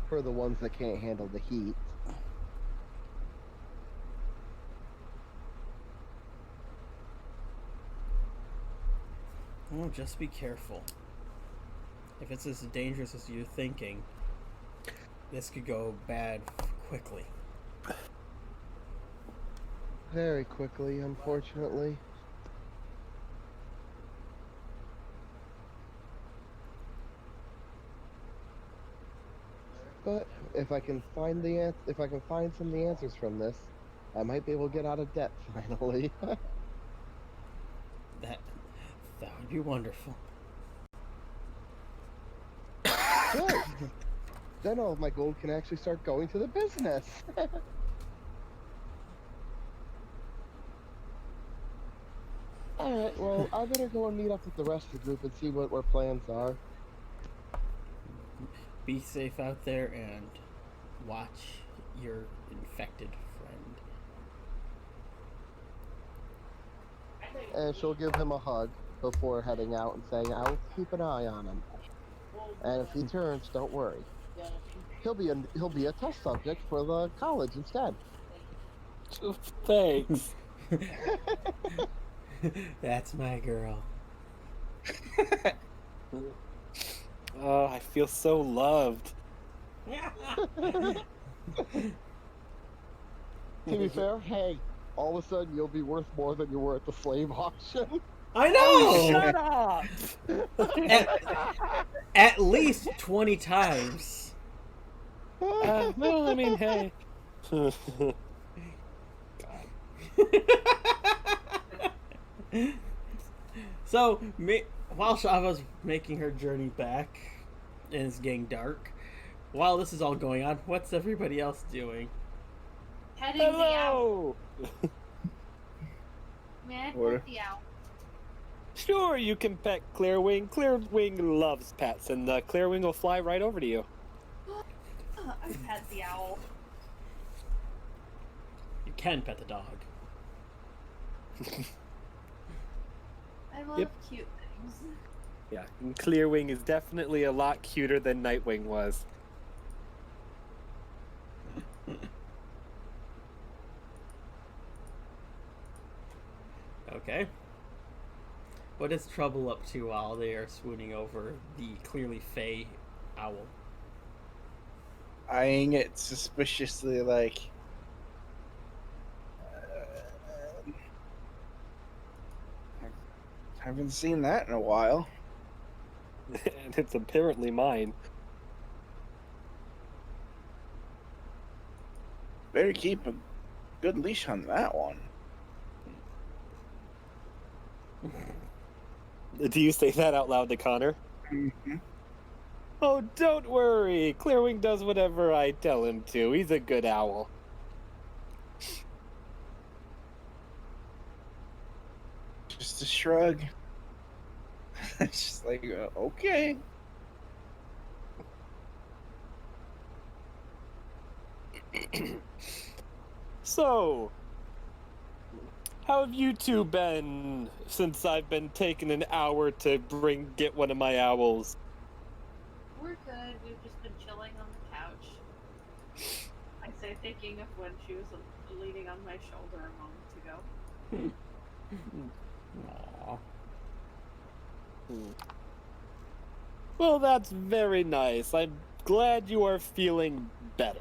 For the ones that can't handle the heat. Oh, just be careful. If it's as dangerous as you're thinking, this could go bad quickly. Very quickly, unfortunately. But if I can find if I can find some of the answers from this, I might be able to get out of debt finally. That would be wonderful. Good. Then all of my gold can actually start going to the business. Alright, well, I better go and meet up with the rest of the group and see what our plans are. Be safe out there and watch your infected friend. And she'll give him a hug before heading out and saying, I'll keep an eye on him. And if he turns, don't worry. He'll be a test subject for the college instead. Thanks. That's my girl. Oh, I feel so loved. To be fair, hey, all of a sudden you'll be worth more than you were at the slave auction. I know! Shut up! At least 20 times. Well, I mean, hey. So, while Shava's making her journey back, and it's getting dark, while this is all going on, what's everybody else doing? Heading the owl. Hello! Man, What? pet the owl. Sure, you can pet Clearwing. Clearwing loves pets, and Clearwing will fly right over to you. I pet the owl. You can pet the dog. I love Yep. cute things. Yeah, and Clearwing is definitely a lot cuter than Nightwing was. Okay. What is Trouble up to while they are swooning over the clearly fey owl? Eyeing it suspiciously, like. Haven't seen that in a while. And it's apparently mine. Better keep a good leash on that one. Do you say that out loud to Connor? Mm-hmm. Oh, don't worry. Clearwing does whatever I tell him to. He's a good owl. Just a shrug. It's just like, okay. So, how have you two been since I've been taking an hour to get one of my owls? We're good. We've just been chilling on the couch. I say, thinking of when she was leaning on my shoulder a moment ago. Aww. Well, that's very nice. I'm glad you are feeling better.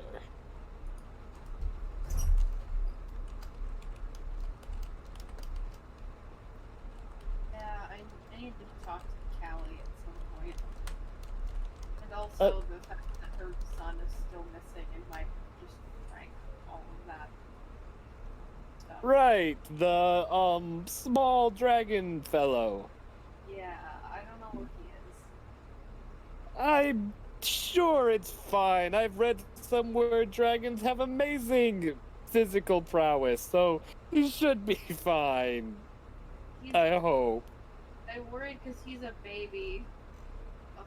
Yeah, I need to talk to Callie at some point. And also the fact that her son is still missing and might just prank all of that. stuff. Right, the small dragon fellow. Yeah, I don't know where he is. I'm sure it's fine. I've read somewhere dragons have amazing physical prowess, so he should be fine. He's, I hope. I'm worried because he's a baby. Ugh,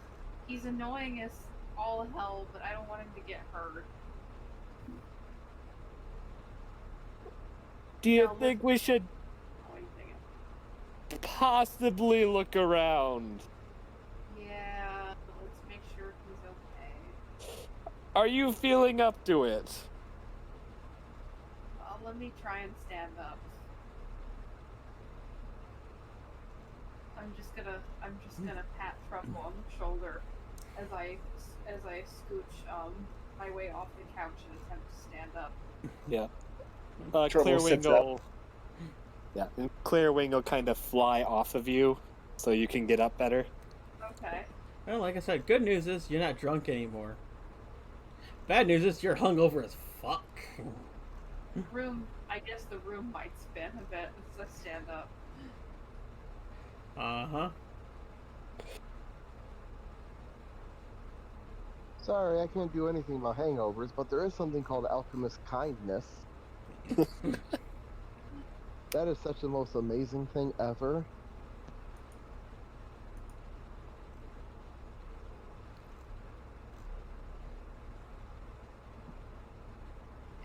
he's annoying as all hell, but I don't want him to get hurt. Do you No, think we should Oh, what are you thinking? possibly look around? Yeah, let's make sure he's okay. Are you feeling up to it? Let me try and stand up. I'm just gonna pat Truffle on the shoulder as I scooch my way off the couch and attempt to stand up. Yeah. Trouble Clearwing sits up. will. Yeah, and Clearwing will kind of fly off of you, so you can get up better. Okay. Well, like I said, good news is you're not drunk anymore. Bad news is you're hungover as fuck. I guess the room might spin a bit as I stand up. Uh-huh. Sorry, I can't do anything about hangovers, but there is something called alchemist kindness. That is such the most amazing thing ever.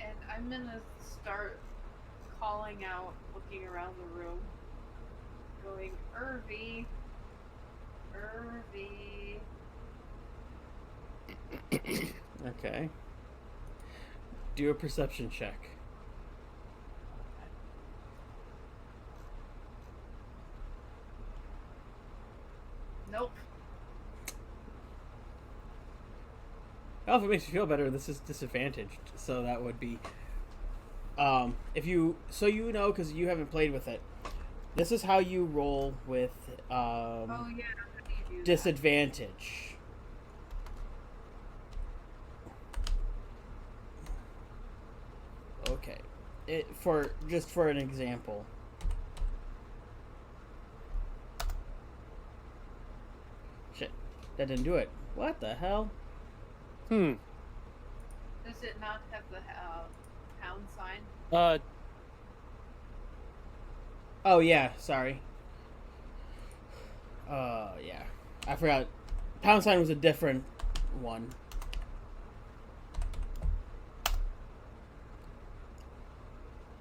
And I'm gonna start calling out, looking around the room, going, Irvy. Okay. Do a perception check. Nope. Well, if it makes you feel better, this is disadvantaged. So that would be, if you, so you know, because you haven't played with it. This is how you roll with Oh yeah, how do you do disadvantage. Okay, just for an example. Shit, that didn't do it. What the hell? Hmm. that? Does it not have the pound sign? Oh yeah, sorry. Yeah, I forgot. Pound sign was a different one.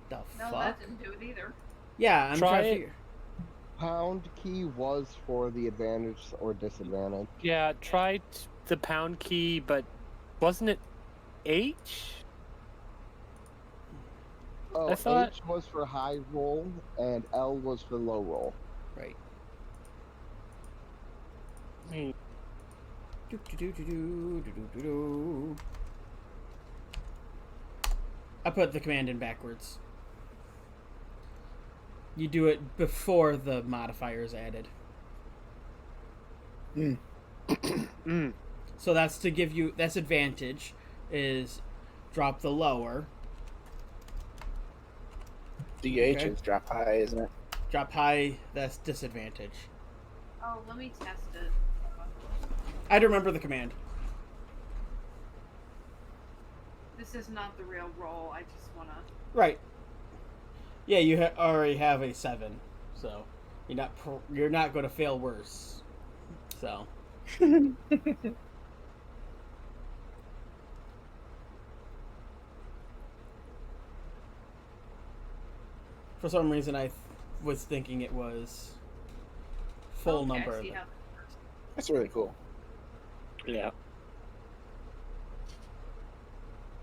The No, fuck? that didn't do it either. Yeah, I'm Try trying to it. figure. Pound key was for the advantage or disadvantage. Yeah, try the pound key, but wasn't it H? Oh, I thought- H was for high roll and L was for low roll. Right. Hmm. Do. I put the command in backwards. You do it before the modifier is added. Mm. So that's to give you, that's advantage, is drop the lower. DH Okay. is drop high, isn't it? Drop high, that's disadvantage. Oh, let me test it. I'd remember the command. This is not the real roll. I just wanna. Right. Yeah, you already have a 7, so you're not going to fail worse. So. For some reason, I was thinking it was full Okay, number. I see of how it. that works. That's really cool. Yeah.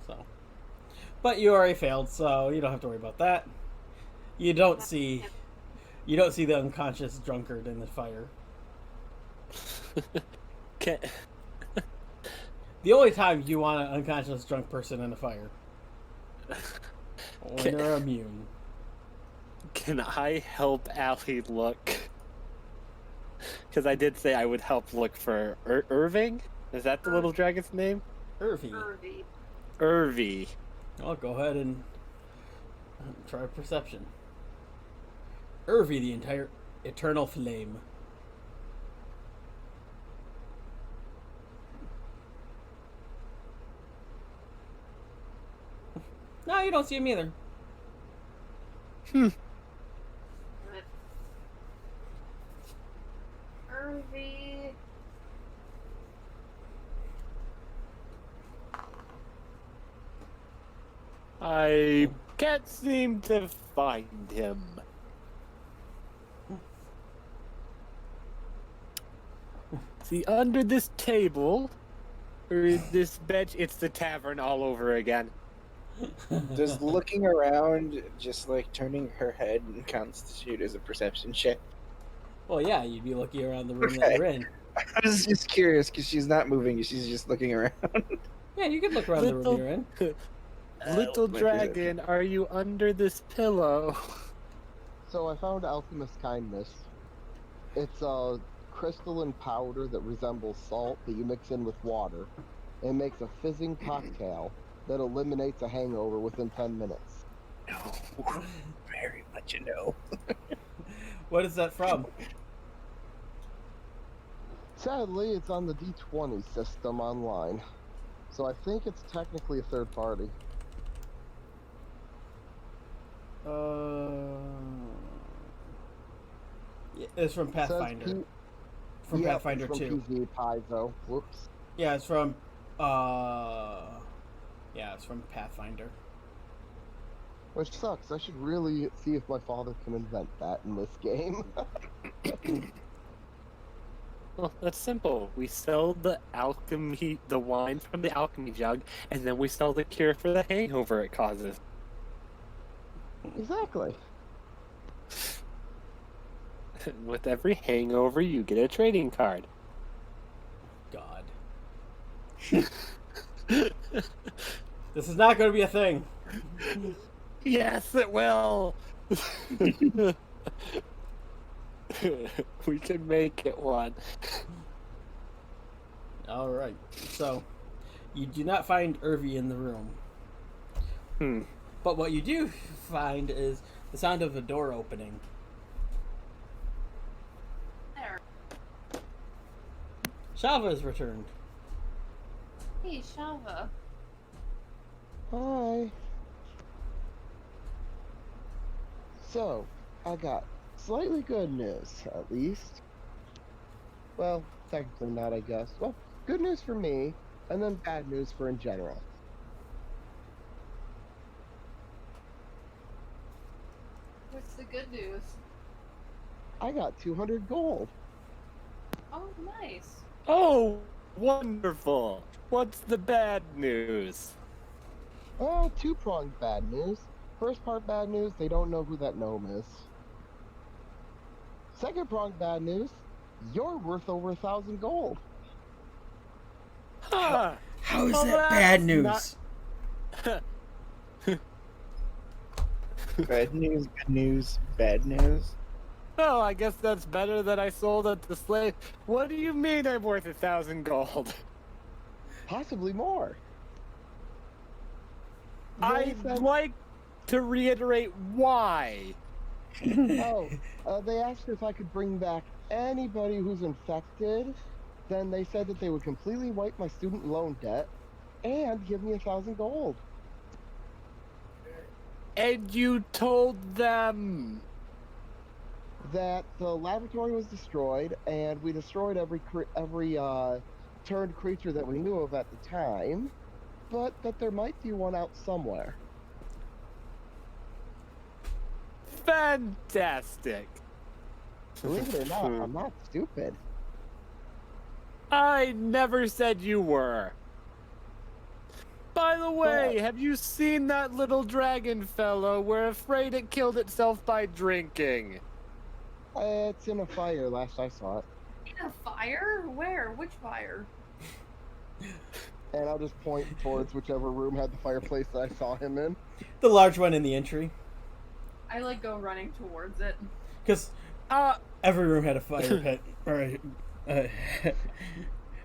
So, but you already failed, so you don't have to worry about that. You don't see the unconscious drunkard in the fire. Can, The only time you want an unconscious drunk person in a fire when they're immune. can I help Allie look? Because I did say I would help look for Irving. Is that the little dragon's name? Irvy. Irvy. Irvy. I'll go ahead and Try perception. Irvi, the entire eternal flame. No, you don't see him either. Irvi. I can't seem to find him. See, under this table, or this bench, it's the tavern all over again. Does looking around, just like turning her head, constitute as a perception check? Well, yeah, you'd be looking around the room that Okay. you're in. I was just curious because she's not moving; she's just looking around. Yeah, you could look around the room you're in. Little my dragon, are you under this pillow? So I found Alchemist Kindness. It's a crystalline powder that resembles salt that you mix in with water. It makes a fizzing cocktail that eliminates a hangover within 10 minutes. No, very much a no. What is that from? Sadly, it's on the D20 system online. So I think it's technically a third party. Yeah, it's from Pathfinder. Says From yeah, Pathfinder it's from 2. PG Paizo. Whoops. Yeah, it's from yeah, it's from Pathfinder. Which sucks. I should really see if my father can invent that in this game. Well, that's simple. We sell the alchemy, the wine from the alchemy jug, and then we sell the cure for the hangover it causes. Exactly. With every hangover, you get a trading card. God. This is not going to be a thing. Yes, it will. We can make it one. All right. So, you do not find Irvi in the room. But what you do find is the sound of a door opening. There. Shava has returned. Hey, Shava. Hi. So, I got slightly good news, at least. Well, technically not, I guess. Well, good news for me, and then bad news for in general. What's the good news? I got 200 gold. Oh, nice. Oh, wonderful. What's the bad news? Oh, two-pronged bad news. First part bad news, they don't know who that gnome is. Second pronged bad news, you're worth over 1,000 gold. Huh. How is Well, that bad that's news? Bad news, good news, bad news. Oh, I guess that's better than I sold it to slave. What do you mean I'm worth 1,000 gold? Possibly more. I'd said- like to reiterate why. they asked if I could bring back anybody who's infected. Then they said that they would completely wipe my student loan debt and give me 1,000 gold. And you told them... That the laboratory was destroyed, and we destroyed every turned creature that we knew of at the time, but that there might be one out somewhere. Fantastic. Believe it or not, I'm not stupid. I never said you were. By the way, Well- have you seen that little dragon fellow? We're afraid it killed itself by drinking. It's in a fire, last I saw it. In a fire? Where? Which fire? And I'll just point towards whichever room had the fireplace that I saw him in. The large one in the entry. I like go running towards it. Because every room had a fire pit. Or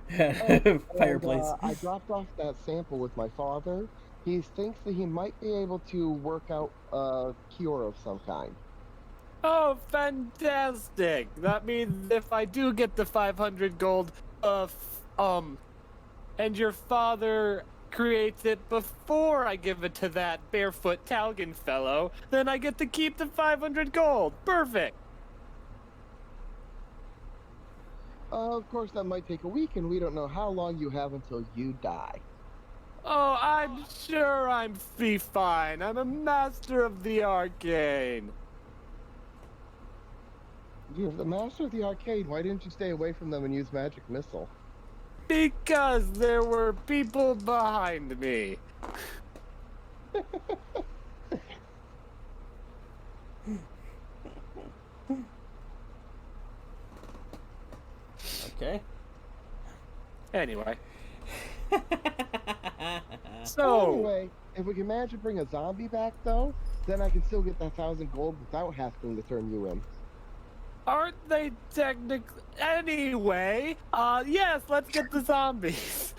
And, fireplace. I dropped off that sample with my father, He thinks that he might be able to work out a cure of some kind. Oh, fantastic! That means if I do get the 500 gold, and your father creates it before I give it to that barefoot Talgan fellow, then I get to keep the 500 gold. Perfect! Of course, that might take a week, and we don't know how long you have until you die. Oh, I'm sure I'm be fine. I'm a master of the arcane. You're the master of the arcade. Why didn't you stay away from them and use magic missile? Because there were people behind me. Okay. Anyway. So, Anyway, if we can manage to bring a zombie back, though, then I can still get that 1,000 gold without having to turn you in. aren't they technically... Anyway, yes, let's get the zombies.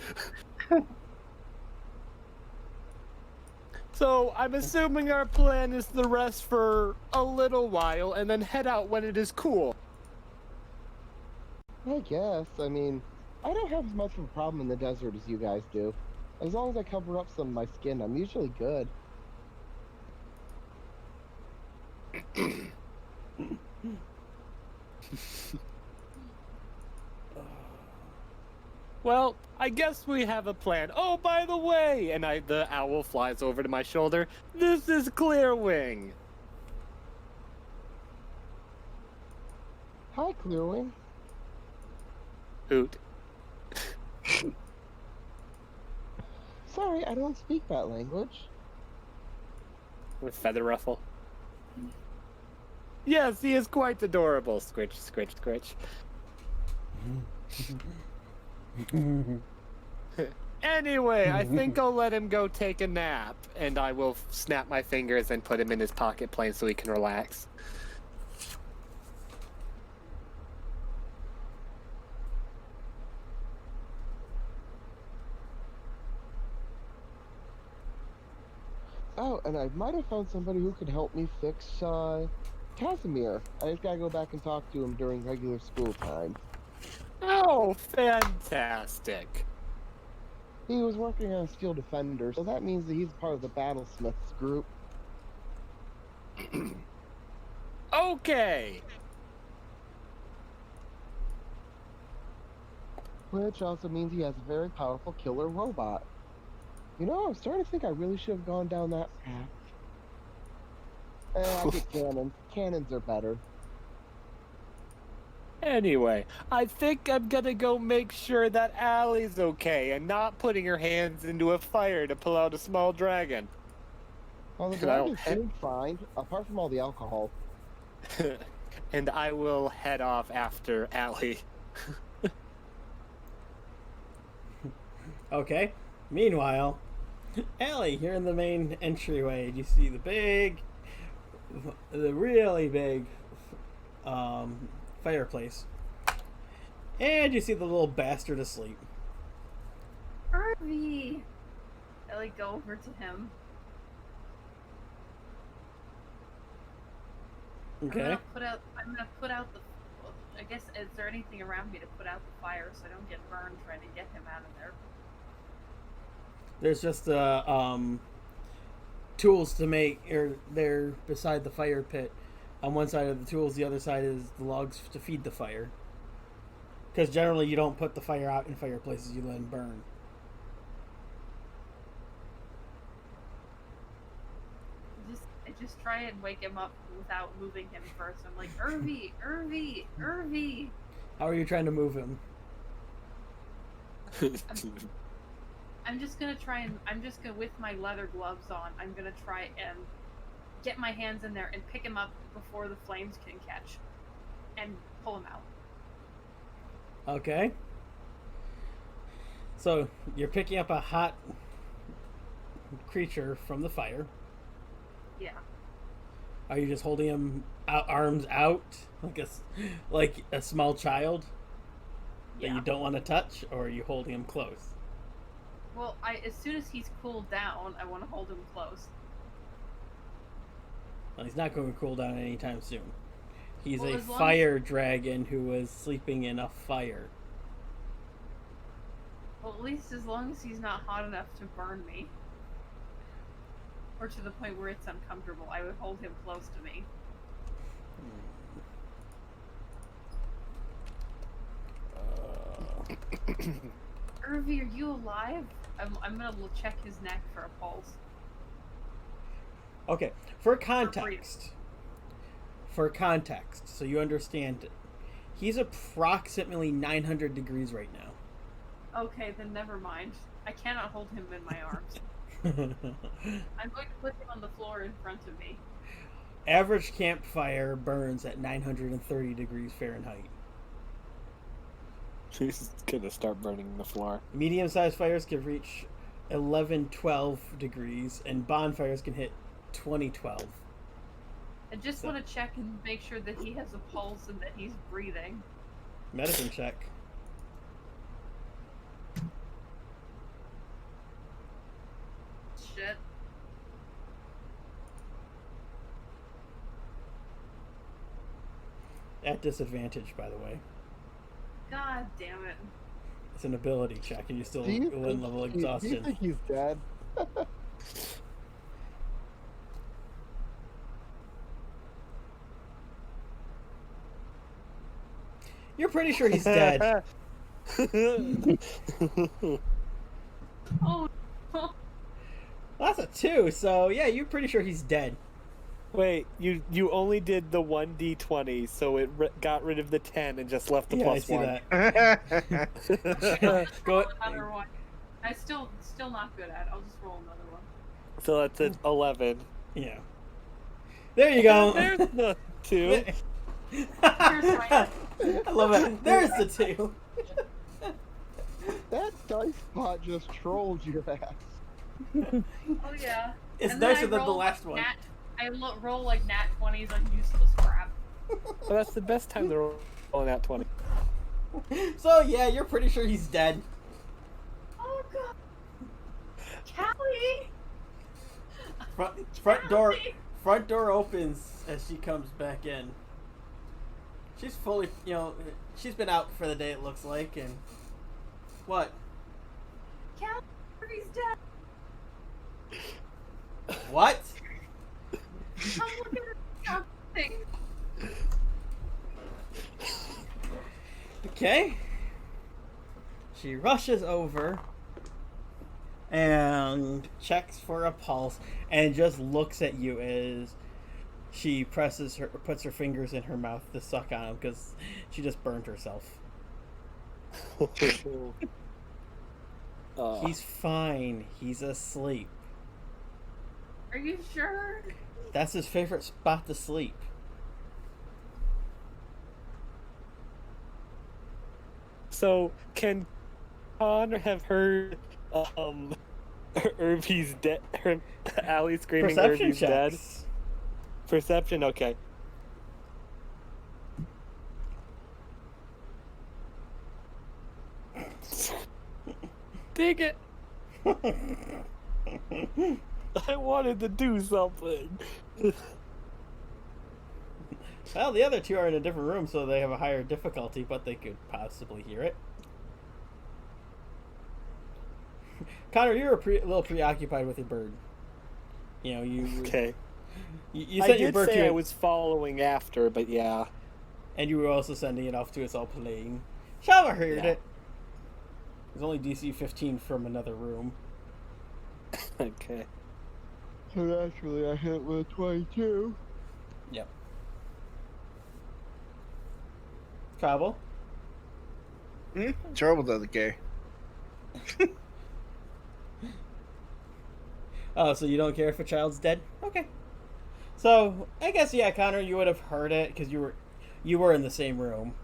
So, I'm assuming our plan is to rest for a little while and then head out when it is cool. I guess. I mean, I don't have as much of a problem in the desert as you guys do. As long as I cover up some of my skin, I'm usually good. Well, I guess we have a plan. Oh, by the way, and the owl flies over to my shoulder. This is Clearwing. Hi, Clearwing. Hoot. Sorry, I don't speak that language. With feather ruffle. Yes, he is quite adorable. Squitch, squitch, squitch. Anyway, I think I'll let him go take a nap, and I will snap my fingers and put him in his pocket plane so he can relax. Oh, and I might have found somebody who could help me fix, Casimir. I just gotta go back and talk to him during regular school time. Oh, fantastic. He was working on Steel Defender, so that means that he's part of the Battlesmiths group. Okay. Which also means he has a very powerful killer robot. You know, I'm starting to think I really should have gone down that path. I get cannons. Cannons are better. Anyway, I think I'm gonna go make sure that Allie's okay and not putting her hands into a fire to pull out a small dragon. Well, the And I'll dragon's doing fine, apart from all the alcohol. And I will head off after Allie. Okay. Meanwhile, Allie, you're in the main entryway. You see the really big fireplace. And you see the little bastard asleep. Irby! I like go over to him. Okay. I'm gonna put out the. I guess, is there anything around me to put out the fire so I don't get burned trying to get him out of there? There's just tools to make there beside the fire pit. On one side of the tools, the other side is the logs to feed the fire. Because generally you don't put the fire out in fireplaces, you let them burn. I just try and wake him up without moving him first. I'm like, Irby, Irby, Irby. How are you trying to move him? I'm just gonna with my leather gloves on, I'm gonna try and get my hands in there and pick him up before the flames can catch and pull him out. Okay. So you're picking up a hot creature from the fire. Yeah. Are you just holding him out, arms out, like a small child that Yeah. you don't want to touch, or are you holding him close? Well, as soon as he's cooled down, I want to hold him close. Well, he's not going to cool down anytime soon. He's Well, a as long fire dragon who is sleeping in a fire. Well, at least as long as he's not hot enough to burn me. Or to the point where it's uncomfortable, I would hold him close to me. Irvi, are you alive? I'm gonna check his neck for a pulse. Okay, for context, so you understand it, he's approximately 900 degrees right now. Okay, then never mind. I cannot hold him in my arms. I'm going to put him on the floor in front of me. Average campfire burns at 930 degrees Fahrenheit. He's gonna start burning the floor. Medium-sized fires can reach 11-12 degrees, and bonfires can hit 20-12. I just want to check and make sure that he has a pulse and that he's breathing. Medicine check. Shit. At disadvantage, by the way. God damn it. It's an ability check, and you're still Do you in level think, do you exhaustion. think he's dead? You're pretty sure he's dead. Oh, That's a 2, so yeah, you're pretty sure he's dead. Wait, you only did the 1d20, so it got rid of the 10 and just left the Yeah, I plus see 1. that. Go. another one. I still not good at. I'll just roll another one. So that's an 11. Yeah. There you go. There's the 2. I love it. There's the 2. That dice pot just trolled your ass. Oh yeah. It's And then nicer I than the roll last like one. roll like nat 20s on useless crap. Well, that's the best time to roll that 20. So yeah, you're pretty sure he's dead. Oh god. Callie! Front door opens as she comes back in. She's fully, she's been out for the day, it looks like, and what? Callie's dead. What? I'm looking at something. Okay. She rushes over and checks for a pulse and just looks at you as she puts her fingers in her mouth to suck on him because she just burned herself. He's fine. He's asleep. Are you sure? That's his favorite spot to sleep. So, can Connor have heard Irvy's dead? Allie screaming Perception Irvy's dead? checks. Perception, okay. Dang it! I wanted to do something. Well, the other two are in a different room, so they have a higher difficulty, but they could possibly hear it. Connor, you were a little preoccupied with your bird. You Okay. You I sent your did bird say to I it, was following after, but yeah. and you were also sending it off to its all playing. Shava heard Yeah. it. There's only DC 15 from another room. Okay. So naturally, I hit with 22. Yep. Cobble? Trouble doesn't care. Oh, so you don't care if a child's dead? Okay. So, I guess, yeah, Connor, you would have heard it, because you were in the same room.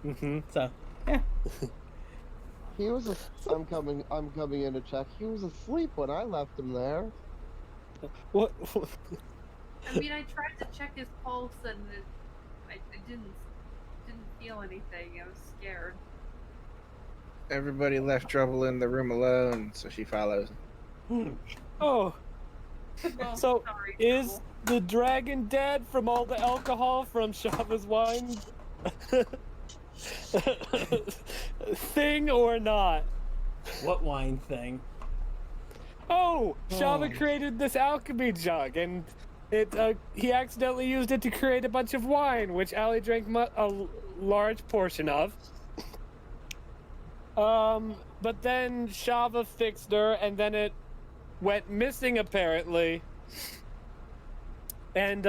Mm-hmm. So, yeah. He was. I'm coming in to check. He was asleep when I left him there. What? I mean, I tried to check his pulse and I didn't feel anything. I was scared. Everybody left Trouble in the room alone, so she follows. Oh, Oh, so sorry, is Trouble. the dragon dead from all the alcohol from Shava's wine thing or not? What wine thing? Oh, Shava Oh. created this alchemy jug, and he accidentally used it to create a bunch of wine, which Allie drank a large portion of. But then Shava fixed her, and then it went missing apparently. And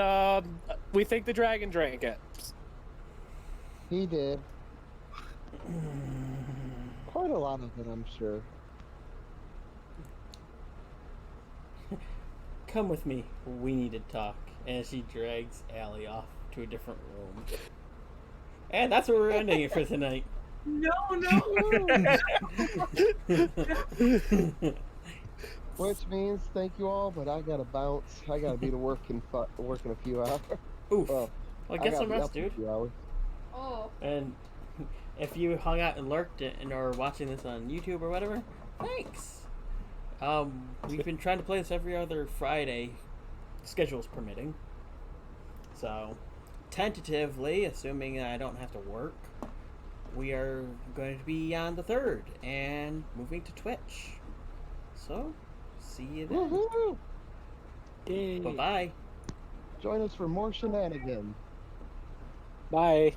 we think the dragon drank it. He did. Quite a lot of it, I'm sure. Come with me. We need to talk. And she drags Allie off to a different room. And that's where we're ending it for tonight. No. Which means thank you all, but I gotta bounce. I gotta be to work in a few hours. Oof. Well, Well, I get gotta some be rest, up in a dude. few hours. Oh, And if you hung out and lurked and are watching this on YouTube or whatever, thanks. We've been trying to play this every other Friday, schedules permitting. So, tentatively, assuming I don't have to work, we are going to be on the 3rd and moving to Twitch. So, see you then. Woohoo! Yay. Bye-bye. Join us for more shenanigans. Bye.